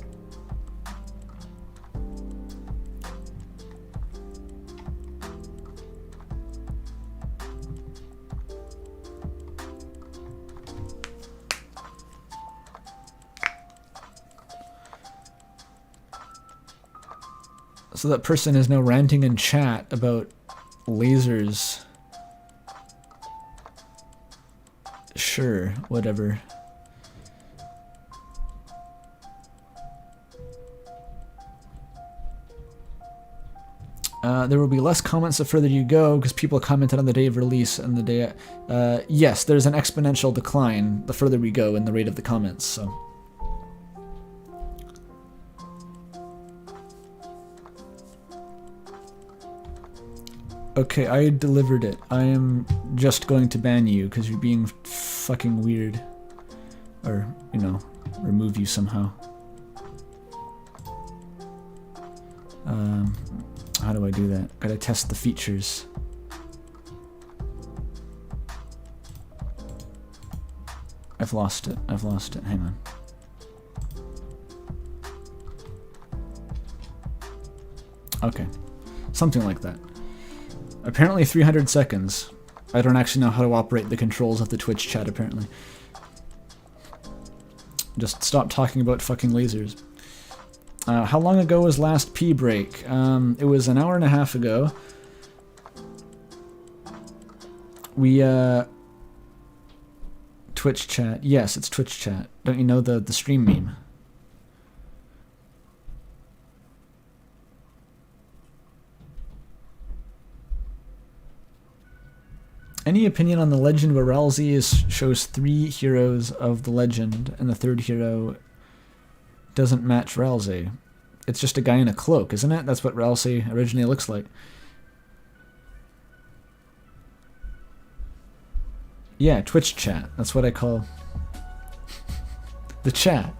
So that person is now ranting in chat about lasers. Sure, whatever. There will be less comments the further you go because people commented on the day of release and the day... yes, there's an exponential decline the further we go in the rate of the comments, so... Okay, I delivered it. I am just going to ban you because you're being fucking weird. Or, you know, remove you somehow. How do I do that? Gotta test the features. I've lost it. I've lost it. Hang on. Okay. Something like that. Apparently 300 seconds. I don't actually know how to operate the controls of the Twitch chat, apparently. Just stop talking about fucking lasers. How long ago was last pee break? It was an hour and a half ago. We, Twitch chat. Yes, it's Twitch chat. Don't you know the stream meme? Any opinion on the legend where Ralsei shows 3 heroes of the legend and the 3rd hero doesn't match Ralsei? It's just a guy in a cloak, isn't it? That's what Ralsei originally looks like. Yeah, Twitch chat. That's what I call the chat.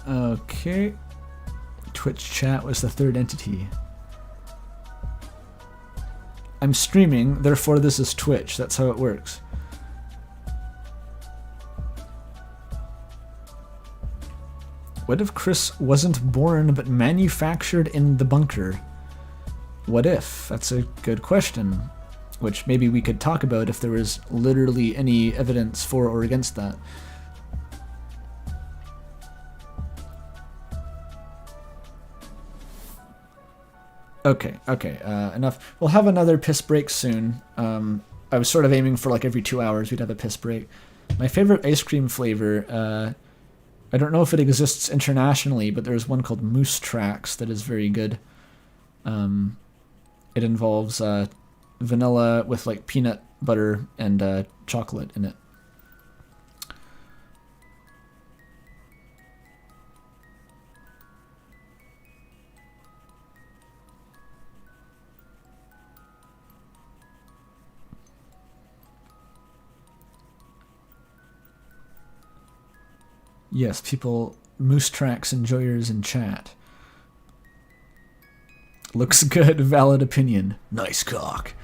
Okay. Twitch chat was the 3rd entity. I'm streaming, therefore this is Twitch. That's how it works. What if Kris wasn't born but manufactured in the bunker? What if? That's a good question. Which maybe we could talk about if there was literally any evidence for or against that. Okay, enough. We'll have another piss break soon. I was sort of aiming for like every 2 hours we'd have a piss break. My favorite ice cream flavor, I don't know if it exists internationally, but there's one called Moose Tracks that is very good. It involves vanilla with like peanut butter and chocolate in it. Yes, people, Moose Tracks enjoyers in chat. Looks good, valid opinion. Nice cock.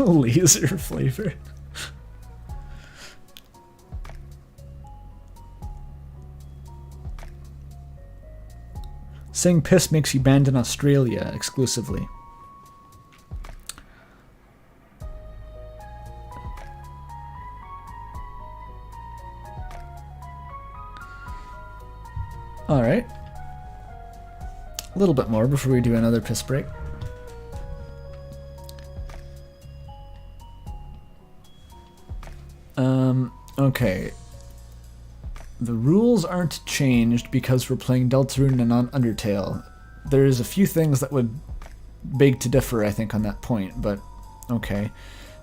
Laser flavor. Saying piss makes you banned in Australia exclusively. Alright. A little bit more before we do another piss break. Okay. The rules aren't changed because we're playing Deltarune and not Undertale. There's a few things that would beg to differ, I think, on that point, but okay.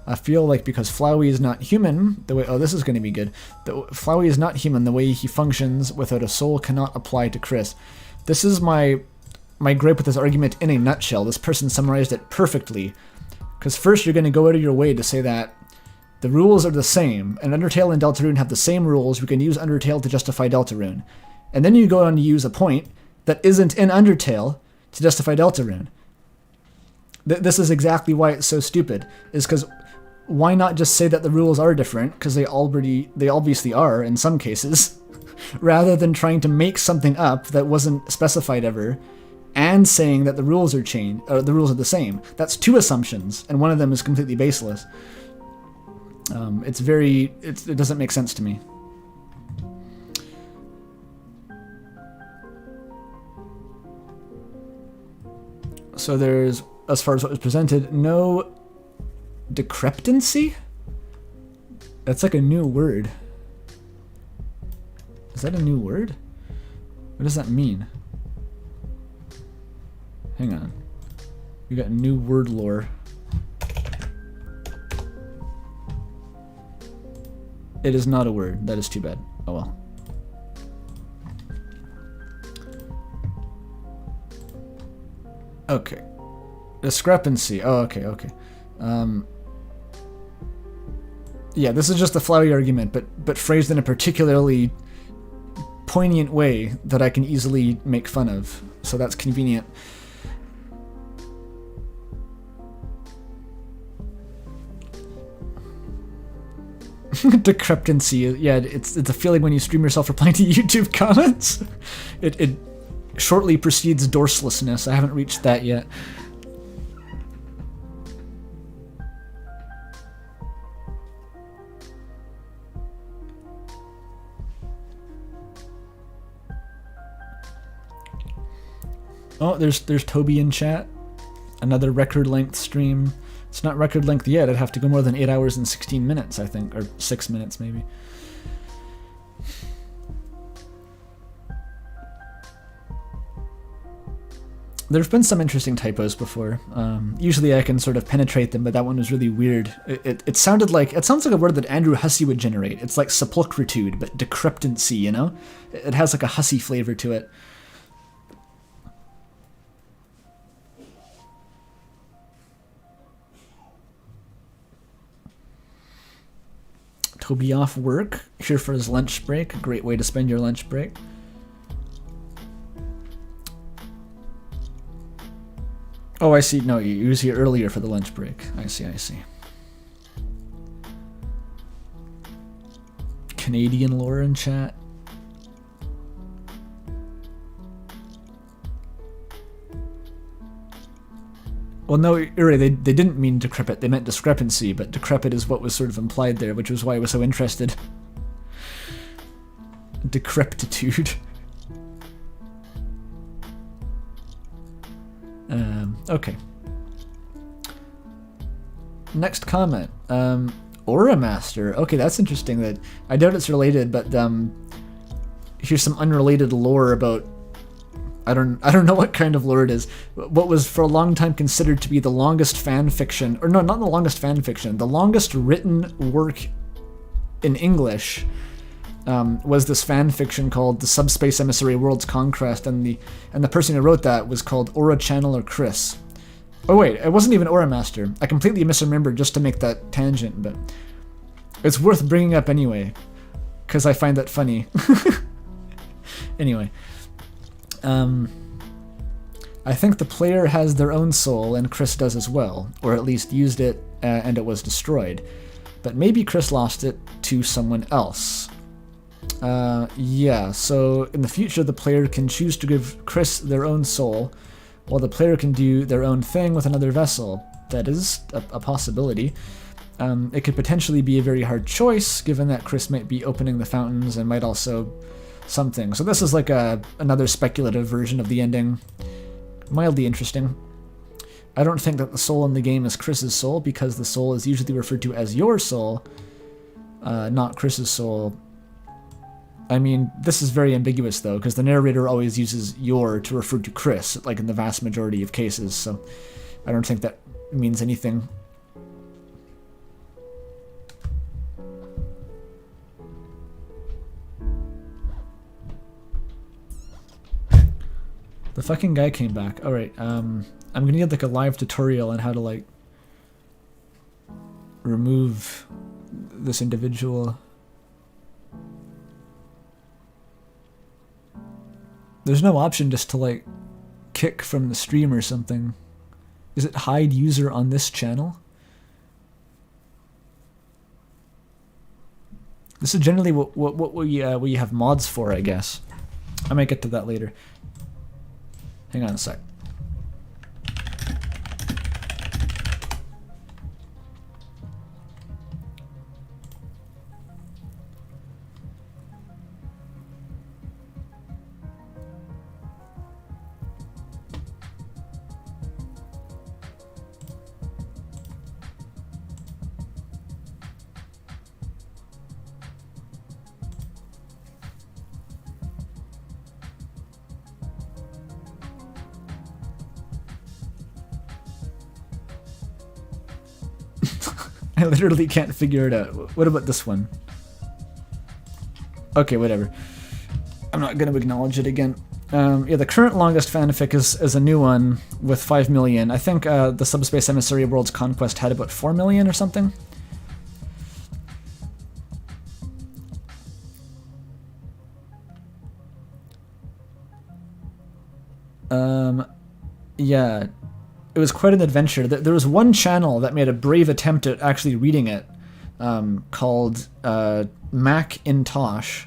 I feel like because Flowey is not human, the way... Oh, this is going to be good. Flowey is not human, the way he functions without a soul cannot apply to Kris. This is my gripe with this argument in a nutshell. This person summarized it perfectly. Because first you're going to go out of your way to say that the rules are the same, and Undertale and Deltarune have the same rules. We can use Undertale to justify Deltarune. And then you go on to use a point that isn't in Undertale to justify Deltarune. This is exactly why it's so stupid, is because why not just say that the rules are different, because they obviously are in some cases, rather than trying to make something up that wasn't specified ever, and saying that the rules are changed, or the rules are the same. That's two assumptions, and one of them is completely baseless. It doesn't make sense to me. So there's, as far as what was presented, no decrepancy? That's like a new word. Is that a new word? What does that mean? Hang on. We got new word lore. It is not a word. That is too bad. Oh well. Okay. Discrepancy. Oh, okay, okay. Yeah, this is just a Flowey argument, but phrased in a particularly poignant way that I can easily make fun of. So that's convenient. Decrepancy. Yeah, it's a feeling when you stream yourself replying to YouTube comments. It shortly precedes dorselessness. I haven't reached that yet. Oh, there's Toby in chat. Another record length stream. It's not record length yet. I'd have to go more than 8 hours and 16 minutes, I think, or 6 minutes maybe. There've been some interesting typos before. Usually I can sort of penetrate them, but that one was really weird. It sounds like a word that Andrew Hussey would generate. It's like sepulchritude, but decrepancy, you know? It has like a Hussey flavor to it. Toby off work, here for his lunch break. A great way to spend your lunch break. Oh, I see. No, he was here earlier for the lunch break. I see, I see. Canadian lore in chat. Well, no, you're right, they didn't mean decrepit, they meant discrepancy, but decrepit is what was sort of implied there, which was why I was so interested. Decrepitude. Okay. Next comment. Aura Master. Okay, that's interesting. That I doubt it's related, but here's some unrelated lore about... I don't know what kind of lore it is. What was for a long time considered to be the longest fan fiction, or no, not the longest fan fiction, the longest written work in English was this fan fiction called The Subspace Emissary World's Conquest, and the person who wrote that was called Aura Channeler Kris. Oh wait, it wasn't even Aura Master. I completely misremembered just to make that tangent, but it's worth bringing up anyway, because I find that funny. Anyway, I think the player has their own soul, and Kris does as well, or at least used it and it was destroyed. But maybe Kris lost it to someone else. Yeah, so in the future the player can choose to give Kris their own soul, while the player can do their own thing with another vessel. That is a possibility. It could potentially be a very hard choice, given that Kris might be opening the fountains and might also something. So this is like another speculative version of the ending. Mildly interesting. I don't think that the soul in the game is Kris's soul, because the soul is usually referred to as your soul, not Kris's soul. I mean, this is very ambiguous though, because the narrator always uses your to refer to Kris, like in the vast majority of cases, so I don't think that means anything. The fucking guy came back. Alright, I'm gonna need like a live tutorial on how to like remove this individual. There's no option just to like kick from the stream or something. Is it hide user on this channel? This is generally what we have mods for, I guess. I might get to that later. Hang on a sec. I literally can't figure it out. What about this one? Okay, whatever. I'm not going to acknowledge it again. Yeah, the current longest fanfic is a new one with 5 million. I think the Subspace Emissary World's Conquest had about 4 million or something. Yeah. It was quite an adventure. There was one channel that made a brave attempt at actually reading it, called Macintosh.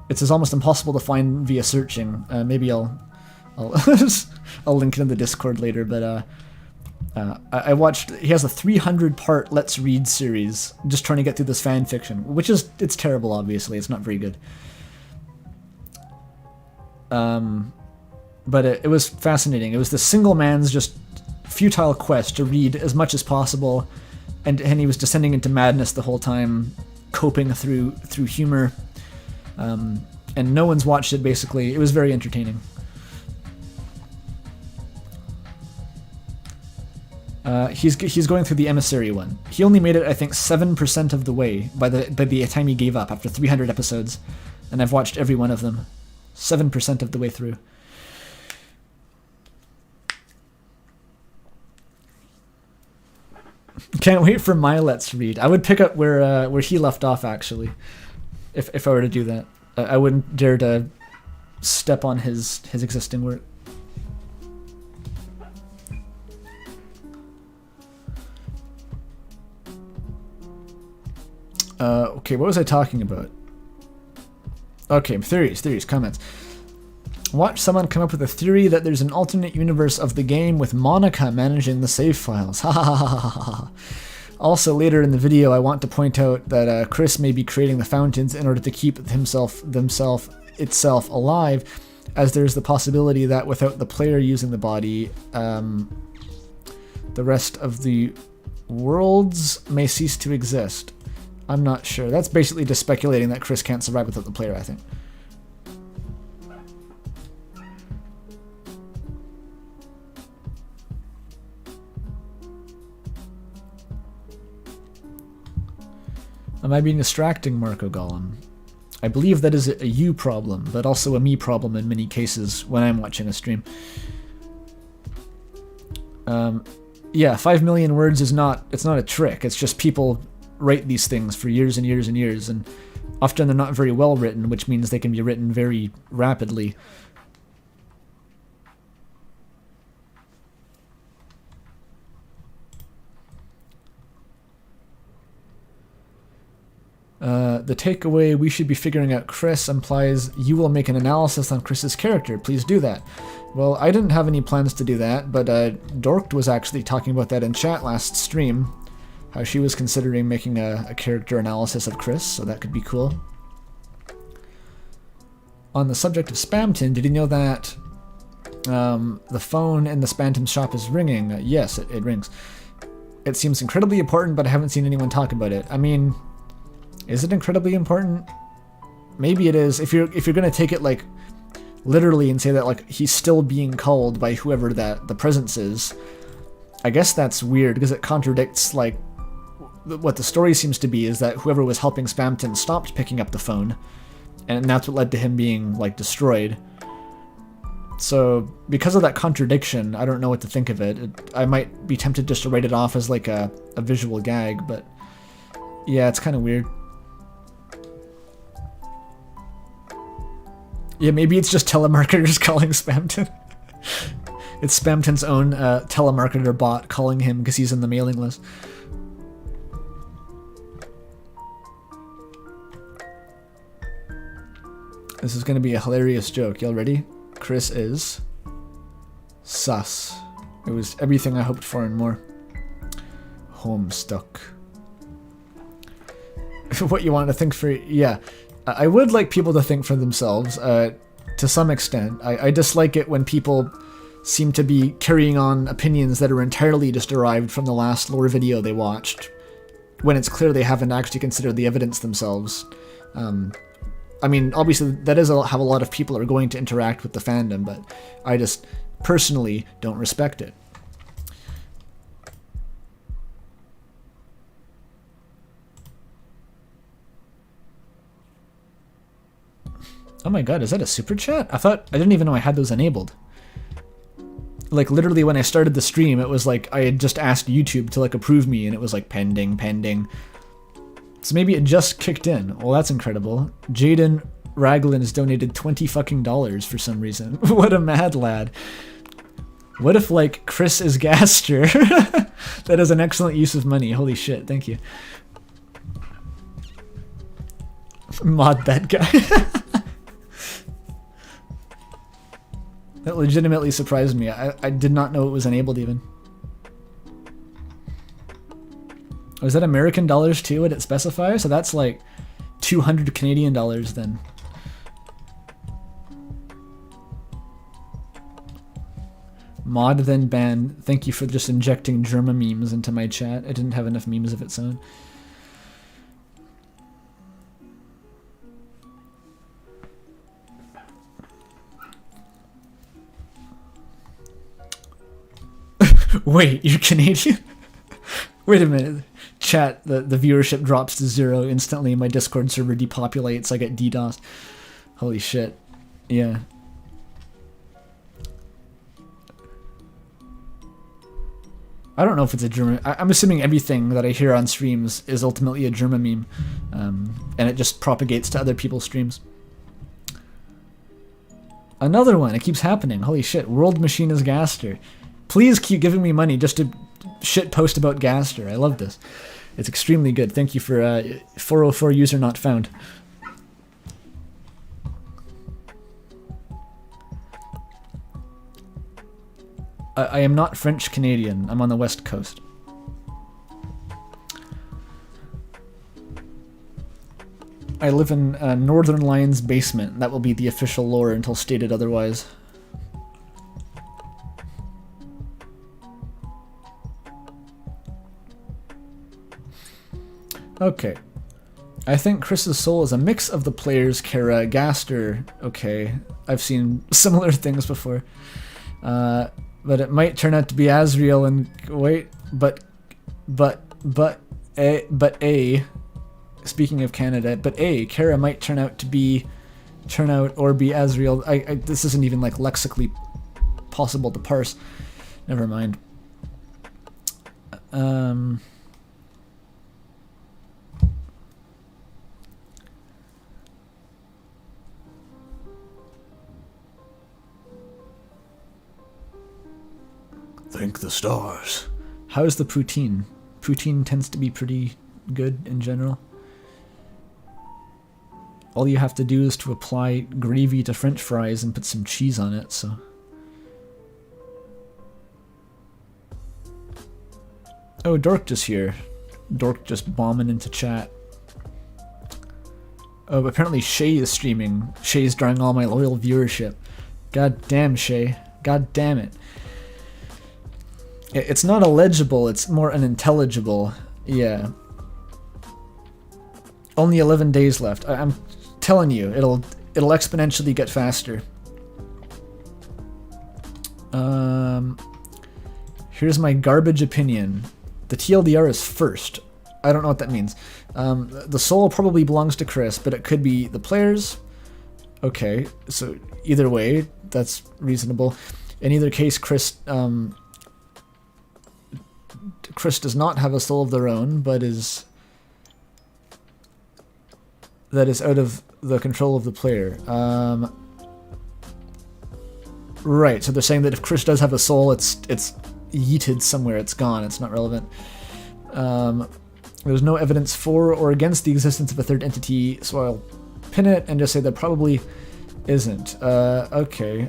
It's almost impossible to find via searching. Maybe I'll link it in the Discord later. But I watched. He has a 300-part Let's Read series, just trying to get through this fan fiction, which it's terrible. Obviously, it's not very good. But it was fascinating. It was the single man's just futile quest to read as much as possible, and he was descending into madness the whole time, coping through humor, and no one's watched it. Basically, it was very entertaining. He's going through the emissary one. He only made it, I think, 7% of the way by the time he gave up after 300 episodes, and I've watched every one of them. 7% of the way through. Can't wait for my Let's Read. I would pick up where he left off, actually, if I were to do that. I wouldn't dare to step on his existing work. Okay, what was I talking about? Okay, theories, comments. Watch someone come up with a theory that there's an alternate universe of the game with Monica managing the save files. Ha ha ha ha ha. Also, later in the video, I want to point out that Kris may be creating the fountains in order to keep itself alive, as there's the possibility that without the player using the body, the rest of the worlds may cease to exist. I'm not sure. That's basically just speculating that Kris can't survive without the player, I think. Am I being distracting, Marco Gollum? I believe that is a you problem, but also a me problem in many cases when I'm watching a stream. Yeah, 5 million words is not, it's not a trick. It's just people write these things for years and years and years, and often they're not very well written, which means they can be written very rapidly. The takeaway, we should be figuring out Kris, implies you will make an analysis on Kris's character. Please do that. Well, I didn't have any plans to do that, but Dorked was actually talking about that in chat last stream, how she was considering making a character analysis of Kris, so that could be cool. On the subject of Spamton, did you know that the phone in the Spamton shop is ringing? Yes, it rings. It seems incredibly important, but I haven't seen anyone talk about it. I mean, is it incredibly important? Maybe it is. If you're gonna take it like literally and say that like he's still being called by whoever that the presence is, I guess that's weird because it contradicts like what the story seems to be, is that whoever was helping Spamton stopped picking up the phone, and that's what led to him being like destroyed. So because of that contradiction, I don't know what to think of it. I might be tempted just to write it off as like a visual gag, but yeah, it's kind of weird. Yeah, maybe it's just telemarketers calling Spamton. It's Spamton's own telemarketer bot calling him because he's in the mailing list. This is going to be a hilarious joke. Y'all ready? Kris is sus. It was everything I hoped for and more. Homestuck. What you want to think for... Yeah. I would like people to think for themselves, to some extent. I dislike it when people seem to be carrying on opinions that are entirely just derived from the last lore video they watched, when it's clear they haven't actually considered the evidence themselves. I mean, obviously, that is how a lot of people are going to interact with the fandom, but I just personally don't respect it. Oh my god, is that a super chat? I didn't even know I had those enabled. Like, literally when I started the stream, it was like I had just asked YouTube to like approve me, and it was like pending, pending. So maybe it just kicked in. Well, that's incredible. Jaden Raglan has donated $20 fucking for some reason. What a mad lad. What if, like, Kris is Gaster? That is an excellent use of money. Holy shit, thank you. Mod that guy. That legitimately surprised me. I did not know it was enabled even. Was that American dollars too? Would it specify? So that's like 200 Canadian dollars then. Mod then ban. Thank you for just injecting Germa memes into my chat. I didn't have enough memes of its own. Wait, you're Canadian? Wait a minute. Chat, the viewership drops to 0 instantly. My Discord server depopulates. I get DDoS. Holy shit. Yeah. I don't know if it's a German... I'm assuming everything that I hear on streams is ultimately a German meme. And it just propagates to other people's streams. Another one. It keeps happening. Holy shit. World Machine is Gaster. Please keep giving me money just to shit post about Gaster. I love this. It's extremely good. Thank you for 404 user not found. I am not French Canadian. I'm on the West Coast. I live in Northern Lion's basement. That will be the official lore until stated otherwise. Okay. I think Kris's soul is a mix of the players, Kara, Gaster. Okay. I've seen similar things before. But it might turn out to be Asriel and... Wait. But... Speaking of Canada, Kara might turn out or be Asriel. This isn't even like lexically possible to parse. Never mind. Thank the stars. How's the poutine? Poutine tends to be pretty good in general. All you have to do is to apply gravy to french fries and put some cheese on it, so... Oh, Dork just here. Dork just bombing into chat. Oh, apparently Shay is streaming. Shay's drawing all my loyal viewership. God damn, Shay. God damn it. It's not illegible, it's more unintelligible. Yeah. Only 11 days left. I'm telling you, it'll exponentially get faster. Here's my garbage opinion. The TLDR is first. I don't know what that means. The soul probably belongs to Kris, but it could be the players. Okay, so either way, that's reasonable. In either case, Kris does not have a soul of their own, but that is out of the control of the player. Right, so they're saying that if Kris does have a soul, it's yeeted somewhere, it's gone, it's not relevant. There's no evidence for or against the existence of a third entity, so I'll pin it and just say there probably isn't. Okay,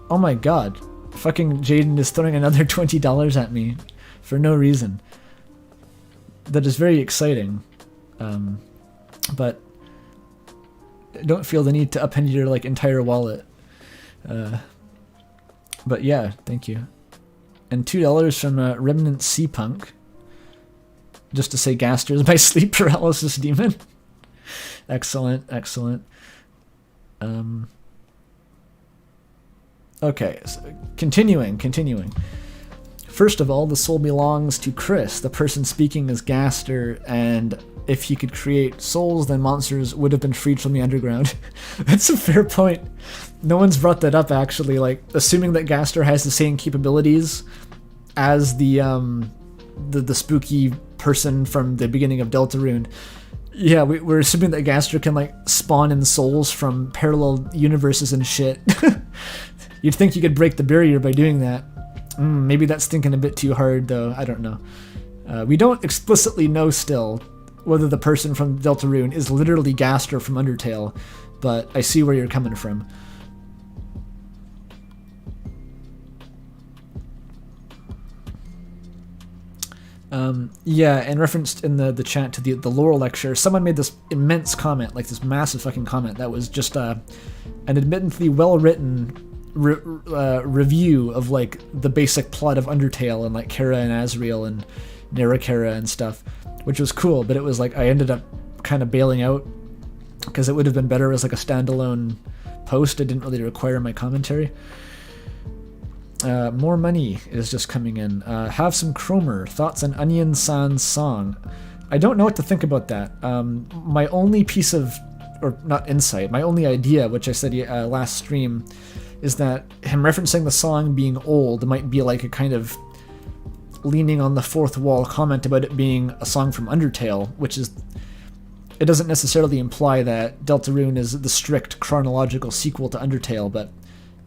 oh my god. Fucking Jaden is throwing another $20 at me for no reason. That is very exciting. But I don't feel the need to upend your entire wallet. But yeah, thank you. And $2 from Remnant Sea Punk. Just to say Gaster is my sleep paralysis demon. Excellent, excellent. Okay, so continuing. First of all, the soul belongs to Kris. The person speaking is Gaster, and if he could create souls, then monsters would have been freed from the underground. That's a fair point. No one's brought that up, actually. Assuming that Gaster has the same capabilities as the spooky person from the beginning of Deltarune. Yeah, we're assuming that Gaster can, spawn in souls from parallel universes and shit. You'd think you could break the barrier by doing that. Maybe that's thinking a bit too hard, though. I don't know. We don't explicitly know still whether the person from Deltarune is literally Gaster from Undertale, but I see where you're coming from. Yeah, and referenced in the chat to the lore lecture, someone made this immense comment, this massive fucking comment, that was just an admittedly well-written review of the basic plot of Undertale and Kara and Asriel and Nerakara and stuff, which was cool, but it was I ended up kind of bailing out because it would have been better as a standalone post. It didn't really require my commentary. More money is just coming in. Have some Cromer. Thoughts on Onion San's song? I don't know what to think about that. My only piece of, or not insight, my only idea, which I said last stream, is that him referencing the song being old might be a kind of leaning on the fourth wall comment about it being a song from Undertale, which is, it doesn't necessarily imply that Deltarune is the strict chronological sequel to Undertale, but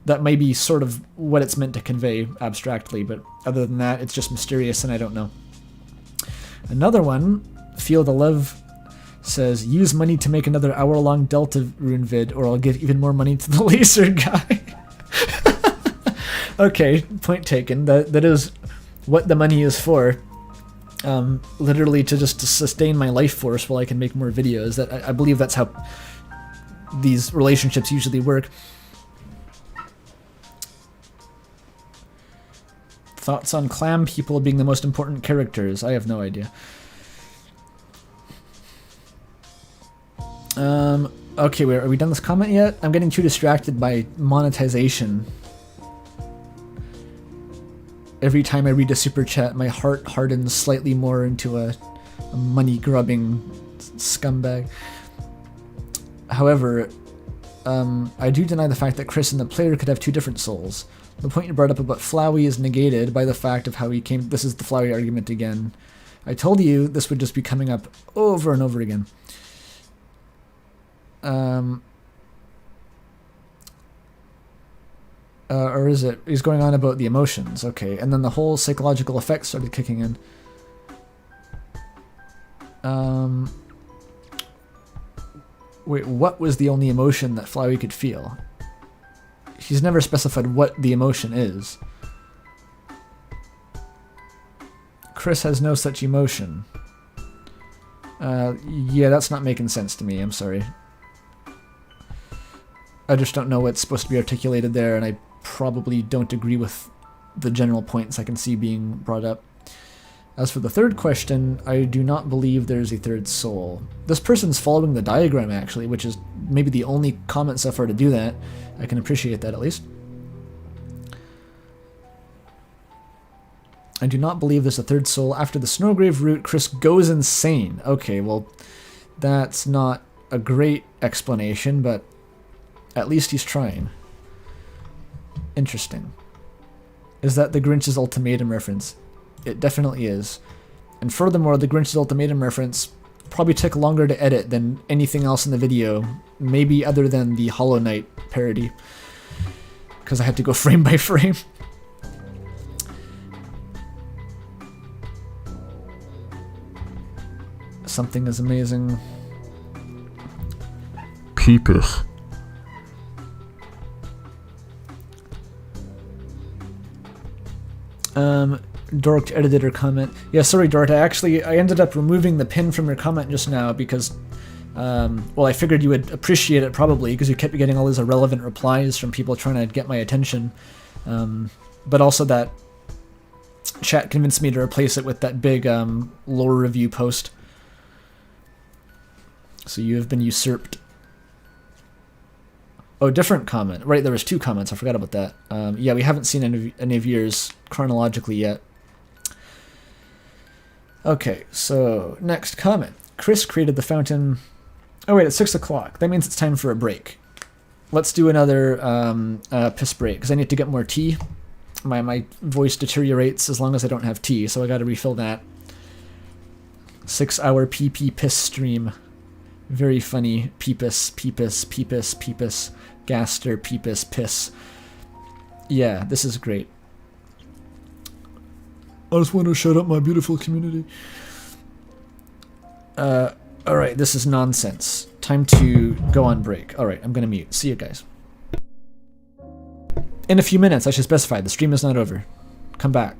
that may be sort of what it's meant to convey abstractly, but other than that, it's just mysterious and I don't know. Another one, Feel the Love, says, use money to make another hour-long Deltarune vid, or I'll give even more money to the laser guy. Okay, point taken. That is what the money is for. Literally to sustain my life force while I can make more videos. That I believe that's how these relationships usually work. Thoughts on clam people being the most important characters? I have no idea. Okay, are we done this comment yet? I'm getting too distracted by monetization. Every time I read a super chat, my heart hardens slightly more into a money-grubbing scumbag. However, I do deny the fact that Kris and the player could have two different souls. The point you brought up about Flowey is negated by the fact of how he came... This is the Flowey argument again. I told you this would just be coming up over and over again. Or is it? He's going on about the emotions. Okay, and then the whole psychological effects started kicking in. Wait, what was the only emotion that Flowey could feel? He's never specified what the emotion is. Kris has no such emotion. Yeah, that's not making sense to me, I'm sorry. I just don't know what's supposed to be articulated there, and I probably don't agree with the general points I can see being brought up. As for the third question, I do not believe there's a third soul. This person's following the diagram, actually, which is maybe the only comment so far to do that. I can appreciate that, at least. I do not believe there's a third soul. After the Snowgrave route, Kris goes insane. Okay, well, that's not a great explanation, but at least he's trying. Interesting. Is that the Grinch's Ultimatum reference? It definitely is. And furthermore, the Grinch's Ultimatum reference probably took longer to edit than anything else in the video, maybe other than the Hollow Knight parody, because I had to go frame by frame. Something is amazing. Peepus. Dork edited her comment. Yeah, sorry, Dort. I ended up removing the pin from your comment just now because, well, I figured you would appreciate it probably because you kept getting all these irrelevant replies from people trying to get my attention. But also that chat convinced me to replace it with that big lore review post. So you have been usurped. Oh, different comment. Right, there was 2 comments. I forgot about that. Yeah, we haven't seen any of yours chronologically yet. Okay, so next comment. Kris created the fountain... Oh wait, it's 6 o'clock. That means it's time for a break. Let's do another piss break, because I need to get more tea. My voice deteriorates as long as I don't have tea, so I gotta refill that. 6-hour pee piss stream. Very funny. Peepus, peepus, peepus, peepus. Gaster, peepus, piss. Yeah, this is great. I just want to shut up my beautiful community. Alright, this is nonsense. Time to go on break. Alright, I'm gonna mute. See you guys. In a few minutes, I should specify. The stream is not over. Come back.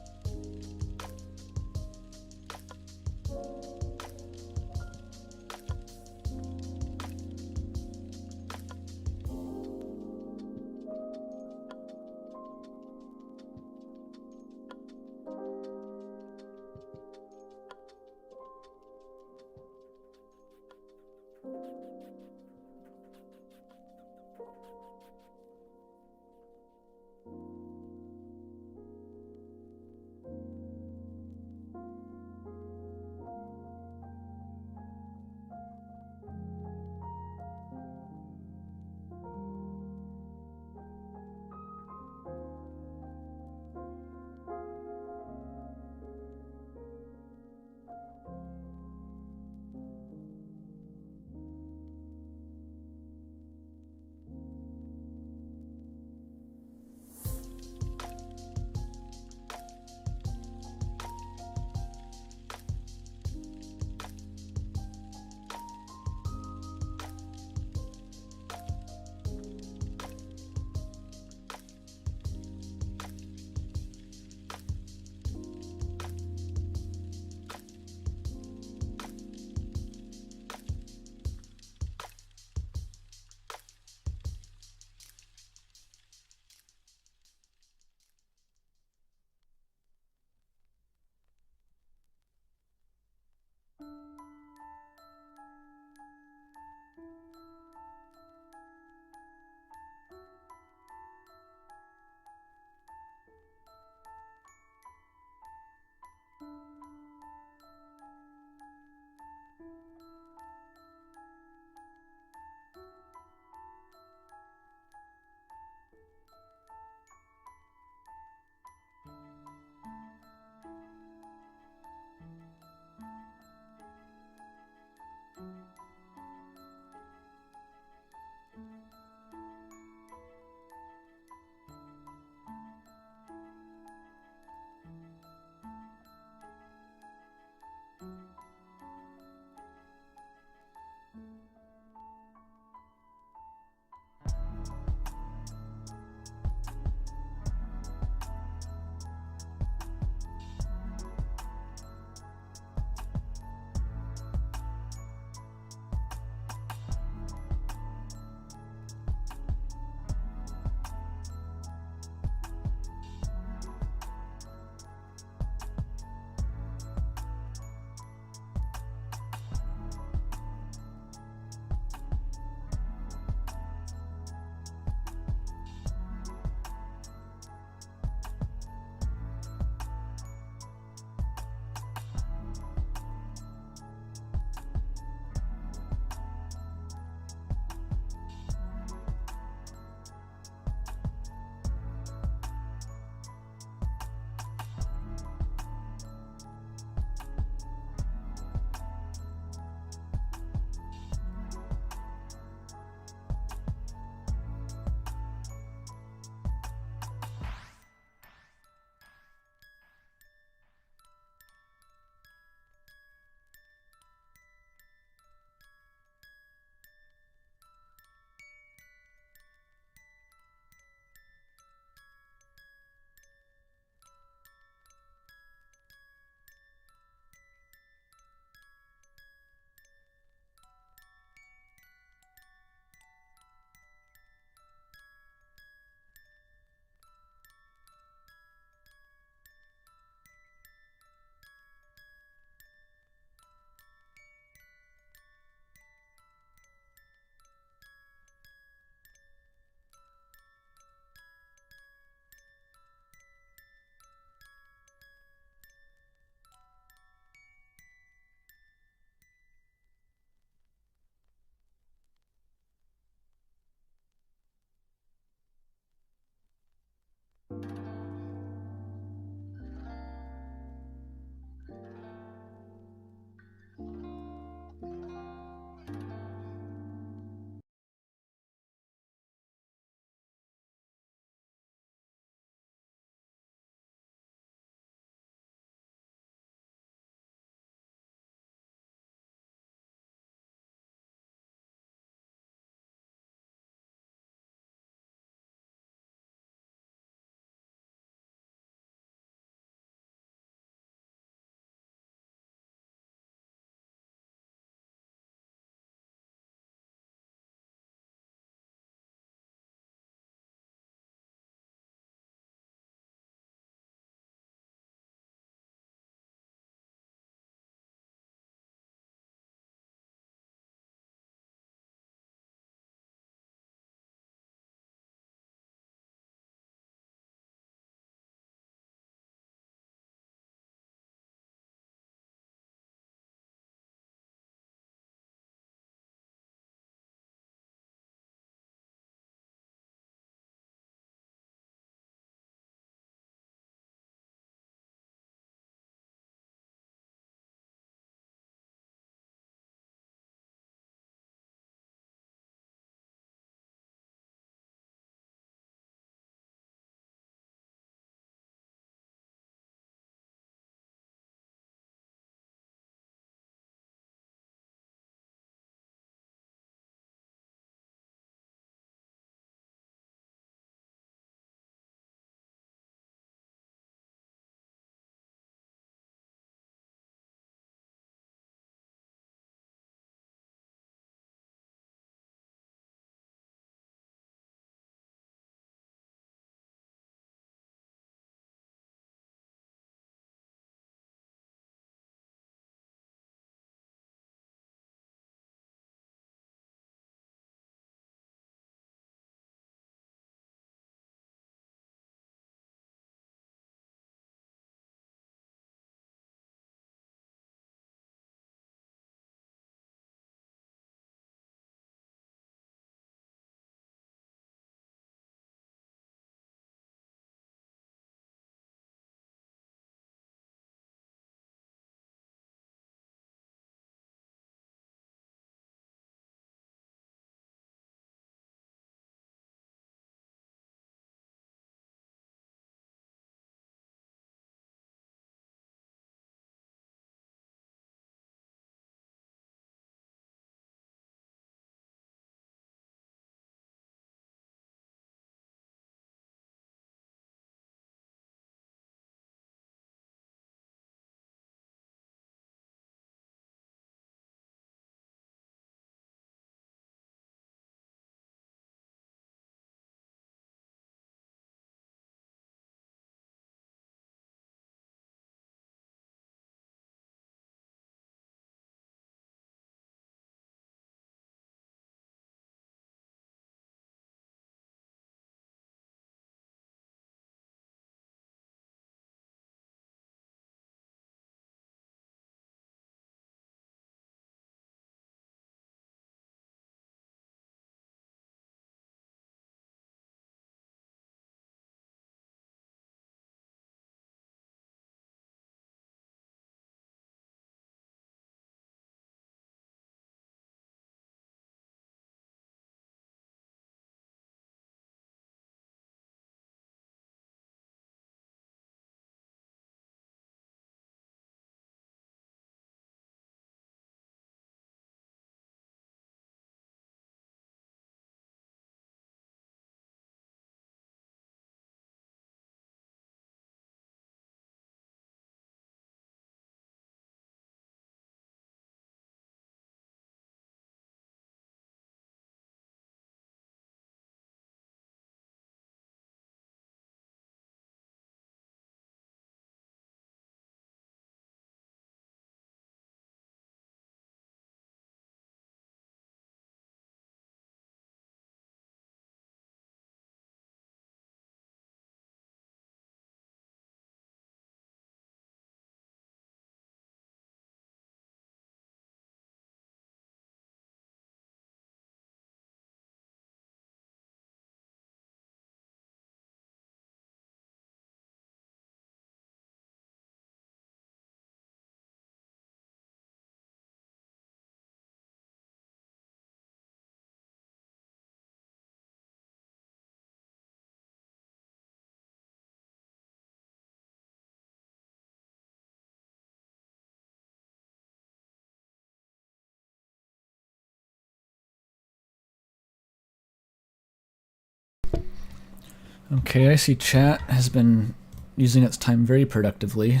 Okay, I see chat has been using its time very productively.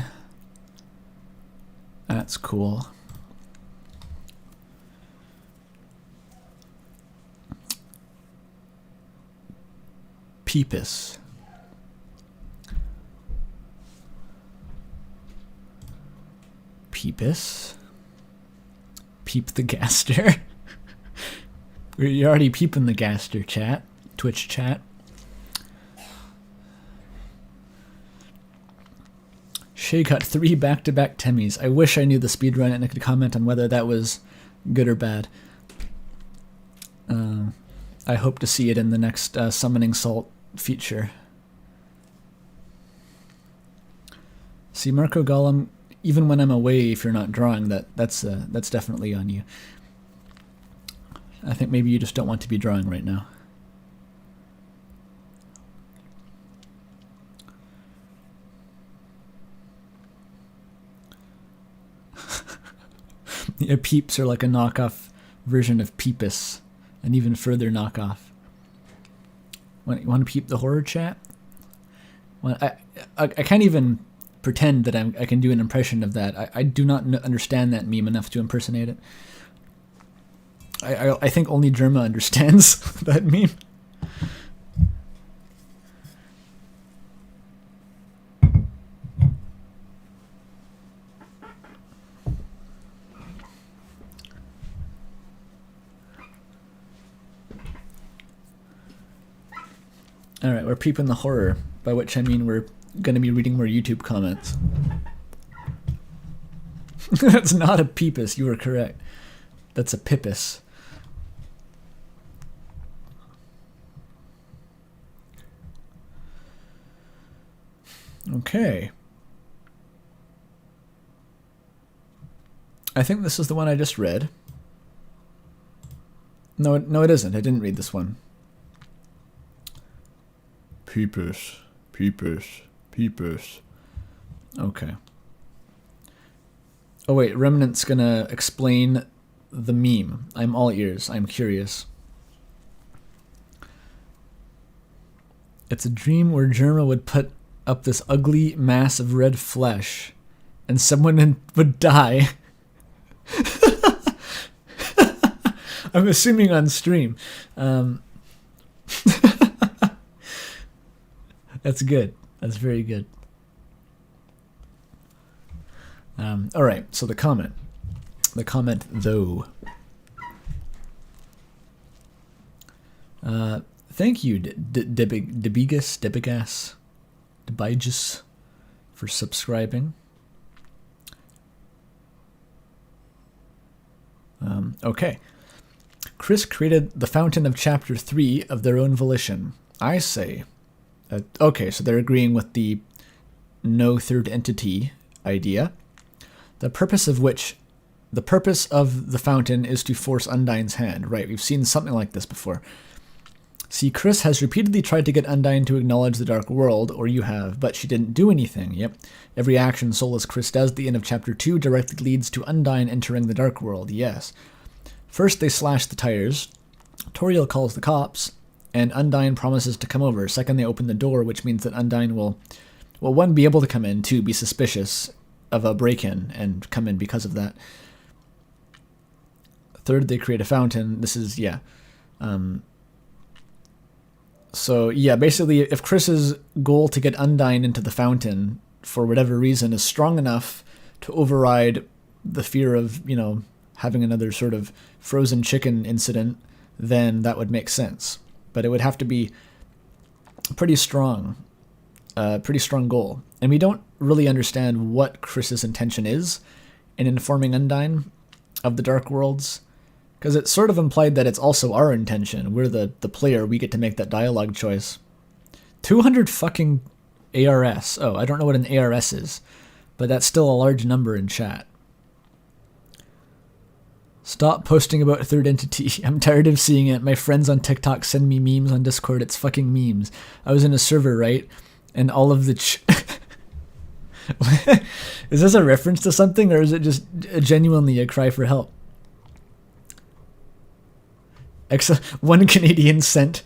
That's cool. Peepus. Peepus. Peep the gaster. You're already peeping the gaster, chat. Twitch chat. Shay got 3 back-to-back Temmies. I wish I knew the speedrun and I could comment on whether that was good or bad. I hope to see it in the next Summoning Salt feature. See, Marco Gollum, even when I'm away, if you're not drawing, that's definitely on you. I think maybe you just don't want to be drawing right now. Yeah, Peeps are like a knockoff version of Peepus, an even further knockoff. You want to peep the horror chat? Well, I can't even pretend that I can do an impression of that. I do not understand that meme enough to impersonate it. I think only Germa understands that meme. Alright, we're peeping the horror, by which I mean we're going to be reading more YouTube comments. That's not a peepus, you are correct. That's a pipus. Okay. I think this is the one I just read. No, it isn't. I didn't read this one. Peepus, peepus, peepus. Okay. Oh wait, Remnant's gonna explain the meme. I'm all ears. I'm curious. It's a dream where Germa would put up this ugly mass of red flesh, and someone would die. I'm assuming on stream. That's good. That's very good. All right, so the comment. The comment, though. Thank you, Debigas, for subscribing. Okay. Kris created the Fountain of Chapter 3 of their own volition. I say... okay, so they're agreeing with the no third entity idea. The purpose of the fountain is to force Undyne's hand. Right, we've seen something like this before. See, Kris has repeatedly tried to get Undyne to acknowledge the Dark World, or you have, but she didn't do anything. Yep. Every action soulless Kris does at the end of Chapter 2 directly leads to Undyne entering the Dark World, yes. First, they slash the tires. Toriel calls the cops, and Undyne promises to come over. Second, they open the door, which means that Undyne will, one, be able to come in, two, be suspicious of a break-in and come in because of that. Third, they create a fountain. This is, yeah. So, yeah, basically, if Kris's goal to get Undyne into the fountain, for whatever reason, is strong enough to override the fear of, having another sort of frozen chicken incident, then that would make sense. But it would have to be pretty strong goal. And we don't really understand what Kris's intention is in informing Undyne of the Dark Worlds, because it's sort of implied that it's also our intention. We're the player, we get to make that dialogue choice. 200 fucking ARS. Oh, I don't know what an ARS is, but that's still a large number in chat. Stop posting about third entity. I'm tired of seeing it. My friends on TikTok send me memes on Discord. It's fucking memes. I was in a server, right? And all of the... Is this a reference to something, or is it just genuinely a cry for help? 1 Canadian cent.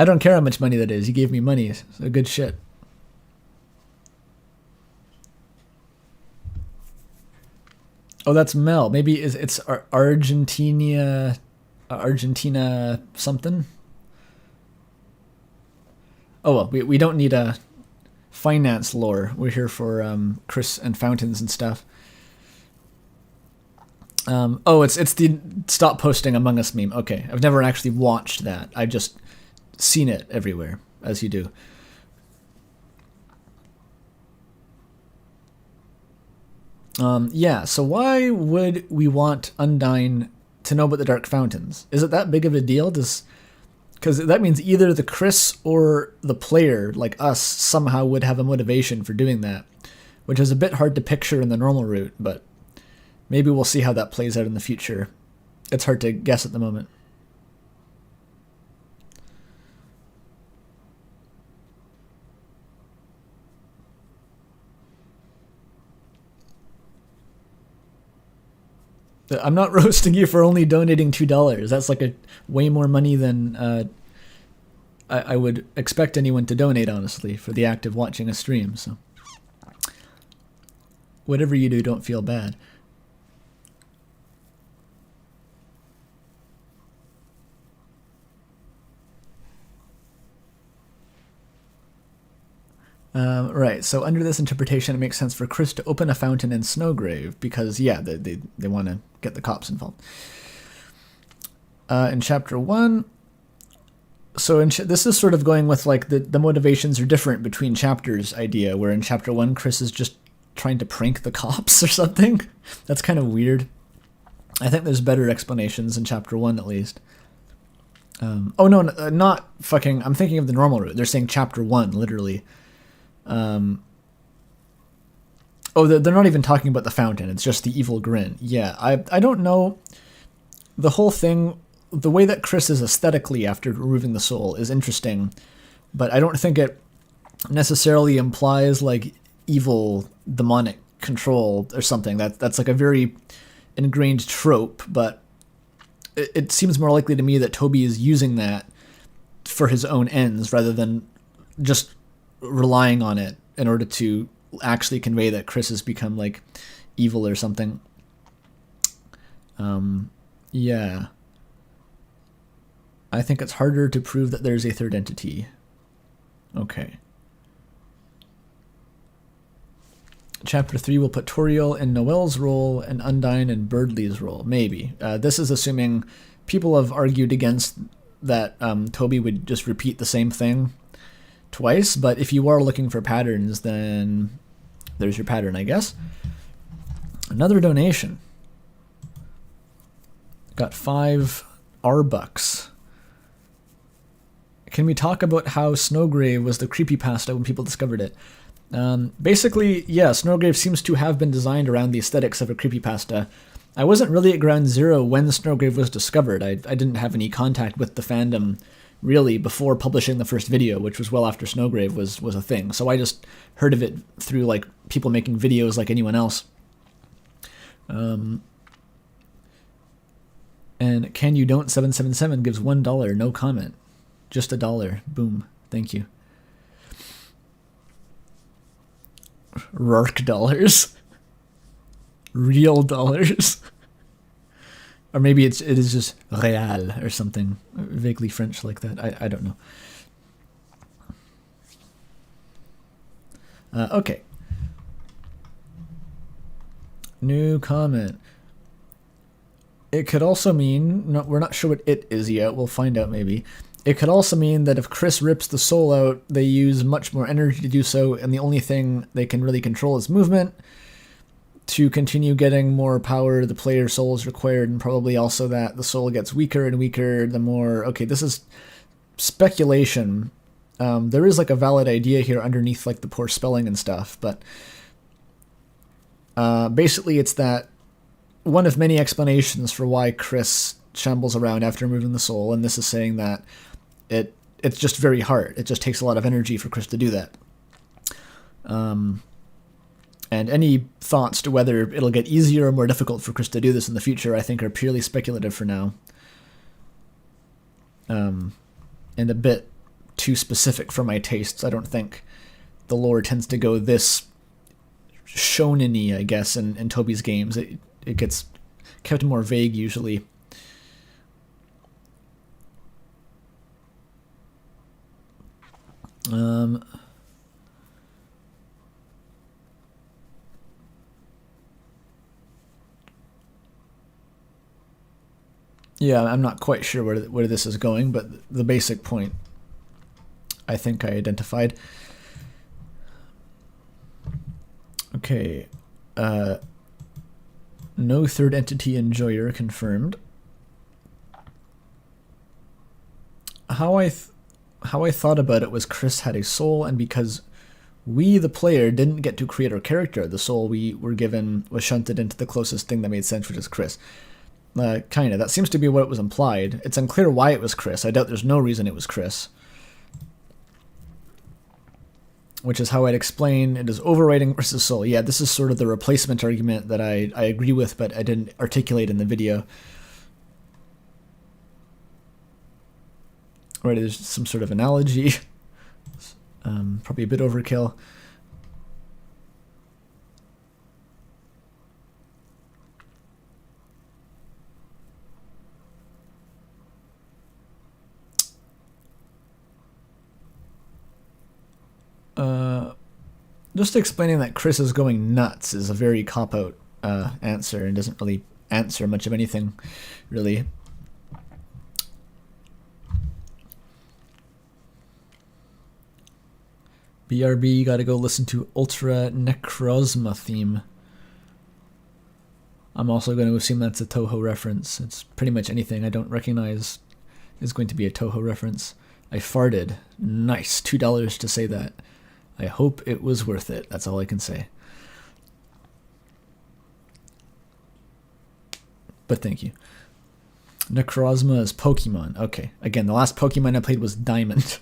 I don't care how much money that is. He gave me money. So good shit. Oh, that's Mel. Maybe it's Argentina something. Oh well, we don't need a finance lore. We're here for Kris and fountains and stuff. Oh, it's the stop posting Among Us meme. Okay, I've never actually watched that. I've just seen it everywhere, as you do. Yeah, so why would we want Undyne to know about the Dark Fountains? Is it that big of a deal? Because that means either the Kris or the player, like us, somehow would have a motivation for doing that, which is a bit hard to picture in the normal route, but maybe we'll see how that plays out in the future. It's hard to guess at the moment. I'm not roasting you for only donating $2. That's like a way more money than I would expect anyone to donate, honestly, for the act of watching a stream. So whatever you do, don't feel bad. Right, so under this interpretation, it makes sense for Kris to open a fountain in Snowgrave because, yeah, they want to get the cops involved. In Chapter 1, so this is sort of going with, like, the motivations are different between chapters idea, where in Chapter 1, Kris is just trying to prank the cops or something. That's kind of weird. I think there's better explanations in Chapter 1, at least. Oh, no, not fucking... I'm thinking of the normal route. They're saying Chapter 1, literally. Oh, they're not even talking about the fountain. It's just the evil grin. Yeah, I don't know. The whole thing, the way that Kris is aesthetically after removing the soul is interesting, but I don't think it necessarily implies like evil demonic control or something. That's like a very ingrained trope, but it seems more likely to me that Toby is using that for his own ends rather than just relying on it in order to actually convey that Kris has become like evil or something. Yeah. I think it's harder to prove that there's a third entity. Okay. Chapter 3 will put Toriel in Noelle's role and Undyne in Birdley's role. Maybe. This is assuming people have argued against that Toby would just repeat the same thing twice, but if you are looking for patterns, then there's your pattern, I guess. Another donation. Got 5 R-bucks. Can we talk about how Snowgrave was the creepypasta when people discovered it? Basically, yeah, Snowgrave seems to have been designed around the aesthetics of a creepypasta. I wasn't really at ground zero when Snowgrave was discovered. I didn't have any contact with the fandom really before publishing the first video, which was well after Snowgrave was a thing. So I just heard of it through like people making videos like anyone else. And Can You Don't 777 gives $1, no comment. Just $1. Boom. Thank you. Rourke dollars. Real dollars. Or maybe it is just real or something vaguely French like that. I don't know. Okay. New comment. It could also mean, no, we're not sure what it is yet. We'll find out maybe. It could also mean that if Kris rips the soul out, they use much more energy to do so, and the only thing they can really control is movement. To continue getting more power, the player's soul is required, and probably also that the soul gets weaker and weaker the more... Okay, this is speculation. There is like a valid idea here underneath like the poor spelling and stuff, but basically it's that one of many explanations for why Kris shambles around after removing the soul, and this is saying that it's just very hard. It just takes a lot of energy for Kris to do that. And any thoughts to whether it'll get easier or more difficult for Kris to do this in the future, I think, are purely speculative for now. And a bit too specific for my tastes. I don't think the lore tends to go this shonen-y, I guess, in Toby's games. It gets kept more vague usually. Yeah, I'm not quite sure where this is going, but the basic point I think I identified. Okay. No third entity enjoyer confirmed. How I thought about it was Kris had a soul, and because we, the player, didn't get to create our character, the soul we were given was shunted into the closest thing that made sense, which is Kris. Kinda. That seems to be what was implied. It's unclear why it was Kris. I doubt there's no reason it was Kris. Which is how I'd explain it is overriding Kris's soul. Yeah, this is sort of the replacement argument that I agree with, but I didn't articulate in the video. Right, there's some sort of analogy. Probably a bit overkill. Just explaining that Kris is going nuts is a very cop-out answer and doesn't really answer much of anything, really. BRB, gotta go listen to Ultra Necrozma theme. I'm also going to assume that's a Toho reference. It's pretty much anything I don't recognize is going to be a Toho reference. I farted. Nice. $2 to say that. I hope it was worth it. That's all I can say. But thank you. Necrozma is Pokemon. Okay. Again, the last Pokemon I played was Diamond.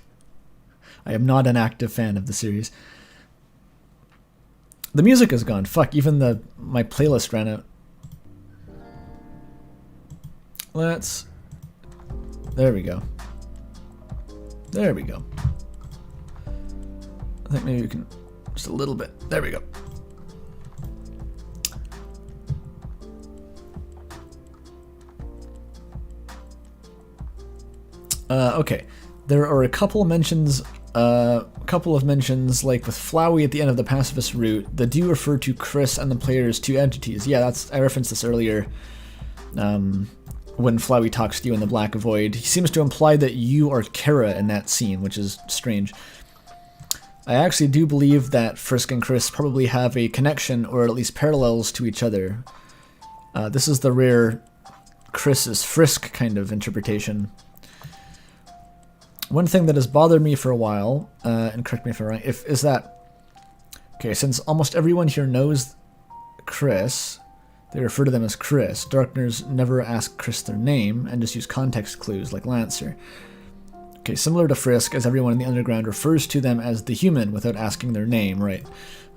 I am not an active fan of the series. The music is gone. Fuck, even my playlist ran out. There we go. There we go. I think maybe we can just a little bit. There we go. Okay. There are a couple of mentions, like with Flowey at the end of the pacifist route, that do refer to Kris and the player as two entities. Yeah, I referenced this earlier. When Flowey talks to you in the Black Void, he seems to imply that you are Kara in that scene, which is strange. I actually do believe that Frisk and Kris probably have a connection, or at least parallels to each other. This is the rare Kris is Frisk kind of interpretation. One thing that has bothered me for a while, and correct me if I'm wrong, is that, okay, since almost everyone here knows Kris, they refer to them as Kris. Darkners never ask Kris their name, and just use context clues like Lancer. Okay, similar to Frisk, as everyone in the Underground refers to them as the human without asking their name, right?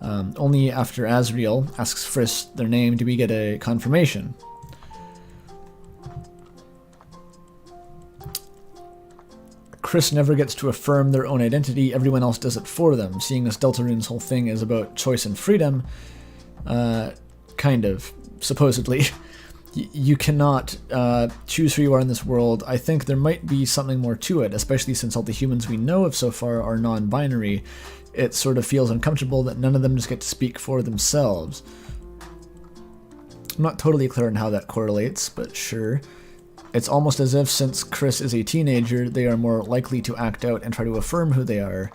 Only after Azrael asks Frisk their name do we get a confirmation. Kris never gets to affirm their own identity, everyone else does it for them. Seeing as Deltarune's whole thing is about choice and freedom, kind of, supposedly, you cannot choose who you are in this world. I think there might be something more to it, especially since all the humans we know of so far are non-binary. It sort of feels uncomfortable that none of them just get to speak for themselves. I'm not totally clear on how that correlates, but sure. It's almost as if, since Kris is a teenager, they are more likely to act out and try to affirm who they are.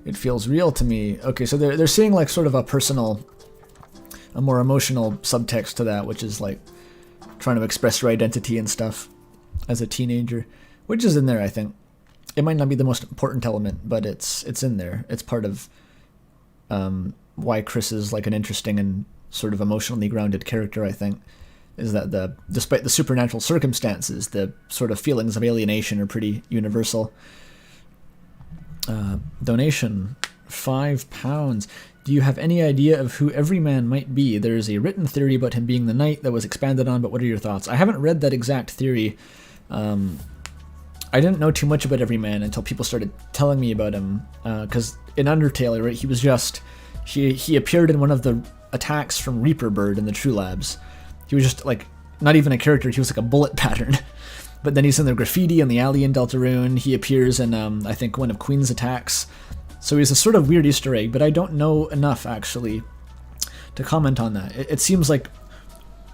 It feels real to me. Okay, so they're seeing like sort of a more emotional subtext to that, which is like trying to express your identity and stuff as a teenager, which is in there, I think. It might not be the most important element, but it's in there. It's part of why Kris is like an interesting and sort of emotionally grounded character, I think. Is that despite the supernatural circumstances, the sort of feelings of alienation are pretty universal. Donation, £5. Do you have any idea of who Everyman might be? There is a written theory about him being the knight that was expanded on, but what are your thoughts? I haven't read that exact theory. I I didn't know too much about Everyman until people started telling me about him. Because in Undertale, right, he was just he appeared in one of the attacks from Reaper Bird in the True Labs. He was just like not even a character. He was like a bullet pattern. But then he's in the graffiti in the alley in Deltarune. He appears in I think one of Queen's attacks. So he's a sort of weird Easter egg, but I don't know enough actually to comment on that. It seems like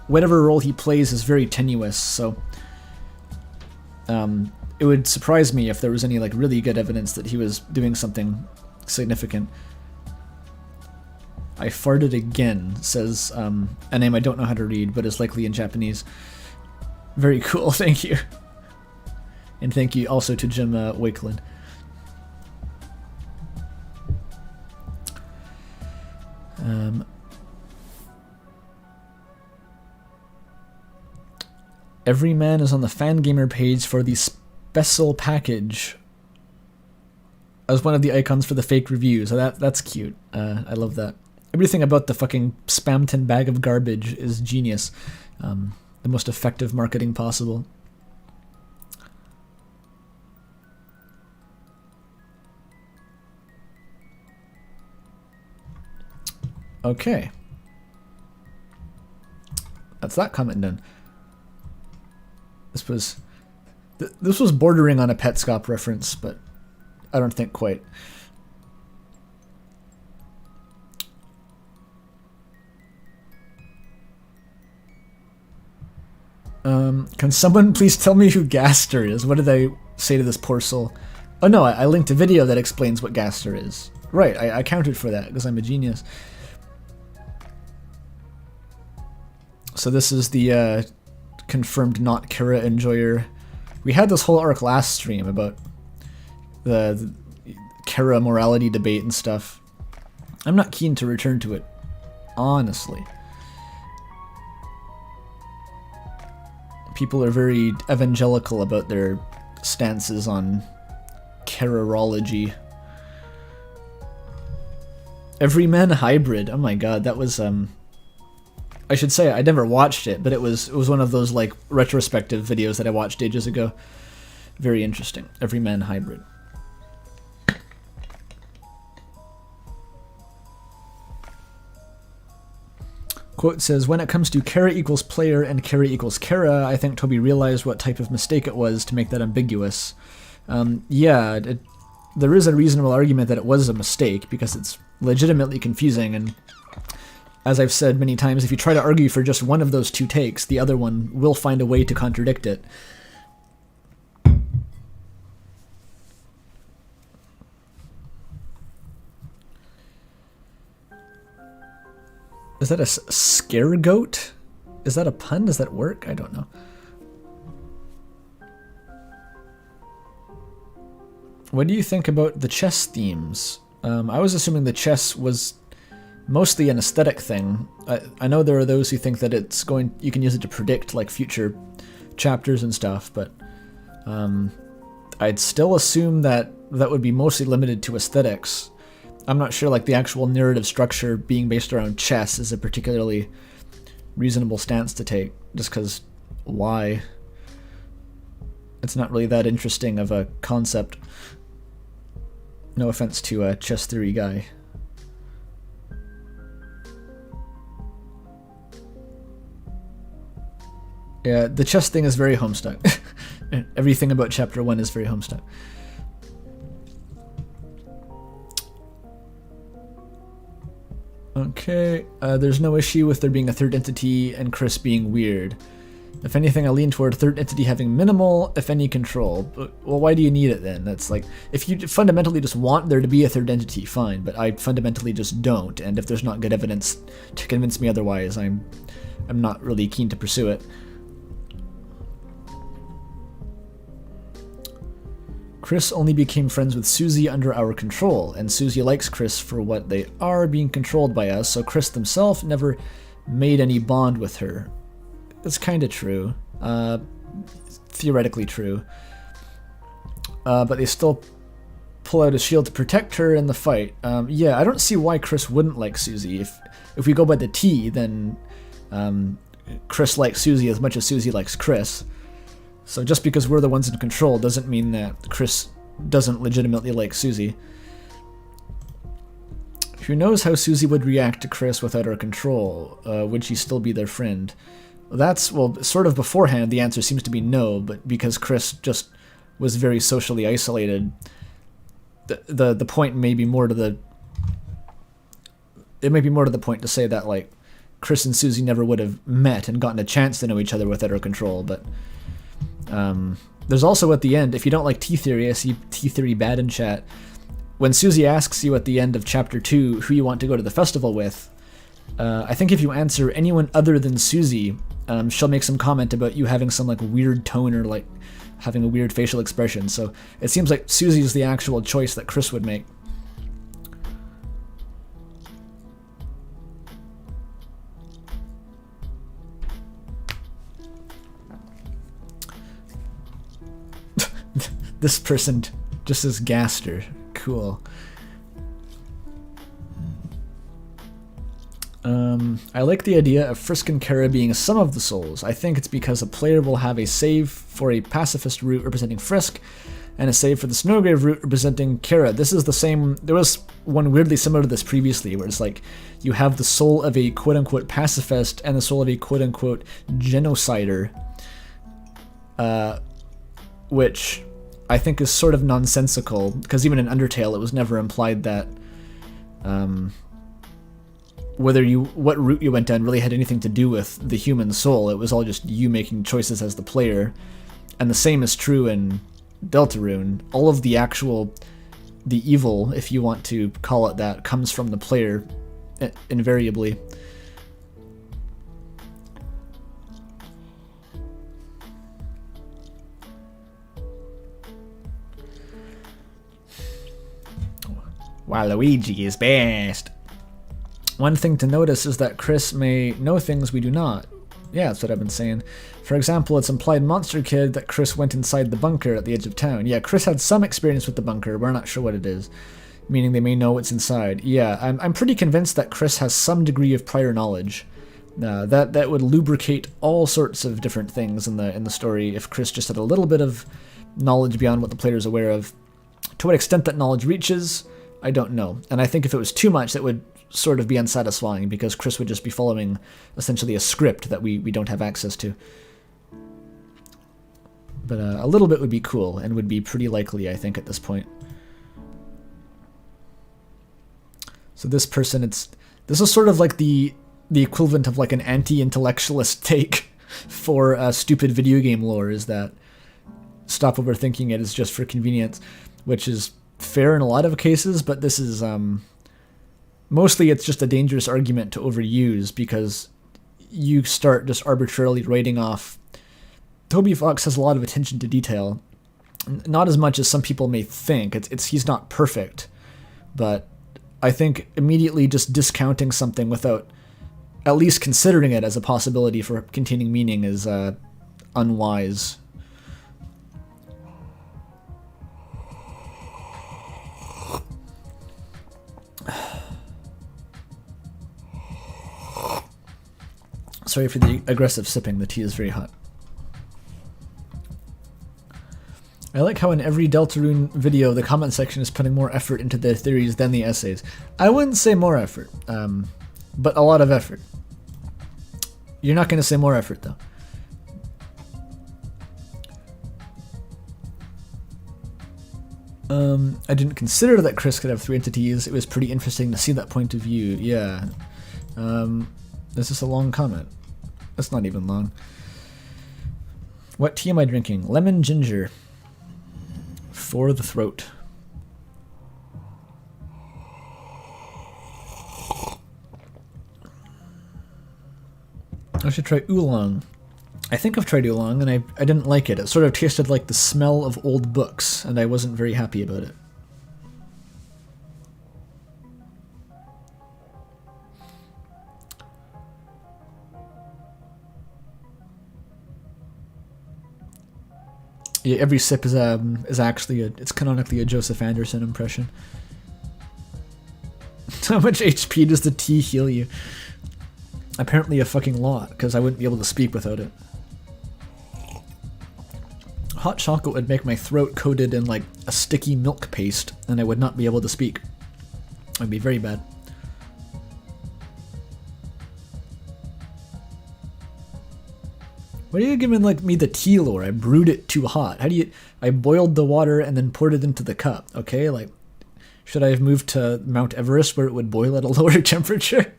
whatever role he plays is very tenuous. So it would surprise me if there was any like really good evidence that he was doing something significant. I farted again, says a name I don't know how to read, but is likely in Japanese. Very cool, thank you. And thank you also to Jim Wakeland. Everyman is on the Fangamer page for the special package as one of the icons for the fake reviews. So that's cute. I love that. Everything about the fucking Spamton bag of garbage is genius. The most effective marketing possible. Okay. That's that comment done. This was bordering on a Petscop reference, but I don't think quite. Can someone please tell me who Gaster is? What did I say to this poor soul? Oh no, I linked a video that explains what Gaster is. Right, I accounted for that because I'm a genius. So this is the confirmed not Kara enjoyer. We had this whole arc last stream about the Kara morality debate and stuff. I'm not keen to return to it, honestly. People are very evangelical about their stances on Kararology. Everyman Hybrid. Oh my god, that was I should say I never watched it, but it was one of those like retrospective videos that I watched ages ago. Very interesting. Everyman Hybrid. Quote says, when it comes to Kara equals player and Kara equals Kara, I think Toby realized what type of mistake it was to make that ambiguous. Yeah, there is a reasonable argument that it was a mistake, because it's legitimately confusing, and as I've said many times, if you try to argue for just one of those two takes, the other one will find a way to contradict it. Is that a scaregoat? Is that a pun? Does that work? I don't know. What do you think about the chess themes? I was assuming the chess was mostly an aesthetic thing. I know there are those who think that you can use it to predict like future chapters and stuff, but I'd still assume that would be mostly limited to aesthetics. I'm not sure like the actual narrative structure being based around chess is a particularly reasonable stance to take, just because why? It's not really that interesting of a concept. No offense to a chess theory guy. Yeah, the chess thing is very Homestuck. Everything about Chapter 1 is very Homestuck. Okay, there's no issue with there being a third entity and Kris being weird. If anything, I lean toward third entity having minimal, if any, control. But, well, why do you need it then? That's like, if you fundamentally just want there to be a third entity, fine, but I fundamentally just don't, and if there's not good evidence to convince me otherwise, I'm not really keen to pursue it. Kris only became friends with Susie under our control, and Susie likes Kris for what they are, being controlled by us, so Kris themselves never made any bond with her. That's kind of true. Theoretically true. But they still pull out a shield to protect her in the fight. Yeah, I don't see why Kris wouldn't like Susie. If we go by the T, then Kris likes Susie as much as Susie likes Kris. So just because we're the ones in control doesn't mean that Kris doesn't legitimately like Susie. Who knows how Susie would react to Kris without our control? Would she still be their friend? That's, well, sort of beforehand, the answer seems to be no, but because Kris just was very socially isolated, the point may be more to the... It may be more to the point to say that, like, Kris and Susie never would have met and gotten a chance to know each other without our control, but... there's also at the end, if you don't like T-Theory, I see T-Theory bad in chat, when Susie asks you at the end of Chapter 2 who you want to go to the festival with, I think if you answer anyone other than Susie, she'll make some comment about you having some like weird tone or like having a weird facial expression, so it seems like Susie is the actual choice that Kris would make. This person just says Gaster. Cool. I like the idea of Frisk and Kara being some of the souls. I think it's because a player will have a save for a pacifist route representing Frisk, and a save for the Snowgrave route representing Kara. This is the same... There was one weirdly similar to this previously, where it's like, you have the soul of a quote-unquote pacifist and the soul of a quote-unquote genocider, which... I think is sort of nonsensical, because even in Undertale it was never implied that what route you went down really had anything to do with the human soul. It was all just you making choices as the player. And the same is true in Deltarune. All of the evil, if you want to call it that, comes from the player, invariably. Waluigi is best. One thing to notice is that Kris may know things we do not. Yeah, that's what I've been saying. For example, it's implied Monster Kid that Kris went inside the bunker at the edge of town. Yeah, Kris had some experience with the bunker, we're not sure what it is. Meaning they may know what's inside. Yeah, I'm pretty convinced that Kris has some degree of prior knowledge. That would lubricate all sorts of different things in the story if Kris just had a little bit of knowledge beyond what the player is aware of. To what extent that knowledge reaches, I don't know. And I think if it was too much, that would sort of be unsatisfying, because Kris would just be following essentially a script that we don't have access to. But a little bit would be cool, and would be pretty likely, I think, at this point. So this person, this is sort of like the equivalent of like an anti-intellectualist take for stupid video game lore, is that stop overthinking it is just for convenience, which is fair in a lot of cases, but this is mostly it's just a dangerous argument to overuse, because you start just arbitrarily writing off. Toby Fox has a lot of attention to detail, not as much as some people may think. He's not perfect, but I think immediately just discounting something without at least considering it as a possibility for containing meaning is unwise. Sorry for the aggressive sipping, the tea is very hot. I like how in every Deltarune video the comment section is putting more effort into their theories than the essays. I wouldn't say more effort, but a lot of effort. You're not going to say more effort, though. I didn't consider that Kris could have 3 entities. It was pretty interesting to see that point of view. Yeah. This is a long comment. That's not even long. What tea am I drinking? Lemon ginger. For the throat. I should try oolong. I think I've tried oolong and I didn't like it. It sort of tasted like the smell of old books, and I wasn't very happy about it. Yeah, every sip is actually it's canonically a Joseph Anderson impression. How much HP does the tea heal you? Apparently a fucking lot, because I wouldn't be able to speak without it. Hot chocolate would make my throat coated in like a sticky milk paste, and I would not be able to speak. It would be very bad. Why are you giving like me the tea lore? I brewed it too hot. How do you? I boiled the water and then poured it into the cup. Okay, like, should I have moved to Mount Everest where it would boil at a lower temperature?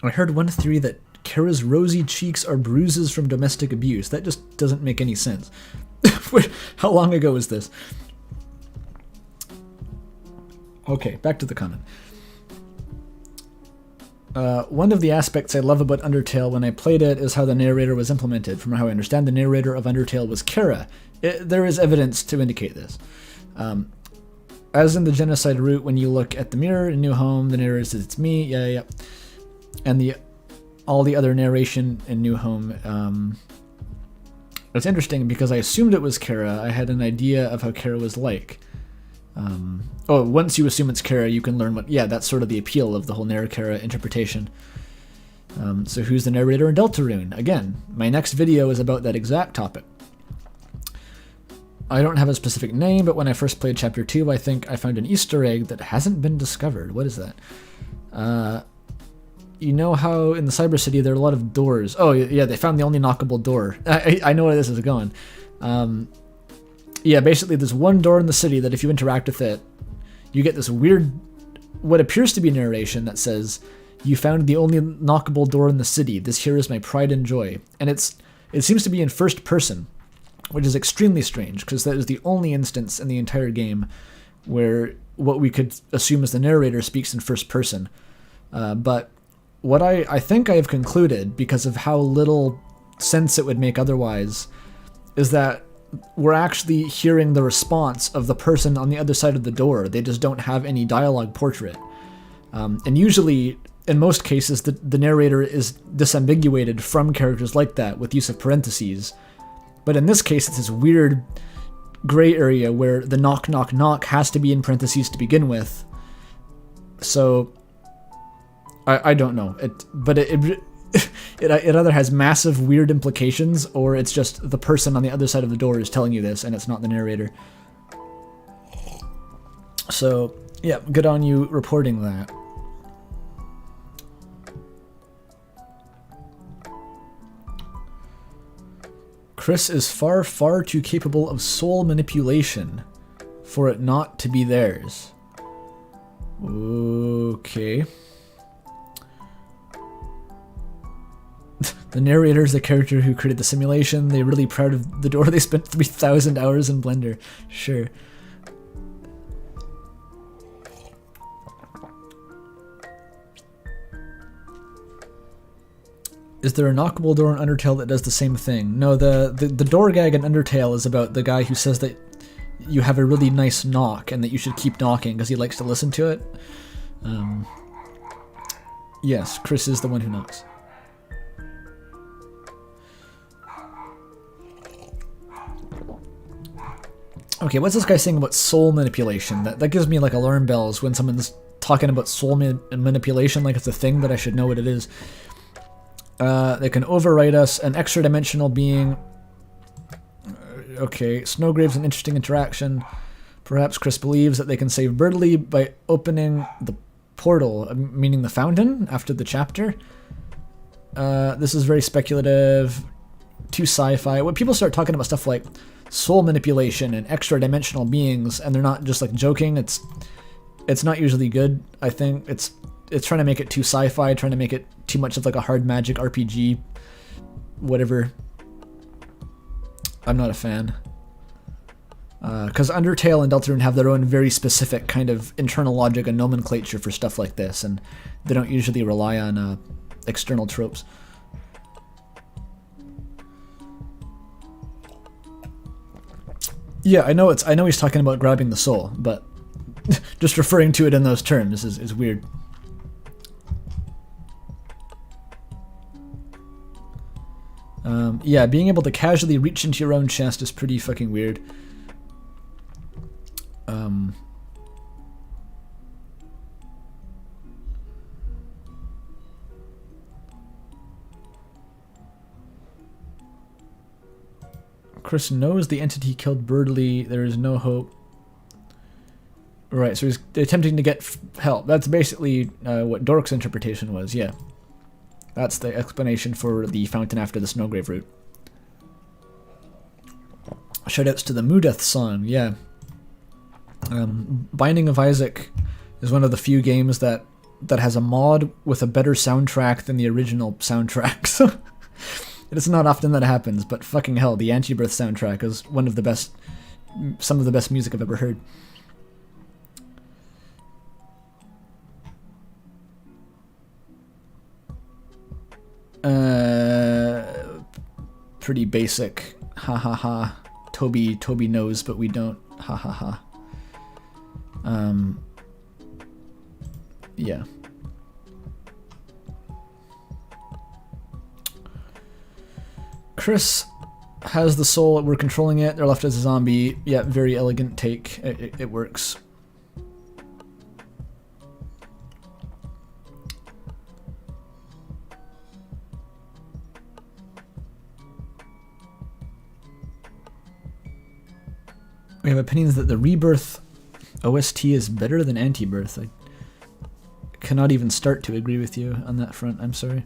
I heard one theory that Kara's rosy cheeks are bruises from domestic abuse. That just doesn't make any sense. How long ago was this? Okay, back to the comment. One of the aspects I love about Undertale when I played it is how the narrator was implemented. From how I understand, the narrator of Undertale was Kara. There is evidence to indicate this. As in the genocide route, when you look at the mirror in New Home, the narrator says, "It's me," yeah. And all the other narration in New Home, it's interesting because I assumed it was Kara. I had an idea of how Kara was like. Once you assume it's Kara, you can learn what... Yeah, that's sort of the appeal of the whole Kara interpretation. So who's the narrator in Deltarune? Again, my next video is about that exact topic. I don't have a specific name, but when I first played Chapter 2, I think I found an Easter egg that hasn't been discovered. What is that? You know how in the Cyber City there are a lot of doors. Oh, yeah, they found the only knockable door. I know where this is going. Yeah, basically there's one door in the city that if you interact with it, you get this weird, what appears to be narration that says, "You found the only knockable door in the city. This here is my pride and joy." And it seems to be in first person, which is extremely strange, because that is the only instance in the entire game where what we could assume is the narrator speaks in first person. But what I think I have concluded, because of how little sense it would make otherwise, is that we're actually hearing the response of the person on the other side of the door. They just don't have any dialogue portrait. And usually, in most cases, the narrator is disambiguated from characters like that with use of parentheses. But in this case, it's this weird gray area where the knock, knock, knock has to be in parentheses to begin with. So, I don't know. It either has massive weird implications, or it's just the person on the other side of the door is telling you this, and it's not the narrator. So, yeah, good on you reporting that. Kris is far, far too capable of soul manipulation for it not to be theirs. Okay. The narrator is the character who created the simulation. They're really proud of the door. They spent 3,000 hours in Blender. Sure. Is there a knockable door in Undertale that does the same thing? No, the door gag in Undertale is about the guy who says that you have a really nice knock and that you should keep knocking because he likes to listen to it. Yes, Kris is the one who knocks. Okay, what's this guy saying about soul manipulation? That gives me like alarm bells when someone's talking about soul manipulation like it's a thing that I should know what it is. They can overwrite us, an extra dimensional being. Okay, Snowgrave's an interesting interaction. Perhaps Kris believes that they can save Birdly by opening the portal, meaning the fountain, after the chapter. This is very speculative, too sci-fi. When people start talking about stuff like soul manipulation and extra dimensional beings, and they're not just like joking, it's not usually good. I think it's trying to make it too sci-fi, trying to make it too much of like a hard magic RPG, whatever. I'm not a fan. Because Undertale and Deltarune have their own very specific kind of internal logic and nomenclature for stuff like this, and they don't usually rely on external tropes. Yeah, I know he's talking about grabbing the soul, but just referring to it in those terms is weird. Yeah, being able to casually reach into your own chest is pretty fucking weird. Kris knows the entity killed Birdley. There is no hope. Right, so he's attempting to get help. That's basically what Dork's interpretation was, yeah. That's the explanation for the Fountain After the Snowgrave route. Shoutouts to the Mudeth song, yeah. Binding of Isaac is one of the few games that has a mod with a better soundtrack than the original soundtrack. So it's not often that happens, but fucking hell, the Anti-Birth soundtrack is one of the best, some of the best music I've ever heard. Pretty basic. Ha ha ha. Toby knows, but we don't. Ha ha ha. Yeah. Kris has the soul. We're controlling it. They're left as a zombie. Yeah, very elegant take. It works. We have opinions that the Rebirth OST is better than Anti-Birth. I cannot even start to agree with you on that front. I'm sorry.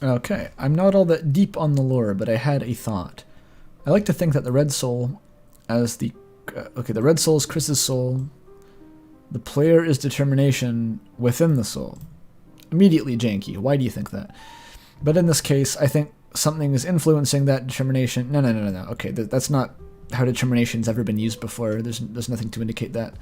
Okay, I'm not all that deep on the lore, but I had a thought. I like to think that the Red Soul, as the... okay, the Red Soul is Kris's soul. The player is determination within the soul. Immediately janky. Why do you think that? But in this case, I think something is influencing that determination. No. Okay, that's not how determination's ever been used before. There's nothing to indicate that.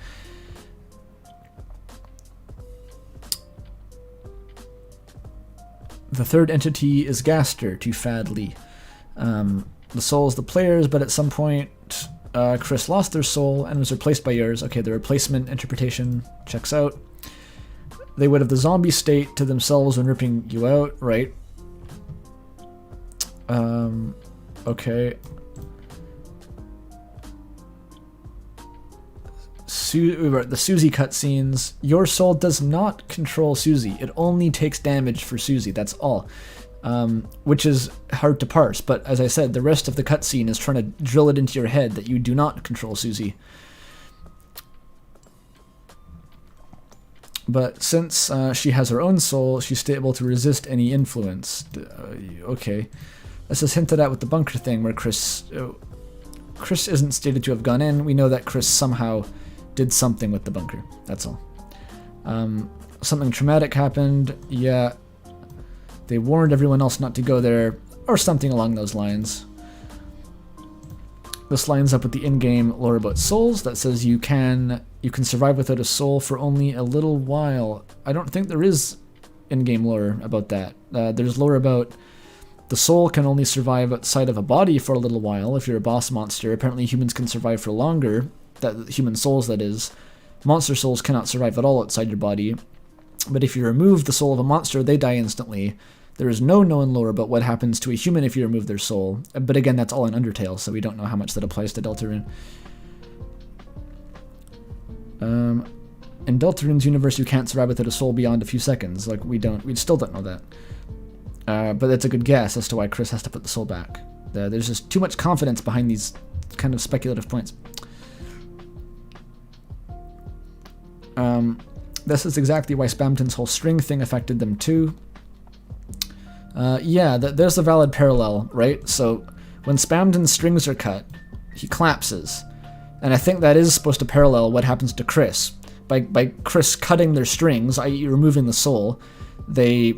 The third entity is Gaster to Fadley. The soul is the player's, but at some point... Kris lost their soul and was replaced by yours. Okay, the replacement interpretation checks out. They would have the zombie state to themselves when ripping you out, right? Okay. The Susie cutscenes. Your soul does not control Susie. It only takes damage for Susie. That's all. Which is hard to parse, but as I said, the rest of the cutscene is trying to drill it into your head that you do not control Susie. But since she has her own soul, she's able to resist any influence. Okay. This is hinted at with the bunker thing, where Kris isn't stated to have gone in. We know that Kris somehow did something with the bunker. That's all. Something traumatic happened. Yeah. They warned everyone else not to go there, or something along those lines. This lines up with the in-game lore about souls that says you can survive without a soul for only a little while. I don't think there is in-game lore about that. There's lore about the soul can only survive outside of a body for a little while if you're a boss monster. Apparently humans can survive for longer, human souls that is. Monster souls cannot survive at all outside your body. But if you remove the soul of a monster, they die instantly. There is no known lore about what happens to a human if you remove their soul. But again, that's all in Undertale, so we don't know how much that applies to Deltarune. In Deltarune's universe, you can't survive without a soul beyond a few seconds. Like, we still don't know that. But that's a good guess as to why Kris has to put the soul back. There's just too much confidence behind these kind of speculative points. This is exactly why Spamton's whole string thing affected them too. Yeah, there's a valid parallel, right? So when Spamton's strings are cut, he collapses. And I think that is supposed to parallel what happens to Kris. By Kris cutting their strings, i.e. removing the soul, they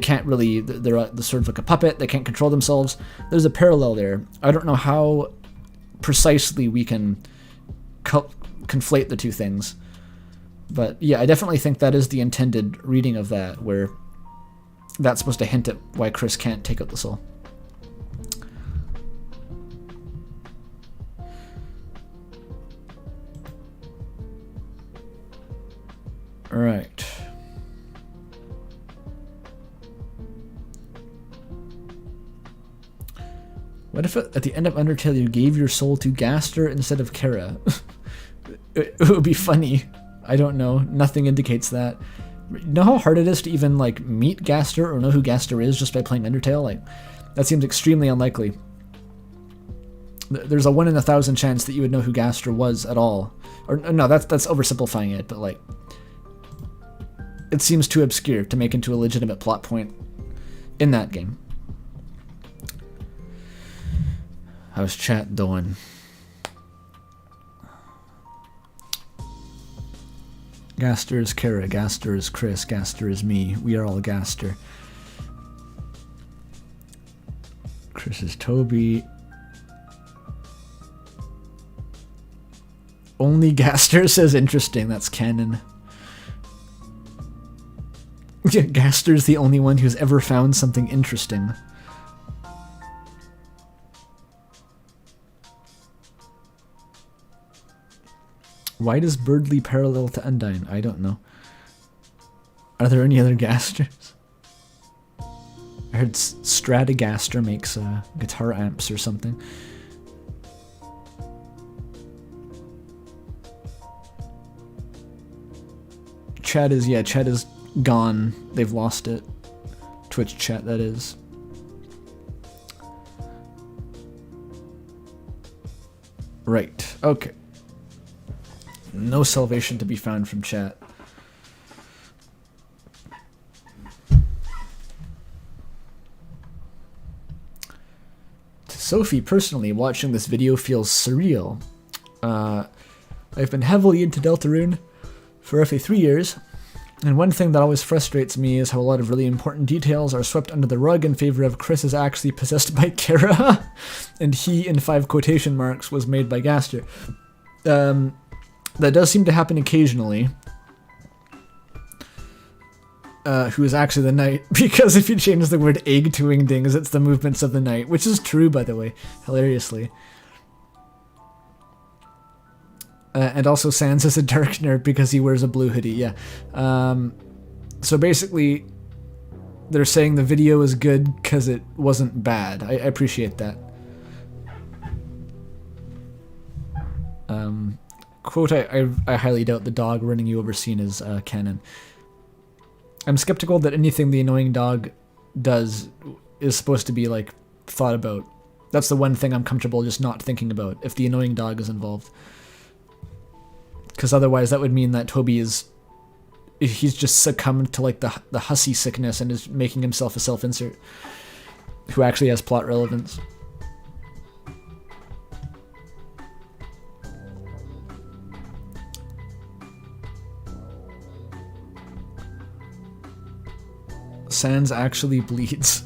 can't really, they're sort of like a puppet, they can't control themselves. There's a parallel there. I don't know how precisely we can conflate the two things. But yeah, I definitely think that is the intended reading of that, where that's supposed to hint at why Kris can't take out the soul. Alright. What if at the end of Undertale you gave your soul to Gaster instead of Kara? it would be funny. I don't know. Nothing indicates that. You know how hard it is to even like meet Gaster or know who Gaster is just by playing Undertale? Like, that seems extremely unlikely. There's a 1 in 1,000 chance that you would know who Gaster was at all. Or no, that's oversimplifying it, but like, it seems too obscure to make into a legitimate plot point in that game. How's chat doing? Gaster is Kara, Gaster is Kris, Gaster is me. We are all Gaster. Kris is Toby. Only Gaster says interesting, that's canon. Yeah, Gaster's the only one who's ever found something interesting. Why does Birdly parallel to Undyne? I don't know. Are there any other Gasters? I heard Stratogaster makes guitar amps or something. Chat is gone. They've lost it. Twitch chat, that is. Right, okay. No salvation to be found from chat. To Sophie, personally, watching this video feels surreal. I've been heavily into Deltarune for roughly 3 years, and one thing that always frustrates me is how a lot of really important details are swept under the rug in favor of Kris is actually possessed by Kara, and he, in 5 quotation marks, was made by Gaster. That does seem to happen occasionally. Who is actually the knight, because if you change the word egg to wingdings, it's the movements of the knight, which is true, by the way, hilariously. And also Sans is a darkener because he wears a blue hoodie, yeah. So basically, they're saying the video is good because it wasn't bad. I appreciate that. Quote, I highly doubt the dog running you over scene is canon. I'm skeptical that anything the annoying dog does is supposed to be, like, thought about. That's the one thing I'm comfortable just not thinking about, if the annoying dog is involved. Because otherwise that would mean that Toby he's just succumbed to, like, the hussy sickness and is making himself a self-insert who actually has plot relevance. Sans actually bleeds.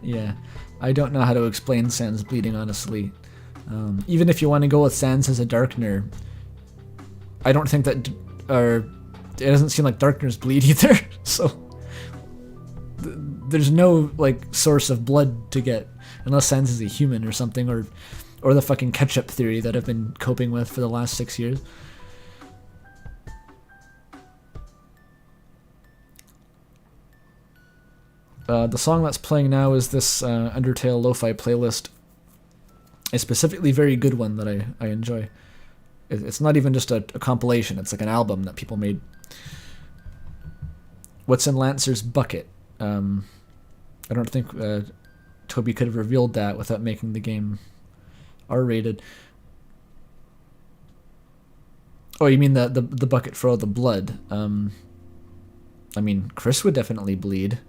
Yeah, I don't know how to explain Sans bleeding, honestly. Even if you want to go with Sans as a darkener, I don't think that, it doesn't seem like darkeners bleed either, so there's no, like, source of blood to get, unless Sans is a human or something, or the fucking ketchup theory that I've been coping with for the last 6 years. The song that's playing now is this Undertale lo-fi playlist. A specifically very good one that I enjoy. It's not even just a compilation, it's like an album that people made. What's in Lancer's bucket? I don't think Toby could have revealed that without making the game R-rated. Oh, you mean the bucket for all the blood? I mean, Kris would definitely bleed.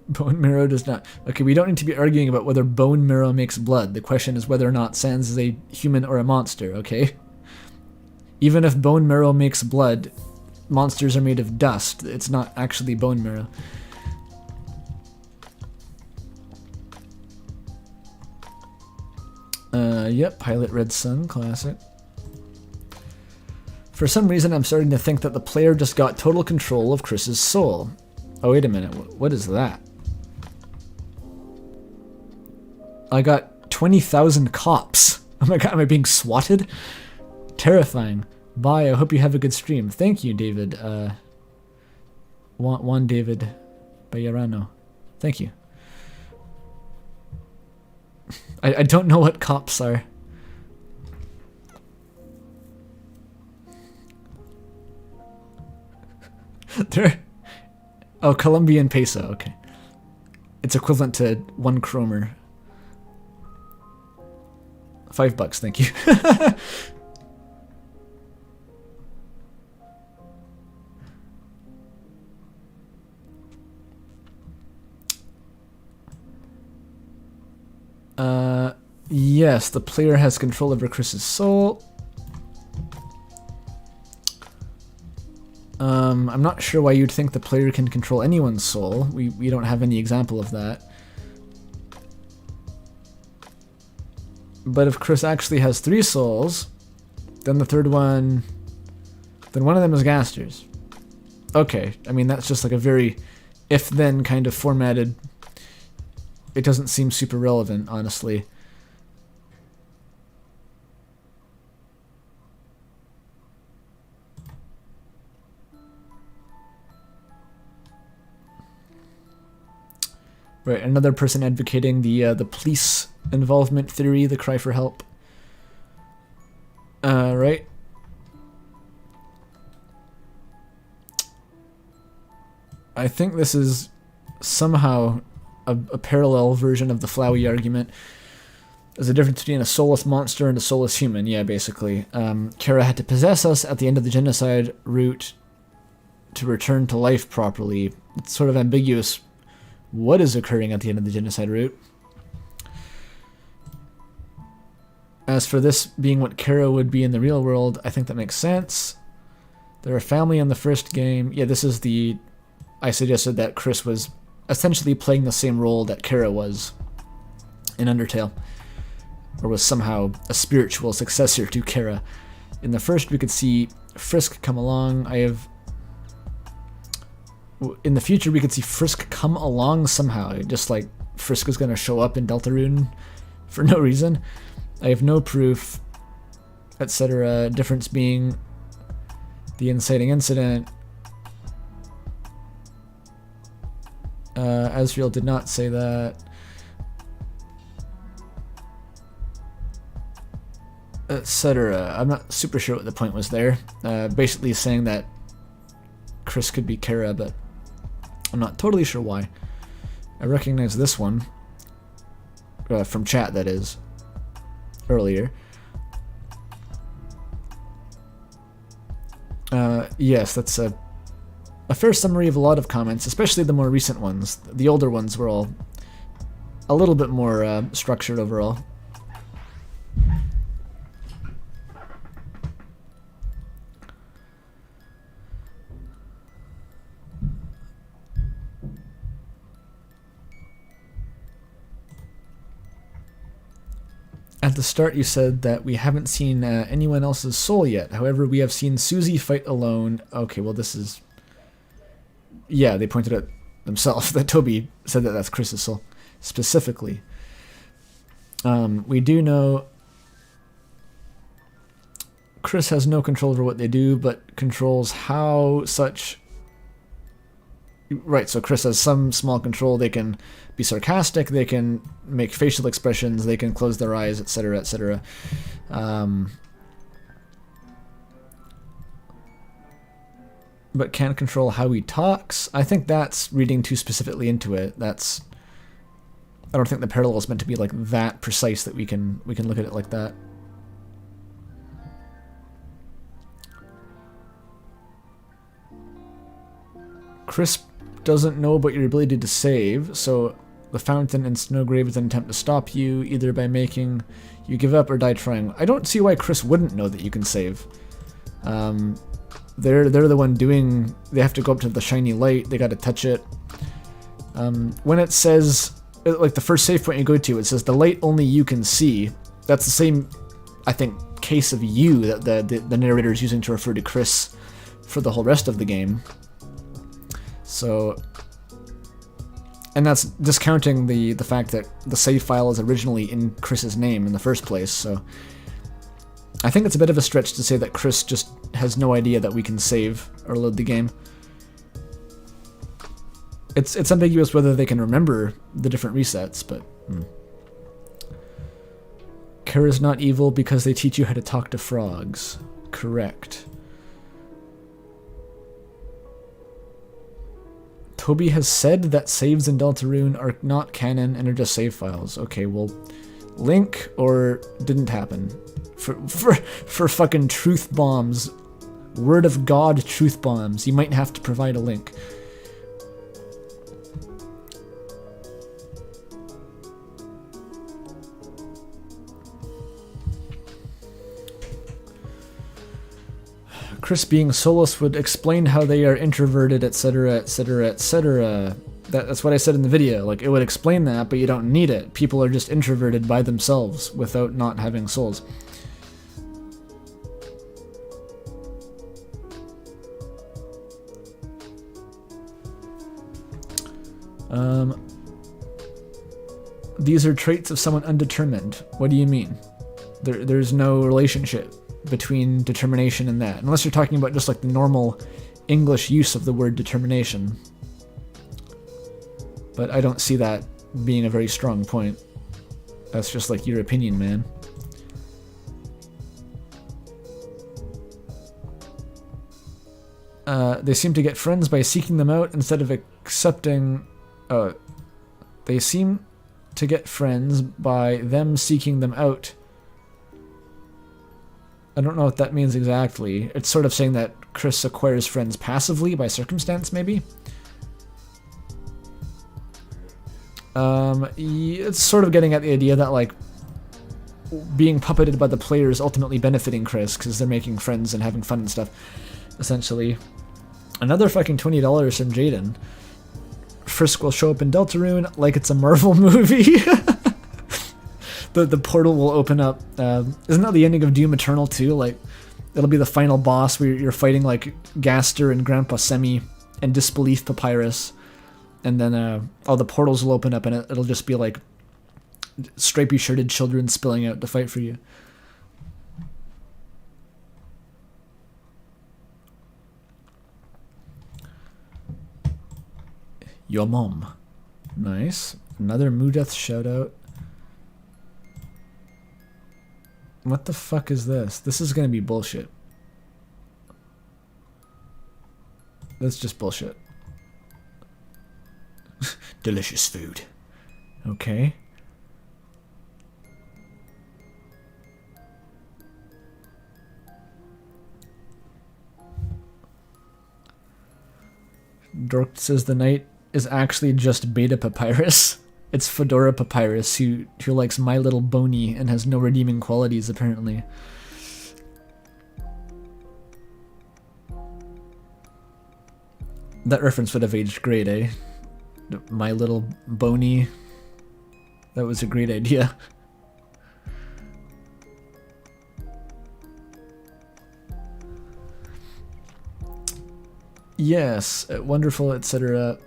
Bone marrow does not. Okay, we don't need to be arguing about whether bone marrow makes blood. The question is whether or not Sans is a human or a monster, okay? Even if bone marrow makes blood, monsters are made of dust. It's not actually bone marrow. Yep, Pilot Red Sun, classic. For some reason, I'm starting to think that the player just got total control of Kris's soul. Oh, wait a minute, what is that? I got 20,000 cops. Oh my god, am I being swatted? Terrifying. Bye. I hope you have a good stream. Thank you, David. Juan David Bayarano. Thank you. I don't know what cops are. They're... Oh, Colombian peso. Okay. It's equivalent to 1 kromer. $5, thank you. Yes, the player has control over Kris's soul. I'm not sure why you'd think the player can control anyone's soul. We don't have any example of that. But if Kris actually has 3 souls, then the third one... Then one of them is Gaster's. Okay, I mean, that's just like a very if-then kind of formatted... It doesn't seem super relevant, honestly. Right, another person advocating the police involvement theory, the cry for help. Right. I think this is somehow a parallel version of the Flowey argument. There's a difference between a soulless monster and a soulless human, yeah, basically. Kara had to possess us at the end of the genocide route to return to life properly. It's sort of ambiguous what is occurring at the end of the genocide route. As for this being what Kara would be in the real world, I think that makes sense. They're a family in the first game. Yeah, this is the... I suggested that Kris was essentially playing the same role that Kara was in Undertale, or was somehow a spiritual successor to Kara. In the first, we could see Frisk come along. In the future, we could see Frisk come along somehow, just like Frisk is going to show up in Deltarune for no reason. I have no proof, etc. Difference being the inciting incident. Asriel did not say that. Etc. I'm not super sure what the point was there. Basically saying that Kris could be Kara, but I'm not totally sure why. I recognize this one. From chat, that is. Earlier. Yes, that's a fair summary of a lot of comments, especially the more recent ones. The older ones were all a little bit more structured overall. At the start, you said that we haven't seen anyone else's soul yet. However, we have seen Susie fight alone. Okay, well, this is... Yeah, they pointed out themselves that Toby said that that's Kris's soul, specifically. We do know Kris has no control over what they do, but controls how such... Right, so Kris has some small control. They can be sarcastic, they can make facial expressions, they can close their eyes, etc., etc. But can't control how he talks. I think that's reading too specifically into it. I don't think the parallel is meant to be like that precise that we can look at it like that. Kris doesn't know about your ability to save, so the fountain and Snowgrave is an attempt to stop you, either by making you give up or die trying. I don't see why Kris wouldn't know that you can save. They're the one doing... They have to go up to the shiny light, they gotta touch it. When it says... Like the first save point you go to, it says the light only you can see. That's the same, I think, case of you that the narrator is using to refer to Kris for the whole rest of the game. So, and that's discounting the fact that the save file is originally in Kris's name in the first place, so I think it's a bit of a stretch to say that Kris just has no idea that we can save or load the game. It's ambiguous whether they can remember the different resets, but... Kara's not evil because they teach you how to talk to frogs. Correct. Toby has said that saves in Deltarune are not canon and are just save files. Okay, well, link or didn't happen. For fucking truth bombs, word of God truth bombs, you might have to provide a link. Kris being soulless would explain how they are introverted, etc., etc., etc. That's what I said in the video. Like, it would explain that, but you don't need it. People are just introverted by themselves without not having souls. These are traits of someone undetermined. What do you mean? There's no relationship between determination and that, unless you're talking about just like the normal English use of the word determination. But I don't see that being a very strong point. That's just like your opinion, man. They seem to get friends by seeking them out instead of accepting... they seem to get friends by them seeking them out. I don't know what that means exactly. It's sort of saying that Kris acquires friends passively by circumstance, maybe? It's sort of getting at the idea that, like, being puppeted by the player is ultimately benefiting Kris because they're making friends and having fun and stuff, essentially. Another fucking $20 from Jaden. Frisk will show up in Deltarune like it's a Marvel movie. The portal will open up. Isn't that the ending of Doom Eternal too? Like, it'll be the final boss where you're fighting like Gaster and Grandpa Semi and Disbelief Papyrus, and then all the portals will open up and it'll just be like stripy shirted children spilling out to fight for you. Your mom. Nice. Another Mudeath shout out. What the fuck is this? This is gonna be bullshit. That's just bullshit. Delicious food. Okay. Dork says the knight is actually just Beta Papyrus. It's Fedora Papyrus, who likes My Little Boney and has no redeeming qualities, apparently. That reference would have aged great, eh? My Little Boney. That was a great idea. Yes, wonderful, etc.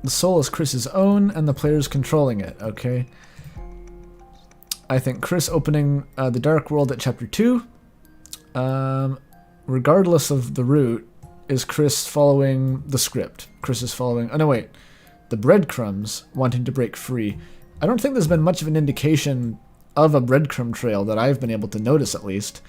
The soul is Kris's own, and the player's controlling it, okay? I think Kris opening the Dark World at Chapter 2, regardless of the route, is Kris following the script. Kris is following... Oh, no, wait. The breadcrumbs wanting to break free. I don't think there's been much of an indication of a breadcrumb trail that I've been able to notice, at least.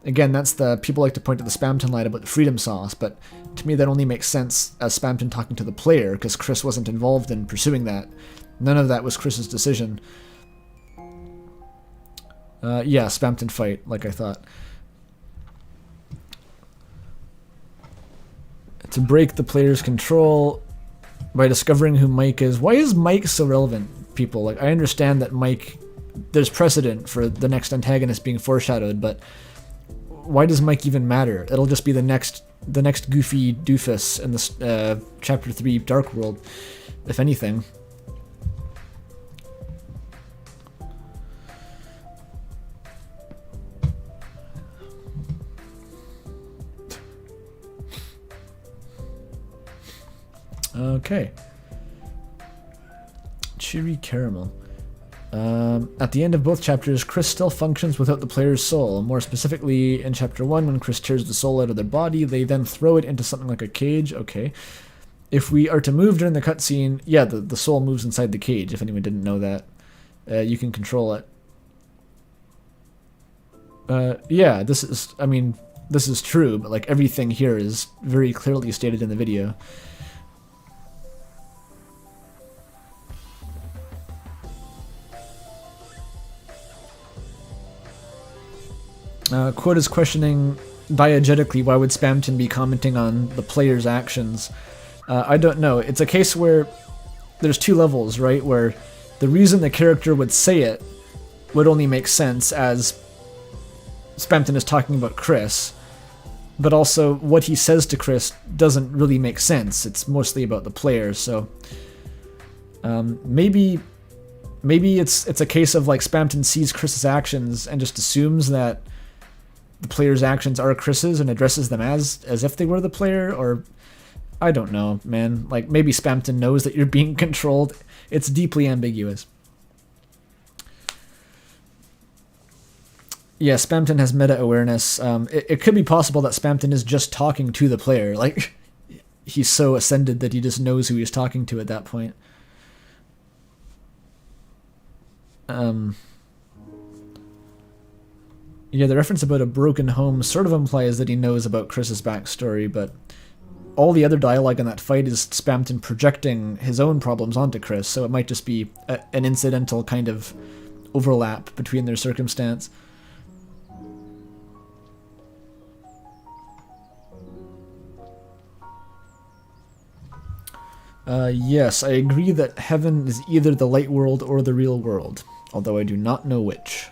Again, that's the... People like to point to the Spamton line about the freedom sauce, but to me that only makes sense as Spamton talking to the player, because Kris wasn't involved in pursuing that. None of that was Kris's decision. Yeah, Spamton fight, like I thought. To break the player's control by discovering who Mike is. Why is Mike so relevant, people? Like, I understand that Mike... There's precedent for the next antagonist being foreshadowed, but... Why does Mike even matter? It'll just be the next goofy doofus in this Chapter 3 Dark World, if anything. Okay. Cheery caramel. At the end of both chapters, Kris still functions without the player's soul. More specifically, in Chapter 1, when Kris tears the soul out of their body, they then throw it into something like a cage. Okay. If we are to move during the cutscene, yeah, the soul moves inside the cage, if anyone didn't know that. You can control it. Yeah, this is true, but like everything here is very clearly stated in the video. Quote is questioning diegetically why would Spamton be commenting on the player's actions. I don't know. It's a case where there's two levels, right? Where the reason the character would say it would only make sense as Spamton is talking about Kris, but also what he says to Kris doesn't really make sense. It's mostly about the player, so maybe it's a case of like Spamton sees Kris's actions and just assumes that the player's actions are Kris's and addresses them as if they were the player, or I don't know, man. Like maybe Spamton knows that you're being controlled. It's deeply ambiguous. Yeah, Spamton has meta-awareness. It could be possible that Spamton is just talking to the player. Like, he's so ascended that he just knows who he's talking to at that point. Yeah, the reference about a broken home sort of implies that he knows about Kris's backstory, but all the other dialogue in that fight is Spamton projecting his own problems onto Kris, so it might just be an incidental kind of overlap between their circumstance. Yes, I agree that heaven is either the light world or the real world, although I do not know which.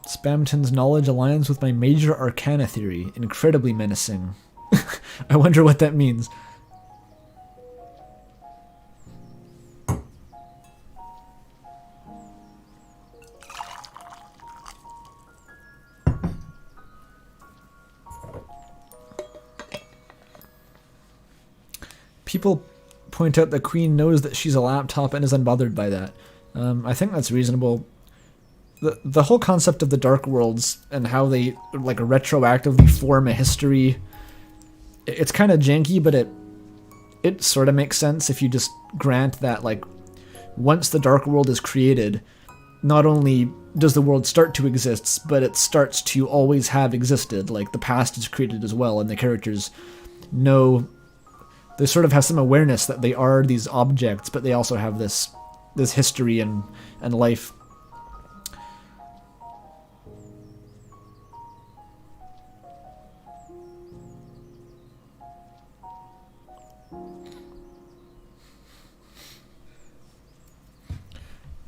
Spamton's knowledge aligns with my major arcana theory, incredibly menacing. I wonder what that means. People point out the Queen knows that she's a laptop and is unbothered by that. I think that's reasonable. The whole concept of the Dark Worlds and how they like retroactively form a history, it's kind of janky, but it sort of makes sense if you just grant that like once the Dark World is created, not only does the world start to exist, but it starts to always have existed. Like the past is created as well, and the characters know. They sort of have some awareness that they are these objects, but they also have this history and life.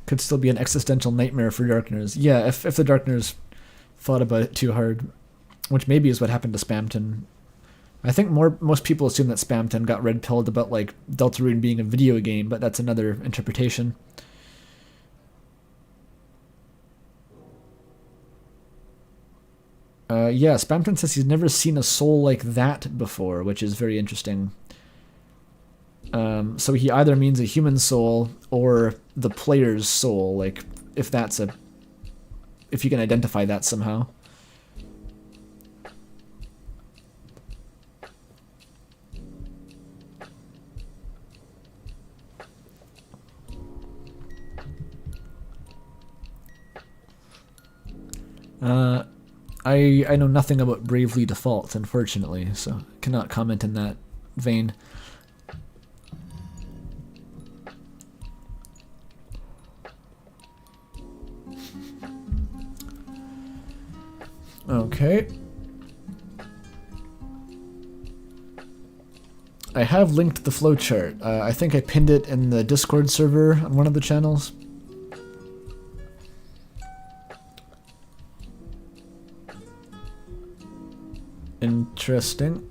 Could still be an existential nightmare for Darkners. Yeah, if the Darkners thought about it too hard, which maybe is what happened to Spamton. I think most people assume that Spamton got red-pilled about like Deltarune being a video game, but that's another interpretation. Yeah, Spamton says he's never seen a soul like that before, which is very interesting. So he either means a human soul or the player's soul, like if you can identify that somehow. I know nothing about Bravely Default, unfortunately, so cannot comment in that vein. Okay. I have linked the flowchart. I think I pinned it in the Discord server on one of the channels. Interesting.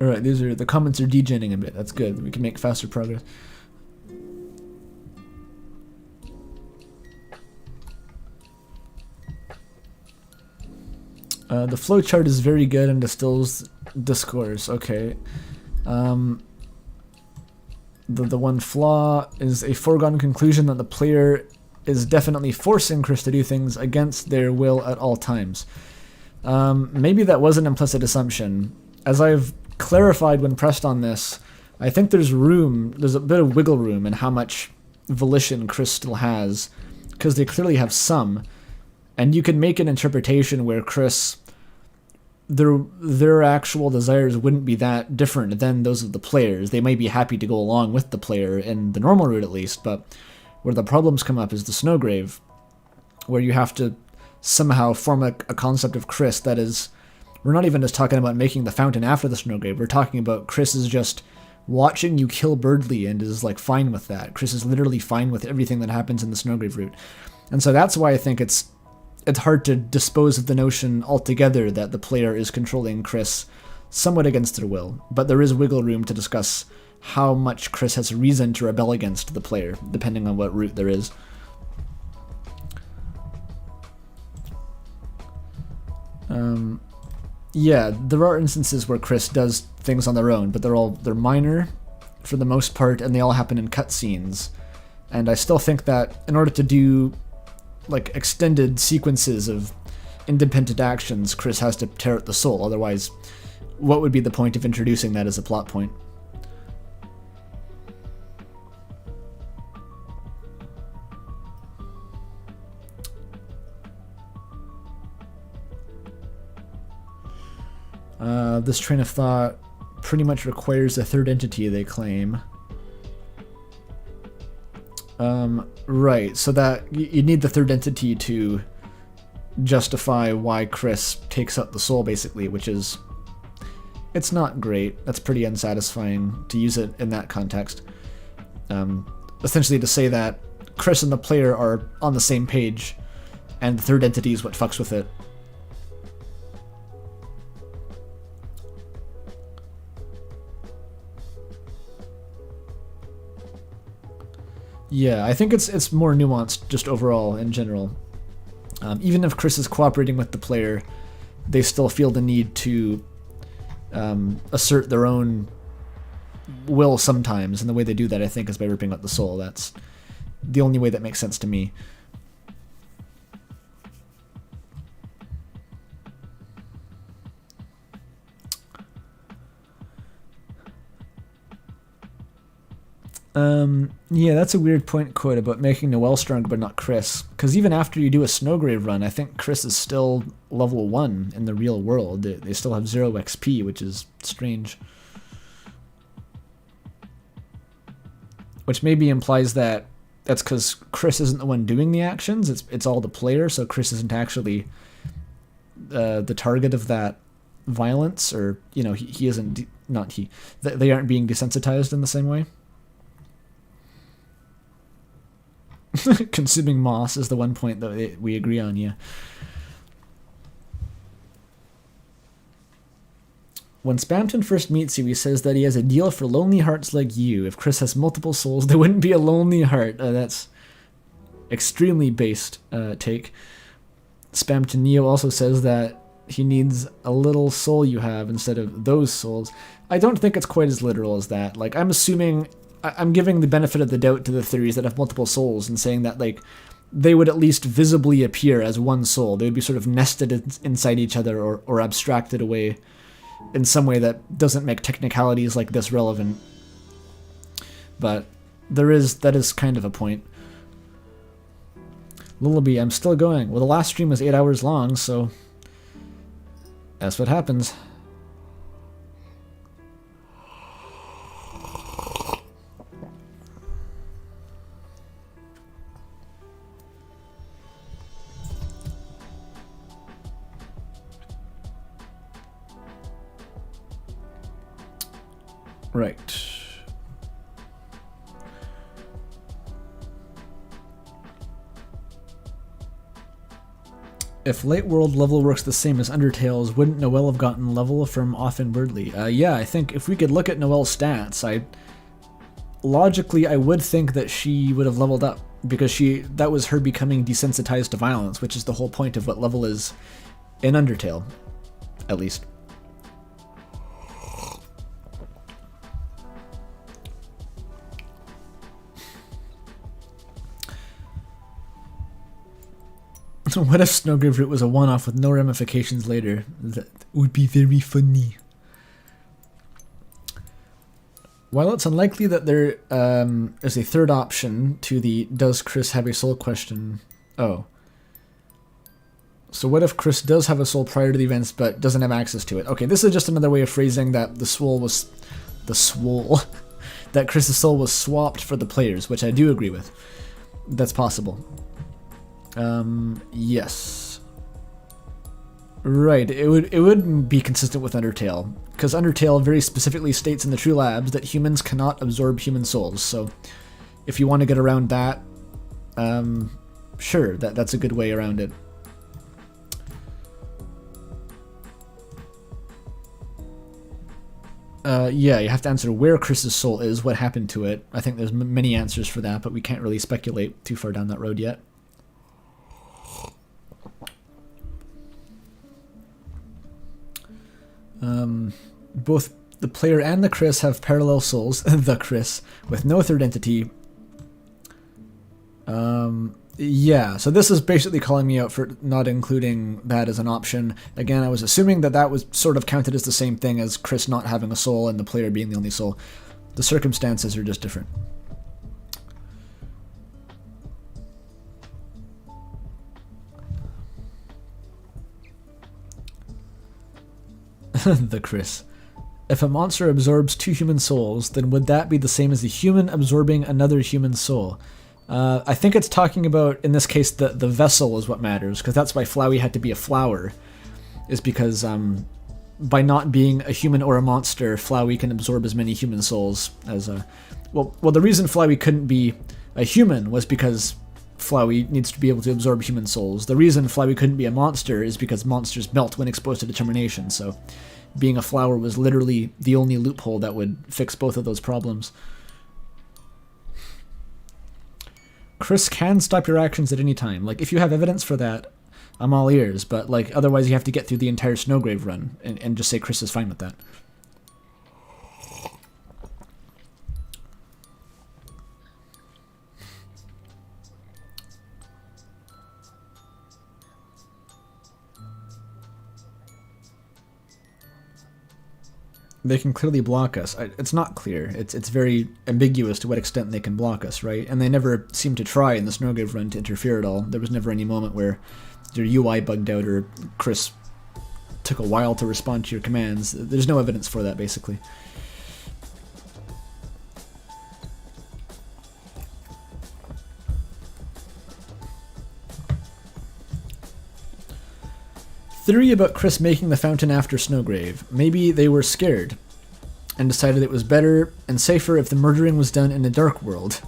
Alright, the comments are degenning a bit. That's good. We can make faster progress. The flowchart is very good and distills discourse. Okay. The one flaw is a foregone conclusion that the player is definitely forcing Kris to do things against their will at all times. Maybe that was an implicit assumption. As I've clarified when pressed on this, I think there's a bit of wiggle room in how much volition Kris still has, because they clearly have some, and you can make an interpretation where Kris, their actual desires wouldn't be that different than those of the players. They might be happy to go along with the player in the normal route at least, but where the problems come up is the Snowgrave, where you have to somehow form a concept of Kris that is, we're not even just talking about making the fountain after the Snowgrave, we're talking about Kris is just watching you kill Birdly and is like fine with that. Kris is literally fine with everything that happens in the Snowgrave route. And so that's why I think it's hard to dispose of the notion altogether that the player is controlling Kris somewhat against their will, but there is wiggle room to discuss how much Kris has reason to rebel against the player, depending on what route there is. Yeah, there are instances where Kris does things on their own, but they're minor for the most part, and they all happen in cutscenes. And I still think that in order to do like extended sequences of independent actions, Kris has to tear out the soul. Otherwise, what would be the point of introducing that as a plot point? This train of thought pretty much requires a third entity, they claim. Right, so that you need the third entity to justify why Kris takes out the soul, basically, which is, it's not great. That's pretty unsatisfying to use it in that context. Essentially to say that Kris and the player are on the same page, and the third entity is what fucks with it. Yeah, I think it's more nuanced just overall in general. Even if Kris is cooperating with the player, they still feel the need to assert their own will sometimes, and the way they do that, I think, is by ripping out the soul. That's the only way that makes sense to me. Yeah, that's a weird point, Quote, about making Noelle stronger but not Kris. Because even after you do a Snowgrave run, I think Kris is still level 1 in the real world. They still have 0 XP, which is strange. Which maybe implies that that's because Kris isn't the one doing the actions, it's all the player, so Kris isn't actually the target of that violence, or, you know, he isn't, they aren't being desensitized in the same way. Consuming moss is the one point that we agree on, yeah. When Spamton first meets you, he says that he has a deal for lonely hearts like you. If Kris has multiple souls, there wouldn't be a lonely heart. That's extremely based take. Spamton Neo also says that he needs a little soul you have instead of those souls. I don't think it's quite as literal as that. Like, I'm giving the benefit of the doubt to the theories that have multiple souls and saying that, like, they would at least visibly appear as one soul. They would be sort of nested inside each other or abstracted away in some way that doesn't make technicalities like this relevant. But that is kind of a point. Lullaby, I'm still going. Well, the last stream was 8 hours long, so that's what happens. Right. If Late World level works the same as Undertale's, wouldn't Noelle have gotten level from Off and Birdly? Yeah, I think if we could look at Noelle's stats, logically I would think that she would have leveled up, because that was her becoming desensitized to violence, which is the whole point of what level is in Undertale. at least. What if Snowgrave Root was a one-off with no ramifications later? That would be very funny. While it's unlikely that there is a third option to the does Kris have a soul question... Oh. So what if Kris does have a soul prior to the events but doesn't have access to it? Okay, this is just another way of phrasing that the soul was... that Kris's soul was swapped for the players, which I do agree with. That's possible. Yes. Right, it would be consistent with Undertale, because Undertale very specifically states in the True Labs that humans cannot absorb human souls, so if you want to get around that, sure, that's a good way around it. Yeah, you have to answer where Kris's soul is, what happened to it. I think there's many answers for that, but we can't really speculate too far down that road yet. Both the player and the Kris have parallel souls, the Kris, with no third entity. Yeah, so this is basically calling me out for not including that as an option. Again, I was assuming that that was sort of counted as the same thing as Kris not having a soul and the player being the only soul. The circumstances are just different. The Kris. If a monster absorbs 2 human souls, then would that be the same as a human absorbing another human soul? I think it's talking about, in this case, the vessel is what matters, because that's why Flowey had to be a flower, is because by not being a human or a monster, Flowey can absorb as many human souls as a... Well, the reason Flowey couldn't be a human was because Flowey needs to be able to absorb human souls. The reason Flowey couldn't be a monster is because monsters melt when exposed to determination, so being a flower was literally the only loophole that would fix both of those problems. Kris can stop your actions at any time. Like, if you have evidence for that, I'm all ears, but like otherwise you have to get through the entire Snowgrave run and just say Kris is fine with that. They can clearly block us. It's not clear. It's very ambiguous to what extent they can block us, right? And they never seem to try in the Snowgrave run to interfere at all. There was never any moment where your UI bugged out or Kris took a while to respond to your commands. There's no evidence for that, basically. Theory about Kris making the fountain after Snowgrave. Maybe they were scared and decided it was better and safer if the murdering was done in a dark world.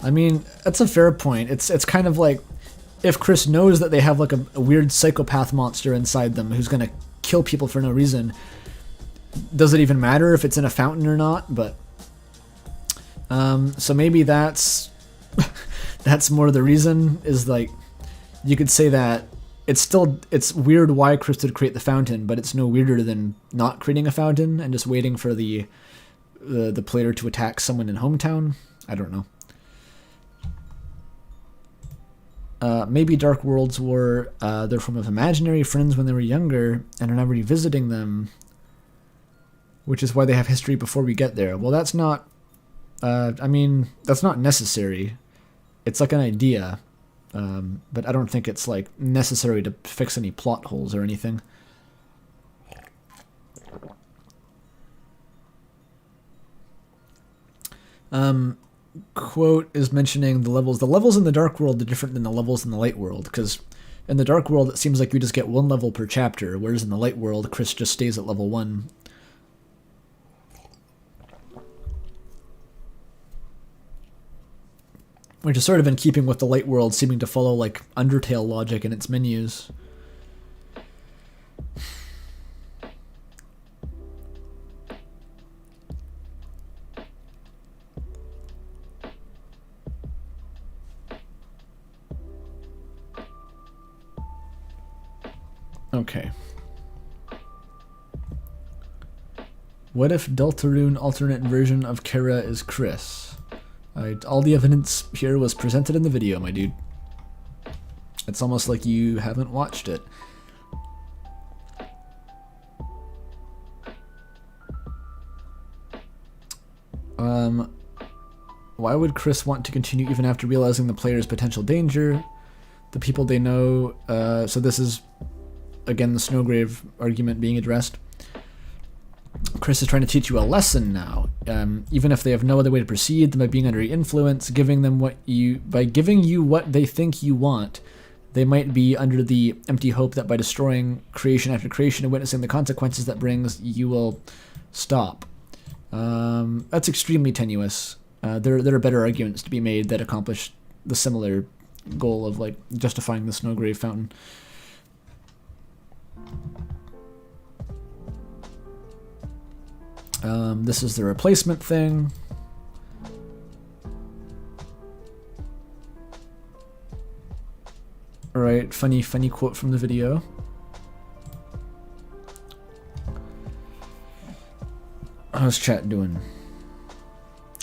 I mean, that's a fair point. It's kind of like if Kris knows that they have like a weird psychopath monster inside them who's gonna kill people for no reason, does it even matter if it's in a fountain or not? But so maybe that's that's more the reason, is like you could say that it's weird why Kris would create the fountain, but it's no weirder than not creating a fountain and just waiting for the player to attack someone in hometown. I don't know. Maybe Dark Worlds were their form of imaginary friends when they were younger and are now revisiting them, which is why they have history before we get there. Well, that's not... I mean, that's not necessary. It's like an idea. But I don't think it's like necessary to fix any plot holes or anything. Quote is mentioning the levels. The levels in the Dark World are different than the levels in the Light World, because in the Dark World it seems like you just get 1 level per chapter, whereas in the Light World Kris just stays at level 1. Which is sort of in keeping with the Light World seeming to follow like Undertale logic in its menus. Okay. What if Deltarune alternate version of Kara is Kris? All the evidence here was presented in the video, my dude. It's almost like you haven't watched it. Why would Kris want to continue even after realizing the player's potential danger? The people they know, so this is, again, the Snowgrave argument being addressed. Kris is trying to teach you a lesson now. Even if they have no other way to proceed than by being under influence, by giving you what they think you want, they might be under the empty hope that by destroying creation after creation and witnessing the consequences that brings, you will stop. That's extremely tenuous. There are better arguments to be made that accomplish the similar goal of like justifying the Snowgrave fountain. This is the replacement thing. Alright, funny quote from the video. How's chat doing?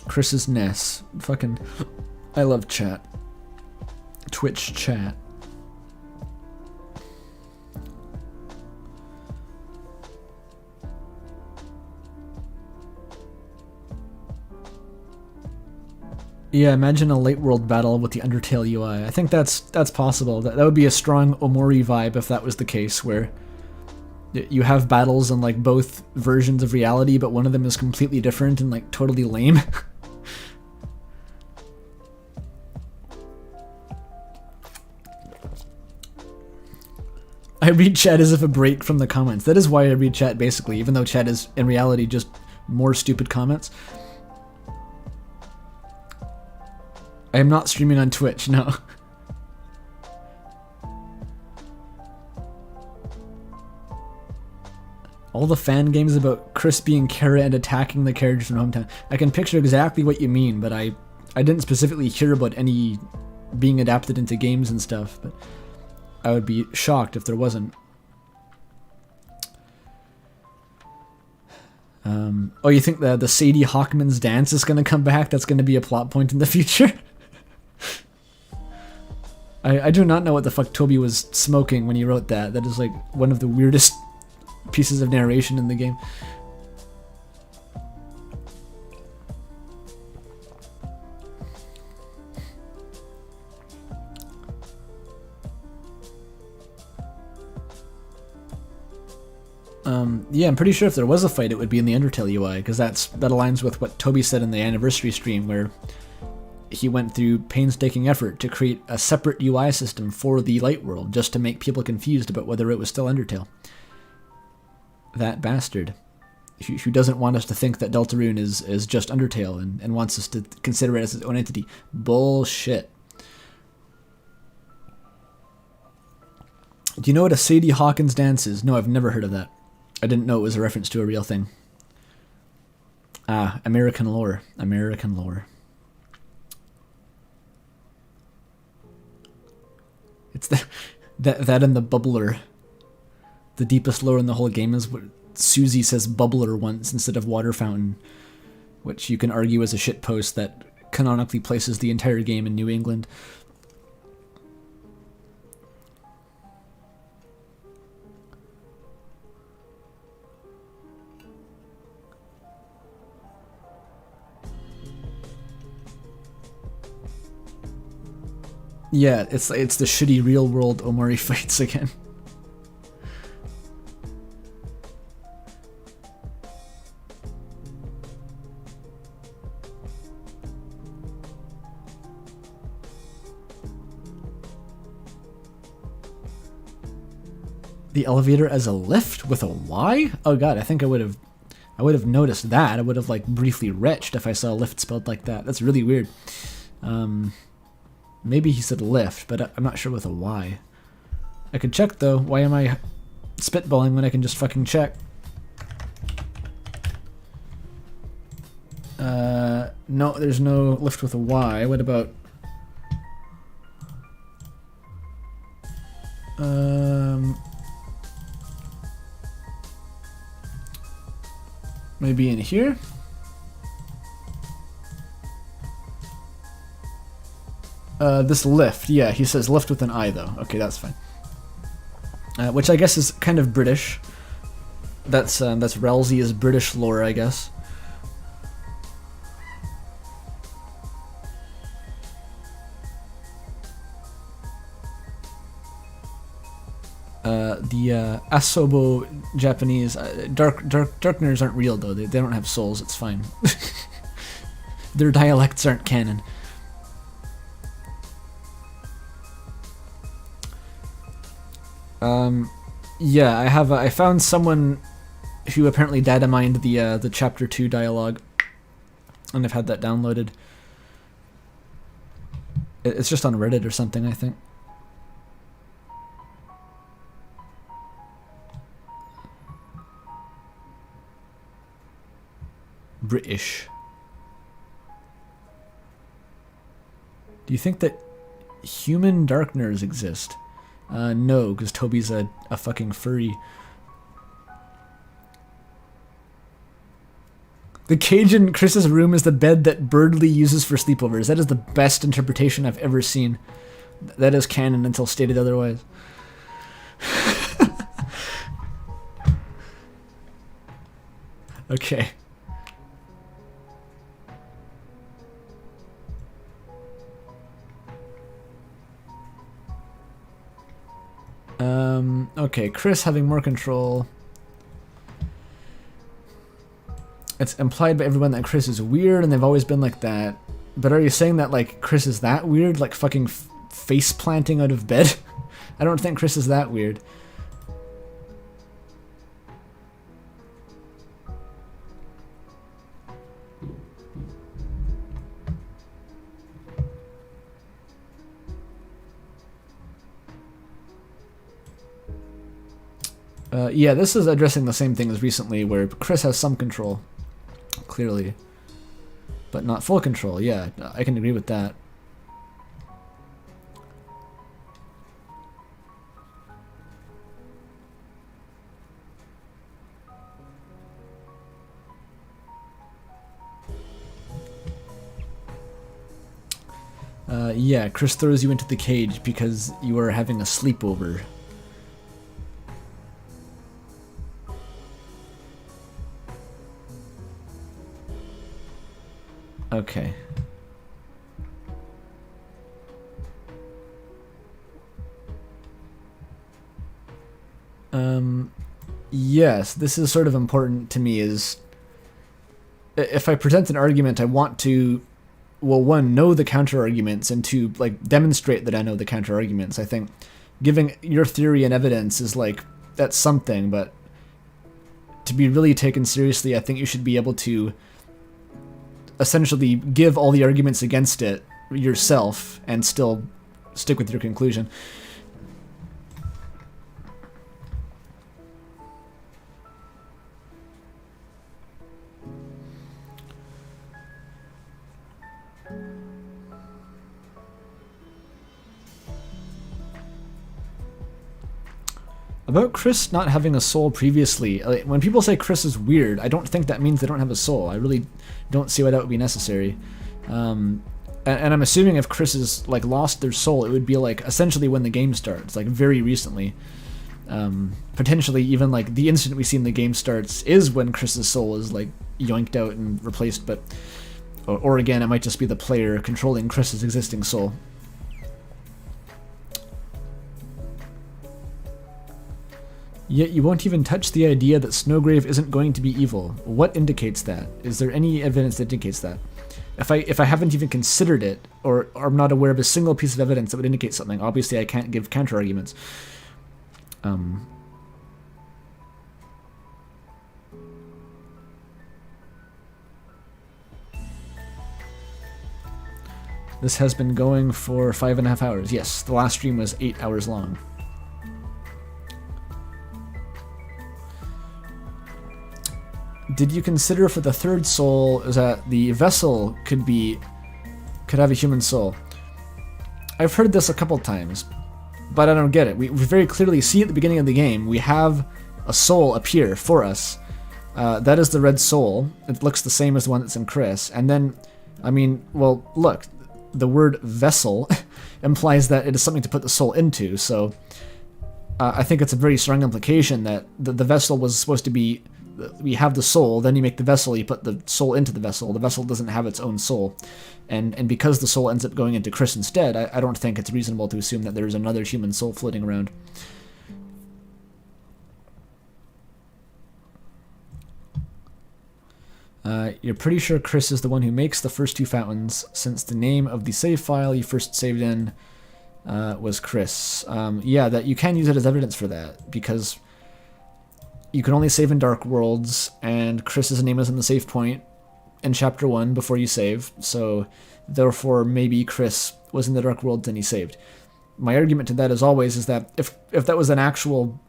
Chris's Ness. Fucking, I love chat. Twitch chat. Yeah, imagine a late world battle with the Undertale UI. I think that's possible. That would be a strong Omori vibe if that was the case, where you have battles in like both versions of reality, but one of them is completely different and like totally lame. I read chat as if a break from the comments. That is why I read chat, basically, even though chat is in reality just more stupid comments. I am not streaming on Twitch, no. All the fan games about Kris being Kara and attacking the characters from Hometown. I can picture exactly what you mean, but I didn't specifically hear about any being adapted into games and stuff, but I would be shocked if there wasn't. Oh, you think the Sadie Hawkman's dance is going to come back? That's going to be a plot point in the future? I do not know what the fuck Toby was smoking when he wrote that. That is like one of the weirdest pieces of narration in the game. Yeah, I'm pretty sure if there was a fight, it would be in the Undertale UI, because that aligns with what Toby said in the anniversary stream, where he went through painstaking effort to create a separate UI system for the Light World, just to make people confused about whether it was still Undertale. That bastard. Who doesn't want us to think that Deltarune is just Undertale and wants us to consider it as its own entity. Bullshit. Do you know what a Sadie Hawkins dance is? No, I've never heard of that. I didn't know it was a reference to a real thing. Ah, American lore. American lore. It's that and the bubbler. The deepest lore in the whole game is what Susie says bubbler once instead of water fountain, which you can argue is a shitpost that canonically places the entire game in New England. Yeah, it's the shitty real world Omori fights again. The elevator as a lift with a Y? Oh god, I think I would have noticed that. I would have like briefly retched if I saw a lift spelled like that. That's really weird. Maybe he said lift, but I'm not sure with a Y. I could check though. Why am I spitballing when I can just fucking check? No, there's no lift with a Y. What about... Maybe in here? This lift. Yeah, he says lift with an I, though. Okay, that's fine. Which I guess is kind of British. That's Relzia's British lore, I guess. The Asobo Japanese Darkners aren't real though. They don't have souls. It's fine. Their dialects aren't canon. Yeah, I found someone who apparently data mined the Chapter 2 dialogue, and I've had that downloaded. It's just on Reddit or something, I think. British. Do you think that human Darkners exist? No, because Toby's a fucking furry. The cage in Chris's room is the bed that Birdley uses for sleepovers. That is the best interpretation I've ever seen. That is canon until stated otherwise. Okay. Okay, Kris having more control. It's implied by everyone that Kris is weird, and they've always been like that. But are you saying that, like, Kris is that weird? Like, fucking face planting out of bed? I don't think Kris is that weird. Yeah, this is addressing the same thing as recently, where Kris has some control, clearly, but not full control. Yeah, I can agree with that. Yeah, Kris throws you into the cage because you are having a sleepover. Okay. Yes, this is sort of important to me, is if I present an argument, I want to, well, one, know the counter-arguments, and two, like, demonstrate that I know the counter-arguments. I think giving your theory and evidence is, like, that's something, but to be really taken seriously, I think you should be able to essentially give all the arguments against it yourself and still stick with your conclusion. About Kris not having a soul previously, when people say Kris is weird, I don't think that means they don't have a soul. I really don't see why that would be necessary. And I'm assuming if Kris is, like, lost their soul, it would be, like, essentially when the game starts, like, very recently. Potentially even, like, the instant we see in the game starts is when Kris's soul is, like, yoinked out and replaced, but... Or again, it might just be the player controlling Kris's existing soul. Yet you won't even touch the idea that Snowgrave isn't going to be evil. What indicates that? Is there any evidence that indicates that? If I haven't even considered it, or I'm not aware of a single piece of evidence that would indicate something, obviously I can't give counter-arguments. This has been going for 5.5 hours. Yes, the last stream was 8 hours long. Did you consider for the third soul that the vessel could have a human soul? I've heard this a couple times, but I don't get it. We very clearly see at the beginning of the game, we have a soul appear for us, That is the red soul. It looks the same as the one that's in Kris. And then, I mean, well, look, the word vessel implies that it is something to put the soul into, so I think it's a very strong implication that the vessel was supposed to be, we have the soul, then you make the vessel, you put the soul into the vessel doesn't have its own soul. And because the soul ends up going into Kris instead, I don't think it's reasonable to assume that there's another human soul floating around. You're pretty sure Kris is the one who makes the first two fountains, since the name of the save file you first saved in was Kris. Yeah, that you can use it as evidence for that, because you can only save in Dark Worlds, and Kris's name is in the save point in Chapter 1 before you save, so therefore maybe Kris was in the Dark Worlds and he saved. My argument to that, as always, is that if that was an actual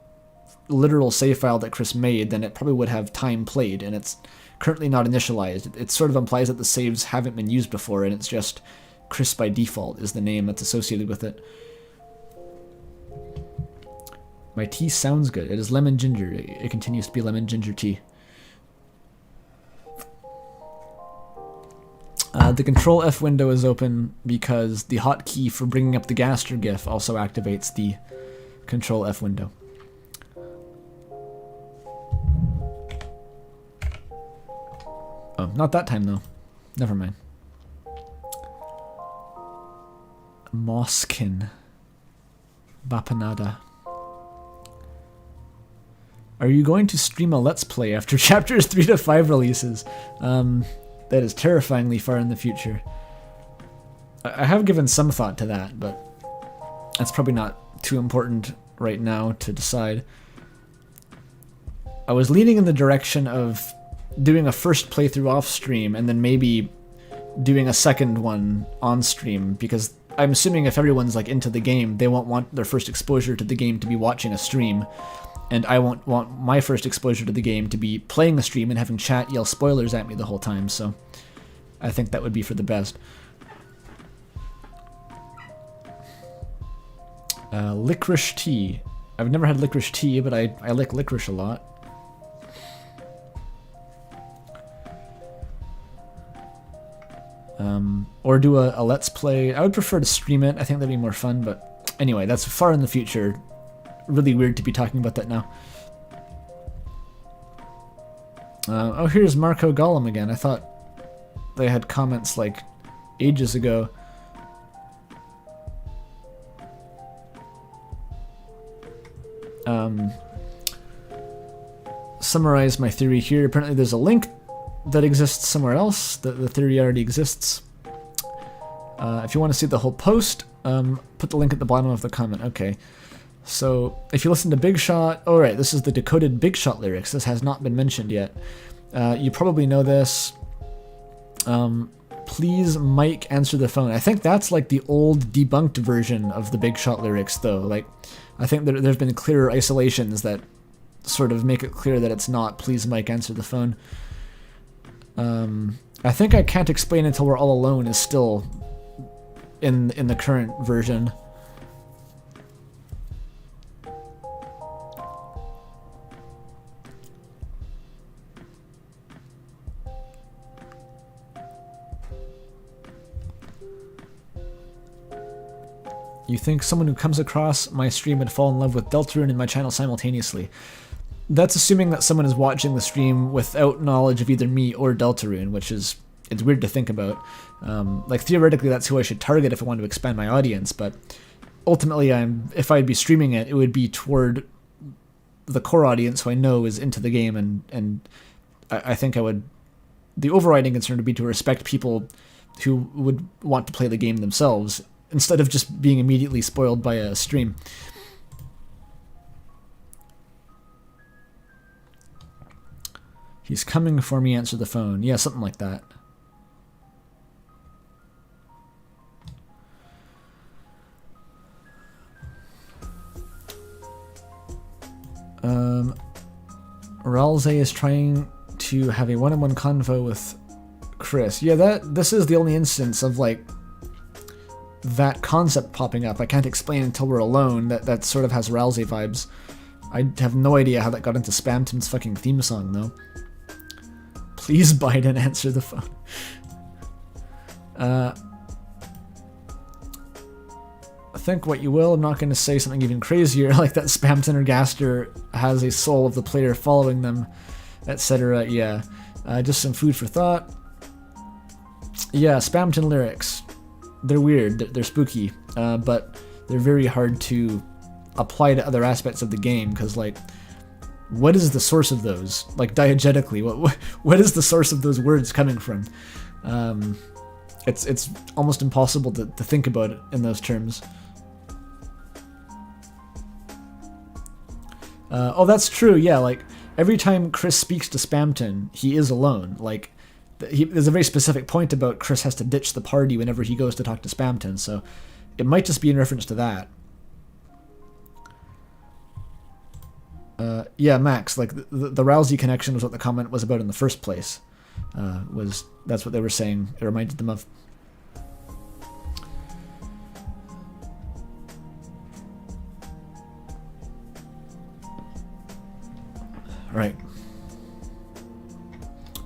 literal save file that Kris made, then it probably would have time played, and it's currently not initialized. It sort of implies that the saves haven't been used before, and it's just Kris by default is the name that's associated with it. My tea sounds good. It is lemon ginger. It continues to be lemon ginger tea. The Control F window is open because the hotkey for bringing up the Gaster GIF also activates the Control F window. Oh, not that time though. Never mind. Moskin. Bapanada. Are you going to stream a Let's Play after chapters 3 to 5 releases? That is terrifyingly far in the future. I have given some thought to that, but that's probably not too important right now to decide. I was leaning in the direction of doing a first playthrough off stream and then maybe doing a second one on stream, because I'm assuming if everyone's like into the game, they won't want their first exposure to the game to be watching a stream, and I won't want my first exposure to the game to be playing the stream and having chat yell spoilers at me the whole time, so I think that would be for the best. Licorice tea. I've never had licorice tea, but I like licorice a lot. Or do a Let's Play. I would prefer to stream it. I think that'd be more fun, but anyway, that's far in the future. Really weird to be talking about that now. Oh, here's Marco Gollum again. I thought they had comments like ages ago. Summarize my theory here. Apparently there's a link that exists somewhere else. The theory already exists. If you want to see the whole post, put the link at the bottom of the comment. Okay. So, if you listen to Big Shot... Oh, right, this is the decoded Big Shot lyrics. This has not been mentioned yet. You probably know this. Please, Mike, answer the phone. I think that's like the old debunked version of the Big Shot lyrics, though. Like, I think there's been clearer isolations that sort of make it clear that it's not please, Mike, answer the phone. I think I Can't Explain Until We're All Alone is still in the current version. You think someone who comes across my stream would fall in love with Deltarune and my channel simultaneously? That's assuming that someone is watching the stream without knowledge of either me or Deltarune, which is, it's weird to think about. Like, theoretically, that's who I should target if I want to expand my audience, but ultimately, if I'd be streaming it, it would be toward the core audience who I know is into the game, and I think I would... The overriding concern would be to respect people who would want to play the game themselves, instead of just being immediately spoiled by a stream. He's coming for me, answer the phone. Yeah, something like that. Ralze is trying to have a one-on-one convo with Kris. Yeah, this is the only instance of, like, that concept popping up. I Can't Explain Until We're Alone. That sort of has Ralze vibes. I have no idea how that got into Spamton's fucking theme song, though. Please, Biden, answer the phone. Think what you will. I'm not going to say something even crazier, like that Spamton or Gaster has a soul of the player following them, etc. Yeah, just some food for thought. Yeah, Spamton lyrics. They're weird. They're spooky, but they're very hard to apply to other aspects of the game because, like, what is the source of those? Like, diegetically, what is the source of those words coming from? It's almost impossible to think about it in those terms. Oh, that's true. Yeah, like every time Kris speaks to Spamton, he is alone. Like, there's a very specific point about Kris has to ditch the party whenever he goes to talk to Spamton, so it might just be in reference to that. Yeah, Max, like the Rousey connection was what the comment was about in the first place. That's what they were saying. It reminded them of. Right.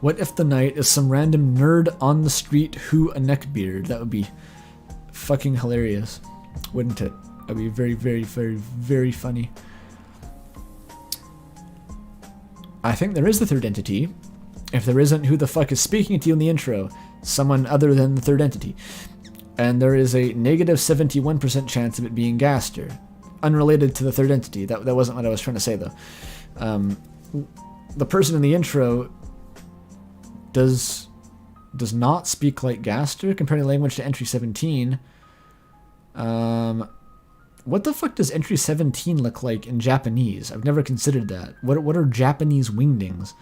What if the knight is some random nerd on the street who a neckbeard? That would be fucking hilarious, wouldn't it? That would be very, very, very, very funny. I think there is the third entity. If there isn't, who the fuck is speaking to you in the intro? Someone other than the third entity. And there is a negative 71% chance of it being Gaster. Unrelated to the third entity. That wasn't what I was trying to say, though. The person in the intro does not speak like Gaster, comparing language to entry 17. What the fuck does entry 17 look like in Japanese? I've never considered that. What are Japanese wingdings?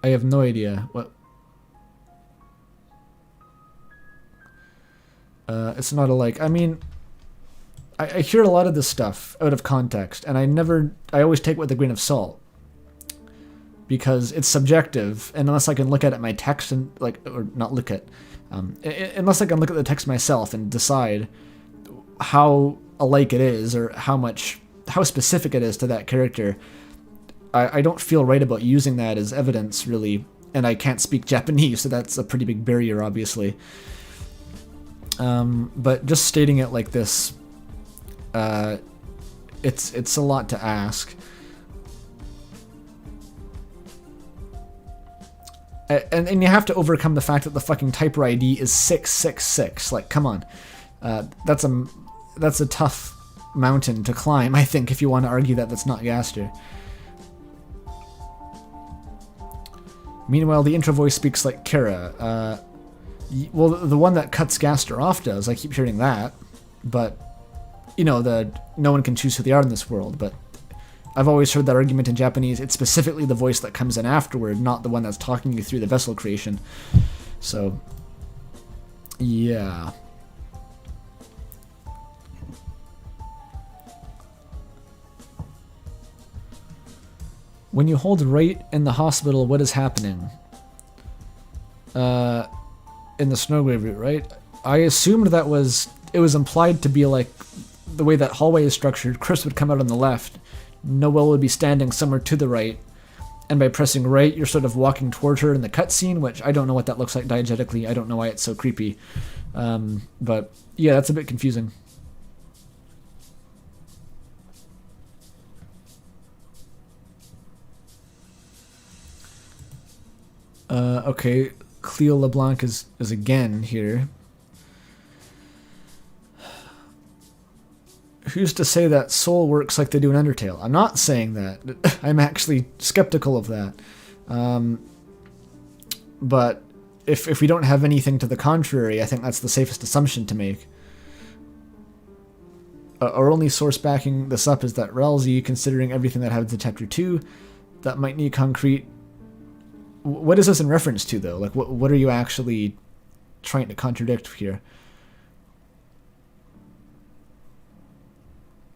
I have no idea. What? It's not alike. I mean, I hear a lot of this stuff out of context, and I always take it with a grain of salt. Because it's subjective, and unless I can look at my text and, like, or not look at, unless I can look at the text myself and decide how alike it is, or how specific it is to that character, I don't feel right about using that as evidence, really. And I can't speak Japanese, so that's a pretty big barrier, obviously. But just stating it like this, it's a lot to ask. And you have to overcome the fact that the fucking typer ID is 666. Like, come on. That's a tough mountain to climb, I think, if you want to argue that that's not Gaster. Meanwhile, the intro voice speaks like Kara. Well, the one that cuts Gaster off does. I keep hearing that. But, you know, no one can choose who they are in this world, but I've always heard that argument in Japanese. It's specifically the voice that comes in afterward, not the one that's talking you through the vessel creation. So, yeah. When you hold right in the hospital, what is happening? In the Snowgrave route, right? I assumed it was implied to be like the way that hallway is structured. Kris would come out on the left. Noelle would be standing somewhere to the right, and by pressing right, you're sort of walking toward her in the cutscene, which I don't know what that looks like diegetically. I don't know why it's so creepy. But yeah, that's a bit confusing. Okay, Cleo LeBlanc is again here. Who's to say that Soul works like they do in Undertale? I'm not saying that. I'm actually skeptical of that. But if we don't have anything to the contrary, I think that's the safest assumption to make. Our only source backing this up is that Rousey, considering everything that happens in Chapter 2, that might need concrete. What is this in reference to, though? Like, what are you actually trying to contradict here?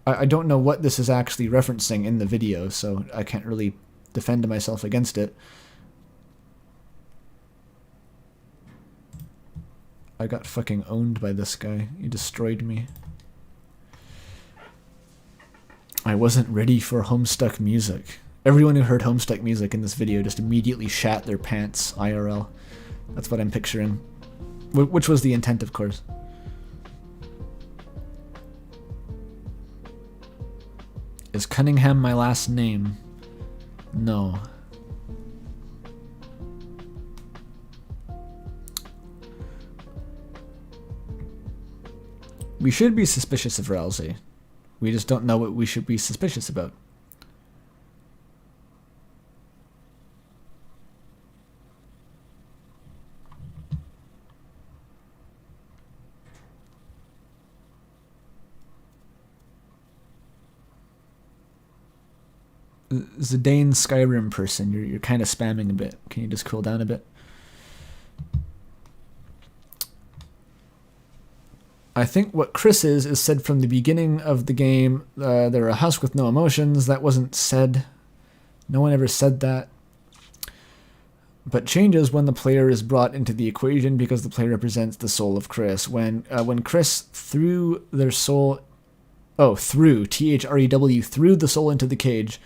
I don't know what this is actually referencing in the video, so I can't really defend myself against it. I got fucking owned by this guy. He destroyed me. I wasn't ready for Homestuck music. Everyone who heard Homestuck music in this video just immediately shat their pants IRL. That's what I'm picturing. Which was the intent, of course. Is Cunningham my last name? No. We should be suspicious of Ralsei. We just don't know what we should be suspicious about. Zidane Skyrim person, you're kind of spamming a bit. Can you just cool down a bit? I think what Kris is said from the beginning of the game. They're a husk with no emotions. That wasn't said. No one ever said that. But changes when the player is brought into the equation because the player represents the soul of Kris. When Kris threw their soul... Oh, threw. T-H-R-E-W. Threw the soul into the cage.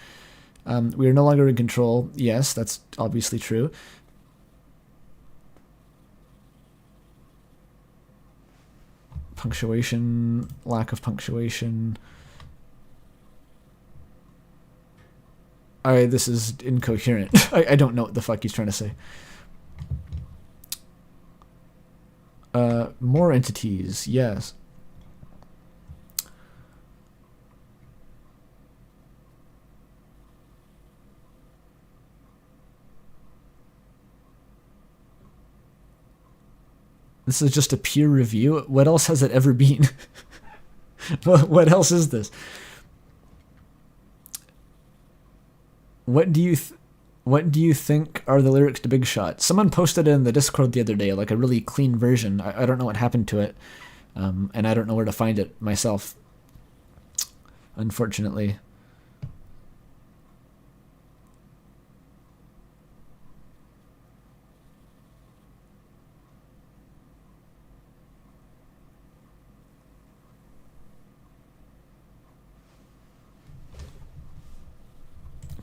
We are no longer in control. Yes, that's obviously true. Punctuation, lack of punctuation. This is incoherent. I don't know what the fuck he's trying to say. More entities, yes. This is just a peer review. What else has it ever been? What else is this? What do you think are the lyrics to Big Shot? Someone posted it in the Discord the other day, like a really clean version. I don't know what happened to it, and I don't know where to find it myself, unfortunately.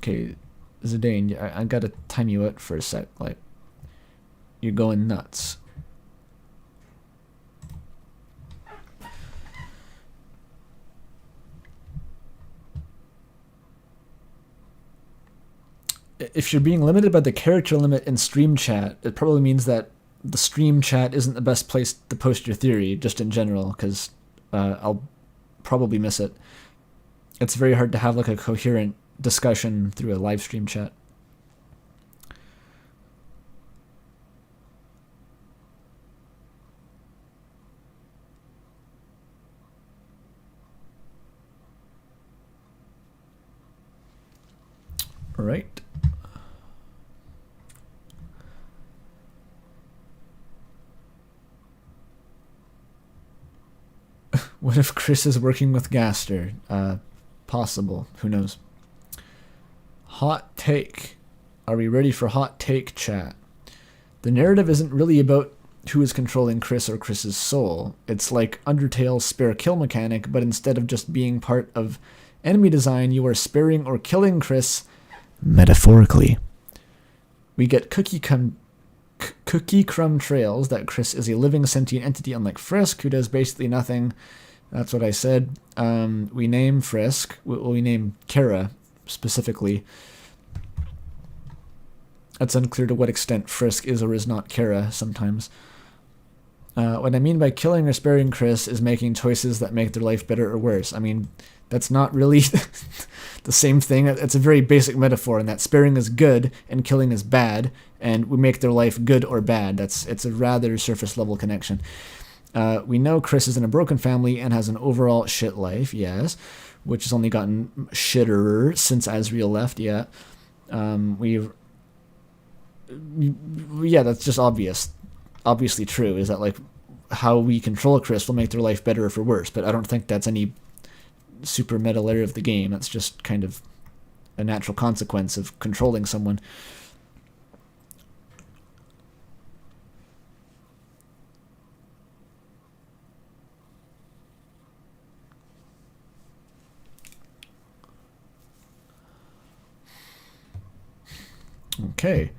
Okay, Zidane, I gotta time you out for a sec. Like, you're going nuts. If you're being limited by the character limit in stream chat, it probably means that the stream chat isn't the best place to post your theory, just in general, because I'll probably miss it. It's very hard to have like a coherent discussion through a live stream chat. All right. What if Kris is working with Gaster? Possible. Who knows? Hot take. Are we ready for hot take, chat? The narrative isn't really about who is controlling Kris or Kris's soul. It's like Undertale's spare kill mechanic, but instead of just being part of enemy design, you are sparing or killing Kris metaphorically. We get cookie crumb trails that Kris is a living sentient entity unlike Frisk, who does basically nothing. That's what I said. We name Frisk. We name Kara specifically. It's unclear to what extent Frisk is or is not Kara sometimes. What I mean by killing or sparing Kris is making choices that make their life better or worse. I mean, that's not really the same thing. It's a very basic metaphor in that sparing is good and killing is bad, and we make their life good or bad. It's a rather surface level connection. We know Kris is in a broken family and has an overall shit life, yes, which has only gotten shitterer since Asriel left, yeah. Yeah, that's just obviously true, is that like how we control Kris will make their life better or for worse, but I don't think that's any super meta layer of the game. That's just kind of a natural consequence of controlling someone. Okay.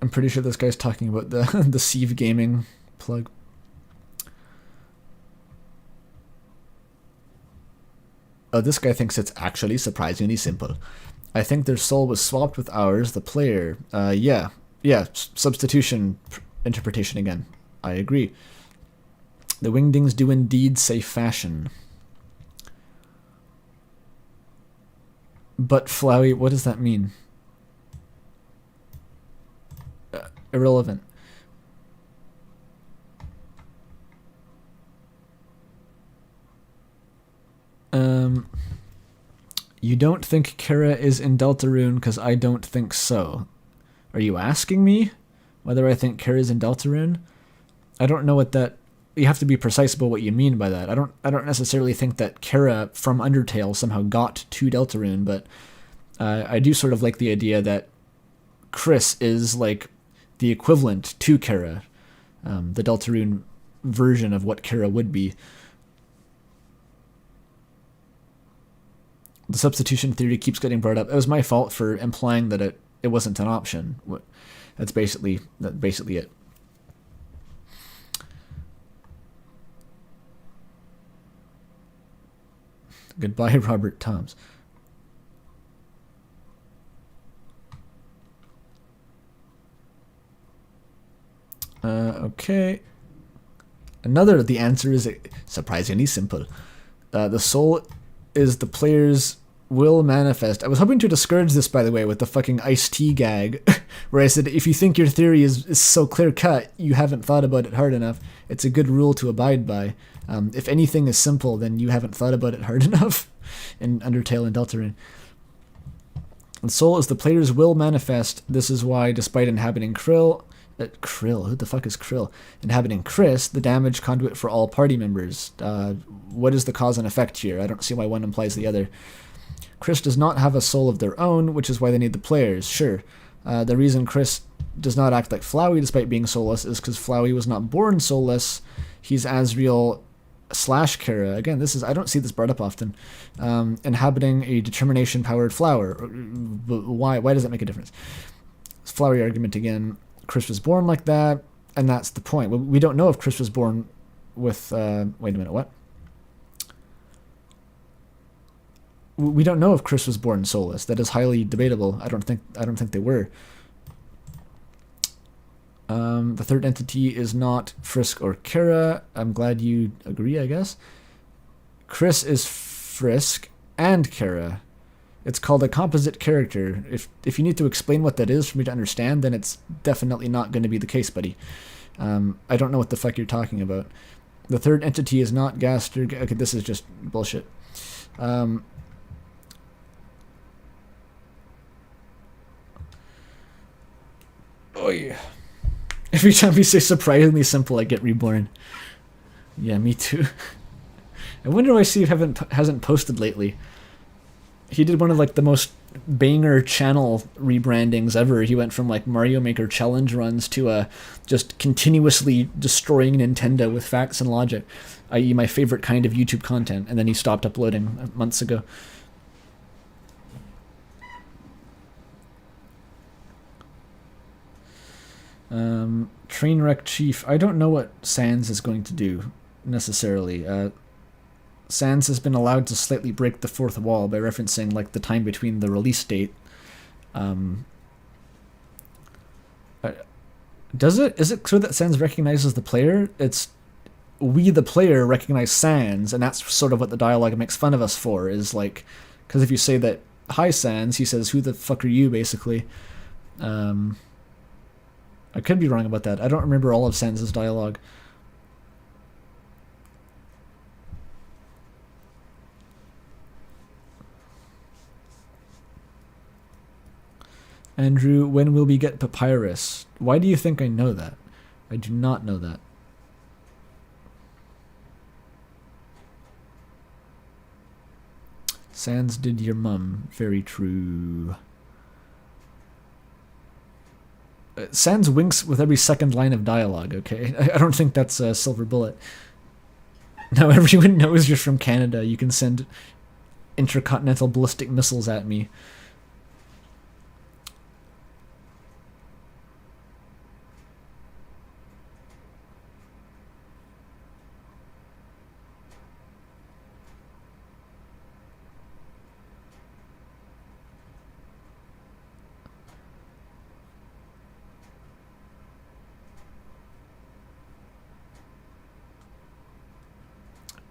I'm pretty sure this guy's talking about the Sieve Gaming plug. Oh, this guy thinks it's actually surprisingly simple. I think their soul was swapped with ours, the player. Yeah, substitution interpretation again. I agree. The wingdings do indeed say fashion. But Flowey, what does that mean? Irrelevant. You don't think Kara is in Deltarune because I don't think so. Are you asking me whether I think Kara is in Deltarune? I don't know what that... You have to be precise about what you mean by that. I don't necessarily think that Kara from Undertale somehow got to Deltarune, but I do sort of like the idea that Kris is like the equivalent to Kara, the Deltarune version of what Kara would be. The substitution theory keeps getting brought up. It was my fault for implying that it wasn't an option. That's basically it. Goodbye, Robert Toms. Okay. Another, the answer is surprisingly simple. The soul is the player's will manifest. I was hoping to discourage this, by the way, with the fucking iced tea gag, where I said, if you think your theory is so clear-cut, you haven't thought about it hard enough. It's a good rule to abide by. If anything is simple, then you haven't thought about it hard enough in Undertale and Deltarune. The soul is the player's will manifest. This is why, despite inhabiting Krill, who the fuck is Krill? Inhabiting Kris, the damage conduit for all party members. What is the cause and effect here? I don't see why one implies the other. Kris does not have a soul of their own, which is why they need the players, sure. The reason Kris does not act like Flowey despite being soulless is because Flowey was not born soulless. He's Asriel / Kara. Again, I don't see this brought up often. Inhabiting a determination-powered flower. Why does that make a difference? Flowey argument again. Kris was born like that, and that's the point. We don't know if Kris was born with... wait a minute, what? We don't know if Kris was born soulless. That is highly debatable. I don't think they were. The third entity is not Frisk or Kara. I'm glad you agree, I guess. Kris is Frisk and Kara. It's called a composite character. If you need to explain what that is for me to understand, then it's definitely not going to be the case, buddy. I don't know what the fuck you're talking about. The third entity is not Gaster. Okay, this is just bullshit. Oh yeah. Every time you say surprisingly simple, I get reborn. Yeah, me too. I wonder why Steve hasn't posted lately. He did one of like the most banger channel rebrandings ever. He went from like Mario Maker challenge runs to just continuously destroying Nintendo with facts and logic, i.e. my favorite kind of YouTube content, and then he stopped uploading months ago. Trainwreck Chief. I don't know what Sans is going to do necessarily. Sans has been allowed to slightly break the fourth wall by referencing like the time between the release date. Is it so that Sans recognizes the player? It's we the player recognize Sans, and that's sort of what the dialogue makes fun of us for, is like, because if you say that, hi Sans, he says, who the fuck are you, basically. I could be wrong about that. I don't remember all of Sans' dialogue. Andrew, when will we get Papyrus? Why do you think I know that? I do not know that. Sans did your mum. Very true. Sans winks with every second line of dialogue, okay? I don't think that's a silver bullet. Now everyone knows you're from Canada. You can send intercontinental ballistic missiles at me.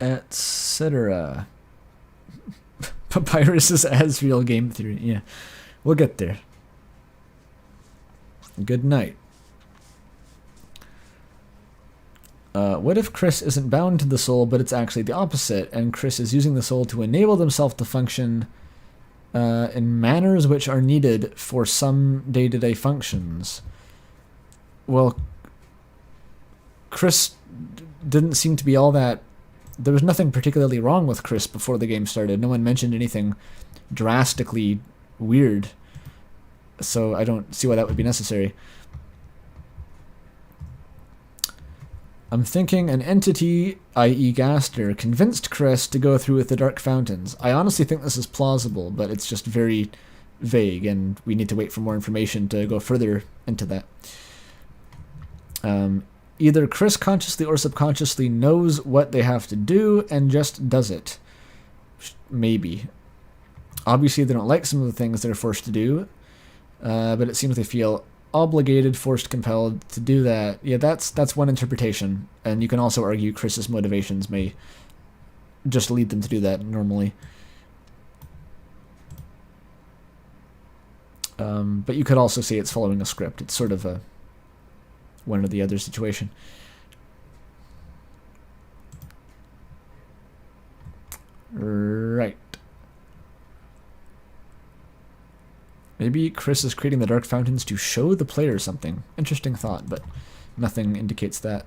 Etc. Papyrus's Asriel game theory. Yeah, we'll get there. Good night. What if Kris isn't bound to the soul, but it's actually the opposite, and Kris is using the soul to enable themselves to function in manners which are needed for some day-to-day functions? Well, Kris didn't seem to be all that... There was nothing particularly wrong with Kris before the game started. No one mentioned anything drastically weird, so I don't see why that would be necessary. I'm thinking an entity, i.e. Gaster, convinced Kris to go through with the Dark Fountains. I honestly think this is plausible, but it's just very vague, and we need to wait for more information to go further into that. Either Kris consciously or subconsciously knows what they have to do and just does it. Maybe. Obviously, they don't like some of the things they're forced to do, but it seems they feel obligated, forced, compelled to do that. Yeah, that's one interpretation, and you can also argue Kris's motivations may just lead them to do that normally. But you could also say it's following a script. It's sort of a one or the other situation. Right. Maybe Kris is creating the Dark Fountains to show the player something. Interesting thought, but nothing indicates that.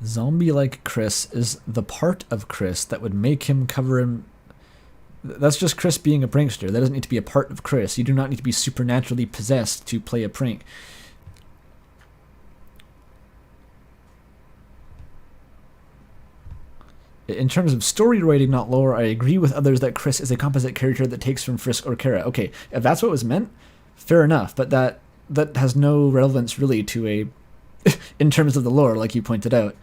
Zombie-like Kris is the part of Kris that would make him cover him. That's just Kris being a prankster. That doesn't need to be a part of Kris. You do not need to be supernaturally possessed to play a prank. In terms of story writing, not lore, I agree with others that Kris is a composite character that takes from Frisk or Kara. Okay, if that's what was meant, fair enough, but that has no relevance really to a... in terms of the lore, like you pointed out.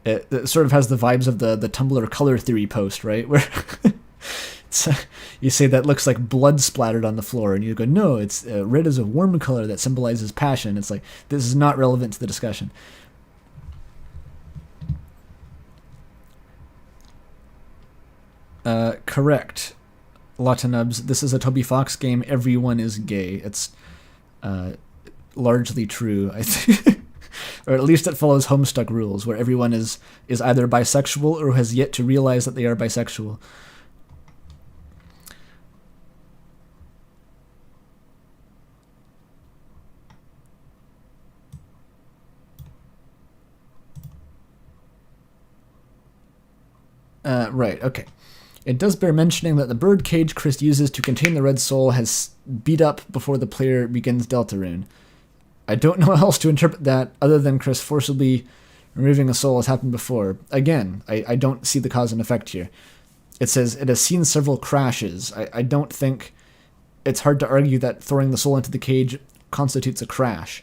It sort of has the vibes of the Tumblr color theory post, right? Where you say that looks like blood splattered on the floor, and you go, no, it's red is a warm color that symbolizes passion. It's like, this is not relevant to the discussion. Correct, Latanubs. This is a Toby Fox game. Everyone is gay. It's largely true, I think. Or at least it follows Homestuck rules, where everyone is either bisexual or has yet to realize that they are bisexual. Right, okay. It does bear mentioning that the bird cage Kris uses to contain the red soul has beat up before the player begins Deltarune. I don't know how else to interpret that other than Kris forcibly removing a soul has happened before. Again, I don't see the cause and effect here. It says it has seen several crashes. I don't think it's hard to argue that throwing the soul into the cage constitutes a crash.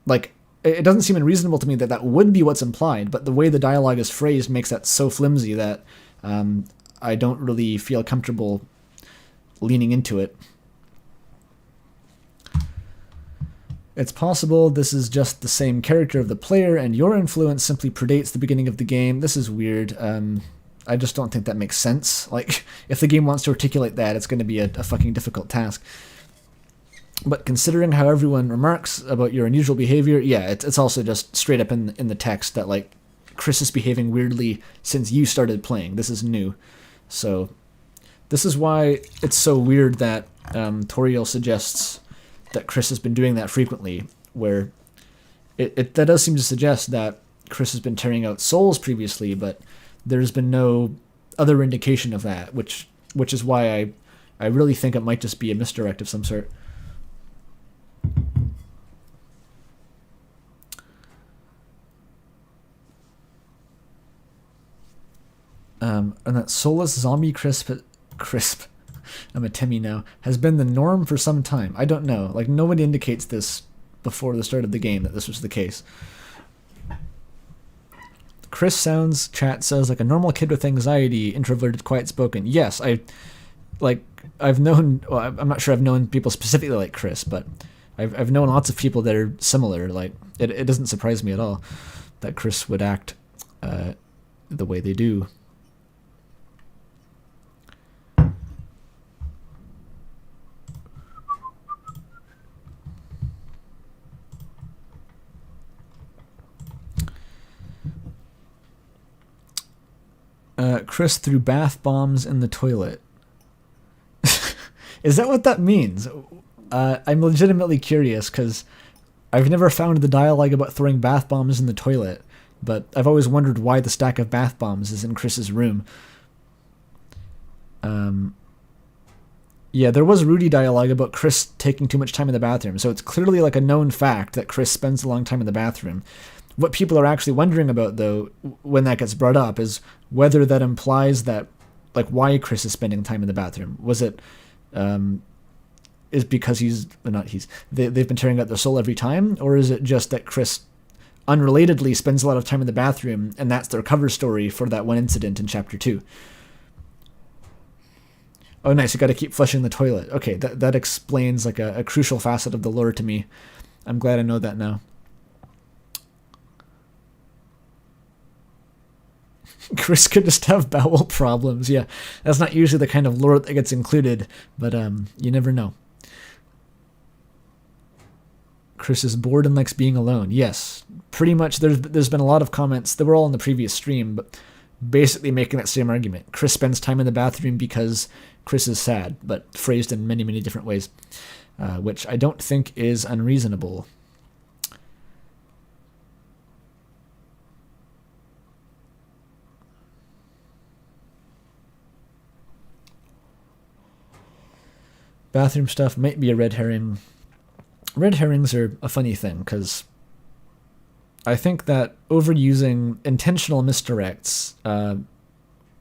Like, it doesn't seem unreasonable to me that that would be what's implied, but the way the dialogue is phrased makes that so flimsy that I don't really feel comfortable leaning into it. It's possible this is just the same character of the player and your influence simply predates the beginning of the game. This is weird. I just don't think that makes sense. Like, if the game wants to articulate that, it's going to be a fucking difficult task. But considering how everyone remarks about your unusual behavior, yeah, it's also just straight up in the text that, like, Kris is behaving weirdly since you started playing. This is new. So, this is why it's so weird that Toriel suggests that Kris has been doing that frequently, where That does seem to suggest that Kris has been tearing out souls previously, but there's been no other indication of that, which is why I really think it might just be a misdirect of some sort. And that soulless zombie crisp, I'm a Timmy now, has been the norm for some time. I don't know. Like, nobody indicates this before the start of the game that this was the case. Kris sounds, chat says, like a normal kid with anxiety, introverted, quiet-spoken. Yes, I've known, well, I'm not sure I've known people specifically like Kris, but I've known lots of people that are similar. Like, it doesn't surprise me at all that Kris would act the way they do. Kris threw bath bombs in the toilet. Is that what that means? I'm legitimately curious, because I've never found the dialogue about throwing bath bombs in the toilet, but I've always wondered why the stack of bath bombs is in Kris's room. Yeah, there was Rudy dialogue about Kris taking too much time in the bathroom, so it's clearly like a known fact that Kris spends a long time in the bathroom. What people are actually wondering about, though, when that gets brought up, is whether that implies that, like, why Kris is spending time in the bathroom. Was it, is because they've been tearing out their soul every time, or is it just that Kris, unrelatedly, spends a lot of time in the bathroom, and that's their cover story for that one incident in Chapter 2? Oh, nice, you gotta keep flushing the toilet. Okay, that explains, like, a crucial facet of the lore to me. I'm glad I know that now. Kris could just have bowel problems. Yeah, that's not usually the kind of lore that gets included, but you never know. Kris is bored and likes being alone. Yes, pretty much. There's been a lot of comments that were all in the previous stream, but basically making that same argument. Kris spends time in the bathroom because Kris is sad, but phrased in many, many different ways, which I don't think is unreasonable. Bathroom stuff might be a red herring. Red herrings are a funny thing, because I think that overusing intentional misdirects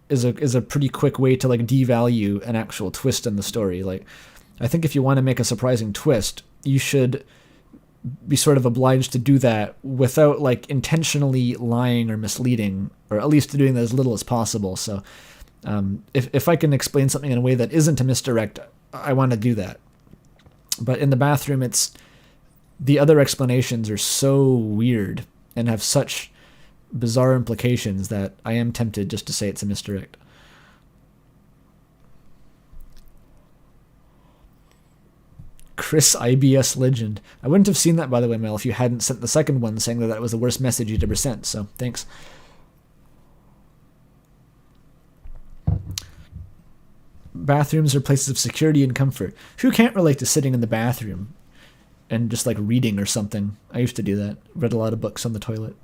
is a pretty quick way to, like, devalue an actual twist in the story. Like, I think if you want to make a surprising twist, you should be sort of obliged to do that without, like, intentionally lying or misleading, or at least doing that as little as possible. So if I can explain something in a way that isn't a misdirect, I want to do that. But in the bathroom, the other explanations are so weird and have such bizarre implications that I am tempted just to say it's a misdirect. Kris IBS legend. I wouldn't have seen that, by the way, Mel, if you hadn't sent the second one saying that was the worst message you'd ever sent, so thanks. Bathrooms are places of security and comfort. Who can't relate to sitting in the bathroom and just, like, reading or something? I used to do that. Read a lot of books on the toilet.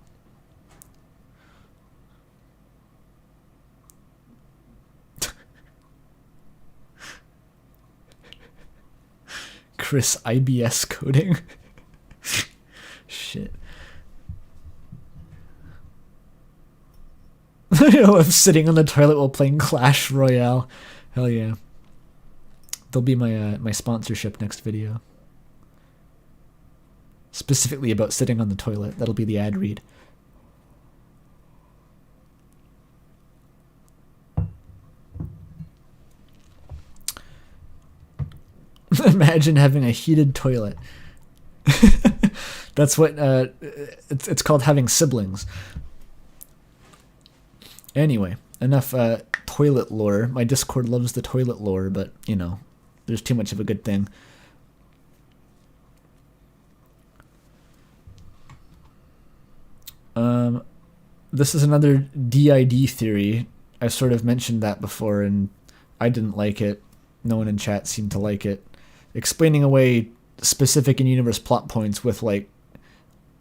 Kris IBS coding. Shit. I love sitting on the toilet while playing Clash Royale. Hell yeah. There'll be my sponsorship next video. Specifically about sitting on the toilet. That'll be the ad read. Imagine having a heated toilet. That's what it's called, having siblings. Anyway, enough toilet lore. My Discord loves the toilet lore, but, you know, there's too much of a good thing. This is another DID theory. I sort of mentioned that before, and I didn't like it. No one in chat seemed to like it. Explaining away specific in-universe plot points with, like,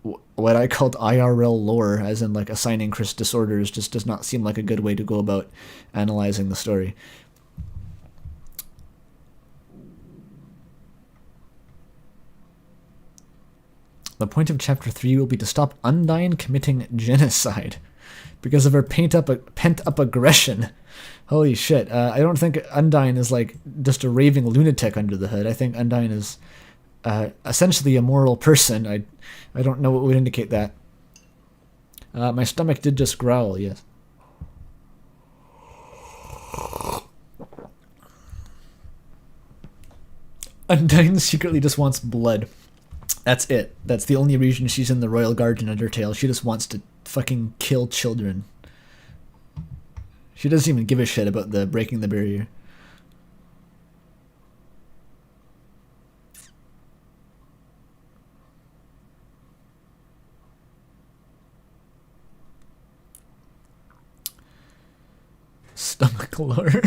what I called IRL lore, as in like assigning Kris disorders, just does not seem like a good way to go about analyzing the story. The point of Chapter 3 will be to stop Undyne committing genocide because of her pent-up aggression. Holy shit. I don't think Undyne is like just a raving lunatic under the hood. I think Undyne is essentially a moral person. I don't know what would indicate that. My stomach did just growl, yes. Undyne secretly just wants blood. That's it. That's the only reason she's in the Royal Guard in Undertale. She just wants to fucking kill children. She doesn't even give a shit about the breaking the barrier. Stomach lore.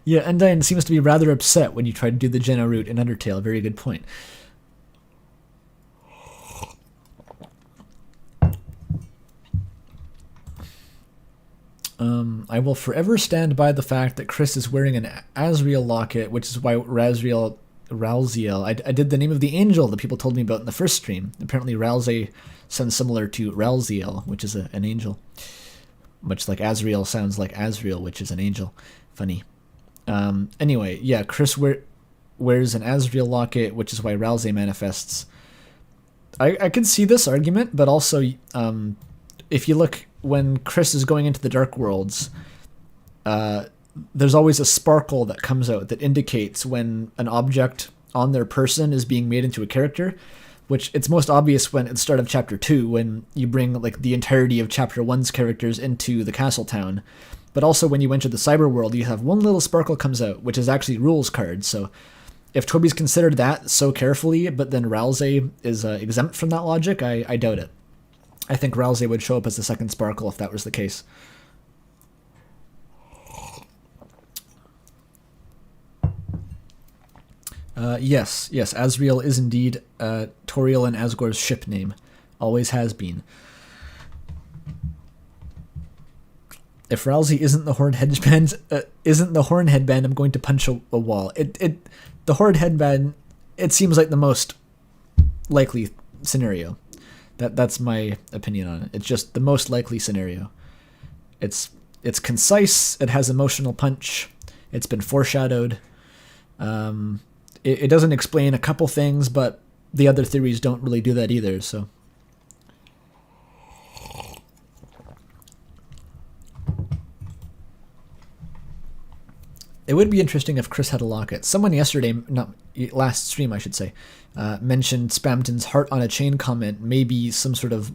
Yeah, Undyne seems to be rather upset when you try to do the Jenna route in Undertale. Very good point. I will forever stand by the fact that Kris is wearing an Asriel locket, which is why Ralziel. I did the name of the angel that people told me about in the first stream. Apparently Ralze sounds similar to Ralziel, which is an angel. Much like Asriel sounds like Asriel, which is an angel. Funny. Anyway, yeah, Kris wears an Asriel locket, which is why Ralze manifests. I can see this argument, but also, if you look, when Kris is going into the Dark Worlds, there's always a sparkle that comes out that indicates when an object on their person is being made into a character, which it's most obvious when at the start of Chapter 2, when you bring like the entirety of Chapter 1's characters into the castle town. But also when you enter the cyber world, you have one little sparkle comes out, which is actually rules cards. So if Toby's considered that so carefully, but then Ralze is exempt from that logic, I doubt it. I think Ralze would show up as the second sparkle if that was the case. Yes, Asriel is indeed Toriel and Asgore's ship name. Always has been. If Ralze isn't the horned headband, I'm going to punch a wall. The horned headband, it seems like the most likely scenario. That's my opinion on it. It's just the most likely scenario. It's concise. It has emotional punch. It's been foreshadowed. It doesn't explain a couple things, but the other theories don't really do that either. So. It would be interesting if Kris had a locket. Someone yesterday, not last stream I should say, mentioned Spamton's heart on a chain comment, maybe some sort of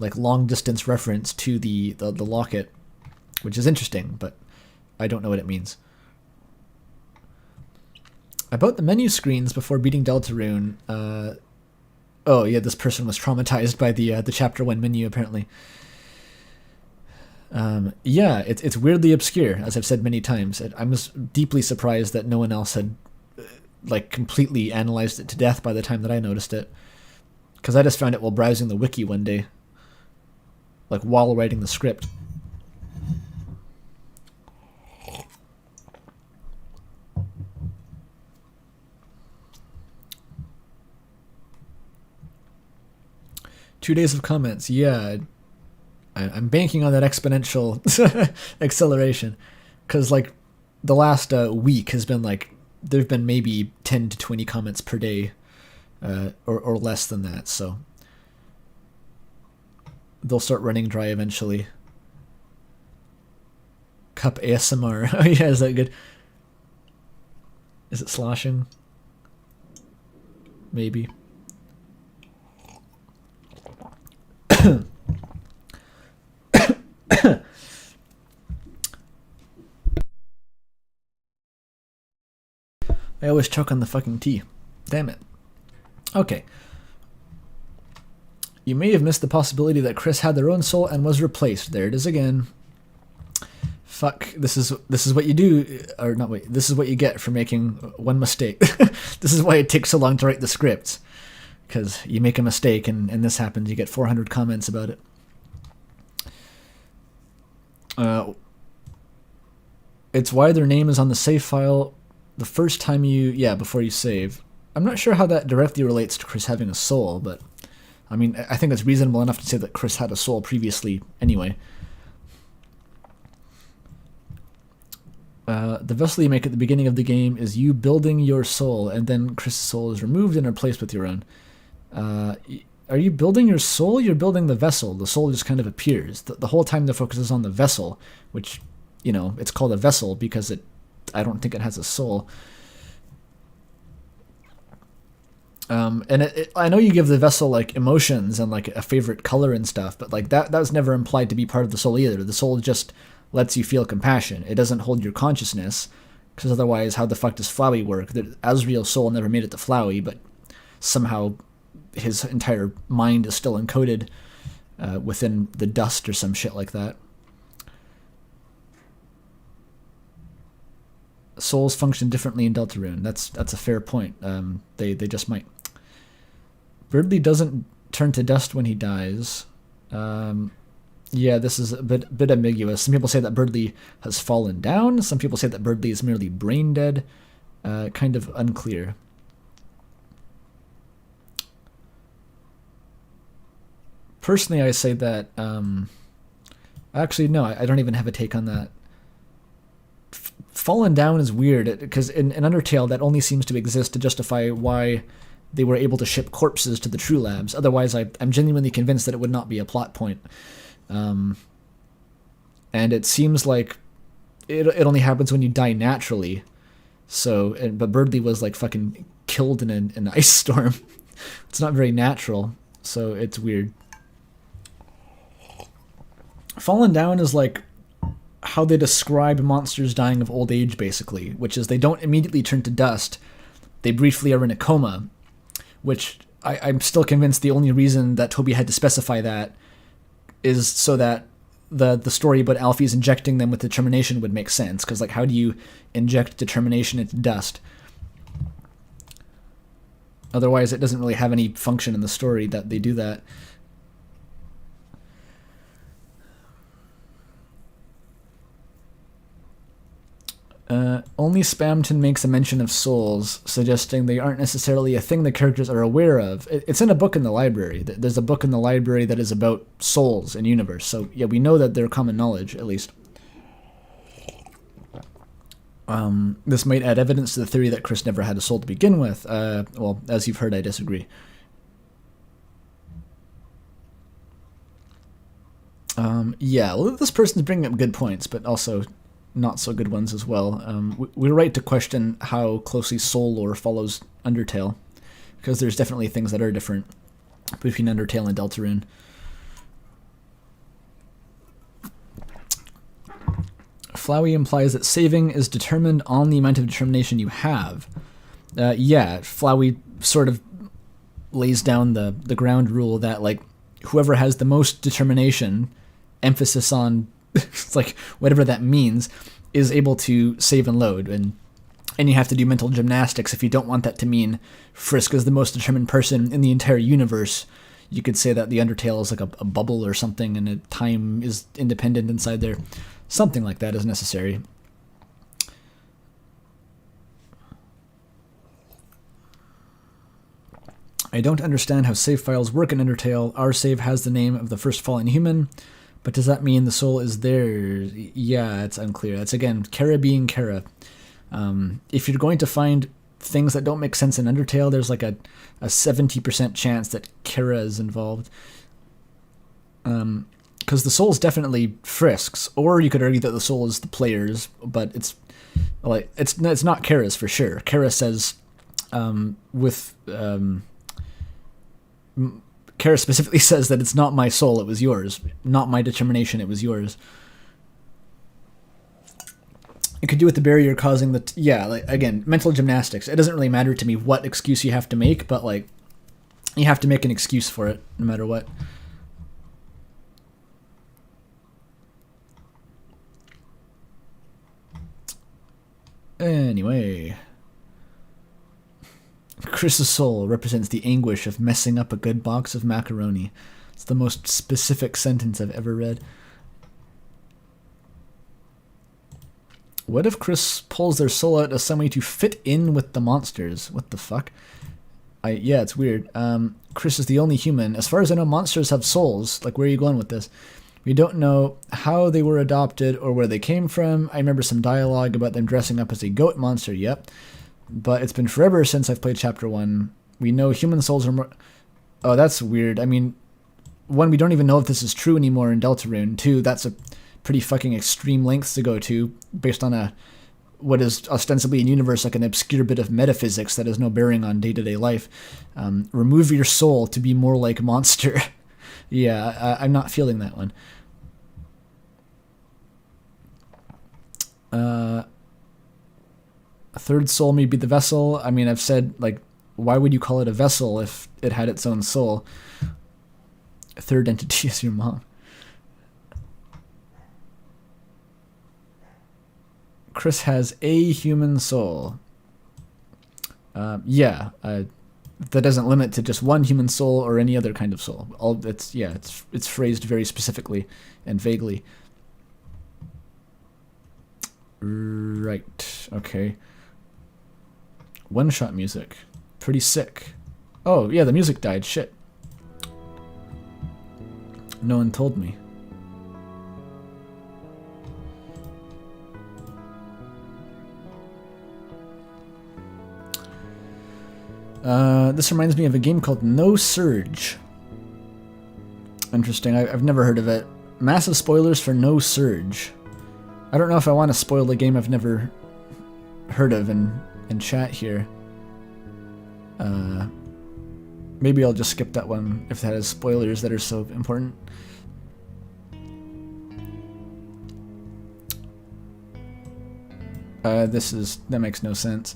like long distance reference to the locket, which is interesting, but I don't know what it means. About the menu screens before beating Deltarune, oh yeah, this person was traumatized by the Chapter 1 menu apparently. Yeah, it's weirdly obscure, as I've said many times. I was deeply surprised that no one else had like completely analyzed it to death by the time that I noticed it, because I just found it while browsing the wiki one day, like while writing the script. Two days of comments, yeah. I'm banking on that exponential acceleration, because like the last week has been like there've been maybe 10 to 20 comments per day, or less than that. So they'll start running dry eventually. Cup ASMR. Oh yeah, is that good? Is it sloshing? Maybe. I always choke on the fucking tea. Damn it. Okay. You may have missed the possibility that Kris had their own soul and was replaced. There it is again. Fuck. This is what you do, or not. Wait. This is what you get for making one mistake. This is why it takes so long to write the scripts. because you make a mistake and this happens, you get 400 comments about it. It's why their name is on the save file the first time before you save. I'm not sure how that directly relates to Kris having a soul, but I mean, I think it's reasonable enough to say that Kris had a soul previously anyway. The vessel you make at the beginning of the game is you building your soul, and then Kris' soul is removed and replaced with your own. Are you building your soul? You're building the vessel. The soul just kind of appears. The whole time the focus is on the vessel, which, it's called a vessel because I don't think it has a soul. And I know you give the vessel like emotions and like a favorite color and stuff, but like that was never implied to be part of the soul either. The soul just lets you feel compassion. It doesn't hold your consciousness, because otherwise how the fuck does Flowey work? Asriel's soul never made it to Flowey, but somehow his entire mind is still encoded within the dust or some shit like that. Souls function differently in Deltarune. That's a fair point. They just might. Birdley doesn't turn to dust when he dies. Yeah, this is a bit ambiguous. Some people say that Birdley has fallen down. Some people say that Birdley is merely brain dead. Kind of unclear. Personally, I say that... actually, no, I don't even have a take on that. Fallen down is weird, because in Undertale, that only seems to exist to justify why they were able to ship corpses to the True Labs. Otherwise, I'm genuinely convinced that it would not be a plot point. And it seems like it only happens when you die naturally. But Birdley was like fucking killed in an ice storm. It's not very natural, so it's weird. Fallen down is like how they describe monsters dying of old age, basically, which is they don't immediately turn to dust. They briefly are in a coma, which I'm still convinced the only reason that Toby had to specify that is so that the story about Alfie's injecting them with determination would make sense, because like, how do you inject determination into dust? Otherwise, it doesn't really have any function in the story that they do that. Only Spamton makes a mention of souls, suggesting they aren't necessarily a thing the characters are aware of. It's in a book in the library. There's a book in the library that is about souls in universe. So yeah, we know that they're common knowledge, at least. This might add evidence to the theory that Kris never had a soul to begin with. Well, as you've heard, I disagree. Yeah, well, this person's bringing up good points, but also not so good ones as well. We're right to question how closely soul lore follows Undertale, because there's definitely things that are different between Undertale and Deltarune. Flowey implies that saving is determined on the amount of determination you have. Yeah, Flowey sort of lays down the ground rule that like whoever has the most determination, emphasis on it's like whatever that means, is able to save and load, and you have to do mental gymnastics if you don't want that to mean Frisk is the most determined person in the entire universe. You could say that the Undertale is like a bubble or something, and time is independent inside there. Something like that is necessary. I don't understand how save files work in Undertale. Our save has the name of the first fallen human, but does that mean the soul is theirs? Yeah, it's unclear. That's, again, Kara being Kara. If you're going to find things that don't make sense in Undertale, there's like a 70% chance that Kara is involved. Because the soul is definitely Frisk's, or you could argue that the soul is the player's, but it's not Kara's for sure. Kara says, Kara specifically says that it's not my soul, it was yours. Not my determination, it was yours. It could do with the barrier causing the... yeah, like, again, mental gymnastics. It doesn't really matter to me what excuse you have to make, but, like, you have to make an excuse for it, no matter what. Anyway... Kris's soul represents the anguish of messing up a good box of macaroni. It's the most specific sentence I've ever read. What if Kris pulls their soul out as some way to fit in with the monsters? What the fuck? Yeah, it's weird. Kris is the only human. As far as I know, monsters have souls. Like, where are you going with this? We don't know how they were adopted or where they came from. I remember some dialogue about them dressing up as a goat monster, yep. But it's been forever since I've played Chapter 1. We know human souls are more... Oh, that's weird. I mean, 1, we don't even know if this is true anymore in Deltarune. 2, that's a pretty fucking extreme lengths to go to, based on what is ostensibly in universe like an obscure bit of metaphysics that has no bearing on day-to-day life. Remove your soul to be more like monster. Yeah, I'm not feeling that one. A third soul may be the vessel. I mean, I've said, like, why would you call it a vessel if it had its own soul? A third entity is your mom. Kris has a human soul. Yeah, that doesn't limit to just one human soul or any other kind of soul. It's phrased very specifically and vaguely. Right. Okay. One-shot music. Pretty sick. Oh, yeah, the music died. Shit. No one told me. This reminds me of a game called No Surge. Interesting. I've never heard of it. Massive spoilers for No Surge. I don't know if I want to spoil a game I've never heard of in chat here. Maybe I'll just skip that one if that has spoilers that are so important. That makes no sense.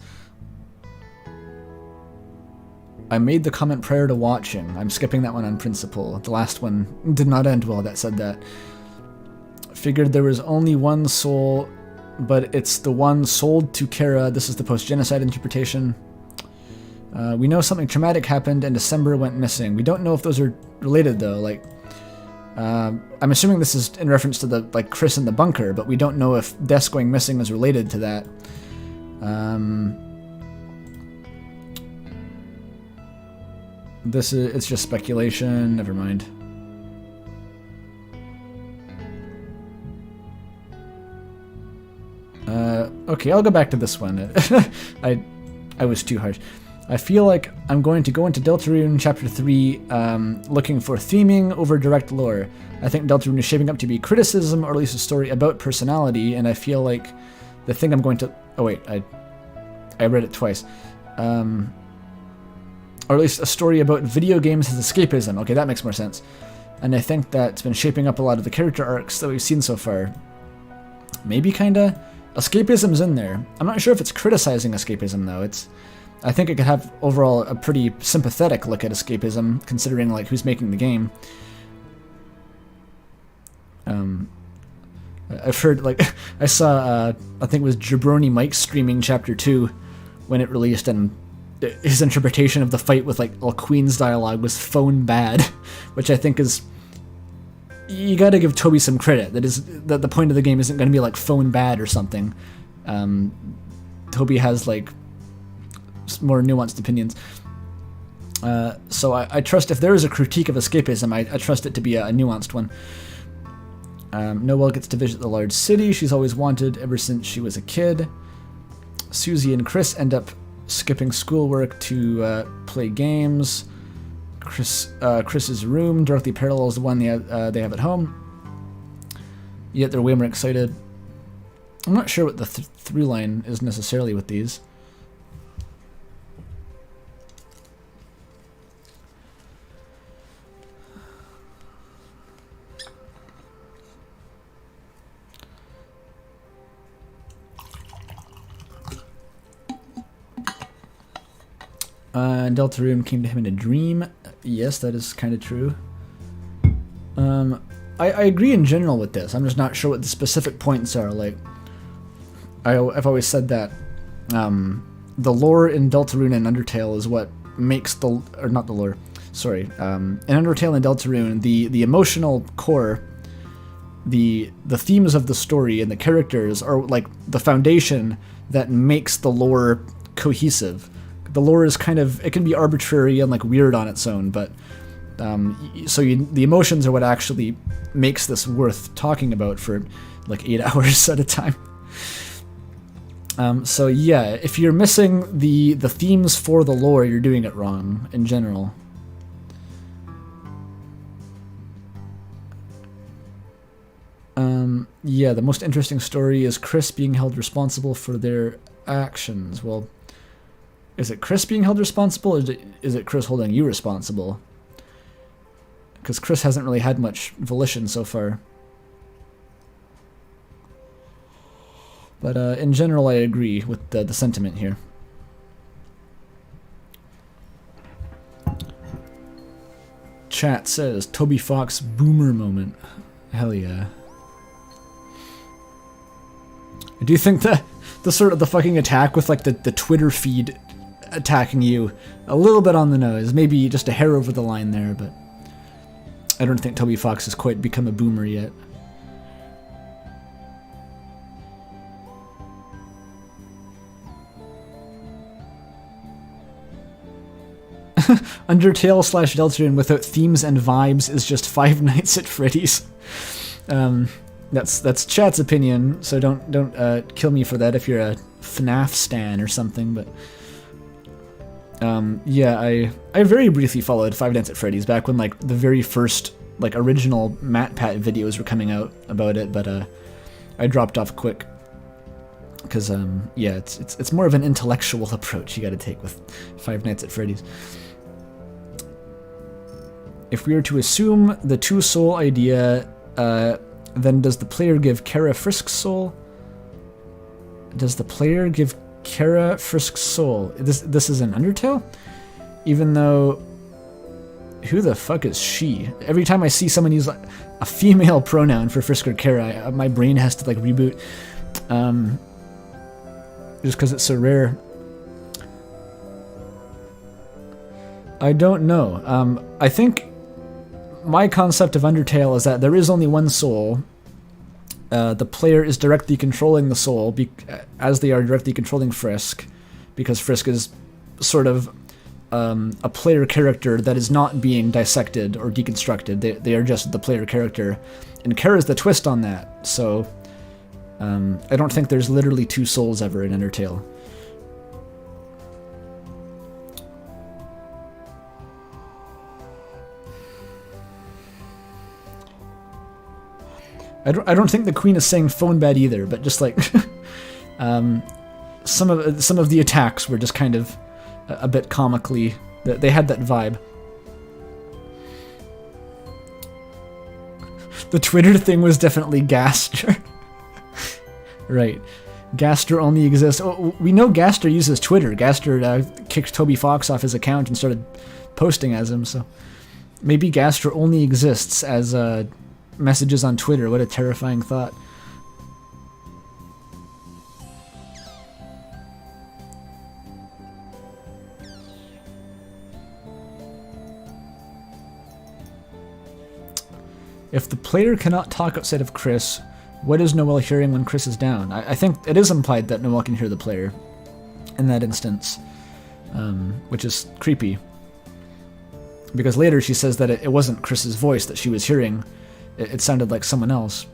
I made the comment prior to watching. I'm skipping that one on principle. The last one did not end well that said that. Figured there was only one soul, but it's the one sold to Kara. This is the post-genocide interpretation. We know something traumatic happened and December went missing. We don't know if those are related though. Like, I'm assuming this is in reference to the Kris in the bunker, but we don't know if Des going missing is related to that. It's just speculation. Never mind. Okay, I'll go back to this one. I was too harsh. I feel like I'm going to go into Deltarune Chapter 3 looking for theming over direct lore. I think Deltarune is shaping up to be criticism, or at least a story about personality, and I feel like the thing I'm going to... Oh wait, I read it twice. Or at least a story about video games as escapism. Okay, that makes more sense. And I think that's been shaping up a lot of the character arcs that we've seen so far. Maybe kinda... Escapism's in there. I'm not sure if it's criticizing escapism, though. I think it could have overall a pretty sympathetic look at escapism, considering like who's making the game. I've heard, like, I saw, I think it was Jabroni Mike streaming Chapter 2 when it released, and his interpretation of the fight with, like, all Queen's dialogue was phone bad, which I think is... You gotta give Toby some credit. That the point of the game isn't gonna be, like, phone bad or something. Toby has, like, more nuanced opinions. So I trust if there is a critique of escapism, I trust it to be a nuanced one. Noelle gets to visit the large city she's always wanted ever since she was a kid. Susie and Kris end up skipping schoolwork to play games. Kris's room directly parallels the one they have at home. Yet they're way more excited. I'm not sure what the through line is necessarily with these. Deltarune came to him in a dream. Yes, that is kind of true. I agree in general with this. I'm just not sure what the specific points are. Like, I've always said that the lore in Deltarune and Undertale is what makes the, or not the lore, sorry, in Undertale and Deltarune, the emotional core, the themes of the story and the characters are like the foundation that makes the lore cohesive. The lore is kind of, it can be arbitrary and like weird on its own, but the emotions are what actually makes this worth talking about for like 8 hours at a time. So yeah, if you're missing the themes for the lore, you're doing it wrong in general. Yeah, the most interesting story is Kris being held responsible for their actions. Well, is it Kris being held responsible, or is it Kris holding you responsible? Because Kris hasn't really had much volition so far. But in general, I agree with the sentiment here. Chat says, Toby Fox boomer moment. Hell yeah. I do think the sort of the fucking attack with like the Twitter feed attacking you a little bit on the nose. Maybe just a hair over the line there, but I don't think Toby Fox has quite become a boomer yet. Undertale / Deltarune without themes and vibes is just Five Nights at Freddy's. That's chat's opinion, so don't kill me for that if you're a FNAF stan or something. But yeah, I very briefly followed Five Nights at Freddy's back when like the very first like original MatPat videos were coming out about it, but I dropped off quick because yeah, it's more of an intellectual approach you got to take with Five Nights at Freddy's. If we were to assume the two soul idea, then does the player give Kara Frisk's soul? Does the player give Kara Frisk's soul? This is an Undertale? Even though, who the fuck is she? Every time I see someone use like a female pronoun for Frisk or Kara, my brain has to like reboot. Just because it's so rare. I don't know. I think my concept of Undertale is that there is only one soul. The player is directly controlling the soul, as they are directly controlling Frisk, because Frisk is sort of a player character that is not being dissected or deconstructed. They are just the player character. And Kara's the twist on that, so I don't think there's literally two souls ever in Undertale. I don't think the Queen is saying phone bad either, but just like some of the attacks were just kind of a bit comically, they had that vibe. The Twitter thing was definitely Gaster. Right. Gaster only exists. Oh, we know Gaster uses Twitter. Gaster kicked Toby Fox off his account and started posting as him, so maybe Gaster only exists as messages on Twitter. What a terrifying thought. If the player cannot talk outside of Kris, what is Noelle hearing when Kris is down? I think it is implied that Noelle can hear the player in that instance, which is creepy. Because later she says that it wasn't Kris's voice that she was hearing. It sounded like someone else.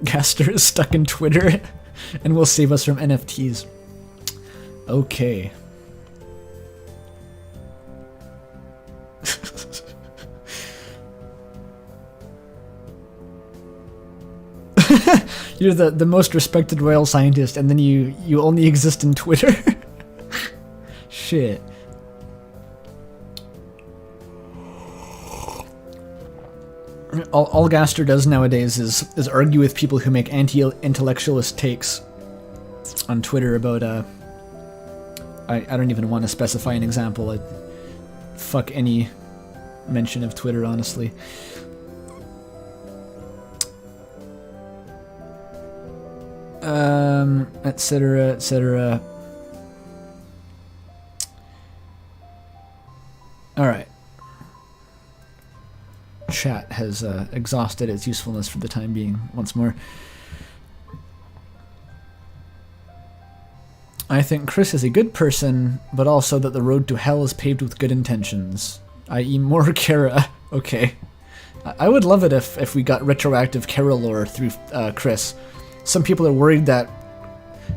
Gaster is stuck in Twitter and will save us from NFTs. Okay. You're the most respected royal scientist, and then you only exist in Twitter? Shit. All Gaster does nowadays is argue with people who make anti-intellectualist takes on Twitter about I don't even want to specify an example. Fuck any mention of Twitter, honestly. etc., etc. Alright. Chat has exhausted its usefulness for the time being once more. I think Kris is a good person, but also that the road to hell is paved with good intentions, i.e. more Kara. Okay. I would love it if we got retroactive Kara lore through Kris. Some people are worried that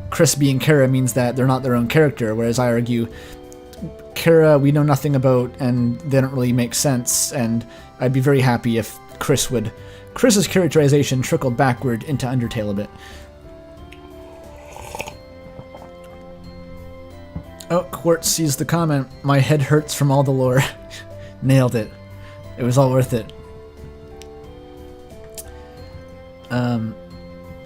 Kris being Kara means that they're not their own character, whereas I argue Kara we know nothing about and they don't really make sense, and I'd be very happy if Kris's characterization trickled backward into Undertale a bit. Oh, Quartz sees the comment. My head hurts from all the lore. Nailed it. It was all worth it.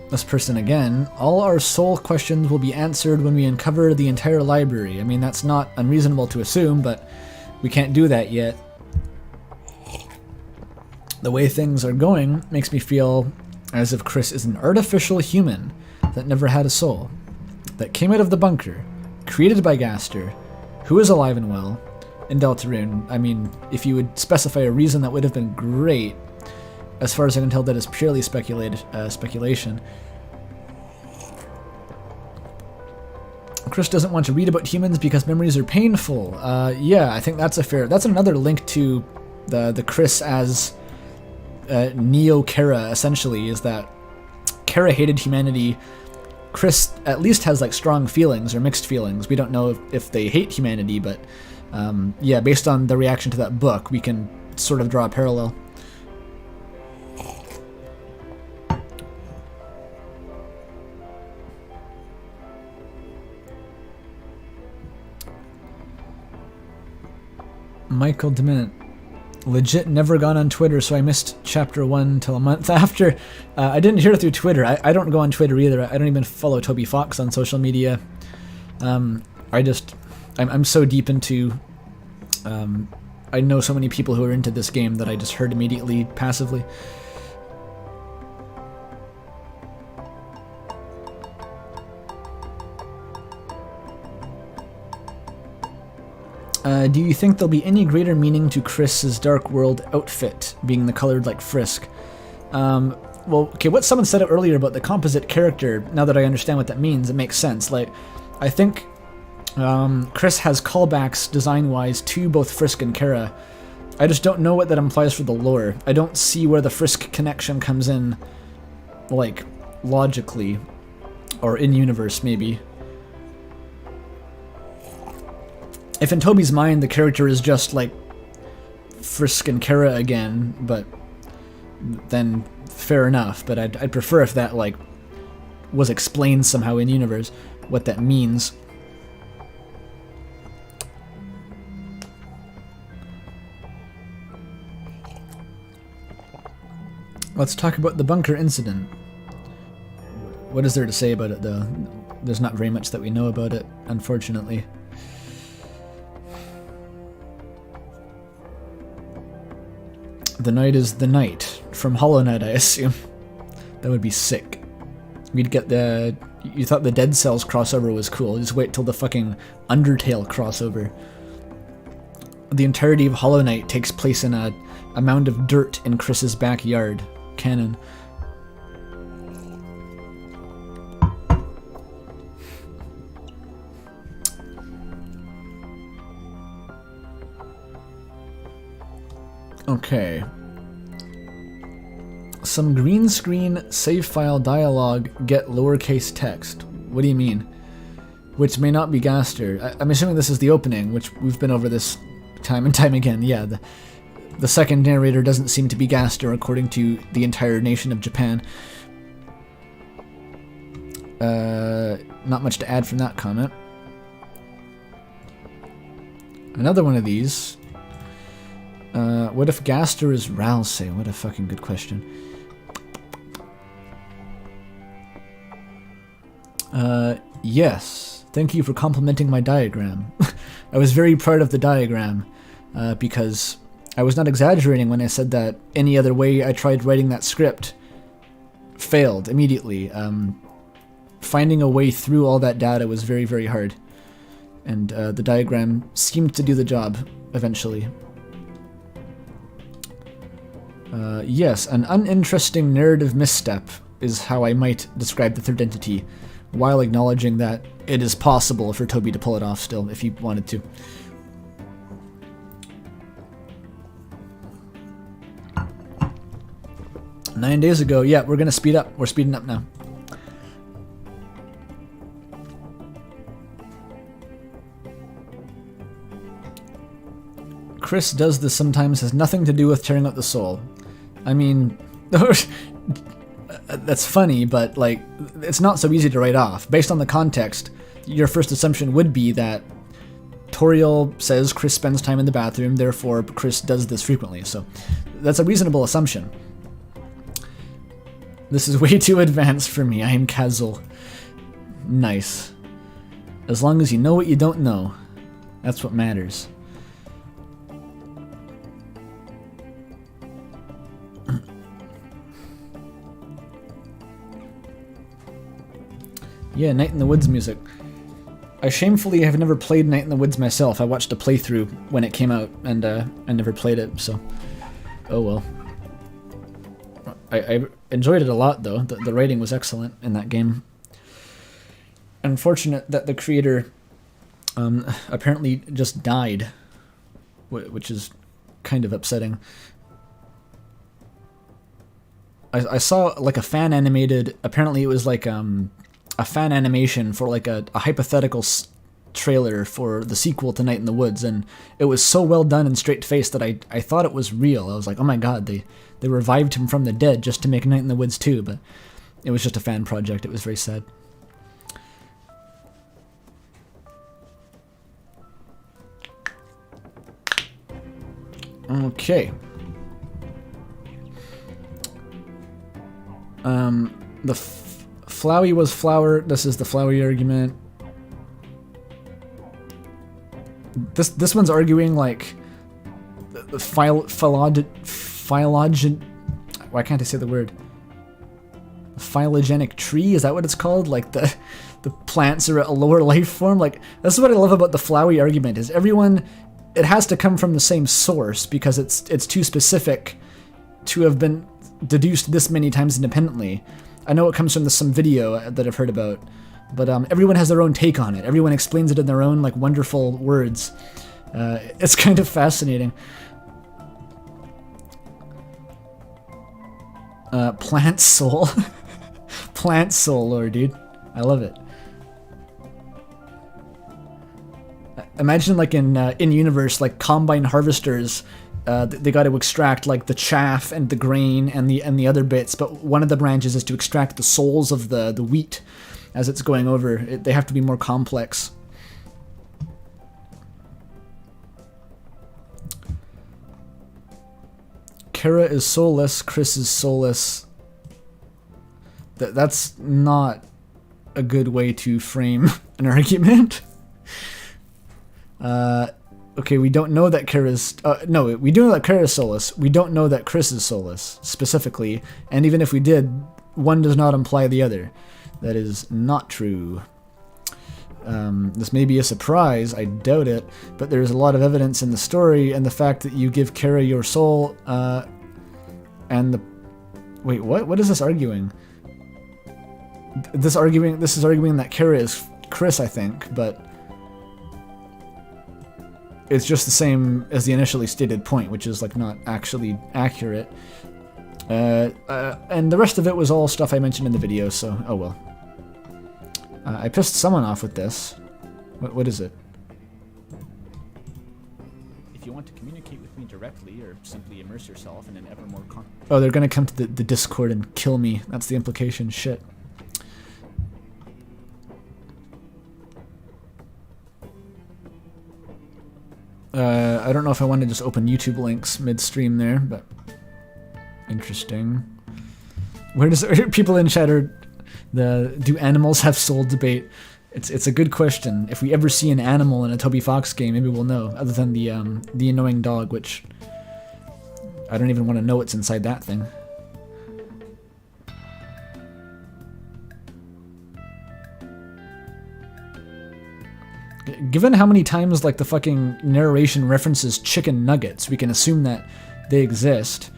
This person again. All our soul questions will be answered when we uncover the entire library. I mean, that's not unreasonable to assume, but we can't do that yet. The way things are going makes me feel as if Kris is an artificial human that never had a soul, that came out of the bunker, created by Gaster, who is alive and well, in Deltarune. I mean, if you would specify a reason, that would have been great. As far as I can tell, that is purely speculation. Kris doesn't want to read about humans because memories are painful. Yeah, I think that's another link to the Kris as Neo-Kara, essentially, is that Kara hated humanity. Kris at least has like strong feelings or mixed feelings. We don't know if they hate humanity, but yeah, based on the reaction to that book, we can sort of draw a parallel. Michael Dement. Legit never gone on Twitter, so I missed Chapter 1 till a month after. I didn't hear it through Twitter. I don't go on Twitter either. I don't even follow Toby Fox on social media. I'm so deep into... I know so many people who are into this game that I just heard immediately, passively. Do you think there'll be any greater meaning to Kris's Dark World outfit, being the colored like Frisk? Well, okay, what someone said earlier about the composite character, now that I understand what that means, it makes sense. Like, I think Kris has callbacks design-wise to both Frisk and Kara. I just don't know what that implies for the lore. I don't see where the Frisk connection comes in, like, logically, or in-universe, maybe. If in Toby's mind the character is just like Frisk and Kara again, but then fair enough. But I'd prefer if that like was explained somehow in universe, what that means. Let's talk about the bunker incident. What is there to say about it, though? There's not very much that we know about it, unfortunately. The night is the night from Hollow Knight, I assume. That would be sick. We'd get the... You thought the Dead Cells crossover was cool. Just wait till the fucking Undertale crossover. The entirety of Hollow Knight takes place in a mound of dirt in Kris's backyard. Canon. Okay. Some green screen save file dialogue get lowercase text. What do you mean? Which may not be Gaster. I'm assuming this is the opening, which we've been over this time and time again. Yeah, the second narrator doesn't seem to be Gaster according to the entire nation of Japan. Not much to add from that comment. Another one of these. What if Gaster is Ralsei? What a fucking good question. Yes. Thank you for complimenting my diagram. I was very proud of the diagram, because I was not exaggerating when I said that any other way I tried writing that script failed immediately. finding a way through all that data was very, very hard. And the diagram seemed to do the job, eventually. Yes, an uninteresting narrative misstep is how I might describe the third entity, while acknowledging that it is possible for Toby to pull it off still, if he wanted to. "9 days ago." Yeah, we're gonna speed up. We're speeding up now. Kris does this sometimes, has nothing to do with tearing out the soul. I mean, that's funny, but like, it's not so easy to write off. Based on the context, your first assumption would be that Toriel says Kris spends time in the bathroom, therefore Kris does this frequently. So that's a reasonable assumption. This is way too advanced for me. I am casual. Nice. As long as you know what you don't know, that's what matters. Yeah, Night in the Woods music. I shamefully have never played Night in the Woods myself. I watched a playthrough when it came out, and I never played it, so... Oh well. I enjoyed it a lot, though. The writing was excellent in that game. Unfortunate that the creator apparently just died, which is kind of upsetting. I saw like a fan animated... Apparently it was like a fan animation for like a hypothetical trailer for the sequel to Night in the Woods, and it was so well done and straight-faced that I thought it was real. I was like, oh my god, they revived him from the dead just to make Night in the Woods 2, but it was just a fan project. It was very sad. Okay. The Flowey was flower. This is the Flowey argument. This one's arguing like the phylogeny. Why can't I say the word? Phylogenic tree, is that what it's called? Like the plants are a lower life form. Like, this is what I love about the Flowey argument, is everyone, it has to come from the same source because it's too specific to have been deduced this many times independently. I know it comes from some video that I've heard about, but everyone has their own take on it. Everyone explains it in their own like wonderful words. It's kind of fascinating. Plant soul. Plant soul lore, dude. I love it. Imagine like in universe, like combine harvesters, they got to extract like the chaff and the grain and the other bits, but one of the branches is to extract the souls of the wheat as it's going over. They have to be more complex. Kara is soulless, Kris is soulless. That's not a good way to frame an argument. Okay, we don't know that Kara's... no, we do know that Kara is soulless. We don't know that Kris is soulless, specifically. And even if we did, one does not imply the other. That is not true. This may be a surprise, I doubt it, but there's a lot of evidence in the story, and the fact that you give Kara your soul, and the... Wait, what? What is this arguing? This is arguing that Kara is Kris, I think, but... It's just the same as the initially stated point, which is like not actually accurate. And the rest of it was all stuff I mentioned in the video, so oh well. I pissed someone off with this. What is it? If you want to communicate with me directly, or simply immerse yourself in an ever more Oh, they're gonna come to the Discord and kill me. That's the implication. Shit. I don't know if I want to just open YouTube links midstream there, but interesting. Where does people in chat are do animals have soul debate? It's a good question. If we ever see an animal in a Toby Fox game, maybe we'll know. Other than the annoying dog, which I don't even want to know what's inside that thing. Given how many times like the fucking narration references chicken nuggets, we can assume that they exist.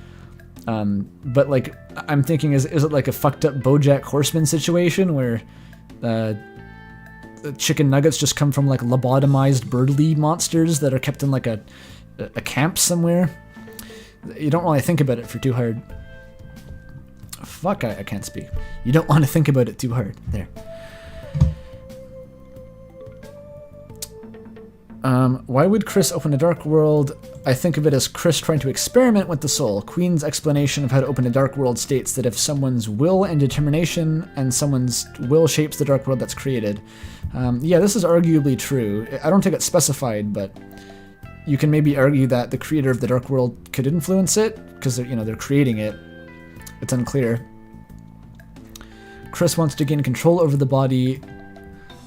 But like, I'm thinking, is it like a fucked up BoJack Horseman situation where the chicken nuggets just come from like lobotomized birdly monsters that are kept in like a camp somewhere? You don't really think about it for too hard. Fuck, I can't speak. You don't want to think about it too hard. There. Why would Kris open a dark world? I think of it as Kris trying to experiment with the soul. Queen's explanation of how to open a dark world states that if someone's will and determination and someone's will shapes the dark world that's created. Yeah, this is arguably true. I don't think it's specified, but you can maybe argue that the creator of the dark world could influence it, because they're creating it. It's unclear. Kris wants to gain control over the body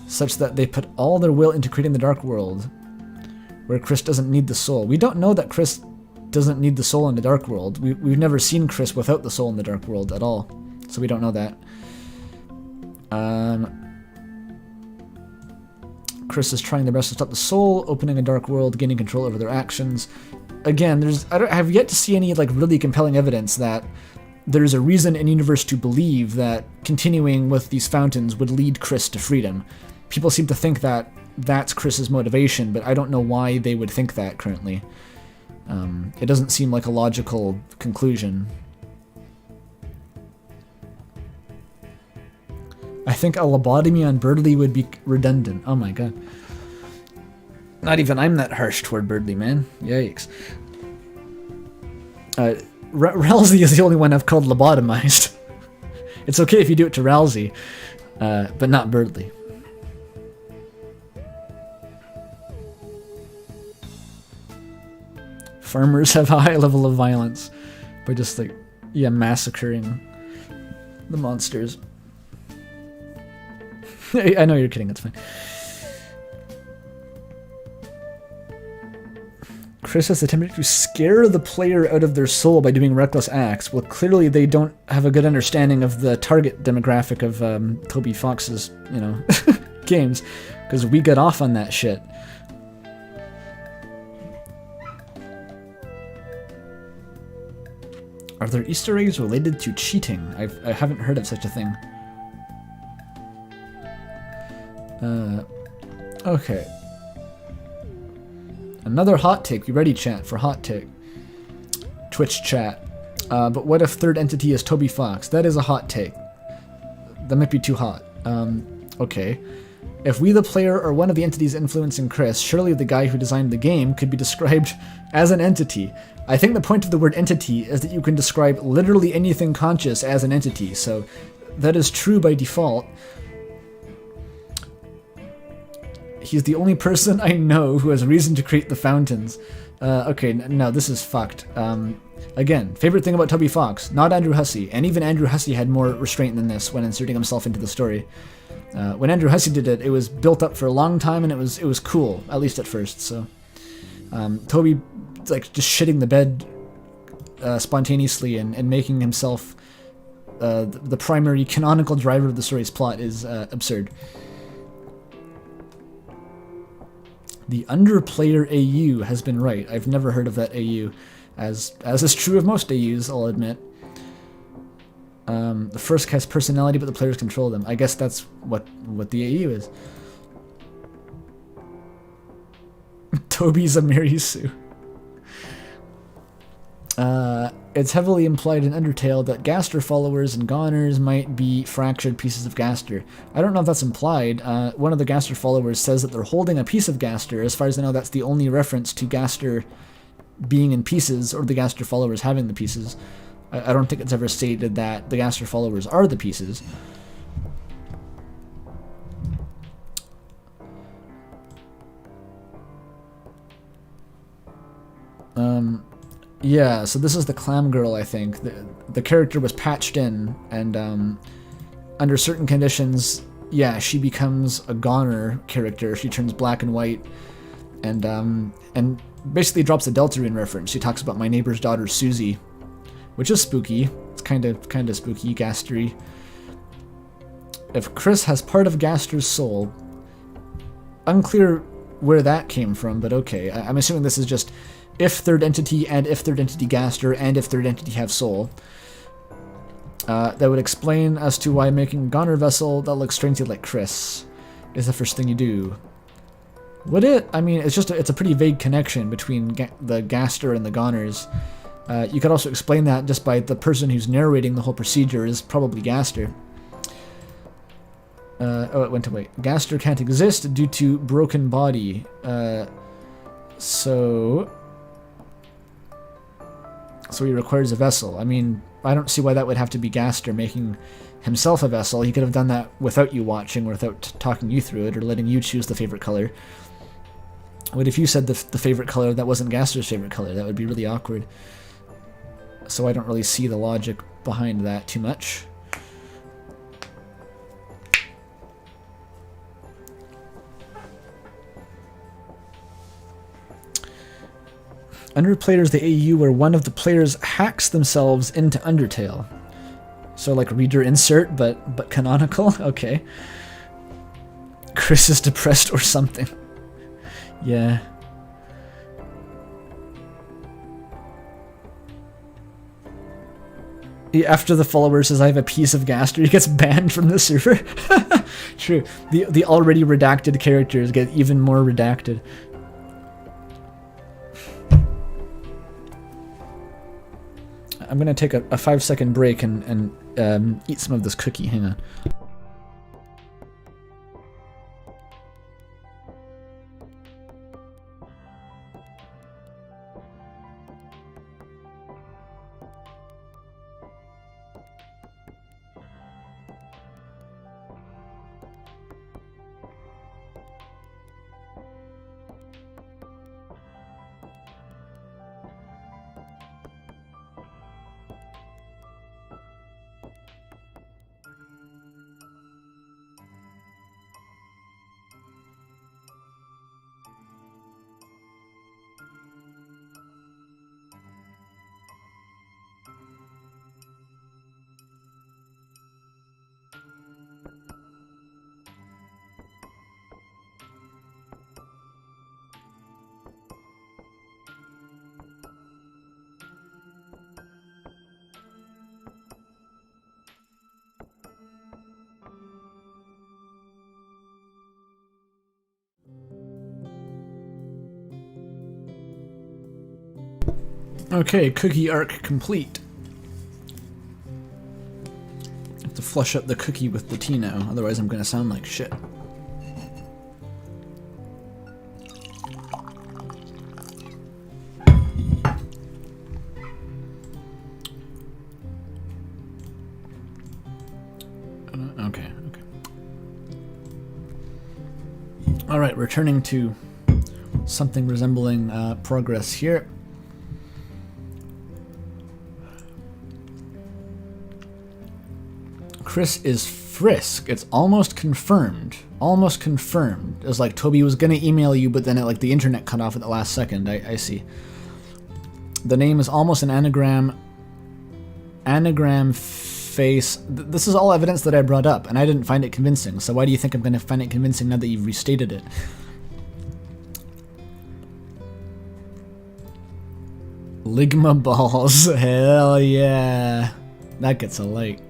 such that they put all their will into creating the dark world, where Kris doesn't need the soul. We don't know that Kris doesn't need the soul in the dark world. We've never seen Kris without the soul in the dark world at all, so we don't know that. Kris is trying their best to stop the soul, opening a dark world, gaining control over their actions. Again, I have yet to see any like really compelling evidence that there's a reason in universe to believe that continuing with these fountains would lead Kris to freedom. People seem to think that that's Kris's motivation, but I don't know why they would think that currently. It doesn't seem like a logical conclusion. I think a lobotomy on Birdly would be redundant. Oh my god. Not even I'm that harsh toward Birdly, man. Yikes. Ralsei is the only one I've called lobotomized. It's okay if you do it to Ralsei, but not Birdly. Farmers have a high level of violence by just like, yeah, massacring the monsters. I know you're kidding, it's fine. Kris has attempted to scare the player out of their soul by doing reckless acts. Well, clearly they don't have a good understanding of the target demographic of Toby Fox's, games, because we got off on that shit. Are there Easter eggs related to cheating? I haven't heard of such a thing. Okay. Another hot take. Be ready, chat, for hot take. Twitch chat. But what if third entity is Toby Fox? That is a hot take. That might be too hot. Okay. If we, the player, are one of the entities influencing Kris, surely the guy who designed the game could be described as an entity. I think the point of the word entity is that you can describe literally anything conscious as an entity, so that is true by default. He's the only person I know who has reason to create the fountains. Okay, no, this is fucked. Again, favorite thing about Toby Fox, not Andrew Hussey, and even Andrew Hussey had more restraint than this when inserting himself into the story. When Andrew Hussey did it, it was built up for a long time, and it was cool, at least at first, so... Toby, like, just shitting the bed spontaneously and making himself the primary canonical driver of the story's plot is absurd. The underplayer AU has been right. I've never heard of that AU, as is true of most AUs, I'll admit. The first has personality, but the players control them. I guess that's what the AU is. Toby's a Mary Sue. It's heavily implied in Undertale that Gaster followers and Goners might be fractured pieces of Gaster. I don't know if that's implied. One of the Gaster followers says that they're holding a piece of Gaster. As far as I know, that's the only reference to Gaster being in pieces, or the Gaster followers having the pieces. I don't think it's ever stated that the Gaster followers are the pieces. Yeah, so this is the Clam Girl, I think. The character was patched in, and under certain conditions, yeah, she becomes a Goner character. She turns black and white, and basically drops a Deltarune reference. She talks about my neighbor's daughter, Susie, which is spooky. It's kind of spooky, Gastery. If Kris has part of Gaster's soul, unclear where that came from, but okay. I'm assuming this is just if third entity and if third entity Gaster and if third entity have soul. That would explain as to why making a Goner vessel that looks strangely like Kris is the first thing you do. Would it? I mean, it's a pretty vague connection between the Gaster and the Goners. You could also explain that just by the person who's narrating the whole procedure is probably Gaster. Oh, it went away. Gaster can't exist due to broken body. So he requires a vessel. I mean, I don't see why that would have to be Gaster making himself a vessel. He could have done that without you watching, or without talking you through it, or letting you choose the favorite color. What if you said the favorite color that wasn't Gaster's favorite color? That would be really awkward. So I don't really see the logic behind that too much. Underplayer's the AU where one of the players hacks themselves into Undertale. So like reader insert, but canonical? Okay. Kris is depressed or something. Yeah. After the follower says I have a piece of Gaster, he gets banned from the server. True. The already redacted characters get even more redacted. I'm gonna take a 5-second break and eat some of this cookie. Hang on. Okay, cookie arc complete. I have to flush up the cookie with the tea now, otherwise I'm gonna sound like shit. Okay. Alright, returning to something resembling progress here. Kris is Frisk. It's almost confirmed. Almost confirmed. It was like Toby was gonna email you, but then the internet cut off at the last second. I see. The name is almost an anagram. Anagram face. This is all evidence that I brought up, and I didn't find it convincing. So why do you think I'm gonna find it convincing now that you've restated it? Ligma balls. Hell yeah. That gets a like.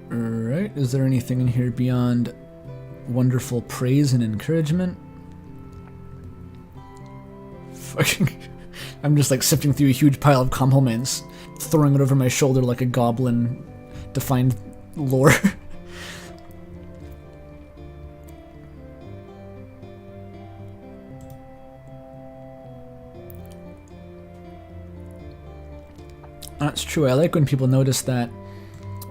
Right, is there anything in here beyond wonderful praise and encouragement? Fucking, I'm just like sifting through a huge pile of compliments, throwing it over my shoulder like a goblin defined lore. That's true. I like when people notice that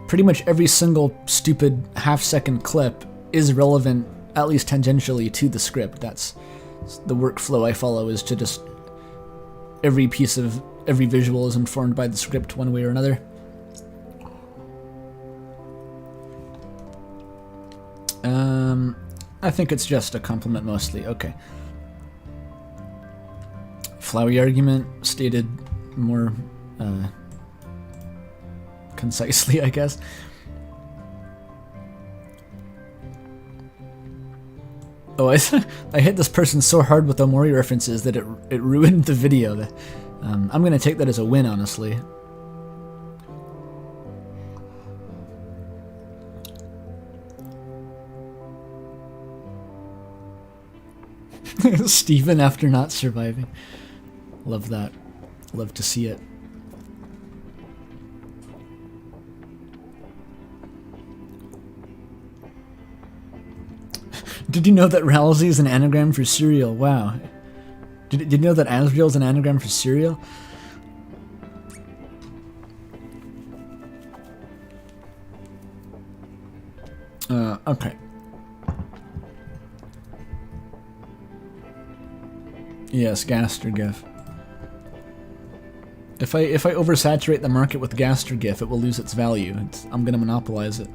pretty much every single stupid half-second clip is relevant, at least tangentially, to the script. That's the workflow I follow, is to just every visual is informed by the script one way or another. I think it's just a compliment mostly. Okay. Flowey argument stated more concisely, I guess. Oh, I hit this person so hard with the Mori references that it ruined the video. I'm gonna take that as a win, honestly. Steven after not surviving. Love that. Love to see it. Did you know that Ralsei is an anagram for cereal? Wow. Did you know that Asriel is an anagram for cereal? Okay. Yes, GasterGIF. If I oversaturate the market with GasterGIF, it will lose its value. I'm gonna monopolize it.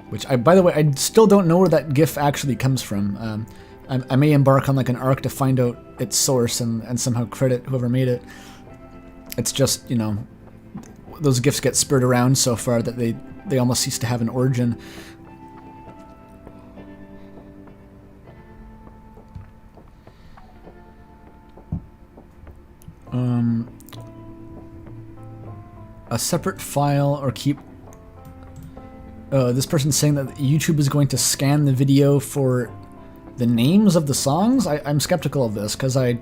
Which, by the way, I still don't know where that GIF actually comes from. I may embark on like an arc to find out its source and somehow credit whoever made it. It's just, you know, those GIFs get spurred around so far that they almost cease to have an origin. A separate file or keep... this person's saying that YouTube is going to scan the video for the names of the songs? I'm skeptical of this, because I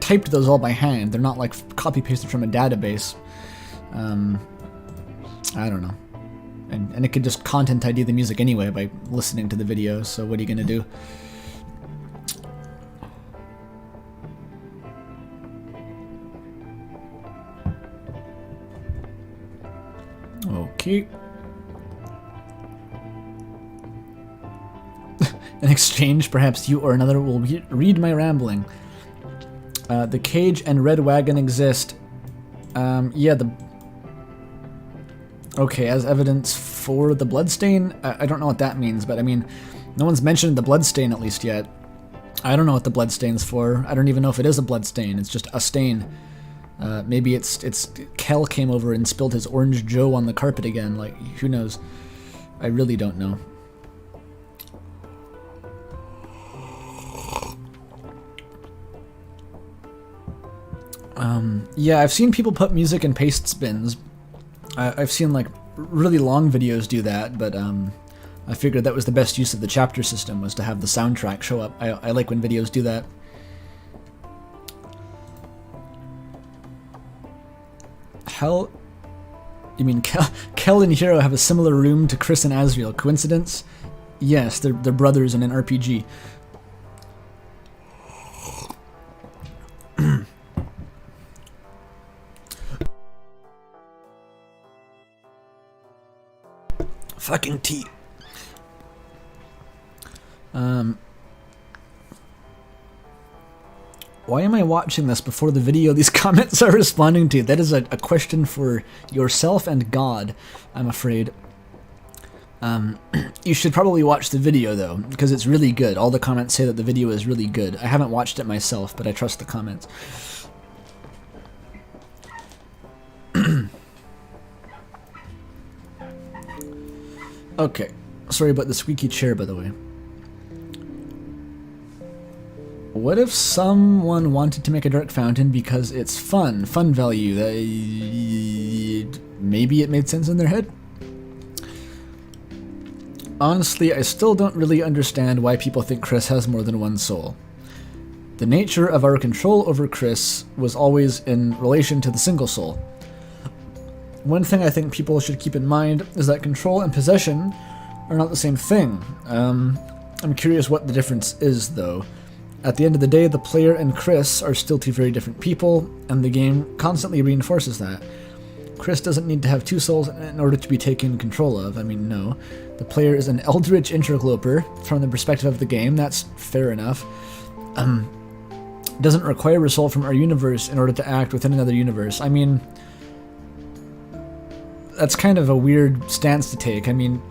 typed those all by hand. They're not like copy-pasted from a database. I don't know. And it could just content ID the music anyway by listening to the video, so what are you gonna do? Okay. In exchange, perhaps you or another will read my rambling. The cage and red wagon exist. Yeah, okay, as evidence for the bloodstain? I don't know what that means, but I mean, no one's mentioned the bloodstain at least yet. I don't know what the bloodstain's for. I don't even know if it is a bloodstain. It's just a stain. Maybe it's Kel came over and spilled his orange Joe on the carpet again. Like, who knows? I really don't know. Yeah, I've seen people put music in paste spins. I've seen like really long videos do that, but I figured that was the best use of the chapter system, was to have the soundtrack show up. I like when videos do that. Hell, you mean Kel and Hero have a similar room to Kris and Asriel. Coincidence? Yes, they're brothers in an RPG. Fucking tea. Why am I watching this before the video these comments are responding to? That is a question for yourself and God, I'm afraid. You should probably watch the video, though, because it's really good. All the comments say that the video is really good. I haven't watched it myself, but I trust the comments. Okay. Sorry about the squeaky chair, by the way. What if someone wanted to make a dark fountain because it's fun value? Maybe it made sense in their head? Honestly, I still don't really understand why people think Kris has more than one soul. The nature of our control over Kris was always in relation to the single soul. One thing I think people should keep in mind is that control and possession are not the same thing. I'm curious what the difference is, though. At the end of the day, the player and Kris are still two very different people, and the game constantly reinforces that. Kris doesn't need to have two souls in order to be taken control of. I mean, no. The player is an eldritch interloper from the perspective of the game. That's fair enough. Doesn't require a soul from our universe in order to act within another universe. I mean, that's kind of a weird stance to take. I mean,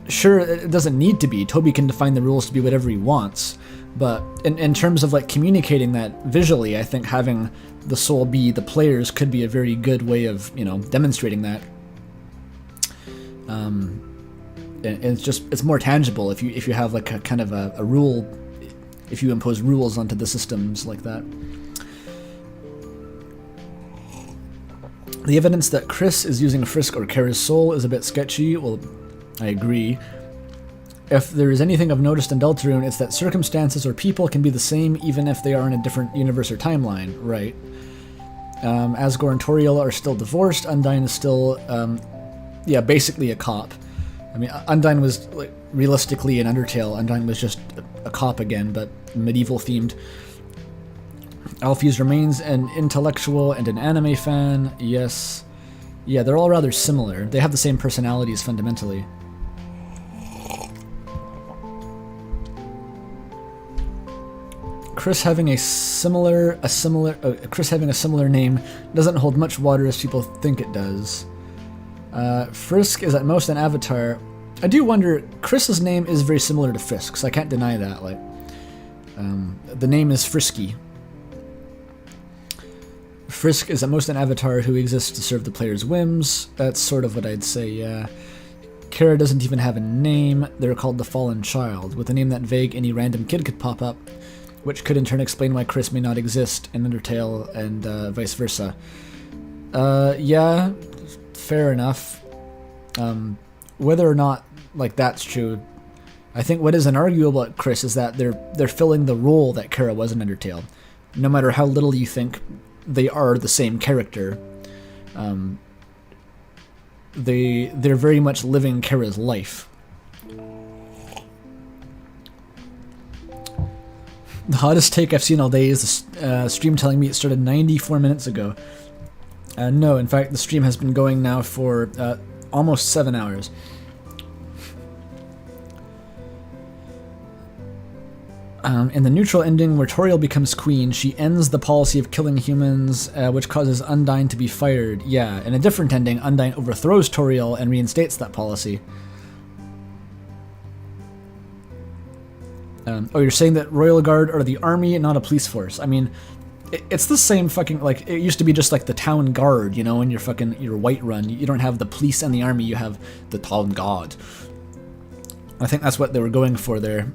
sure, it doesn't need to be. Toby can define the rules to be whatever he wants. But in terms of like communicating that visually, I think having the soul be the players could be a very good way of, you know, demonstrating that. And it's more tangible if you have like a kind of a rule, if you impose rules onto the systems like that. The evidence that Kris is using Frisk or Kara's soul is a bit sketchy. Well, I agree. If there is anything I've noticed in Deltarune, it's that circumstances or people can be the same even if they are in a different universe or timeline, right? Asgore and Toriel are still divorced. Undyne is still, basically a cop. I mean, Undyne was, like, realistically in Undertale, Undyne was just a cop again, but medieval themed. Alphys remains an intellectual and an anime fan, yes. Yeah, they're all rather similar. They have the same personalities fundamentally. Kris having a similar name doesn't hold much water as people think it does. Frisk is at most an avatar. I do wonder, Chris's name is very similar to Frisk's. I can't deny that. Like, the name is Frisky. Frisk is at most an avatar who exists to serve the player's whims. That's sort of what I'd say, yeah. Kara doesn't even have a name. They're called the Fallen Child. With a name that vague, any random kid could pop up, which could in turn explain why Kris may not exist in Undertale and vice versa. Yeah, fair enough. Whether or not like that's true, I think what is unarguable at Kris is that they're filling the role that Kara was in Undertale. No matter how little you think they are the same character, they're very much living Kara's life. The hottest take I've seen all day is the stream telling me it started 94 minutes ago. No, in fact, the stream has been going now for almost 7 hours. In the neutral ending where Toriel becomes queen, she ends the policy of killing humans, which causes Undyne to be fired. Yeah, in a different ending, Undyne overthrows Toriel and reinstates that policy. You're saying that Royal Guard are the army, not a police force. I mean, it's the same fucking, like, it used to be just like the town guard, you know, in your Whiterun. You don't have the police and the army, you have the town guard. I think that's what they were going for there.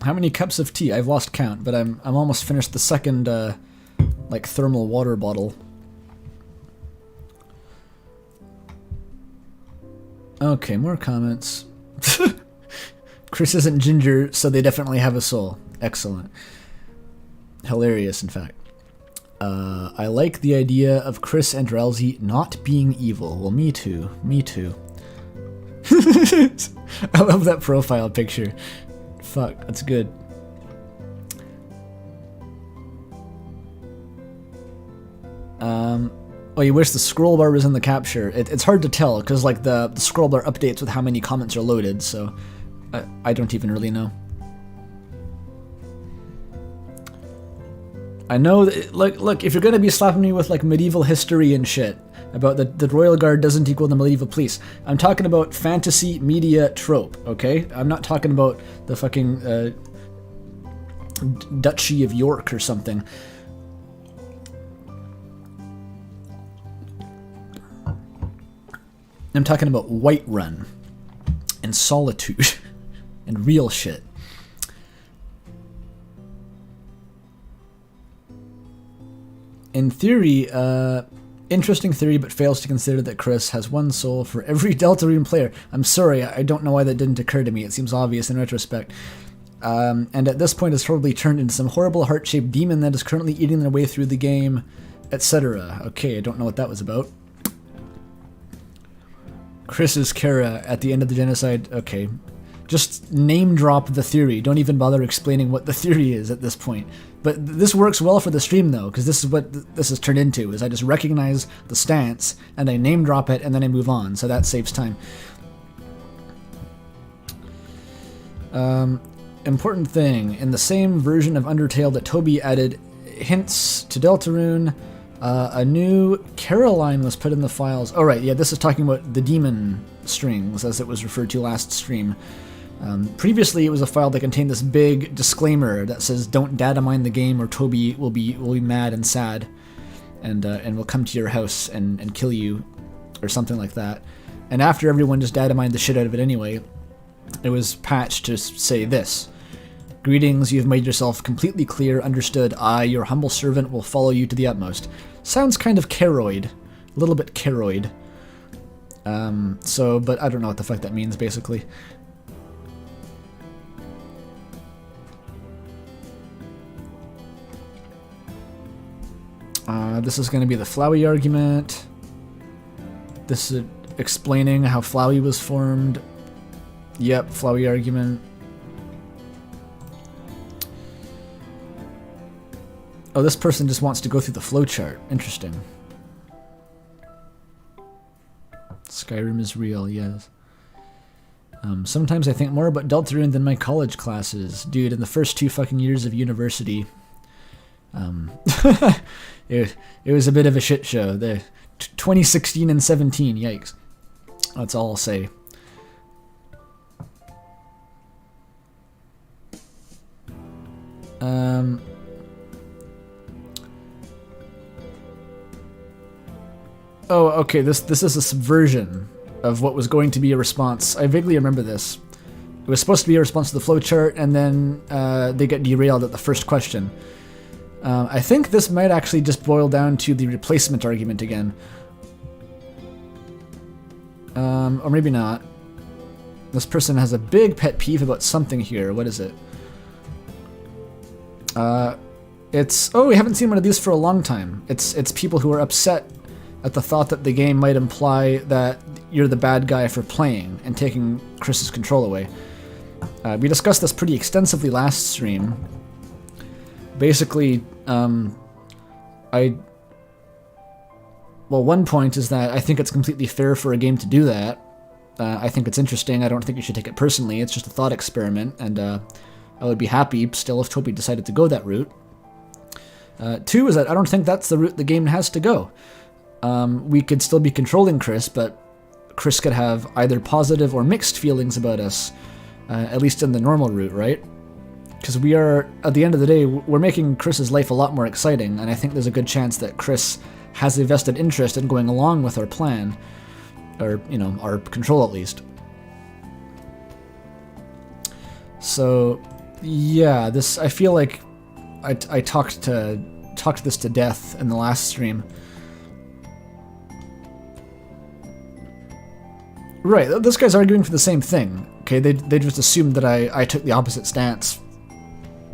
How many cups of tea? I've lost count, but I'm almost finished the second, like, thermal water bottle. Okay, more comments. Kris isn't ginger, so they definitely have a soul. Excellent. Hilarious, in fact. I like the idea of Kris and Drowsy not being evil. Well, me too. Me too. I love that profile picture. Fuck, that's good. Oh, you wish the scroll bar was in the capture. It's hard to tell, because like the scroll bar updates with how many comments are loaded, so I don't even really know. I know that, look, if you're gonna be slapping me with like medieval history and shit about the Royal Guard doesn't equal the medieval police, I'm talking about fantasy media trope, okay? I'm not talking about the fucking Duchy of York or something. I'm talking about Whiterun and Solitude and real shit. In theory, interesting theory, but fails to consider that Kris has one soul for every Deltarune player. I'm sorry, I don't know why that didn't occur to me. It seems obvious in retrospect. And at this point has probably turned into some horrible heart-shaped demon that is currently eating their way through the game, etc. Okay, I don't know what that was about. Kris is Kara at the end of the genocide. Okay. Just name drop the theory. Don't even bother explaining what the theory is at this point. But this works well for the stream though, because this is what this has turned into, is I just recognize the stance, and I name drop it, and then I move on, so that saves time. Important thing, in the same version of Undertale that Toby added hints to Deltarune, A new Caroline was put in the files. Oh, right, yeah, this is talking about the demon strings, as it was referred to last stream. Previously, it was a file that contained this big disclaimer that says, "Don't data mine the game, or Toby will be mad and sad, and will come to your house and kill you," or something like that. And after everyone just data mined the shit out of it anyway, it was patched to say this: "Greetings, you've made yourself completely clear, understood. I, your humble servant, will follow you to the utmost." Sounds kind of Caroid, a little bit Caroid. But I don't know what the fuck that means, basically. This is going to be the Flowey argument. This is explaining how Flowey was formed. Yep, Flowey argument. Oh, this person just wants to go through the flowchart. Interesting. Skyrim is real, yes. Sometimes I think more about Deltarune than my college classes. Dude, in the first 2 fucking years of university, it was a bit of a shit show. 2016 and 17, yikes. That's all I'll say. Oh, okay, this is a subversion of what was going to be a response. I vaguely remember this. It was supposed to be a response to the flowchart, and then they get derailed at the first question. I think this might actually just boil down to the replacement argument again. Or maybe not. This person has a big pet peeve about something here. What is it? We haven't seen one of these for a long time. It's people who are upset at the thought that the game might imply that you're the bad guy for playing and taking Kris's control away. We discussed this pretty extensively last stream. Basically, one point is that I think it's completely fair for a game to do that. I think it's interesting. I don't think you should take it personally. It's just a thought experiment, and I would be happy still if Toby decided to go that route. 2 is that I don't think that's the route the game has to go. We could still be controlling Kris, but Kris could have either positive or mixed feelings about us, at least in the normal route, right? Because we are, at the end of the day, we're making Kris's life a lot more exciting, and I think there's a good chance that Kris has a vested interest in going along with our plan, or, our control at least. So, yeah, I feel like I talked this to death in the last stream. Right, this guy's arguing for the same thing. Okay, they just assumed that I took the opposite stance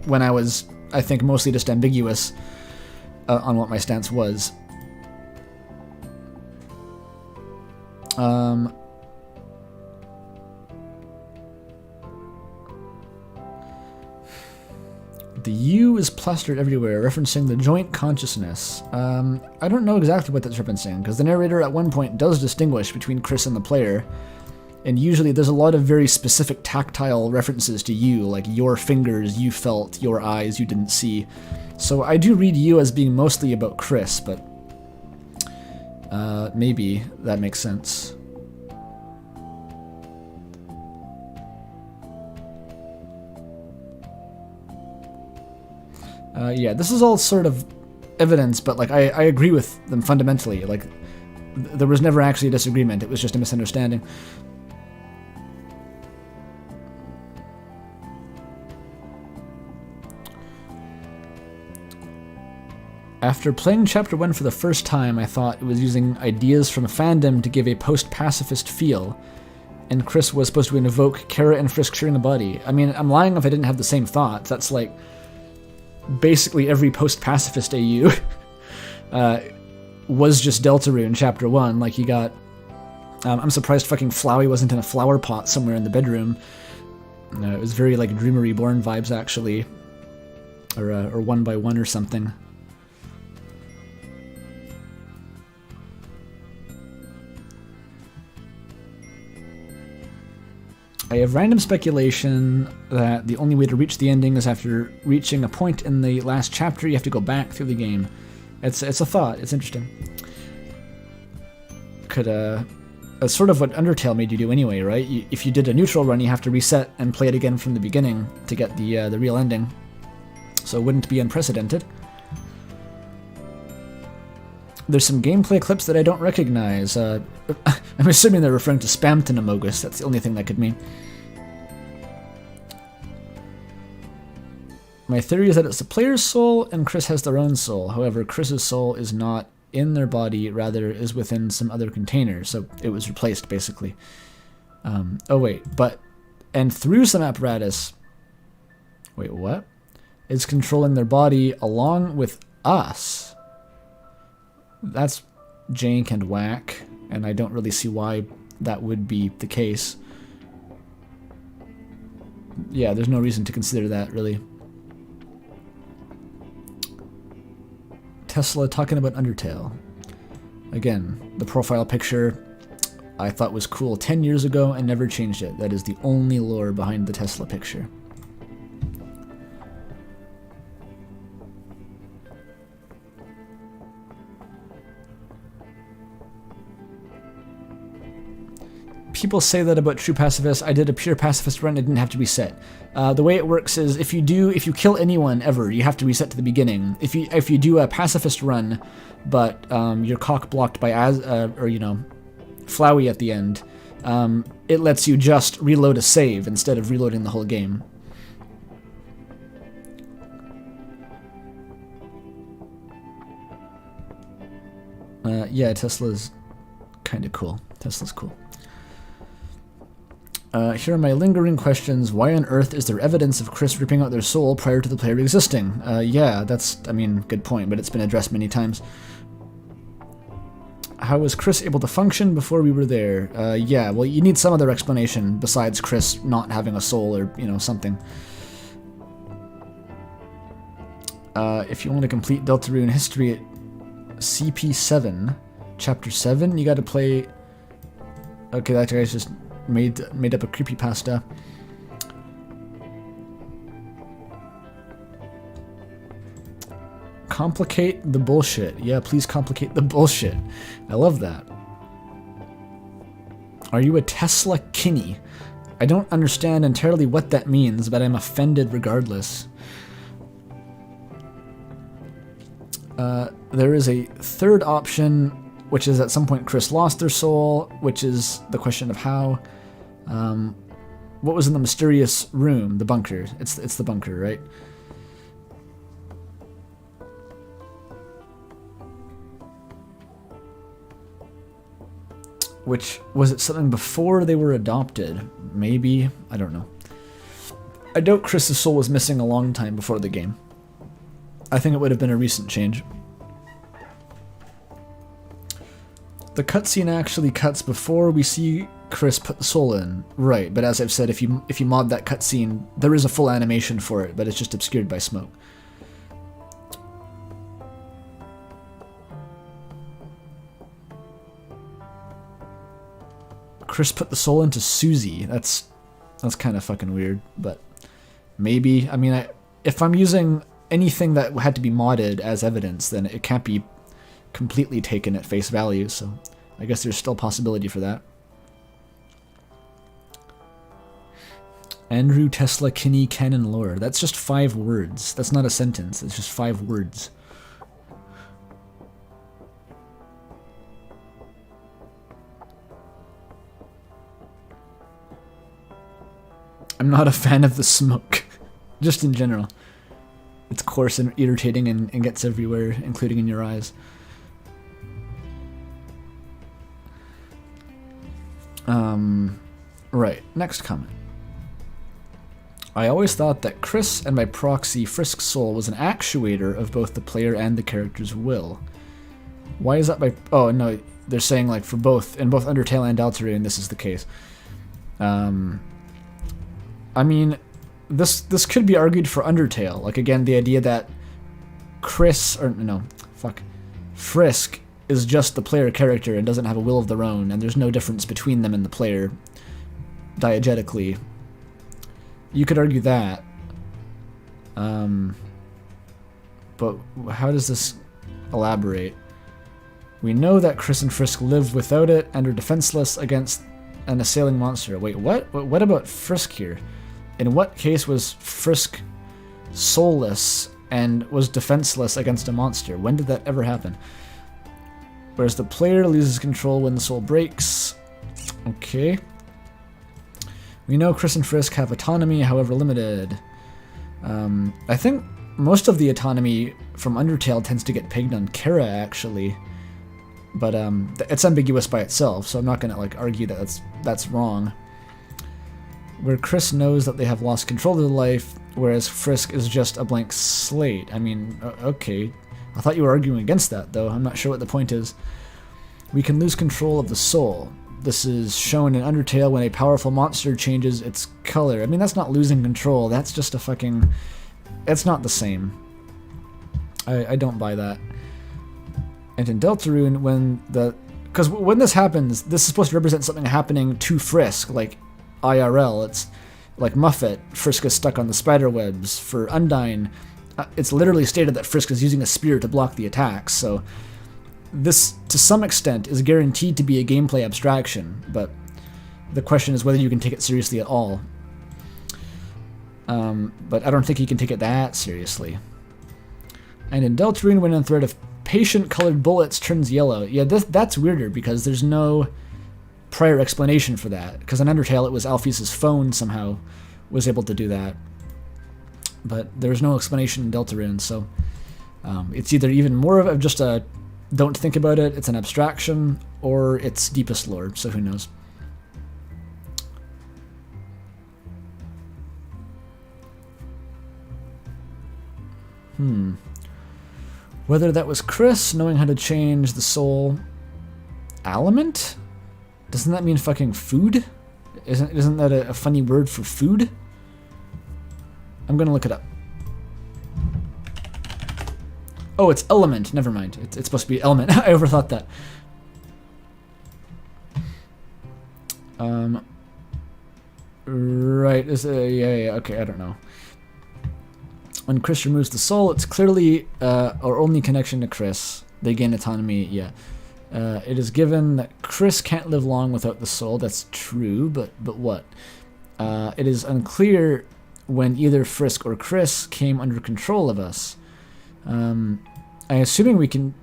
when I was, I think, mostly just ambiguous on what my stance was. The U is plastered everywhere, referencing the joint consciousness. I don't know exactly what that's referencing, because the narrator at one point does distinguish between Kris and the player, and usually there's a lot of very specific tactile references to you, like your fingers you felt, your eyes you didn't see. So I do read you as being mostly about Kris, but maybe that makes sense. Yeah, this is all sort of evidence, but like I agree with them fundamentally. Like, there was never actually a disagreement, it was just a misunderstanding. After playing Chapter 1 for the first time, I thought it was using ideas from fandom to give a post-pacifist feel, and Kris was supposed to invoke Kara and Frisk sharing the body. I mean, I'm lying if I didn't have the same thoughts. That's like basically every post-pacifist AU was just Deltarune Chapter 1. Like, you got... I'm surprised fucking Flowey wasn't in a flower pot somewhere in the bedroom. It was very, like, Dreamer Reborn vibes, actually. Or One by One or something. I have random speculation that the only way to reach the ending is after reaching a point in the last chapter, you have to go back through the game. It's a thought. It's interesting. Could that's sort of what Undertale made you do anyway, right? If you did a neutral run, you have to reset and play it again from the beginning to get the real ending. So it wouldn't be unprecedented. There's some gameplay clips that I don't recognize. I'm assuming they're referring to Spamton Amogus. That's the only thing that could mean. My theory is that it's the player's soul and Kris has their own soul. However, Kris's soul is not in their body, rather is within some other container. So it was replaced, basically. Oh, wait. And through some apparatus... Wait, what? It's controlling their body along with us. That's jank and whack, and I don't really see why that would be the case. Yeah, there's no reason to consider that, really. Tesla talking about Undertale. Again, the profile picture I thought was cool 10 years ago and never changed it. That is the only lore behind the Tesla picture. People say that about true pacifists. I did a pure pacifist run. It didn't have to reset. The way it works is if you kill anyone ever, you have to reset to the beginning. If you do a pacifist run, but you're cock blocked by Flowey at the end, it lets you just reload a save instead of reloading the whole game. Yeah, Tesla's kind of cool. Tesla's cool. Here are my lingering questions. Why on earth is there evidence of Kris ripping out their soul prior to the player existing? Yeah, that's, good point, but it's been addressed many times. How was Kris able to function before we were there? Yeah, well, you need some other explanation besides Kris not having a soul or, something. If you want to complete Deltarune history at CP7, Chapter 7, you gotta play... Okay, that guy's just... made up a creepypasta. Complicate the bullshit. Yeah, please complicate the bullshit. I love that. Are you a Tesla Kinney? I don't understand entirely what that means, but I'm offended regardless. There is a third option, which is at some point Kris lost their soul, which is the question of how. What was in the mysterious room? The bunker. It's the bunker, right? Which, was it something before they were adopted? Maybe? I don't know. I doubt Kris's soul was missing a long time before the game. I think it would have been a recent change. The cutscene actually cuts before we see Kris put the soul in. Right, but as I've said, if you mod that cutscene, there is a full animation for it, but it's just obscured by smoke. Kris put the soul into Susie. That's kind of fucking weird, but maybe. If I'm using anything that had to be modded as evidence, then it can't be completely taken at face value, so I guess there's still possibility for that. Andrew Tesla Kinney canon lore. That's just 5 words. That's not a sentence. It's just 5 words. I'm not a fan of the smoke. Just in general. It's coarse and irritating and gets everywhere, including in your eyes. Right, next comment. I always thought that Kris and by proxy Frisk's soul was an actuator of both the player and the character's will. Why is that by... Oh, no, they're saying like for both, in both Undertale and Deltarune, this is the case. This could be argued for Undertale. Like, again, the idea that Frisk is just the player character and doesn't have a will of their own, and there's no difference between them and the player diegetically. You could argue that. But how does this Elaborate. We know that Kris and Frisk live without it and are defenseless against an assailing monster. Wait, what? What about Frisk here? In what case was Frisk soulless and was defenseless against a monster? When did that ever happen? Whereas the player loses control when the soul breaks. Okay. We know Kris and Frisk have autonomy, however limited. I think most of the autonomy from Undertale tends to get pegged on Kara, actually. But it's ambiguous by itself, so I'm not gonna like argue that that's wrong. Where Kris knows that they have lost control of their life, whereas Frisk is just a blank slate. I mean, okay. I thought you were arguing against that, though. I'm not sure what the point is. We can lose control of the soul. This is shown in Undertale when a powerful monster changes its color. I mean, that's not losing control. That's just a fucking... It's not the same. I don't buy that. And in Deltarune, when the... Because when this happens, this is supposed to represent something happening to Frisk, like IRL. It's like Muffet. Frisk is stuck on the spider webs. For Undyne, it's literally stated that Frisk is using a spear to block the attacks, so this, to some extent, is guaranteed to be a gameplay abstraction, but the question is whether you can take it seriously at all. But I don't think you can take it that seriously. And in Deltarune, when a thread of patient-colored bullets turns yellow, yeah, that's weirder, because there's no prior explanation for that, because in Undertale it was Alphys' phone somehow was able to do that. But there's no explanation in Deltarune, so it's either even more of just a don't think about it, it's an abstraction, or it's deepest lore, so who knows. Whether that was Kris knowing how to change the soul element? Doesn't that mean fucking food? Isn't that a funny word for food? I'm gonna look it up. Oh, it's element. Never mind. It's supposed to be element. I overthought that. Right. Yeah. Okay. I don't know. When Kris removes the soul, it's clearly our only connection to Kris. They gain autonomy. Yeah. It is given that Kris can't live long without the soul. That's true. But what? It is unclear when either Frisk or Kris came under control of us. I'm assuming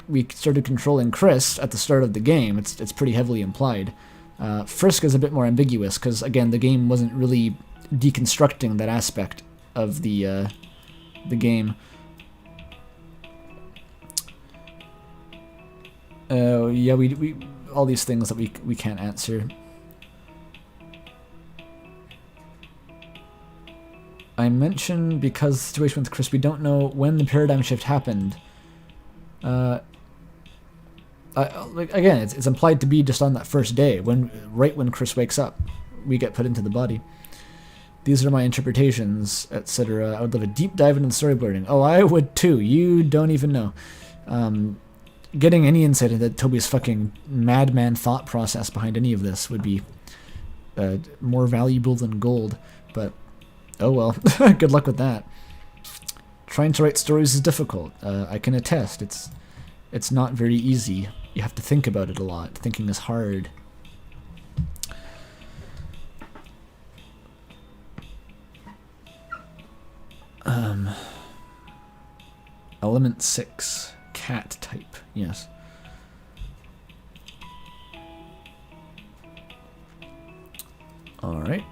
we started controlling Kris at the start of the game. It's pretty heavily implied. Frisk is a bit more ambiguous because again the game wasn't really deconstructing that aspect of the game. Yeah, we all these things that we can't answer. I mentioned because the situation with Kris, we don't know when the paradigm shift happened. Again, it's implied to be just on that first day, right when Kris wakes up, we get put into the body. These are my interpretations, etc. I would love a deep dive into the storyboarding. Oh, I would too. You don't even know. Getting any insight into Toby's fucking madman thought process behind any of this would be more valuable than gold. But oh well, good luck with that. Trying to write stories is difficult. I can attest. It's not very easy. You have to think about it a lot. Thinking is hard. Element 6. Cat type. Yes. Alright.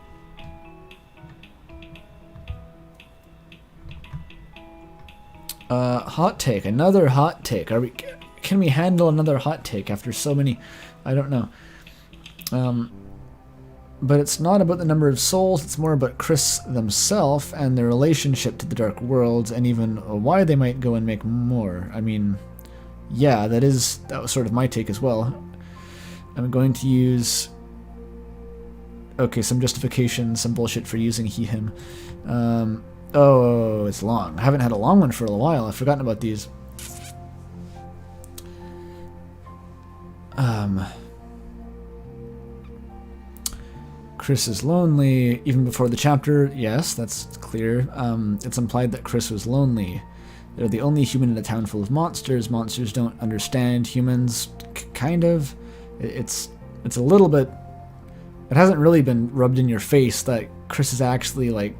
Hot take. Another hot take. Can we handle another hot take after so many? I don't know. But it's not about the number of souls, it's more about Kris themselves and their relationship to the Dark Worlds, and even why they might go and make more. I mean, yeah, that was sort of my take as well. I'm going to use... Okay, some justification, some bullshit for using he, him. Oh, it's long. I haven't had a long one for a while. I've forgotten about these. Kris is lonely. Even before the chapter, yes, that's clear. It's implied that Kris was lonely. They're the only human in a town full of monsters. Monsters don't understand humans, kind of. It's a little bit... It hasn't really been rubbed in your face that Kris is actually, like,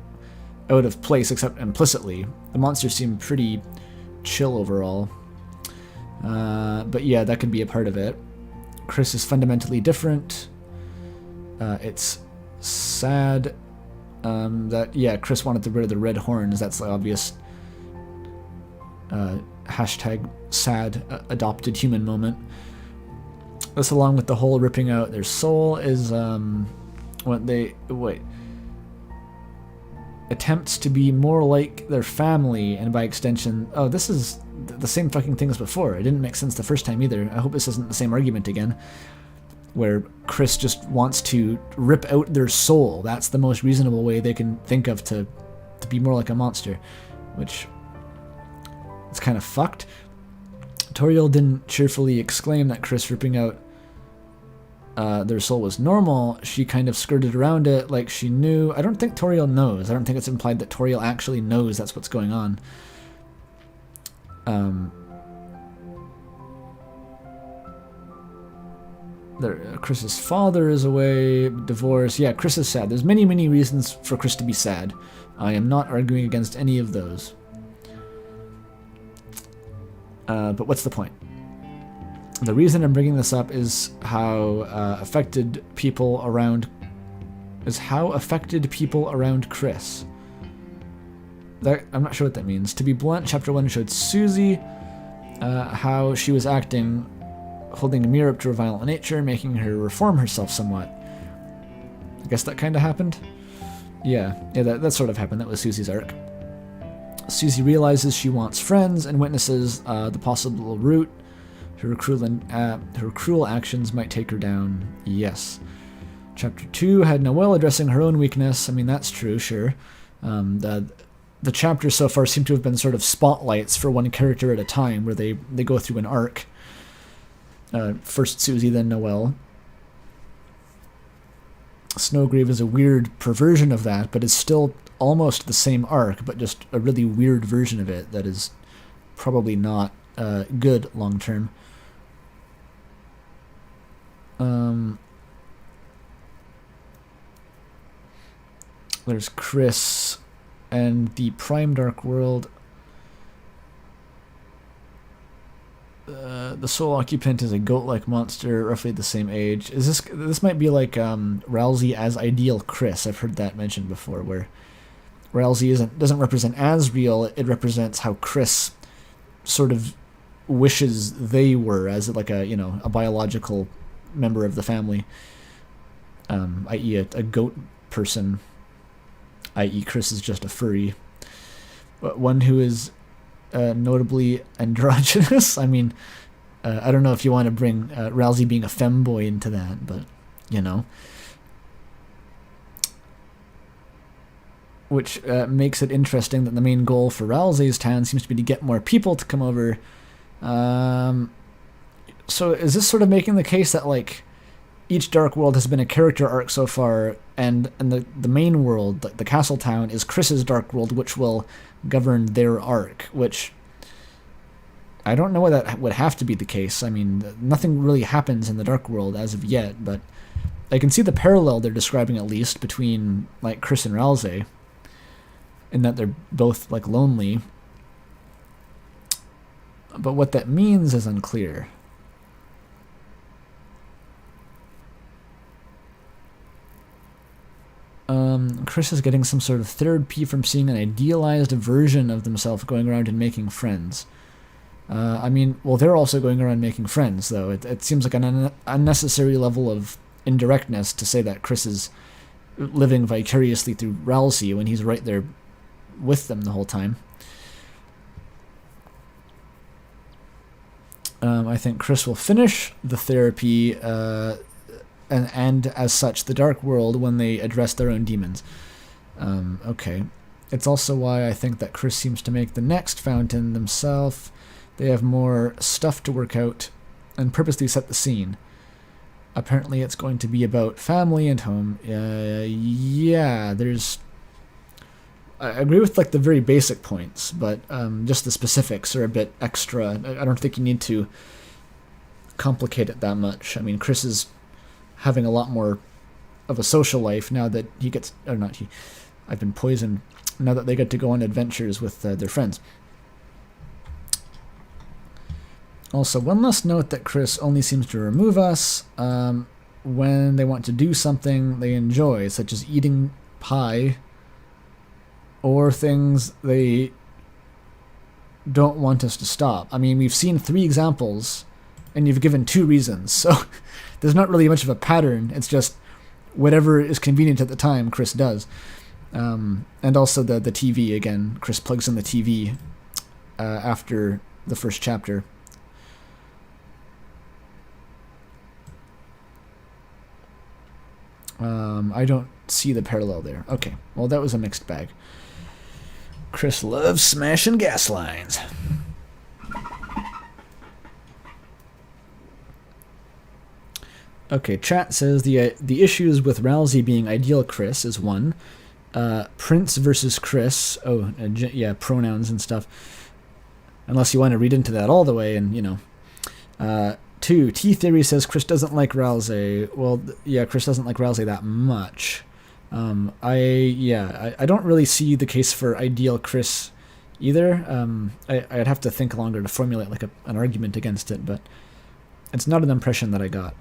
out of place, except implicitly. The monsters seem pretty chill overall. But yeah, that could be a part of it. Kris is fundamentally different. It's sad that, yeah, Kris wanted to rid of the red horns. That's the obvious hashtag sad adopted human moment. This, along with the whole ripping out their soul, is attempts to be more like their family, and by extension, oh, this is the same fucking thing as before. It didn't make sense the first time either. I hope this isn't the same argument again, where Kris just wants to rip out their soul. That's the most reasonable way they can think of to be more like a monster, which is kind of fucked. Toriel didn't cheerfully exclaim that Kris ripping out their soul was normal. She kind of skirted around it like she knew. I don't think Toriel knows. I don't think it's implied that Toriel actually knows that's what's going on. Kris's father is away, divorce. Yeah, Kris is sad. There's many, many reasons for Kris to be sad. I am not arguing against any of those. But what's the point? The reason I'm bringing this up is how affected people around Kris. I'm not sure what that means. To be blunt, Chapter 1 showed Susie, how she was acting, holding a mirror up to her violent nature, making her reform herself somewhat. I guess that kind of happened? Yeah, that sort of happened. That was Susie's arc. Susie realizes she wants friends and witnesses the possible route her cruel actions might take her down. Yes. Chapter 2 had Noelle addressing her own weakness. I mean, that's true, sure. The chapters so far seem to have been sort of spotlights for one character at a time, where they go through an arc. First Susie, then Noelle. Snowgrave is a weird perversion of that, but is still almost the same arc, but just a really weird version of it that is probably not good long term. There's Kris and the Prime Dark World. The sole occupant is a goat-like monster, roughly the same age. This might be like Ralsei as ideal Kris. I've heard that mentioned before, where Ralsei doesn't represent Asriel, it represents how Kris sort of wishes they were, as like a biological member of the family, i.e. a goat person, i.e. Kris is just a furry, but one who is notably androgynous. I mean, I don't know if you want to bring Ralsei being a femboy into that, but which makes it interesting that the main goal for Ralsei's town seems to be to get more people to come over. So is this sort of making the case that, like, each Dark World has been a character arc so far, and the main world, the castle town, is Kris's Dark World, which will govern their arc, which I don't know why that would have to be the case. I mean, nothing really happens in the Dark World as of yet, but I can see the parallel they're describing, at least, between, like, Kris and Ralsei, in that they're both, like, lonely. But what that means is unclear. Kris is getting some sort of therapy from seeing an idealized version of themselves going around and making friends. I mean, well, they're also going around making friends, though. It seems like an unnecessary level of indirectness to say that Kris is living vicariously through Ralsei when he's right there with them the whole time. I think Kris will finish the therapy and as such the Dark World when they address their own demons. Okay. It's also why I think that Kris seems to make the next fountain themselves. They have more stuff to work out and purposely set the scene. Apparently it's going to be about family and home. Yeah, there's I agree with like the very basic points, but just the specifics are a bit extra. I don't think you need to complicate it that much. I mean, Kris is having a lot more of a social life now that he gets, or not he, I've been poisoned, now that they get to go on adventures with their friends. Also, one last note that Kris only seems to remove us when they want to do something they enjoy, such as eating pie, or things they don't want us to stop. I mean, we've seen 3 examples, and you've given 2 reasons, so there's not really much of a pattern. It's just whatever is convenient at the time, Kris does. And also the TV, again, Kris plugs in the TV after the first chapter. I don't see the parallel there. Okay, well, that was a mixed bag. Kris loves smashing gas lines. Okay, chat says the issues with Ralsei being ideal Kris is 1. Prince versus Kris. Oh, yeah, pronouns and stuff. Unless you want to read into that all the way and, you know. 2, T-Theory says Kris doesn't like Ralsei. Well, yeah, Kris doesn't like Ralsei that much. I don't really see the case for ideal Kris either. I'd have to think longer to formulate like an argument against it, but it's not an impression that I got.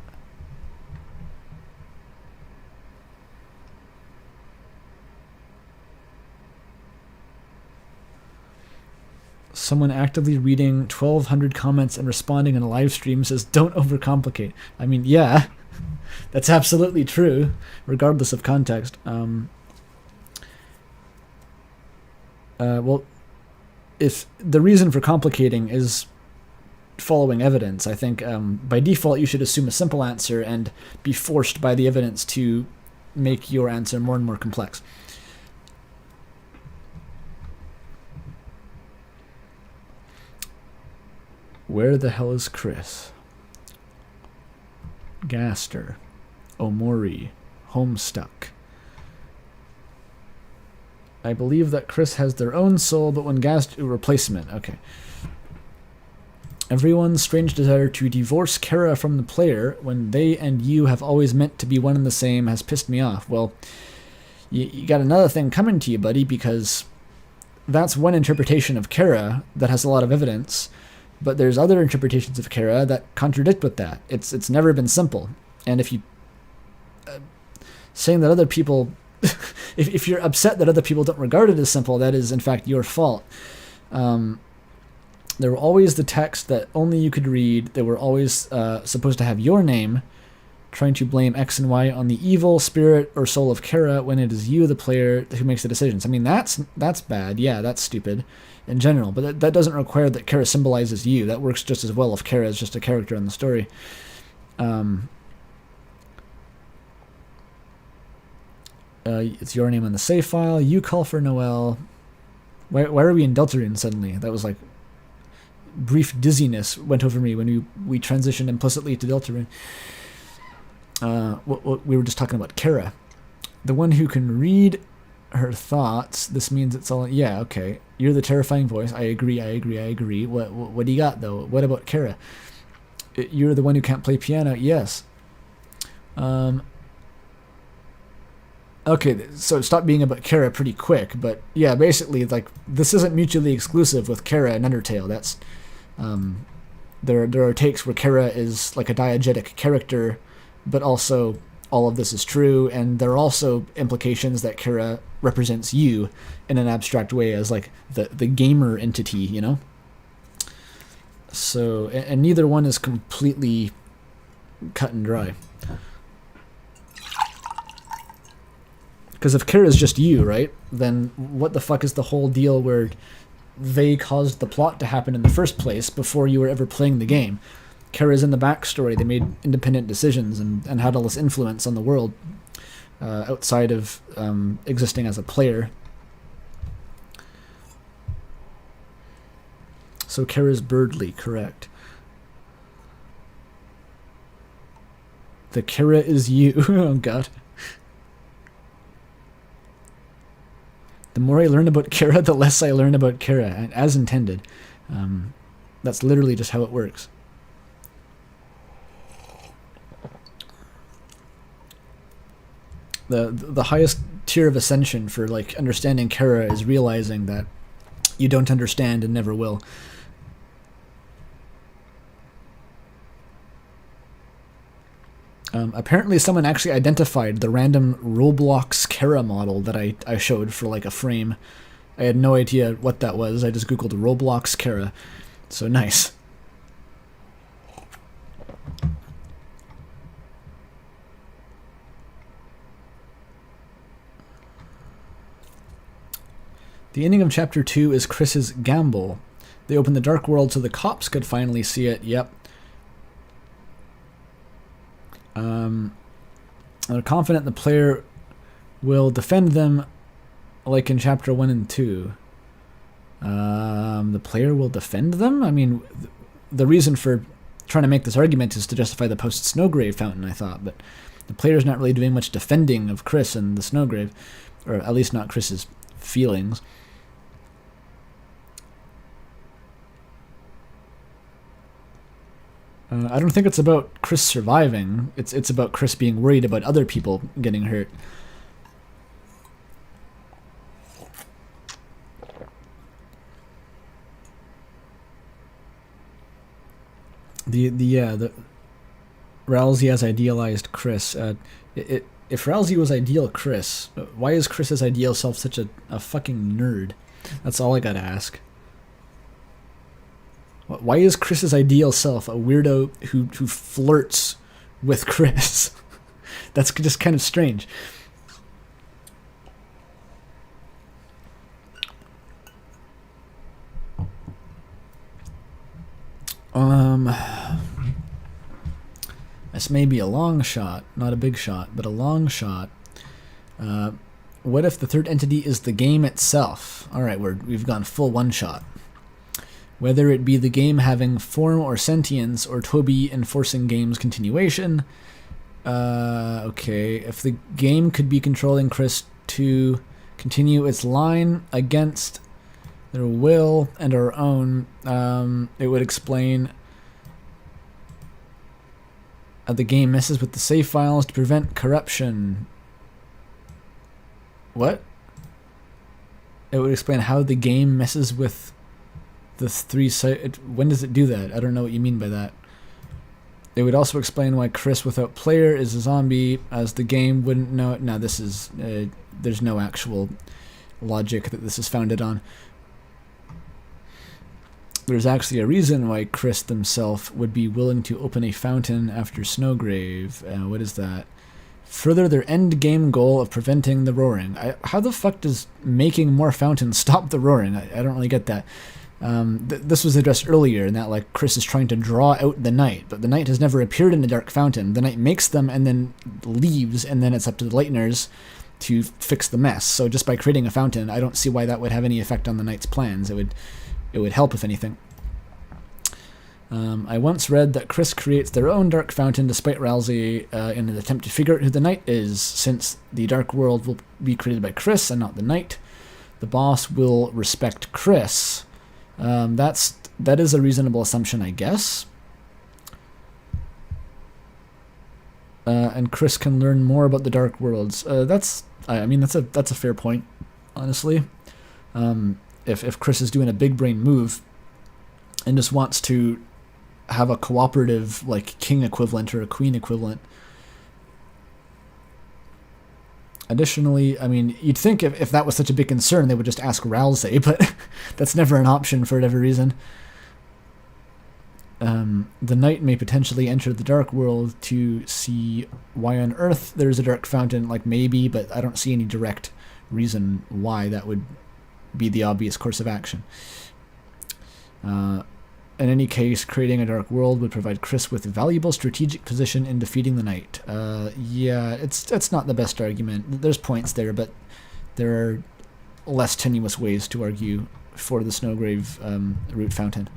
Someone actively reading 1,200 comments and responding in a live stream says, don't overcomplicate. I mean, yeah, that's absolutely true, regardless of context. Well, if the reason for complicating is following evidence, I think by default you should assume a simple answer and be forced by the evidence to make your answer more and more complex. Where the hell is Kris? Gaster. Omori. Homestuck. I believe that Kris has their own soul, but when Gaster... replacement. Okay. Everyone's strange desire to divorce Kara from the player when they and you have always meant to be one and the same has pissed me off. Well, you got another thing coming to you, buddy, because that's one interpretation of Kara that has a lot of evidence. But there's other interpretations of Kara that contradict with that. It's never been simple. And if you... saying that other people... if you're upset that other people don't regard it as simple, that is in fact your fault. There were always the text that only you could read. They were always supposed to have your name, trying to blame X and Y on the evil spirit or soul of Kara when it is you, the player, who makes the decisions. I mean, that's bad. Yeah, that's stupid in general. But that doesn't require that Kara symbolizes you. That works just as well if Kara is just a character in the story. It's your name on the save file. You call for Noelle. Why are we in Deltarune suddenly? That was like... brief dizziness went over me when we transitioned implicitly to Deltarune. We were just talking about Kara. The one who can read her thoughts. This means it's all... yeah, okay. You're the terrifying voice. I agree. What do you got, though? What about Kara? You're the one who can't play piano. Yes. Okay, so stop being about Kara pretty quick. But yeah, basically, like, this isn't mutually exclusive with Kara and Undertale. That's... there are takes where Kara is like a diegetic character, but also all of this is true, and there are also implications that Kara represents you in an abstract way as like the gamer entity, you know? So, and neither one is completely cut and dry. Because if Kara is just you, right, then what the fuck is the whole deal where they caused the plot to happen in the first place before you were ever playing the game? Kara's in the backstory. They made independent decisions and had all this influence on the world outside of existing as a player. So Kara's Birdly, correct. The Kara is you. Oh god. The more I learn about Kara, the less I learn about Kara, and as intended. That's literally just how it works. The highest tier of ascension for like understanding Kara is realizing that you don't understand and never will. Apparently someone actually identified the random Roblox Kara model that I showed for like a frame. I had no idea what that was. I just googled Roblox Kara. So nice. The ending of Chapter 2 is Kris's gamble. They opened the Dark World so the cops could finally see it. Yep. They're confident the player will defend them like in Chapter 1 and 2. The player will defend them? I mean, the reason for trying to make this argument is to justify the post-Snowgrave fountain, I thought, but the player's not really doing much defending of Kris and the Snowgrave, or at least not Kris's feelings. I don't think it's about Kris surviving. It's about Kris being worried about other people getting hurt. The Ralsei has idealized Kris. If Ralsei was ideal Kris, why is Kris's ideal self such a fucking nerd? That's all I gotta ask. Why is Kris's ideal self a weirdo who flirts with Kris? That's just kind of strange. This may be a long shot, not a big shot, but a long shot. What if the third entity is the game itself? All right, we've gone full one shot. Whether it be the game having form or sentience, or Toby enforcing game's continuation. Okay, if the game could be controlling Kris to continue its line against their will and our own, it would explain how the game messes with the save files to prevent corruption. What? It would explain how the game messes with the three when does it do that? I don't know what you mean by that. It would also explain why Kris without player is a zombie, as the game wouldn't know it. Now this is there's no actual logic that this is founded on. There's actually a reason why Kris themselves would be willing to open a fountain after Snowgrave. What is that? Further their end game goal of preventing the roaring. How the fuck does making more fountains stop the roaring? I don't really get that. This was addressed earlier in that like Kris is trying to draw out the night, but the night has never appeared in the dark fountain. The night makes them and then leaves, and then it's up to the lighteners to fix the mess. So just by creating a fountain, I don't see why that would have any effect on the night's plans. It would help, if anything. I once read that Kris creates their own dark fountain despite Ralsei in an attempt to figure out who the Knight is, since the dark world will be created by Kris and not the Knight. The boss will respect Kris. That is a reasonable assumption, I guess. And Kris can learn more about the dark worlds. That's a fair point, honestly. If Kris is doing a big brain move and just wants to have a cooperative like king equivalent or a queen equivalent. Additionally, I mean, you'd think if that was such a big concern, they would just ask Ralsei, but that's never an option for whatever reason. The Knight may potentially enter the Dark World to see why on Earth there's a dark fountain, like maybe, but I don't see any direct reason why that would be the obvious course of action. In any case, creating a dark world would provide Kris with a valuable strategic position in defeating the Knight. Yeah, it's not the best argument. There's points there, but there are less tenuous ways to argue for the Snowgrave root fountain.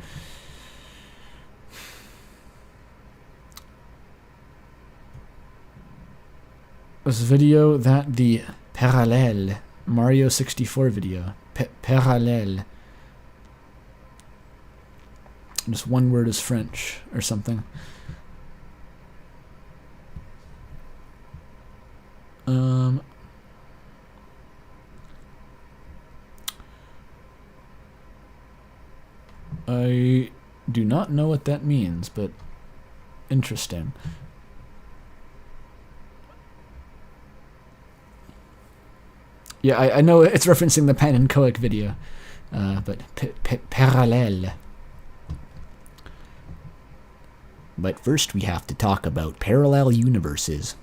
This video that the parallel Mario 64 video. Parallèle. Just one word is French or something. I do not know what that means, but interesting. Yeah, I know it's referencing the Pan and Coic video, but parallèle. But first we have to talk about parallel universes.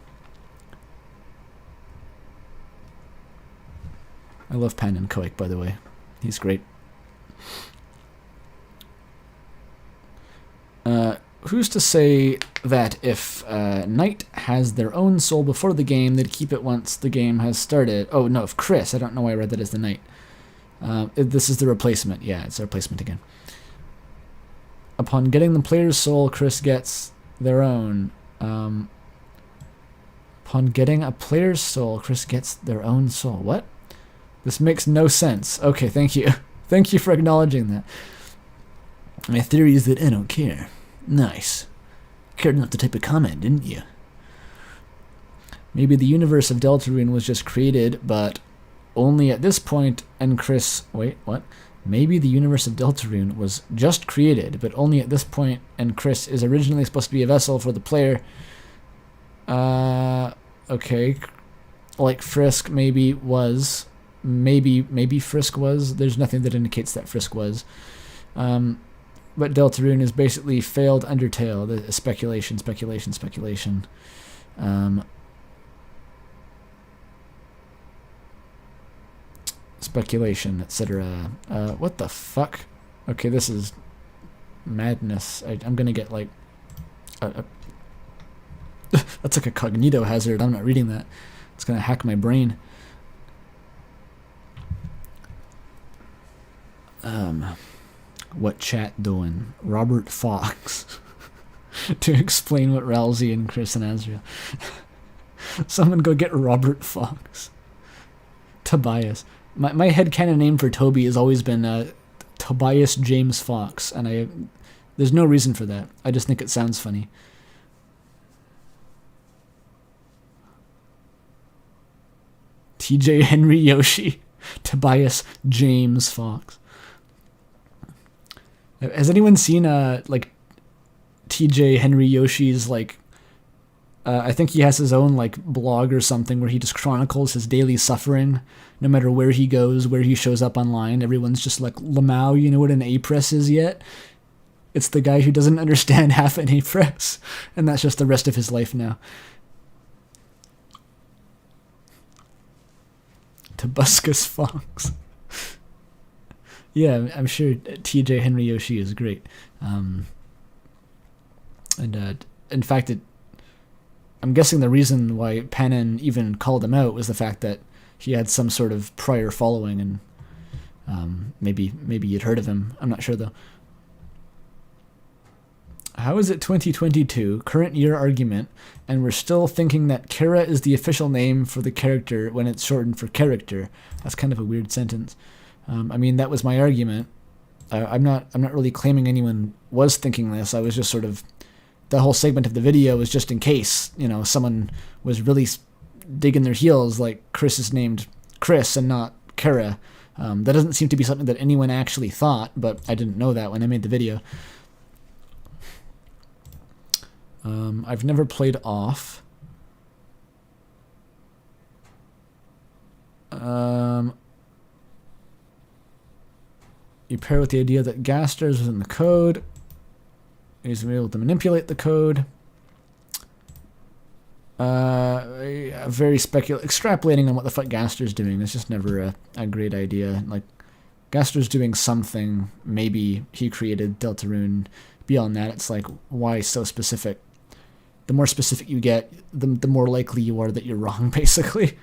I love Pan and Coic, by the way. He's great. Who's to say that if Knight has their own soul before the game, they'd keep it once the game has started? Oh, no, if Kris. I don't know why I read that as the Knight. This is the replacement. Yeah, it's a replacement again. Upon getting the player's soul, Kris gets their own. Upon getting a player's soul, Kris gets their own soul. What? This makes no sense. Okay, thank you. Thank you for acknowledging that. My theory is that I don't care. Nice. Cared enough to type a comment, didn't you? Maybe the universe of Deltarune was just created, but only at this point, and Kris... Wait, what? Maybe the universe of Deltarune was just created, but only at this point, and Kris is originally supposed to be a vessel for the player. Okay. Like Frisk maybe was... Maybe Frisk was. There's nothing that indicates that Frisk was. But Deltarune is basically failed Undertale. The speculation. Speculation, etc. What the fuck? Okay, this is madness. I'm gonna get like... That's like a cognito hazard. I'm not reading that. It's gonna hack my brain. What chat doing? Robert Fox. To explain what Ralsei and Kris and Azrael. Someone go get Robert Fox. Tobias. My headcanon name for Toby has always been Tobias James Fox, and there's no reason for that. I just think it sounds funny. TJ Henry Yoshi. Tobias James Fox. Has anyone seen like TJ Henry Yoshi's like I think he has his own like blog or something where he just chronicles his daily suffering no matter where he goes, where he shows up online. Everyone's just like, Lamau, you know what an A-press is yet? It's the guy who doesn't understand half an A-press, and that's just the rest of his life now. Tobuscus Fox. Yeah, I'm sure TJ Henry Yoshi is great. And in fact, I'm guessing the reason why Panin even called him out was the fact that he had some sort of prior following, and maybe you'd heard of him. I'm not sure, though. How is it 2022, current year argument, and we're still thinking that Kara is the official name for the character when it's shortened for character? That's kind of a weird sentence. I mean, that was my argument. I'm not really claiming anyone was thinking this. I was just sort of... The whole segment of the video was just in case, someone was really digging their heels, like Kris is named Kris and not Kara. That doesn't seem to be something that anyone actually thought, but I didn't know that when I made the video. I've never played off. You pair with the idea that Gaster is within the code. He's able to manipulate the code. Very extrapolating on what the fuck Gaster's doing. It's just never a great idea. Like, Gaster's doing something. Maybe he created Deltarune. Beyond that, it's like, why so specific? The more specific you get, the more likely you are that you're wrong, basically.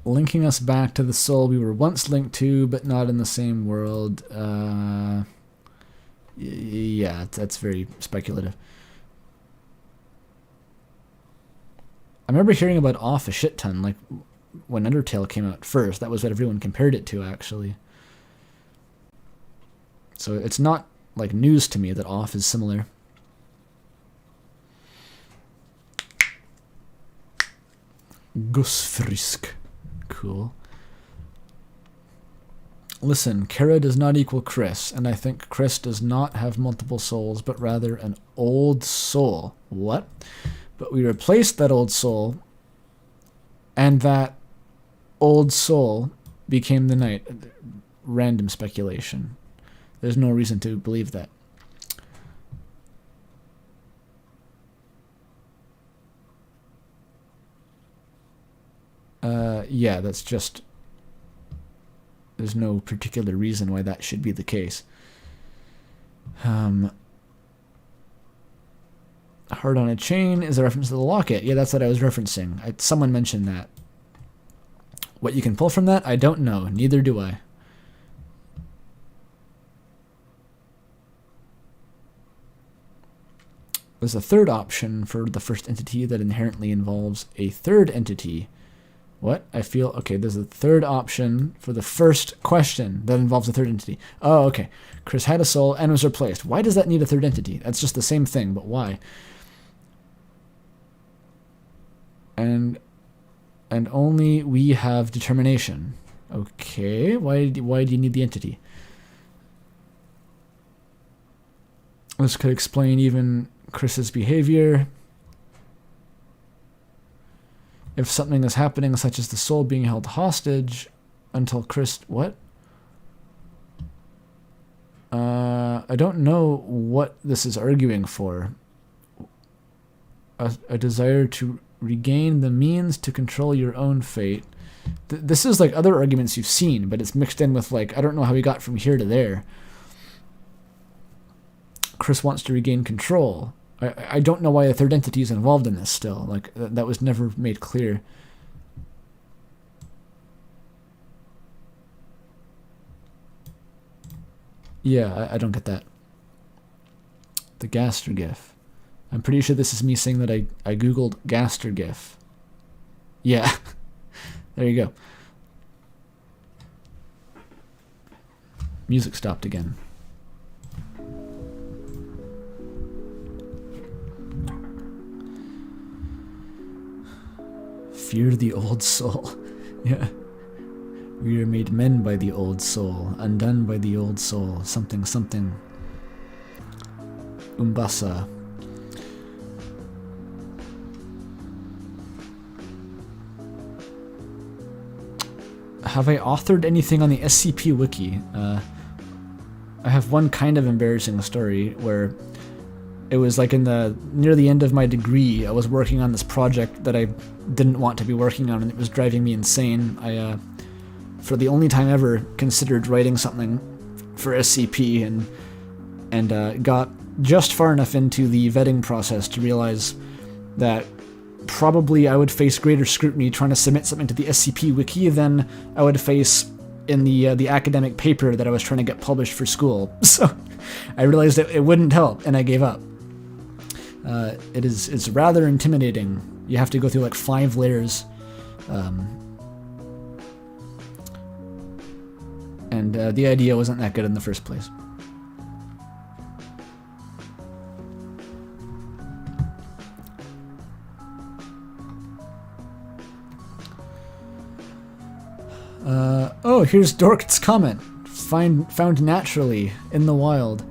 Linking us back to the soul we were once linked to, but not in the same world. Yeah, that's very speculative. I remember hearing about Off a shit ton, like when Undertale came out first. That was what everyone compared it to, actually. So it's not like news to me that Off is similar. Gusfrisk. Cool. Listen, Kara does not equal Kris, and I think Kris does not have multiple souls, but rather an old soul. What? But we replaced that old soul, and that old soul became the knight. Random speculation. There's no reason to believe that. Yeah, that's just... There's no particular reason why that should be the case. Heart on a chain is a reference to the locket. Yeah, that's what I was referencing. Someone mentioned that. What you can pull from that, I don't know. Neither do I. There's a third option for the first entity that inherently involves a third entity. What? I feel... Okay, there's a third option for the first question that involves a third entity. Oh, okay. Kris had a soul and was replaced. Why does that need a third entity? That's just the same thing, but why? And only we have determination. Okay, why do you need the entity? This could explain even Kris's behavior. If something is happening, such as the soul being held hostage, until Kris... What? I don't know what this is arguing for. A desire to regain the means to control your own fate. This is like other arguments you've seen, but it's mixed in with like, I don't know how we got from here to there. Kris wants to regain control. I don't know why a third entity is involved in this still. Like, that was never made clear. Yeah, I don't get that. The Gaster GIF. I'm pretty sure this is me saying that I googled Gaster GIF. Yeah. There you go. Music stopped again. Fear the old soul. Yeah. We are made men by the old soul, undone by the old soul. Something, something. Umbasa. Have I authored anything on the SCP Wiki? I have one kind of embarrassing story where it was like near the end of my degree. I was working on this project that I didn't want to be working on, and it was driving me insane. I, for the only time ever, considered writing something for SCP, and got just far enough into the vetting process to realize that probably I would face greater scrutiny trying to submit something to the SCP Wiki than I would face in the academic paper that I was trying to get published for school. So I realized that it wouldn't help, and I gave up. It's rather intimidating. You have to go through like 5 layers, and the idea wasn't that good in the first place. Oh, here's Dork's comment. Found naturally in the wild.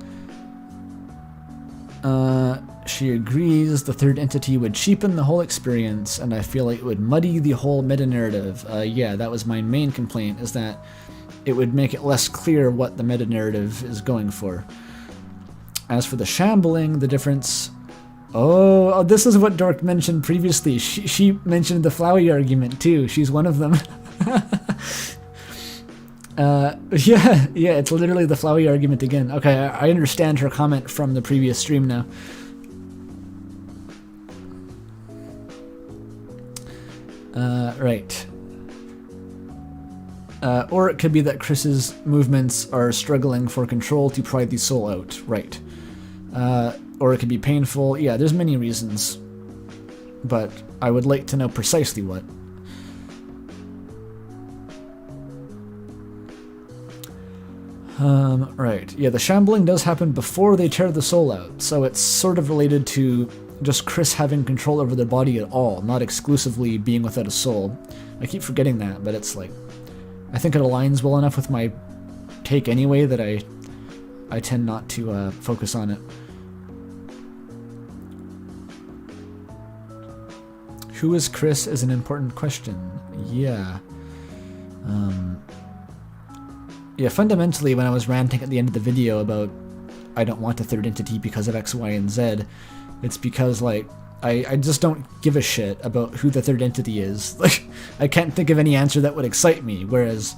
She agrees the third entity would cheapen the whole experience, and I feel like it would muddy the whole meta-narrative. Yeah, that was my main complaint, is that it would make it less clear what the meta-narrative is going for. As for the shambling, the difference... Oh, this is what Dork mentioned previously. She mentioned the Flowey argument, too. She's one of them. Yeah, it's literally the Flowey argument again. Okay, I understand her comment from the previous stream now. Right. Or it could be that Kris's movements are struggling for control to pry the soul out. Right. Or it could be painful. Yeah, there's many reasons. but I would like to know precisely what. Right. Yeah, the shambling does happen before they tear the soul out, so it's sort of related to just Kris having control over their body at all, not exclusively being without a soul. I keep forgetting that, but it's like, I think it aligns well enough with my take anyway that I tend not to focus on it. Who is Kris is an important question. Yeah. Yeah, fundamentally, when I was ranting at the end of the video about I don't want a third entity because of X, Y, and Z, it's because, like, I just don't give a shit about who the third entity is. Like, I can't think of any answer that would excite me, whereas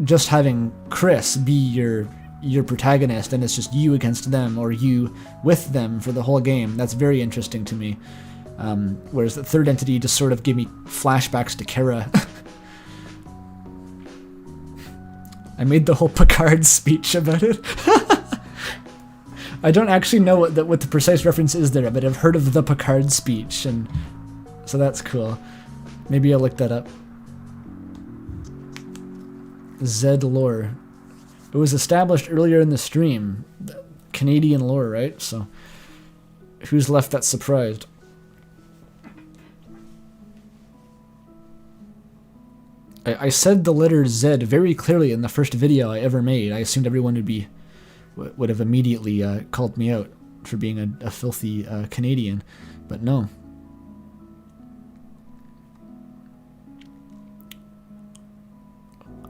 just having Kris be your protagonist and it's just you against them or you with them for the whole game, that's very interesting to me. Whereas the third entity just sort of gave me flashbacks to Kara. I made the whole Picard speech about it. I don't actually know what the precise reference is there, but I've heard of the Picard speech, and so that's cool. Maybe I'll look that up. Zed lore. It was established earlier in the stream. Canadian lore, right? So who's left that's surprised? I said the letter Z very clearly in the first video I ever made. I assumed everyone would have immediately called me out for being a filthy Canadian, but no.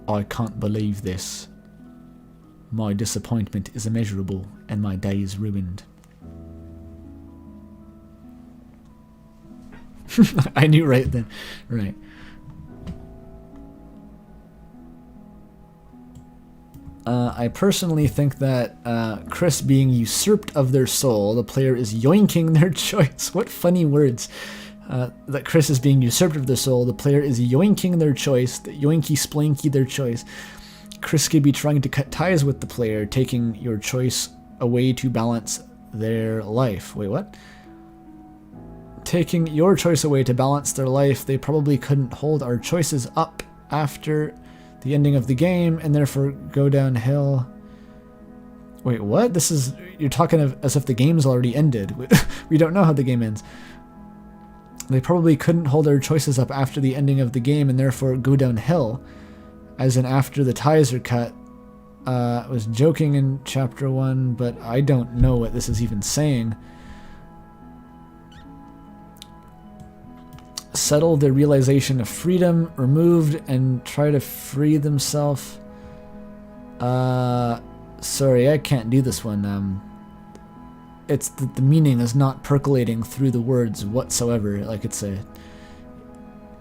I can't believe this. My disappointment is immeasurable and my day is ruined. I knew right then. Right. I personally think that Kris being usurped of their soul, the player is yoinking their choice. What funny words. That Kris is being usurped of their soul, the player is yoinking their choice, the yoinky splanky their choice. Kris could be trying to cut ties with the player, taking your choice away to balance their life. Wait, what? Taking your choice away to balance their life, they probably couldn't hold our choices up after the ending of the game, and therefore go downhill. Wait, what? This is... You're talking as if the game's already ended. We don't know how the game ends. They probably couldn't hold their choices up after the ending of the game, and therefore go downhill. As in after the ties are cut. I was joking in Chapter 1, but I don't know what this is even saying. Settle their realization of freedom, removed, and try to free themselves. Sorry, I can't do this one. It's the meaning is not percolating through the words whatsoever. Like it's a...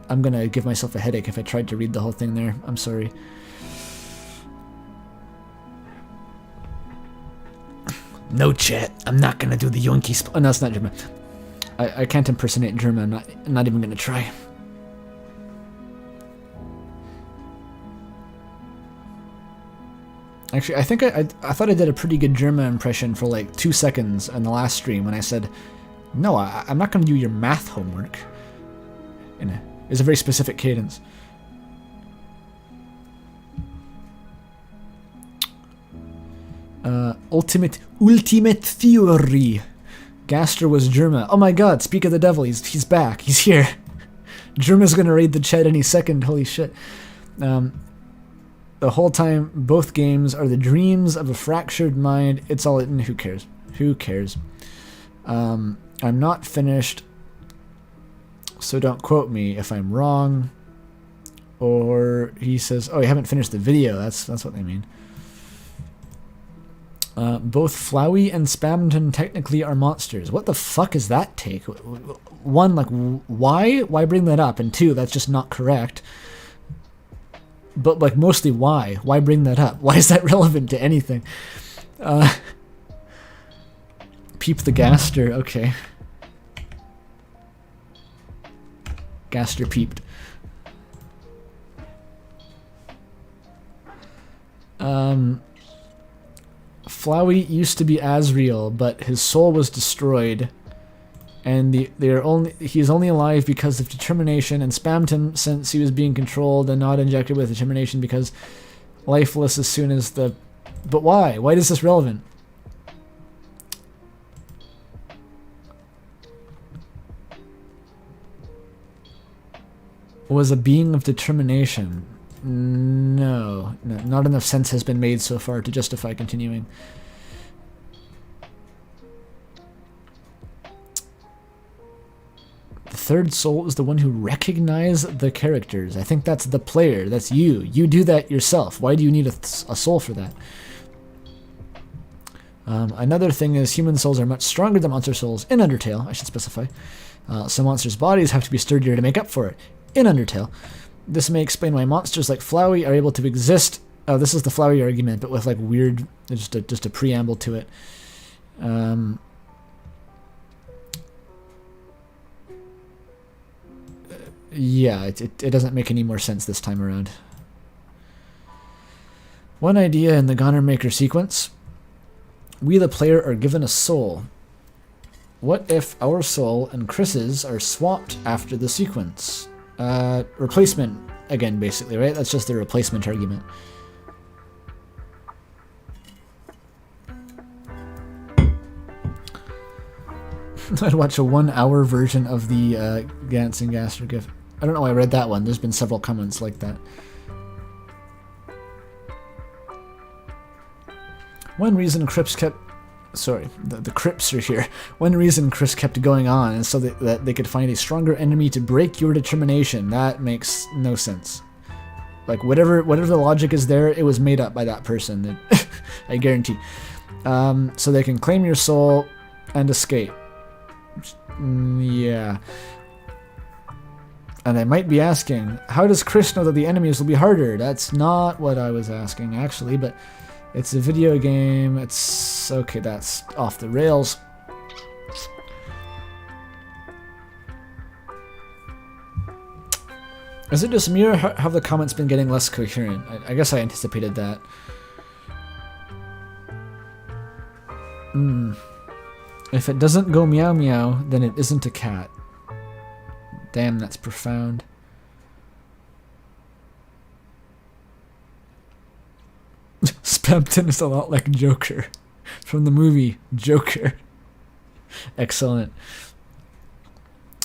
I'm gonna give myself a headache if I tried to read the whole thing there. I'm sorry. No chat. I'm not gonna do the yoinky oh, no, it's not German. I can't impersonate German. I'm not even gonna try. Actually, I think I thought I did a pretty good German impression for like 2 seconds in the last stream when I said, no, I'm not gonna do your math homework. It's a very specific cadence. Ultimate theory. Gaster was Germa. Oh my god, speak of the devil, he's back. He's here. Germa's gonna raid the chat any second, holy shit. The whole time, both games are the dreams of a fractured mind. It's all in. Who cares? Who cares? I'm not finished, so don't quote me if I'm wrong. Or he says, oh, you haven't finished the video. That's what they mean. Both Flowey and Spamton technically are monsters. What the fuck is that take? One, like, why? Why bring that up? And two, that's just not correct. But, like, mostly why? Why bring that up? Why is that relevant to anything? Peep the Gaster, okay. Gaster peeped. Flowey used to be Asriel, but his soul was destroyed. and he's only alive because of determination, and spammed him since he was being controlled and not injected with determination because lifeless as soon as the... But why? Why is this relevant? Was a being of determination. No, not enough sense has been made so far to justify continuing. The third soul is the one who recognizes the characters. I think that's the player. That's you. You do that yourself. Why do you need a soul for that? Another thing is human souls are much stronger than monster souls in Undertale, I should specify. So monsters' bodies have to be sturdier to make up for it in Undertale. This may explain why monsters like Flowey are able to exist. Oh, this is the Flowey argument, but with like weird, just a preamble to it. Yeah, it doesn't make any more sense this time around. One idea in the Goner Maker sequence. We, the player, are given a soul. What if our soul and Kris's are swapped after the sequence? Replacement, again, basically, right? That's just the replacement argument. I'd watch a 1 hour version of the Gantz and Gaster GIF. I don't know why I read that one. There's been several comments like that. One reason Crips kept... Sorry, the Crips are here. One reason Kris kept going on is so that they could find a stronger enemy to break your determination. That makes no sense. Like, whatever the logic is there, it was made up by that person. I guarantee. So they can claim your soul and escape. Yeah. And I might be asking, how does Kris know that the enemies will be harder? That's not what I was asking, actually, but... It's a video game. It's... Okay, that's off the rails. Is it just me or have the comments been getting less coherent? I guess I anticipated that. If it doesn't go meow meow, then it isn't a cat. Damn, that's profound. Spampton is a lot like Joker from the movie Joker. Excellent.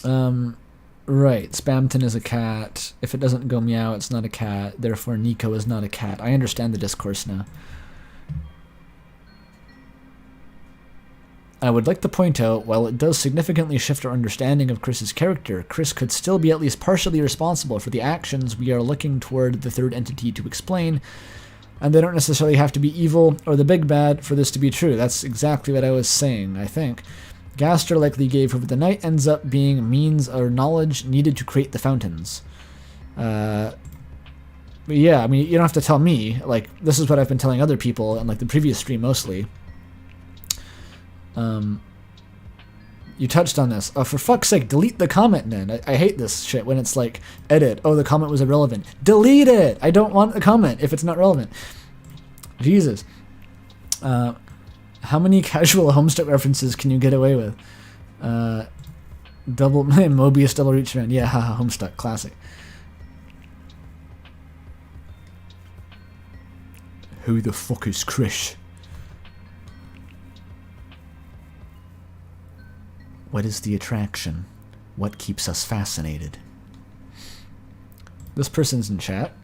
Right, Spampton is a cat. If it doesn't go meow, it's not a cat. Therefore, Nico is not a cat. I understand the discourse now. I would like to point out, while it does significantly shift our understanding of Kris's character, Kris could still be at least partially responsible for the actions we are looking toward the third entity to explain, and they don't necessarily have to be evil or the big bad for this to be true. That's exactly what I was saying, I think. Gaster likely gave over the night ends up being means or knowledge needed to create the fountains. But yeah, I mean, you don't have to tell me. Like, this is what I've been telling other people in like the previous stream mostly. You touched on this. For fuck's sake, delete the comment then. I hate this shit when it's like, edit. Oh, the comment was irrelevant. Delete it! I don't want the comment if it's not relevant. Jesus. How many casual Homestuck references can you get away with? Mobius double reach around. Yeah, haha, Homestuck. Classic. Who the fuck is Kris? What is the attraction? What keeps us fascinated? This person's in chat.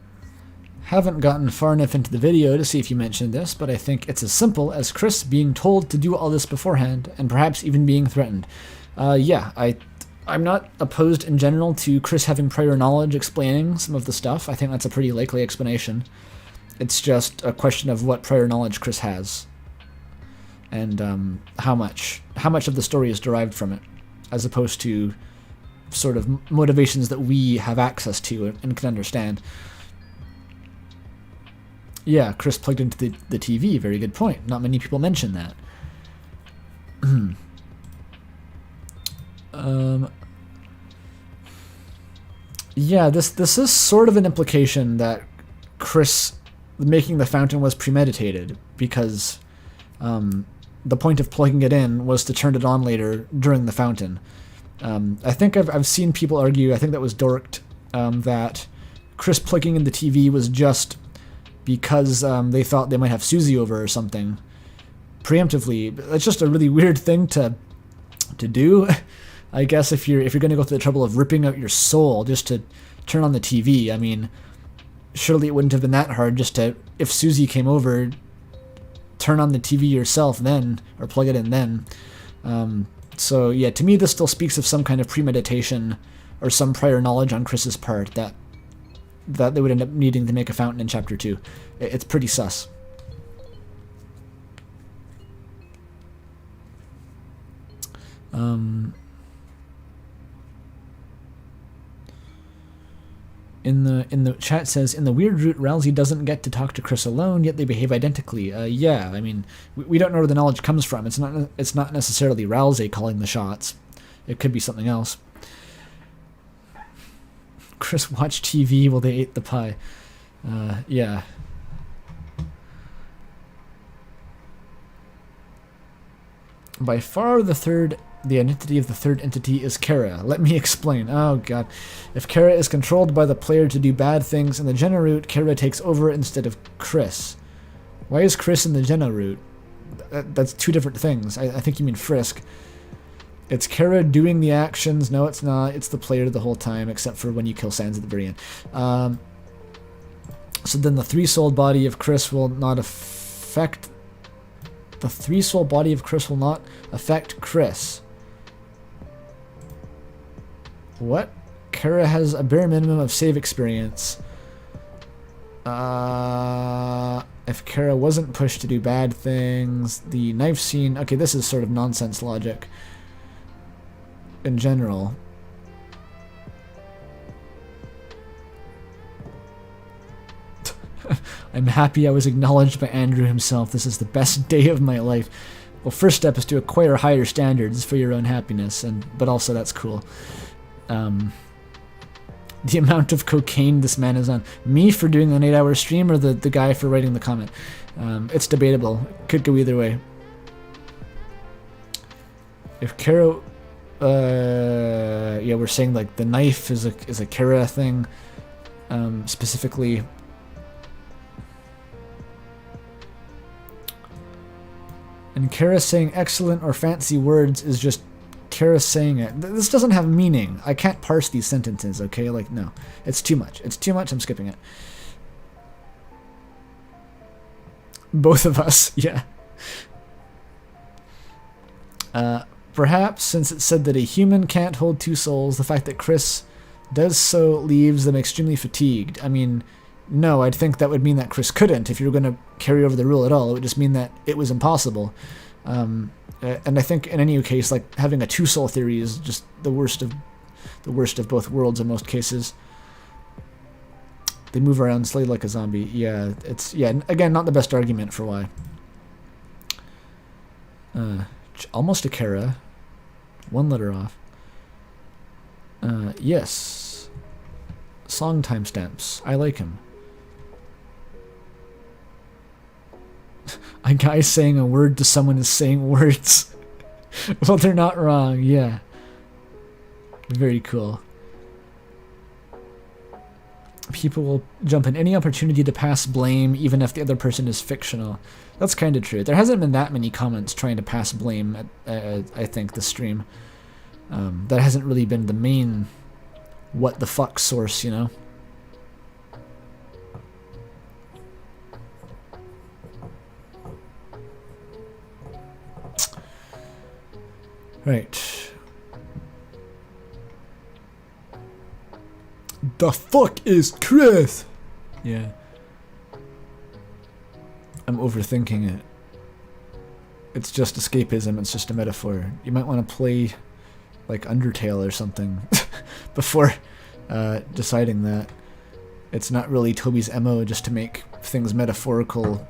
Haven't gotten far enough into the video to see if you mentioned this, but I think it's as simple as Kris being told to do all this beforehand, and perhaps even being threatened. Yeah, I'm not opposed in general to Kris having prior knowledge explaining some of the stuff. I think that's a pretty likely explanation. It's just a question of what prior knowledge Kris has. And how much of the story is derived from it, as opposed to sort of motivations that we have access to and can understand. Yeah, Kris plugged into the TV. Very good point. Not many people mention that. Yeah, this is sort of an implication that Kris making the fountain was premeditated, because the point of plugging it in was to turn it on later during the fountain. I think I've seen people argue, I think that was Dorked, that Kris plugging in the TV was just because they thought they might have Susie over or something preemptively. That's just a really weird thing to do. I guess if you're going to go through the trouble of ripping out your soul just to turn on the TV, I mean, surely it wouldn't have been that hard just to, if Susie came over, turn on the TV yourself then, or plug it in then. So yeah, to me this still speaks of some kind of premeditation or some prior knowledge on Kris's part that they would end up needing to make a fountain in Chapter 2. It's pretty sus. In the chat says, in the weird route, Ralsei doesn't get to talk to Kris alone, yet they behave identically. Yeah, I mean, we don't know where the knowledge comes from. It's not necessarily Ralsei calling the shots. It could be something else. Kris watched TV while they ate the pie. Yeah. By far the identity of the third entity is Kara. Let me explain. Oh god. If Kara is controlled by the player to do bad things in the Jenna route, Kara takes over instead of Kris. Why is Kris in the Jenna route? That's two different things. I think you mean Frisk. It's Kara doing the actions. No, it's not. It's the player the whole time, except for when you kill Sans at the very end. So then the three-souled body of Kris will not affect... The three-soul body of Kris will not affect Kris. What? Kara has a bare minimum of save experience. If Kara wasn't pushed to do bad things, the knife scene... Okay, this is sort of nonsense logic in general. I'm happy I was acknowledged by Andrew himself. This is the best day of my life. Well, first step is to acquire higher standards for your own happiness, but also that's cool. The amount of cocaine this man is on. Me for doing an 8-hour stream, or the guy for writing the comment? It's debatable. Could go either way. If Kara... yeah, we're saying like the knife is a Kara thing, specifically. And Kara saying excellent or fancy words is just Kara saying it. This doesn't have meaning. I can't parse these sentences, okay? Like, no. It's too much. It's too much. I'm skipping it. Both of us, yeah. Perhaps, since it said that a human can't hold two souls, the fact that Kris does so leaves them extremely fatigued. I mean... No, I'd think that would mean that Kris couldn't. If you were going to carry over the rule at all, it would just mean that it was impossible. And I think in any case, like having a two-soul theory is just the worst of both worlds in most cases. They move around slowly like a zombie. Yeah, again, not the best argument for why. Almost a Kara. One letter off. Yes. Song timestamps. I like him. A guy saying a word to someone is saying words. Well, they're not wrong, yeah. Very cool. People will jump at any opportunity to pass blame, even if the other person is fictional. That's kind of true. There hasn't been that many comments trying to pass blame at, I think, this stream. That hasn't really been the main what the fuck source, you know? Right. The fuck is Kris? Yeah. I'm overthinking it. It's just escapism, it's just a metaphor. You might want to play like Undertale or something before deciding that. It's not really Toby's MO just to make things metaphorical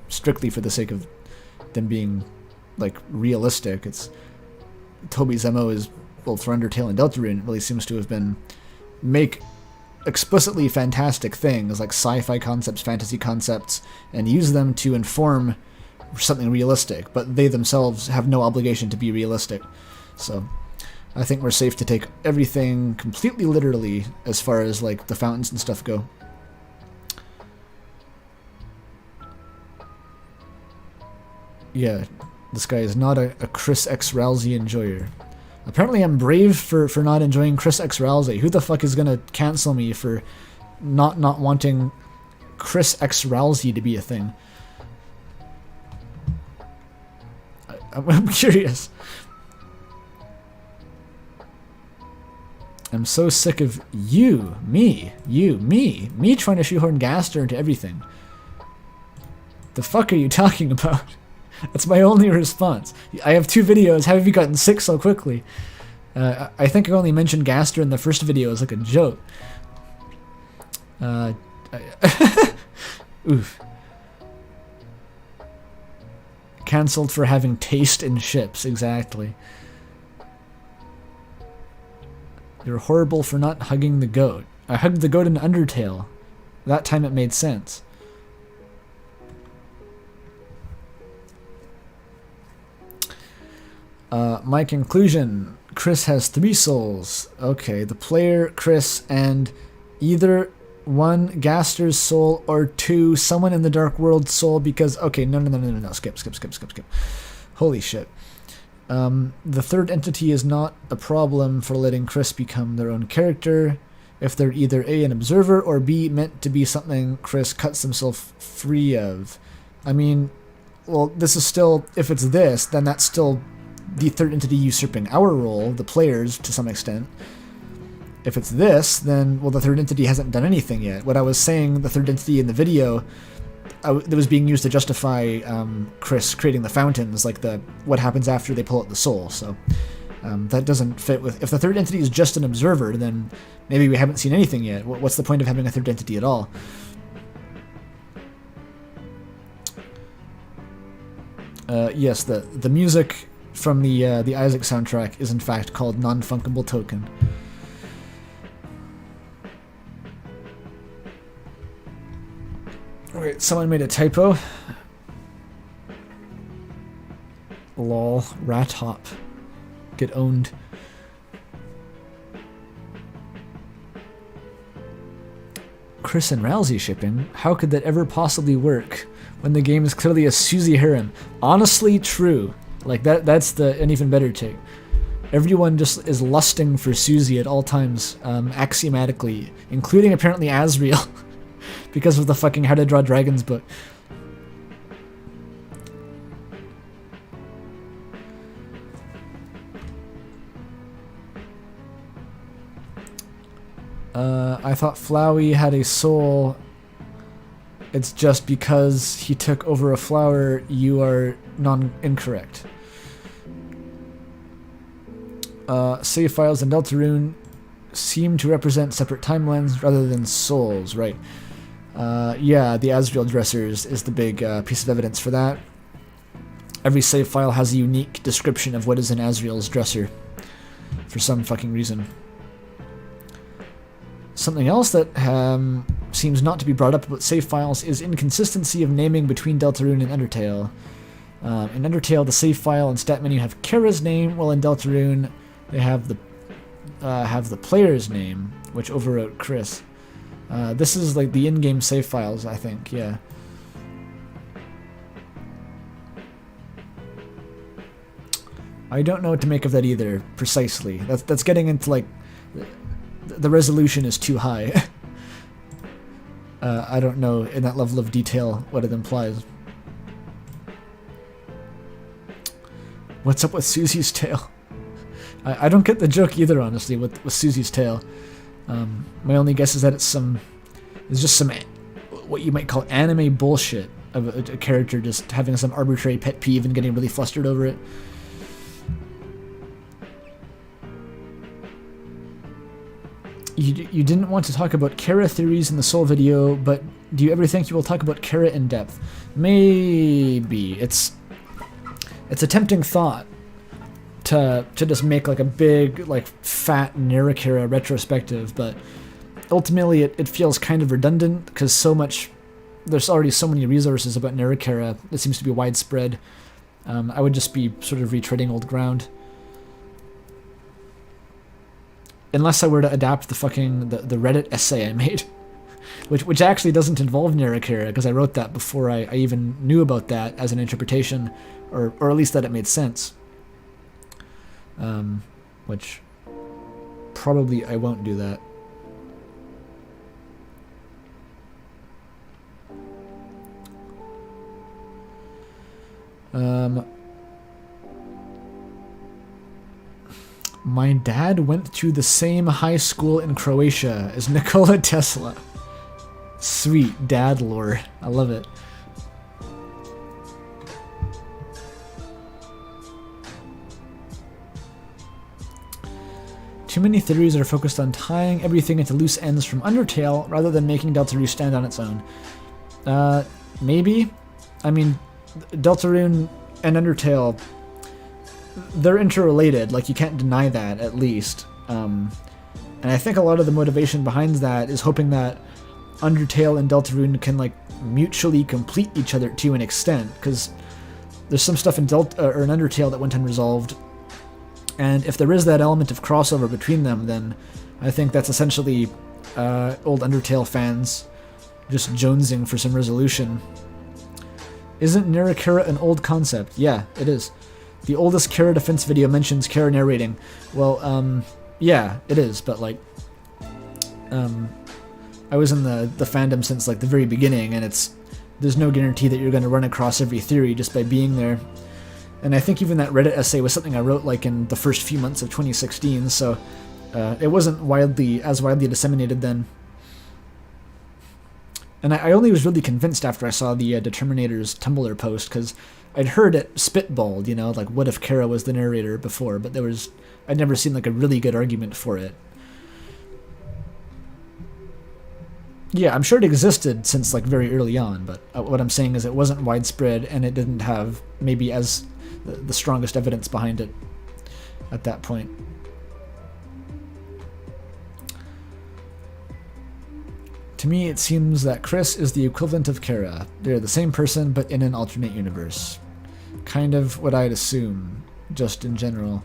strictly for the sake of them being like realistic. It's Toby's MO is, well, for Undertale and Deltarune, it really seems to have been make explicitly fantastic things like sci-fi concepts, fantasy concepts, and use them to inform something realistic, but they themselves have no obligation to be realistic. So I think we're safe to take everything completely literally as far as like the fountains and stuff go. Yeah, this guy is not a Kris X Ralsei enjoyer. Apparently I'm brave for not enjoying Kris X Ralsei. Who the fuck is gonna cancel me for not wanting Kris X Ralsei to be a thing? I'm curious. I'm so sick of me trying to shoehorn Gaster into everything. The fuck are you talking about? That's my only response. I have 2 videos. How have you gotten 6 so quickly? I think I only mentioned Gaster in the first video as like a joke. Oof. Cancelled for having taste in ships, exactly. You're horrible for not hugging the goat. I hugged the goat in Undertale. That time it made sense. My conclusion. Kris has 3 souls. Okay, the player, Kris, and either 1, Gaster's soul, or 2, someone in the Dark World's soul, because... Okay, no. Skip. Holy shit. The third entity is not a problem for letting Kris become their own character if they're either A, an observer, or B, meant to be something Kris cuts himself free of. I mean, well, this is still... If it's this, then that's still the third entity usurping our role, the players, to some extent. If it's this, then, well, the third entity hasn't done anything yet. What I was saying, the third entity in the video, that was being used to justify Kris creating the fountains, like what happens after they pull out the soul. So that doesn't fit with... If the third entity is just an observer, then maybe we haven't seen anything yet. What's the point of having a third entity at all? Yes, the music from the Isaac soundtrack is in fact called Non-Funkable Token. Wait, someone made a typo. Lol, rat hop. Get owned. Kris and Ralsei shipping? How could that ever possibly work when the game is clearly a Susie harem? Honestly, true. Like, that's an even better take. Everyone just is lusting for Susie at all times, axiomatically, including apparently Asriel, because of the fucking How to Draw Dragons book. I thought Flowey had a soul. It's just because he took over a flower, you are incorrect. Save files in Deltarune seem to represent separate timelines rather than souls, right? Yeah, the Asriel dressers is the big piece of evidence for that. Every save file has a unique description of what is in Asriel's dresser, for some fucking reason. Something else that seems not to be brought up about save files is inconsistency of naming between Deltarune and Undertale. In Undertale, the save file and stat menu have Kara's name, while in Deltarune they have the player's name, which overwrote Kris. This is like the in-game save files, I think, yeah. I don't know what to make of that either, precisely. That's getting into, like, the resolution is too high. I don't know in that level of detail what it implies. What's up with Susie's tail? I don't get the joke either, honestly, with Susie's tail. My only guess is that it's just some what you might call anime bullshit of a character just having some arbitrary pet peeve and getting really flustered over it. You didn't want to talk about Kara theories in the Soul video, but do you ever think you will talk about Kara in depth? Maybe. It's a tempting thought to just make like a big, like, fat Nerakara retrospective, but ultimately it feels kind of redundant because so much there's already so many resources about Nerakera. It seems to be widespread. I would just be sort of retreading old ground. Unless I were to adapt the Reddit essay I made, which actually doesn't involve Nerakera, because I wrote that before I even knew about that as an interpretation, or at least that it made sense. Which probably I won't do that. My dad went to the same high school in Croatia as Nikola Tesla. Sweet dad lore. I love it. Too many theories are focused on tying everything into loose ends from Undertale rather than making Deltarune stand on its own. Maybe. I mean, Deltarune and Undertale, they're interrelated. Like, you can't deny that, at least. And I think a lot of the motivation behind that is hoping that Undertale and Deltarune can, like, mutually complete each other to an extent, because there's some stuff in Undertale that went unresolved. And if there is that element of crossover between them, then I think that's essentially old Undertale fans just jonesing for some resolution. Isn't Nerakera an old concept? Yeah, it is. The oldest Kara defense video mentions Kara narrating. Well, yeah, it is, but, like, I was in the fandom since, like, the very beginning, and there's no guarantee that you're going to run across every theory just by being there. And I think even that Reddit essay was something I wrote, like, in the first few months of 2016, so it wasn't as widely disseminated then. And I only was really convinced after I saw the Determinator's Tumblr post, because I'd heard it spitballed, you know, like, what if Kara was the narrator before, but I'd never seen, like, a really good argument for it. Yeah, I'm sure it existed since, like, very early on, but what I'm saying is it wasn't widespread, and it didn't have maybe as the strongest evidence behind it at that point. To me, it seems that Kris is the equivalent of Kara. They're the same person, but in an alternate universe. Kind of what I'd assume, just in general.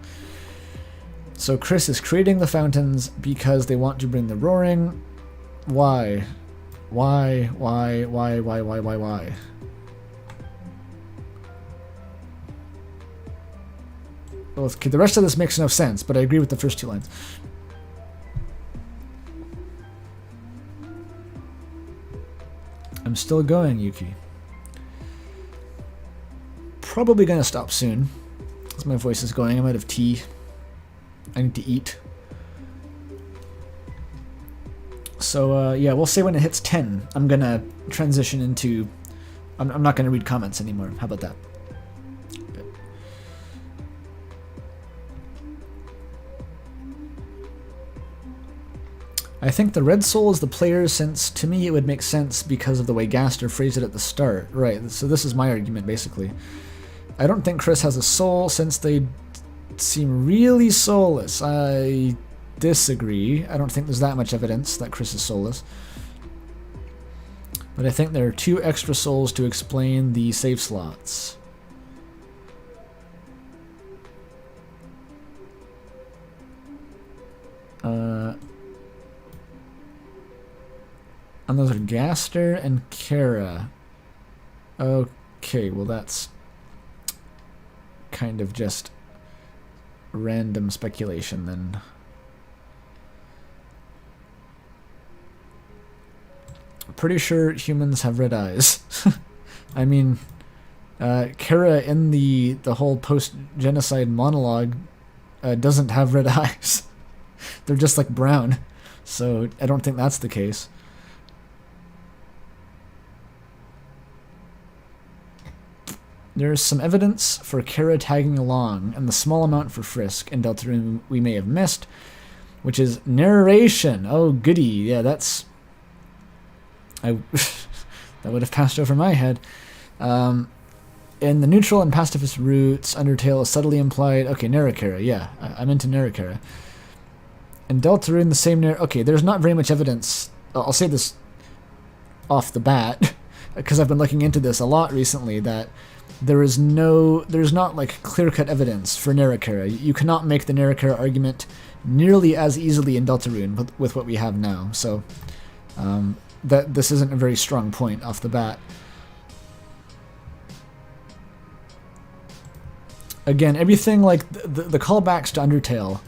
So Kris is creating the fountains because they want to bring the roaring. Why? Why? Well, okay, the rest of this makes no sense, but I agree with the first two lines. I'm still going, Yuki. Probably gonna stop soon, as my voice is going. I'm out of tea. I need to eat. So, yeah, we'll say when it hits 10, I'm gonna transition into... I'm not gonna read comments anymore. How about that? I think the red soul is the player, since to me it would make sense because of the way Gaster phrased it at the start. Right, so this is my argument, basically. I don't think Kris has a soul, since they seem really soulless. I disagree. I don't think there's that much evidence that Kris is soulless. But I think there are 2 extra souls to explain the save slots. And those are Gaster and Kara. Okay, well that's kind of just random speculation then. Pretty sure humans have red eyes. I mean, Kara in the whole post-genocide monologue doesn't have red eyes. They're just like brown. So I don't think that's the case. There's some evidence for Kara tagging along, and the small amount for Frisk and Deltarune we may have missed, which is narration. Oh, goody. Yeah, that's... that would have passed over my head. In the neutral and pacifist roots, Undertale is subtly implied. Okay, Nerakera. Yeah, I'm into Nerakera. And Deltarune, the same Okay, there's not very much evidence. I'll say this off the bat. because I've been looking into this a lot recently, that there's not like clear-cut evidence for Nerakara. You cannot make the Nerakara argument nearly as easily in Deltarune with what we have now. So that this isn't a very strong point off the bat. Again, everything like the callbacks to Undertale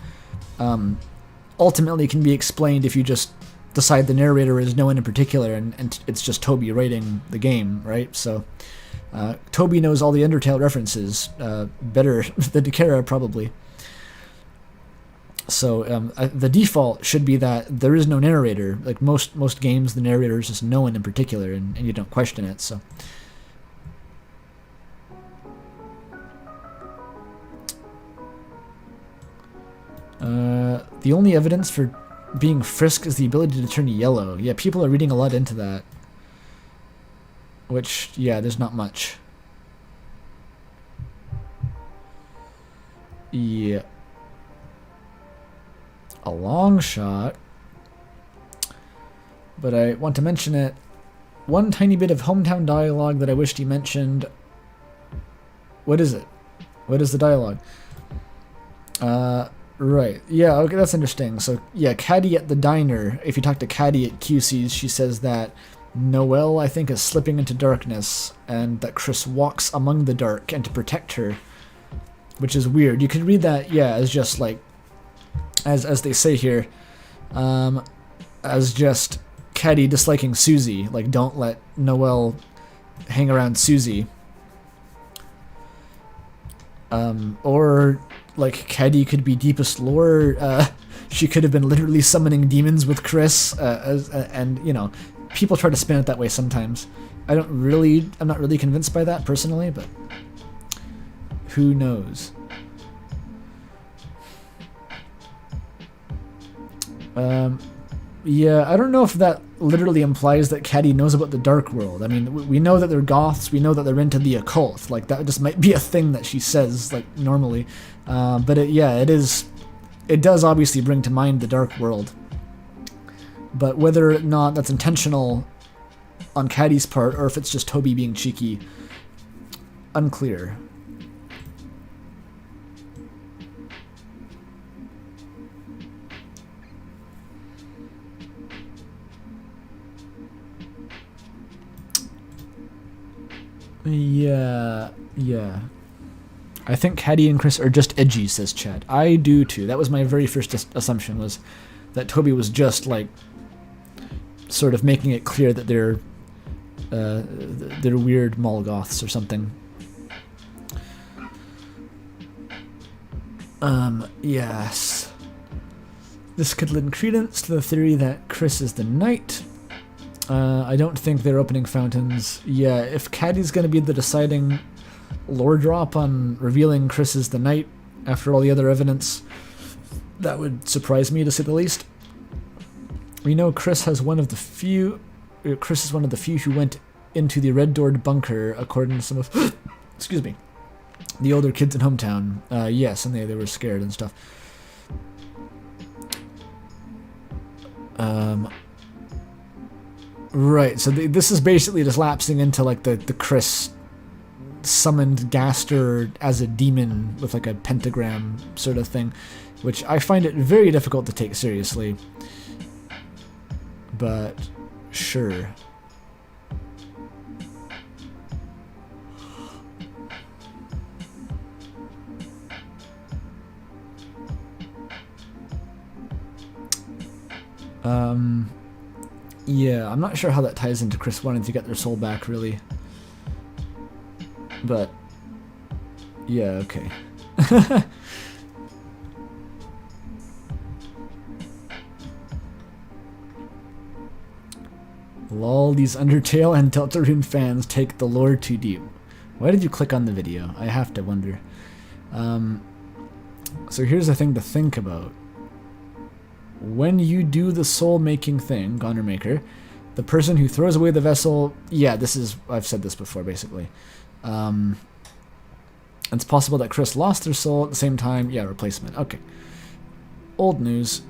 ultimately can be explained if you just decide the narrator is no one in particular and it's just Toby writing the game, right? So Toby knows all the Undertale references better than Kara probably. So the default should be that there is no narrator. Like most games, the narrator is just no one in particular, and you don't question it. So. The only evidence for being Frisk is the ability to turn yellow. Yeah, people are reading a lot into that. Which, yeah, there's not much. Yeah. A long shot. But I want to mention it. One tiny bit of hometown dialogue that I wished he mentioned. What is it? What is the dialogue? Right. Yeah, okay, that's interesting. So, yeah, Caddy at the diner, if you talk to Caddy at QC's, she says that Noelle, I think, is slipping into darkness, and that Kris walks among the dark and to protect her, which is weird. You could read that, yeah, as just, like, as they say here, as just Caddy disliking Susie. Like, don't let Noelle hang around Susie. Or... like, Caddy could be deepest lore. She could have been literally summoning demons with Kris, and, you know, people try to spin it that way sometimes. I'm not really convinced by that, personally, but who knows? Yeah, I don't know if that literally implies that Caddy knows about the Dark World. I mean, we know that they're goths, we know that they're into the occult. Like, that just might be a thing that she says, like, normally. But it does obviously bring to mind the Dark World. But whether or not that's intentional on Caddy's part, or if it's just Toby being cheeky, unclear. Yeah. I think Caddy and Kris are just edgy, says Chad. I do too. That was my very first assumption, was that Toby was just, like, sort of making it clear that they're weird Molgoths or something. Yes. This could lend credence to the theory that Kris is the knight. I don't think they're opening fountains. Yeah, if Caddy's gonna be the deciding lore drop on revealing Kris is the knight after all the other evidence, that would surprise me, to say the least. We know Kris is one of the few who went into the red-doored bunker, according to some of excuse me, the older kids in hometown. Yes, and they were scared and stuff. Right, so this is basically just lapsing into, like, the Kris summoned Gaster as a demon with, like, a pentagram sort of thing, which I find it very difficult to take seriously. But sure. Yeah, I'm not sure how that ties into Kris wanting to get their soul back, really. But, yeah, okay. Lol, these Undertale and Deltarune fans take the lore too deep. Why did you click on the video? I have to wonder. So here's the thing to think about. When you do the soul-making thing, Goner Maker, the person who throws away the vessel... Yeah, I've said this before, basically. It's possible that Kris lost their soul at the same time. Yeah, replacement. Okay. Old news.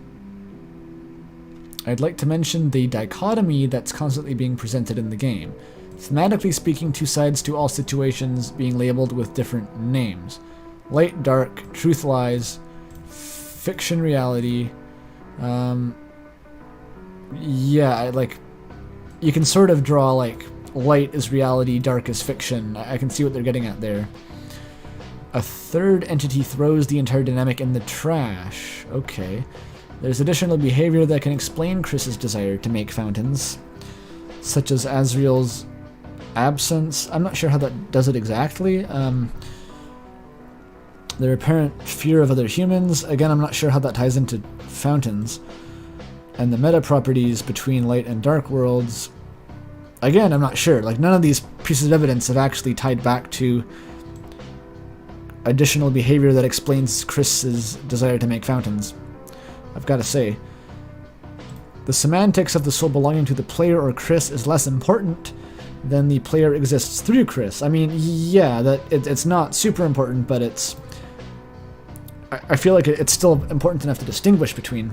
I'd like to mention the dichotomy that's constantly being presented in the game. Thematically speaking, two sides to all situations being labeled with different names. Light, dark, truth, lies, fiction, reality. Yeah, like, you can sort of draw, like, light is reality, dark is fiction. I can see what they're getting at there. A third entity throws the entire dynamic in the trash. Okay. There's additional behavior that can explain Kris's desire to make fountains, such as Azriel's absence. I'm not sure how that does it exactly. Their apparent fear of other humans. Again, I'm not sure how that ties into fountains. And the meta properties between light and dark worlds. Again, I'm not sure. Like, none of these pieces of evidence have actually tied back to additional behavior that explains Kris's desire to make fountains. I've got to say. The semantics of the soul belonging to the player or Kris is less important than the player exists through Kris. I mean, yeah, that it's not super important, but it's... I feel like it's still important enough to distinguish between.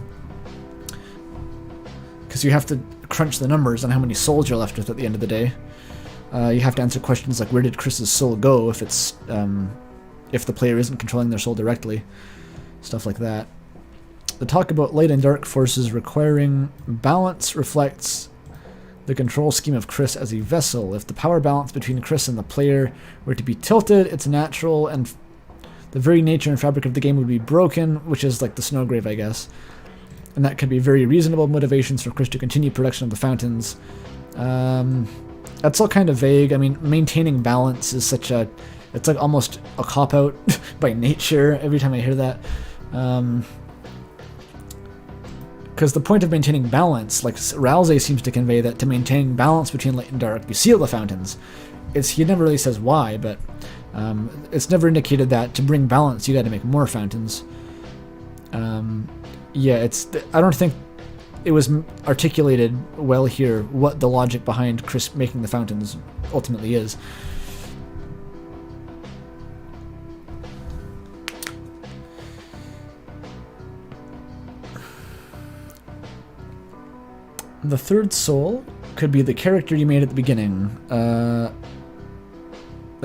Because you have to crunch the numbers on how many souls you're left with at the end of the day. You have to answer questions like, where did Kris's soul go if it's... if the player isn't controlling their soul directly. Stuff like that. The talk about light and dark forces requiring balance reflects the control scheme of Kris as a vessel. If the power balance between Kris and the player were to be tilted, it's natural and the very nature and fabric of the game would be broken, which is like the Snowgrave, I guess. And that could be very reasonable motivations for Kris to continue production of the fountains. That's all kind of vague. I mean, maintaining balance is such a... It's like almost a cop-out by nature every time I hear that. Because the point of maintaining balance, like Ralze seems to convey that to maintain balance between light and dark, you seal the fountains. He never really says why, but it's never indicated that to bring balance you got to make more fountains. Yeah, I don't think it was articulated well here what the logic behind Kris making the fountains ultimately is. The third soul could be the character you made at the beginning. The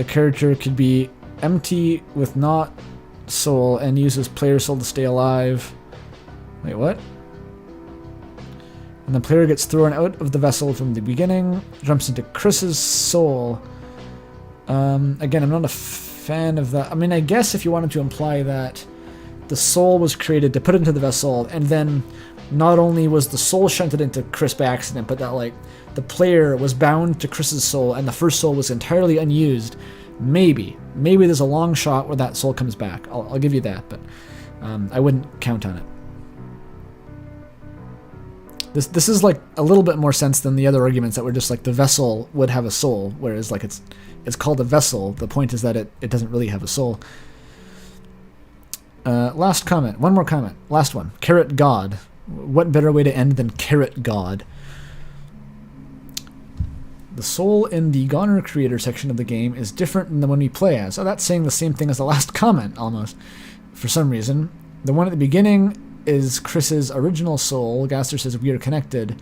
character could be empty with not soul and uses player soul to stay alive. Wait, what? And the player gets thrown out of the vessel from the beginning, jumps into Kris's soul. Again, I'm not a fan of that. I mean, I guess if you wanted to imply that the soul was created to put into the vessel, and then not only was the soul shunted into Kris by accident, but that, like, the player was bound to Kris's soul and the first soul was entirely unused, maybe there's a long shot where that soul comes back. I'll give you that, but I wouldn't count on it. This is like a little bit more sense than the other arguments that were just like the vessel would have a soul, whereas like it's called a vessel. The point is that it doesn't really have a soul. Last comment. One more comment. Last one. Carrot God. What better way to end than Carrot God? The soul in the Goner Creator section of the game is different than the one we play as. So that's saying the same thing as the last comment, almost, for some reason. The one at the beginning is Kris's original soul. Gaster says, we are connected,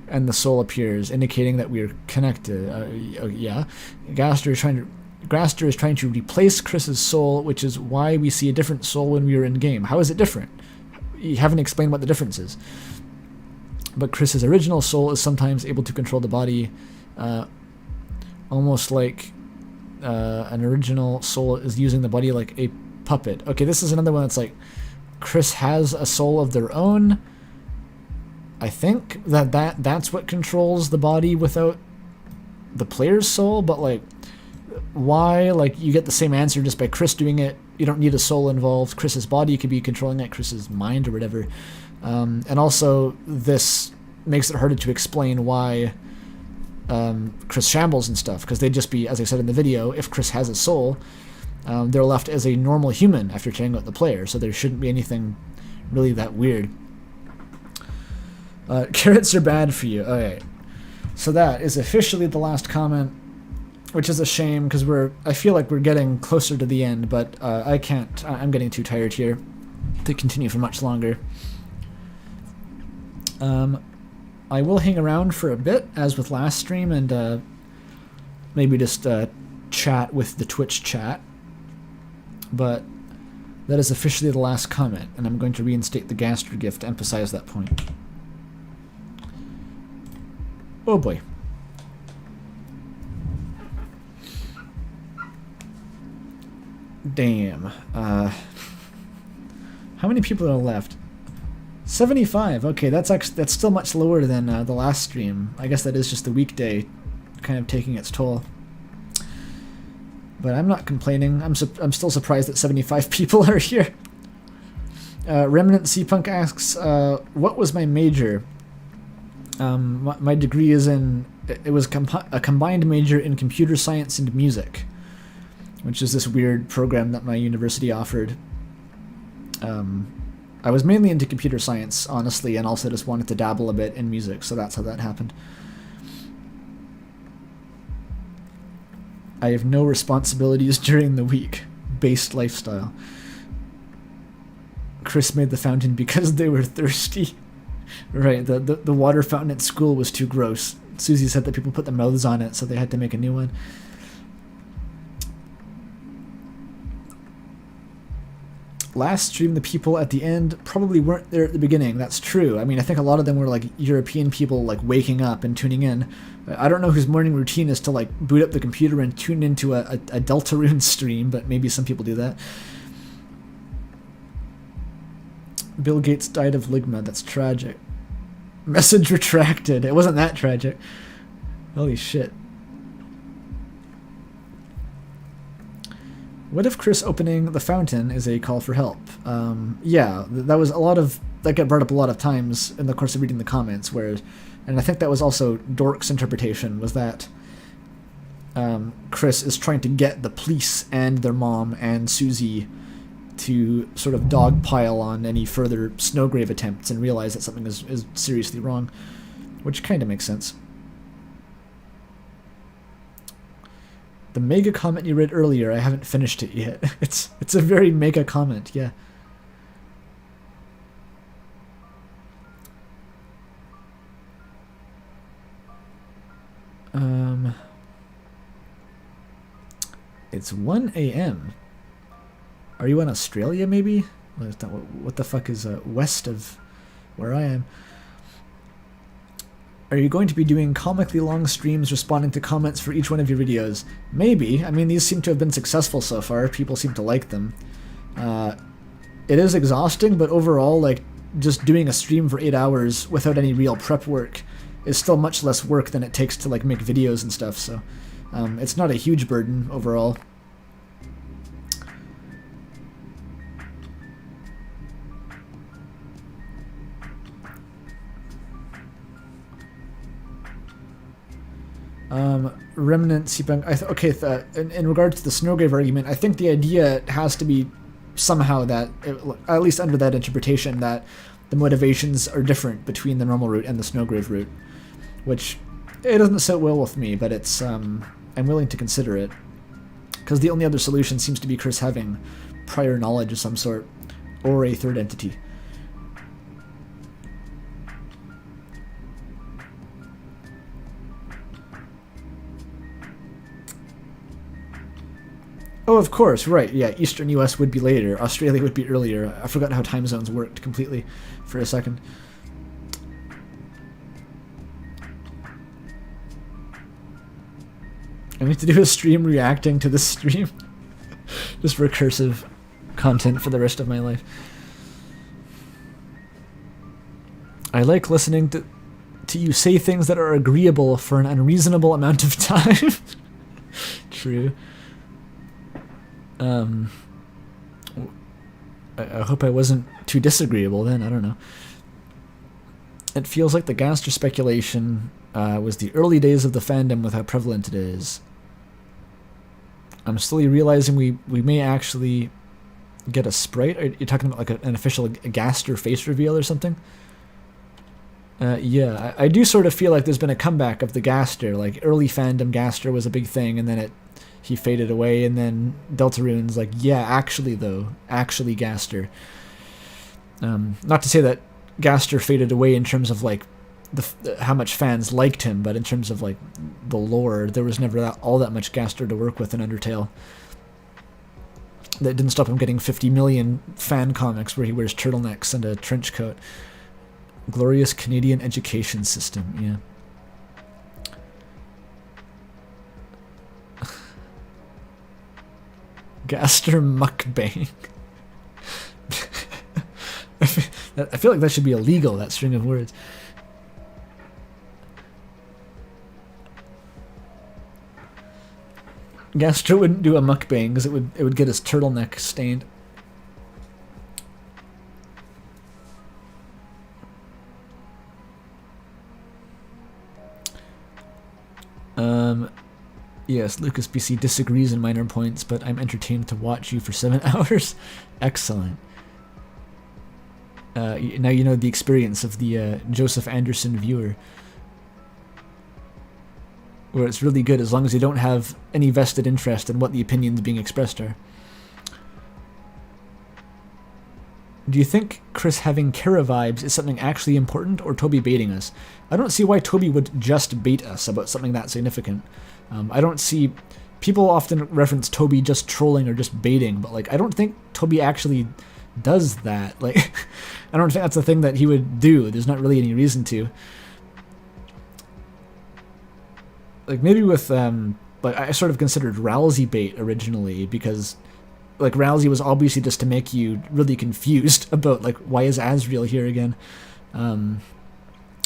and the soul appears, indicating that we are connected. Yeah. Gaster is trying to replace Kris's soul, which is why we see a different soul when we are in-game. How is it different? You haven't explained what the difference is. But Kris's original soul is sometimes able to control the body, almost like an original soul is using the body like a puppet. Okay, this is another one that's like, Kris has a soul of their own. I think that's what controls the body without the player's soul, but like, why? Like, you get the same answer just by Kris doing it. You don't need a soul involved. Kris's body could be controlling it, Kris's mind or whatever. And also, this makes it harder to explain why Kris shambles and stuff, because they'd just be, as I said in the video, if Kris has a soul, they're left as a normal human after checking out the player, so there shouldn't be anything really that weird. Carrots are bad for you. Alright. So that is officially the last comment, which is a shame, because I feel like we're getting closer to the end, but I can't. I'm getting too tired here to continue for much longer. I will hang around for a bit, as with last stream, and maybe just chat with the Twitch chat. But that is officially the last comment, and I'm going to reinstate the Gaster gift to emphasize that point. Oh boy. Damn. How many people are left? 75. Okay, that's still much lower than the last stream. I guess that is just the weekday kind of taking its toll. But I'm not complaining. I'm still surprised that 75 people are here. Remnant Cpunk asks, what was my major? My degree is in... It was a combined major in computer science and music, which is this weird program that my university offered. I was mainly into computer science, honestly, and also just wanted to dabble a bit in music, so that's how that happened. I have no responsibilities during the week. Based lifestyle. Kris made the fountain because they were thirsty. Right, the water fountain at school was too gross. Susie said that people put their mouths on it, so they had to make a new one. Last stream, the people at the end probably weren't there at the beginning. That's true. I mean, I think a lot of them were like European people, like waking up and tuning in. I don't know whose morning routine is to like boot up the computer and tune into a Deltarune stream, but maybe some people do that. Bill Gates died of ligma. That's tragic. Message retracted. It wasn't that tragic. Holy shit. What if Kris opening the fountain is a call for help? Yeah, that was a lot of... That got brought up a lot of times in the course of reading the comments, where... And I think that was also Dork's interpretation, was that Kris is trying to get the police and their mom and Susie to sort of dogpile on any further Snowgrave attempts and realize that something is seriously wrong, which kind of makes sense. The mega comment you read earlier, I haven't finished it yet. It's a very mega comment, yeah. It's 1 a.m. Are you in Australia, maybe? What the fuck is west of where I am? Are you going to be doing comically long streams responding to comments for each one of your videos? Maybe. I mean, these seem to have been successful so far. People seem to like them. It is exhausting, but overall, like, just doing a stream for 8 hours without any real prep work is still much less work than it takes to, like, make videos and stuff, so... it's not a huge burden overall. Remnant Cpunk. In regards to the Snowgrave argument, I think the idea has to be somehow that, at least under that interpretation, that the motivations are different between the normal route and the Snowgrave route, which it doesn't sit well with me, but it's I'm willing to consider it, because the only other solution seems to be Kris having prior knowledge of some sort, or a third entity. Oh, of course, right, yeah, Eastern US would be later, Australia would be earlier. I forgot how time zones worked completely for a second. I need to do a stream reacting to this stream. Just recursive content for the rest of my life. I like listening to you say things that are agreeable for an unreasonable amount of time. True. I hope I wasn't too disagreeable then, I don't know. It feels like the Gaster speculation was the early days of the fandom with how prevalent it is. I'm slowly realizing we may actually get a sprite. Are you talking about like an official Gaster face reveal or something? Yeah, I do sort of feel like there's been a comeback of the Gaster. Like, early fandom Gaster was a big thing, and then he faded away, and then Deltarune's like, yeah, actually though, actually Gaster. Not to say that Gaster faded away in terms of like how much fans liked him, but in terms of like the lore, there was never all that much Gaster to work with in Undertale. That didn't stop him getting 50 million fan comics where he wears turtlenecks and a trench coat. Glorious Canadian education system, yeah. Gaster mukbang. I feel like that should be illegal, that string of words. Gaster wouldn't do a mukbang because it would get his turtleneck stained. Yes, Lucas BC disagrees in minor points, but I'm entertained to watch you for 7 hours. Excellent. Now you know the experience of the Joseph Anderson viewer, where it's really good as long as you don't have any vested interest in what the opinions being expressed are. Do you think Kris having Kara vibes is something actually important, or Toby baiting us? I don't see why Toby would just bait us about something that significant. I don't see... People often reference Toby just trolling or just baiting, but like I don't think Toby actually does that. Like, I don't think that's a thing that he would do. There's not really any reason to. Like maybe with like I sort of considered Rousey bait originally because like Rousey was obviously just to make you really confused about like why is Asriel here again,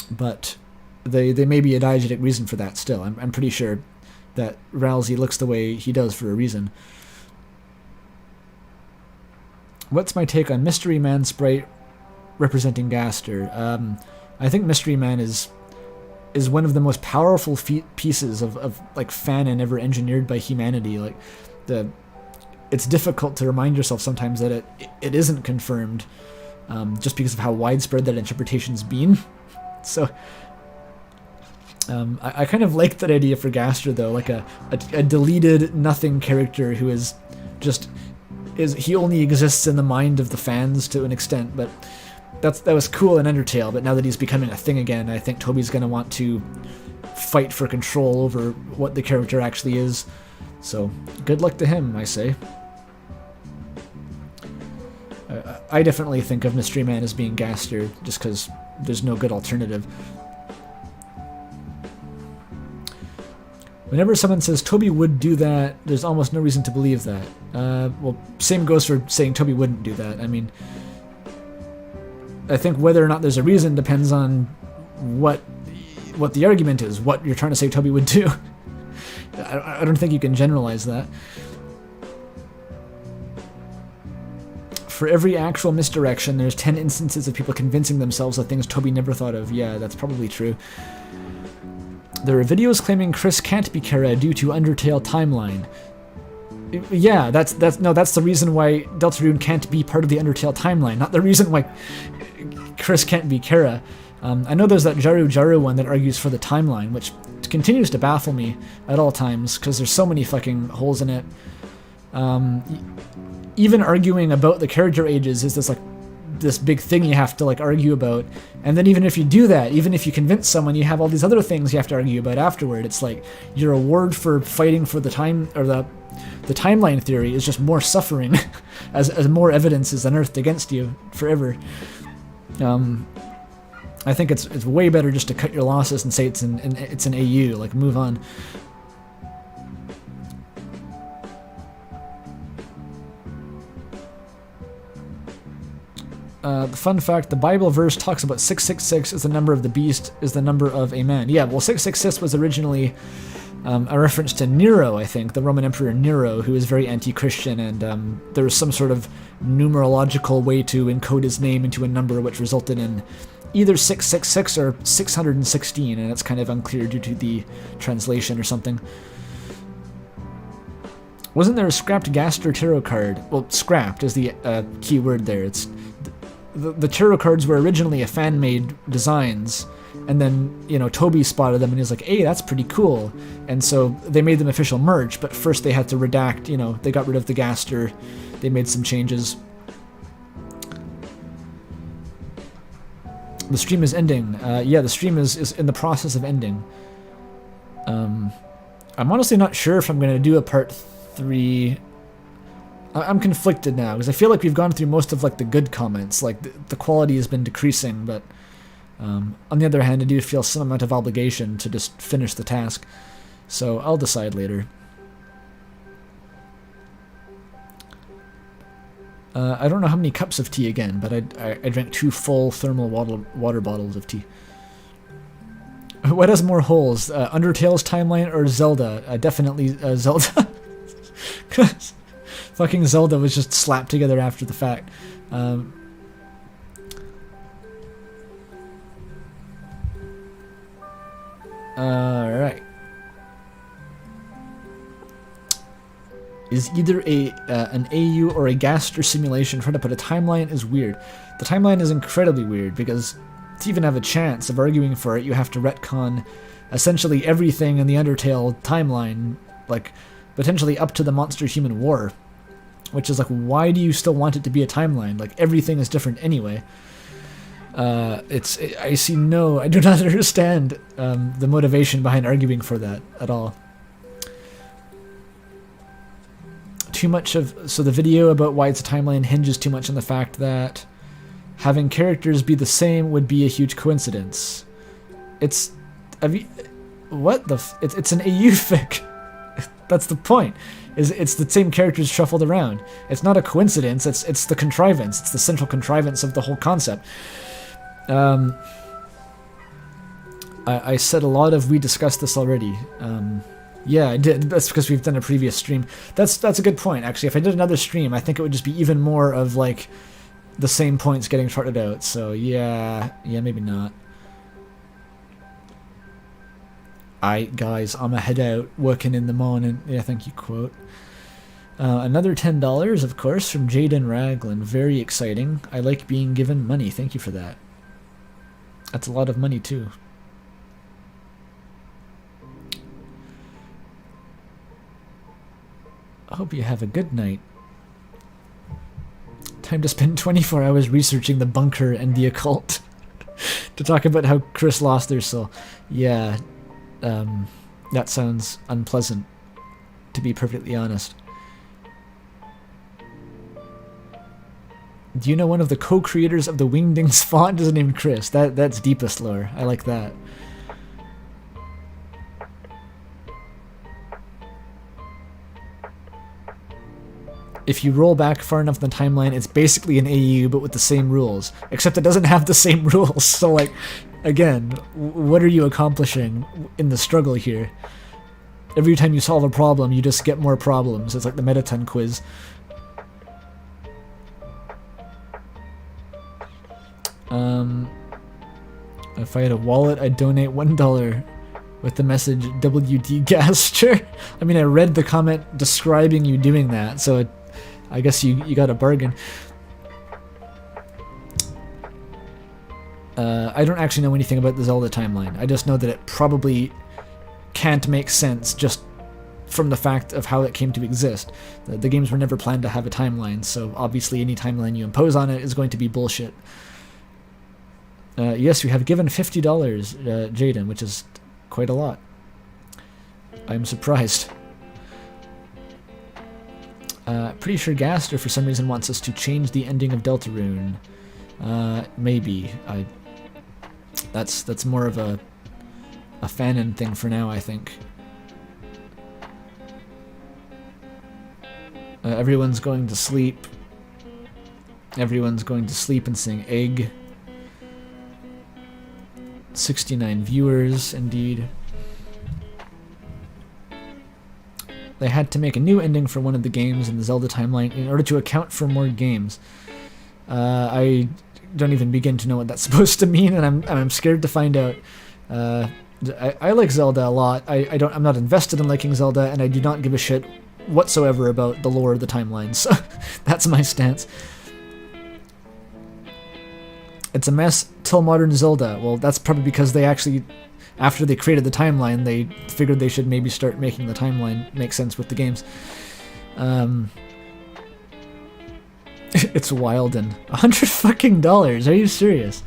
but they may be a diegetic reason for that still. I'm pretty sure that Rousey looks the way he does for a reason. What's my take on Mystery Man sprite representing Gaster? I think Mystery Man is one of the most powerful pieces of like fanon ever engineered by humanity. Like it's difficult to remind yourself sometimes that it isn't confirmed, just because of how widespread that interpretation's been. So I kind of like that idea for Gaster though, like a deleted nothing character who is just he only exists in the mind of the fans to an extent, but that was cool in Undertale, but now that he's becoming a thing again, I think Toby's going to want to fight for control over what the character actually is. So, good luck to him, I say. I definitely think of Mystery Man as being Gaster, just because there's no good alternative. Whenever someone says Toby would do that, there's almost no reason to believe that. Well, same goes for saying Toby wouldn't do that. I mean, I think whether or not there's a reason depends on what the argument is, what you're trying to say Toby would do. I don't think you can generalize that. For every actual misdirection, there's 10 instances of people convincing themselves of things Toby never thought of. Yeah, that's probably true. There are videos claiming Kris can't be Kara due to Undertale timeline. Yeah, that's the reason why Deltarune can't be part of the Undertale timeline, not the reason why Kris can't be Kara. I know there's that Jaru one that argues for the timeline, which continues to baffle me at all times, because there's so many fucking holes in it. Even arguing about the character ages is this big thing you have to like argue about, and then even if you do that, even if you convince someone, you have all these other things you have to argue about afterward. It's like your reward for fighting for the time, or the timeline theory, is just more suffering as more evidence is unearthed against you forever. I think it's way better just to cut your losses and say it's an AU, like move on. The fun fact, the Bible verse talks about 666 is the number of the beast, is the number of a man. Yeah, well, 666 was originally a reference to Nero, I think, the Roman Emperor Nero, who was very anti-Christian, and there was some sort of numerological way to encode his name into a number which resulted in either 666 or 616, and it's kind of unclear due to the translation or something. Wasn't there a scrapped Gaster tarot card? Well, scrapped is the key word there. It's the tarot cards were originally a fan-made designs, and then, you know, Toby spotted them and he was like, hey, that's pretty cool. And so they made them official merch, but first they had to redact, you know, they got rid of the Gaster, they made some changes. The stream is ending. Yeah, the stream is in the process of ending. I'm honestly not sure if I'm going to do a part 3. I'm conflicted now, because I feel like we've gone through most of like the good comments. Like the quality has been decreasing, but on the other hand, I do feel some amount of obligation to just finish the task. So I'll decide later. I don't know how many cups of tea again, but I drank 2 full thermal water bottles of tea. What has more holes, Undertale's timeline or Zelda? Definitely Zelda. Because fucking Zelda was just slapped together after the fact. Alright. Is either an AU or a Gaster simulation trying to put a timeline is weird. The timeline is incredibly weird because to even have a chance of arguing for it, you have to retcon essentially everything in the Undertale timeline, like potentially up to the Monster-Human War, which is like, why do you still want it to be a timeline? Like everything is different anyway. I do not understand the motivation behind arguing for that at all. So the video about why it's a timeline hinges too much on the fact that having characters be the same would be a huge coincidence. It's an AU fic. That's the point. It's the same characters shuffled around. It's not a coincidence. It's the contrivance. It's the central contrivance of the whole concept. I said a lot of we discussed this already. Yeah, I did. That's because we've done a previous stream. That's a good point, actually. If I did another stream, I think it would just be even more of, like, the same points getting trotted out. So, yeah, maybe not. Aight, guys, I'ma head out, working in the morning. Yeah, thank you, quote. Another $10, of course, from Jaden Raglan. Very exciting. I like being given money. Thank you for that. That's a lot of money, too. I hope you have a good night. Time to spend 24 hours researching the bunker and the occult. To talk about how Kris lost their soul. Yeah, that sounds unpleasant, to be perfectly honest. Do you know one of the co-creators of the Wingdings font is named Kris? That's deepest lore. I like that. If you roll back far enough in the timeline, it's basically an AU, but with the same rules. Except it doesn't have the same rules. So, like, again, what are you accomplishing in the struggle here? Every time you solve a problem, you just get more problems. It's like the Metaton quiz. If I had a wallet, I'd donate $1 with the message WD Gaster. I mean, I read the comment describing you doing that, so I guess you got a bargain. I don't actually know anything about the Zelda timeline. I just know that it probably can't make sense just from the fact of how it came to exist. The games were never planned to have a timeline, so obviously any timeline you impose on it is going to be bullshit. Yes, you have given $50, Jaden, which is quite a lot. I'm surprised. Pretty sure Gaster for some reason wants us to change the ending of Deltarune. Maybe. That's more of a fanon thing for now, I think. Everyone's going to sleep. Everyone's going to sleep and sing egg. 69 viewers, indeed. They had to make a new ending for one of the games in the Zelda timeline in order to account for more games. I don't even begin to know what that's supposed to mean, and I'm scared to find out. I like Zelda a lot. I'm not invested in liking Zelda, and I do not give a shit whatsoever about the lore of the timeline. So that's my stance. It's a mess till modern Zelda. Well, that's probably because they actually, after they created the timeline, they figured they should maybe start making the timeline make sense with the games. It's wild and $100 fucking dollars. Are you serious?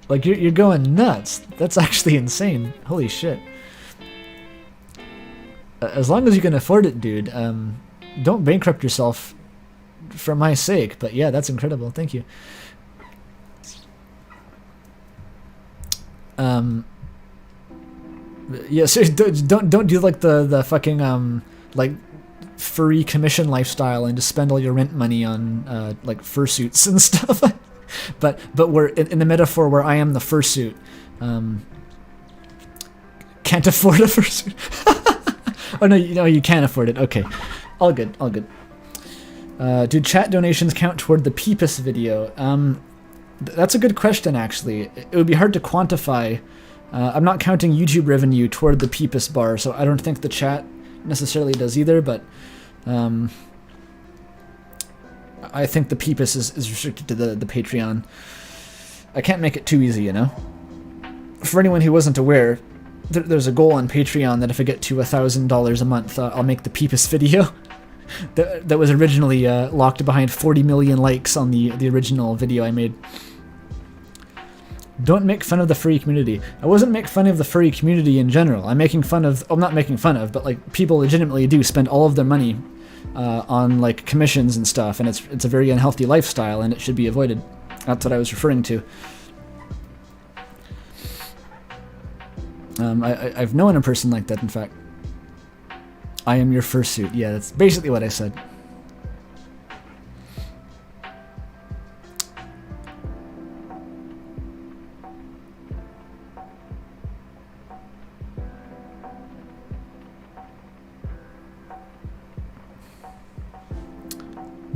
Like, you're going nuts. That's actually insane. Holy shit. As long as you can afford it, dude, don't bankrupt yourself for my sake. But yeah, that's incredible. Thank you. Yeah, seriously, don't do like the fucking like furry commission lifestyle and just spend all your rent money on like fursuits and stuff. but we're in the metaphor where I am the fursuit. Can't afford a fursuit. Oh no, you can't afford it. Okay, all good. Do chat donations count toward the Peepus video? That's a good question, actually. It would be hard to quantify. I'm not counting YouTube revenue toward the Peepus bar, so I don't think the chat necessarily does either, but I think the Peepus is restricted to the Patreon. I can't make it too easy, you know? For anyone who wasn't aware, there's a goal on Patreon that if I get to $1,000 a month, I'll make the Peepus video. That was originally locked behind 40 million likes on the original video I made. Don't make fun of the furry community. I wasn't making fun of the furry community in general. I'm making fun of... I'm not making fun of, but like people legitimately do spend all of their money on like commissions and stuff, and it's a very unhealthy lifestyle, and it should be avoided. That's what I was referring to. I've known a person like that, in fact. I am your fursuit. Yeah, that's basically what I said.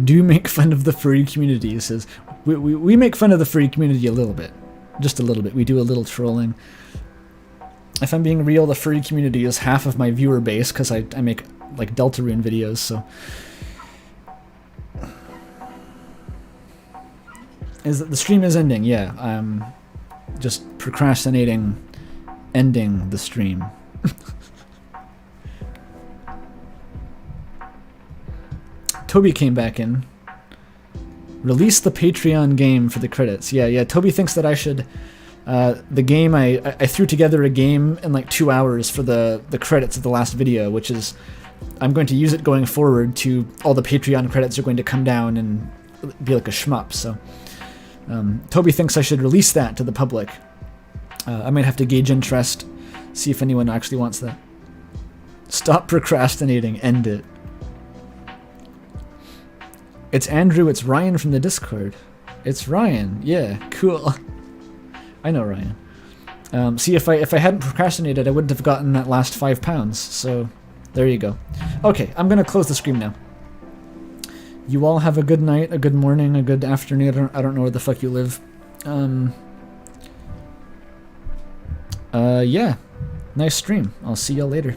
Do make fun of the furry community, it says. We make fun of the furry community a little bit. Just a little bit. We do a little trolling. If I'm being real, the furry community is half of my viewer base, because I make like Deltarune videos, so... The stream is ending, yeah. I'm just procrastinating ending the stream. Toby came back in. Release the Patreon game for the credits. Yeah, Toby thinks that I should... the game, I threw together a game in like 2 hours for the credits of the last video, which is... I'm going to use it going forward to... All the Patreon credits are going to come down and be like a shmup, so... Toby thinks I should release that to the public. I might have to gauge interest, see if anyone actually wants that. Stop procrastinating, end it. It's Andrew, it's Ryan from the Discord. It's Ryan, yeah, cool. I know Ryan. See, if I hadn't procrastinated, I wouldn't have gotten that last £5, so there you go. Okay, I'm gonna close the stream now. You all have a good night, a good morning, a good afternoon. I don't know where the fuck you live. Yeah, nice stream. I'll see y'all later.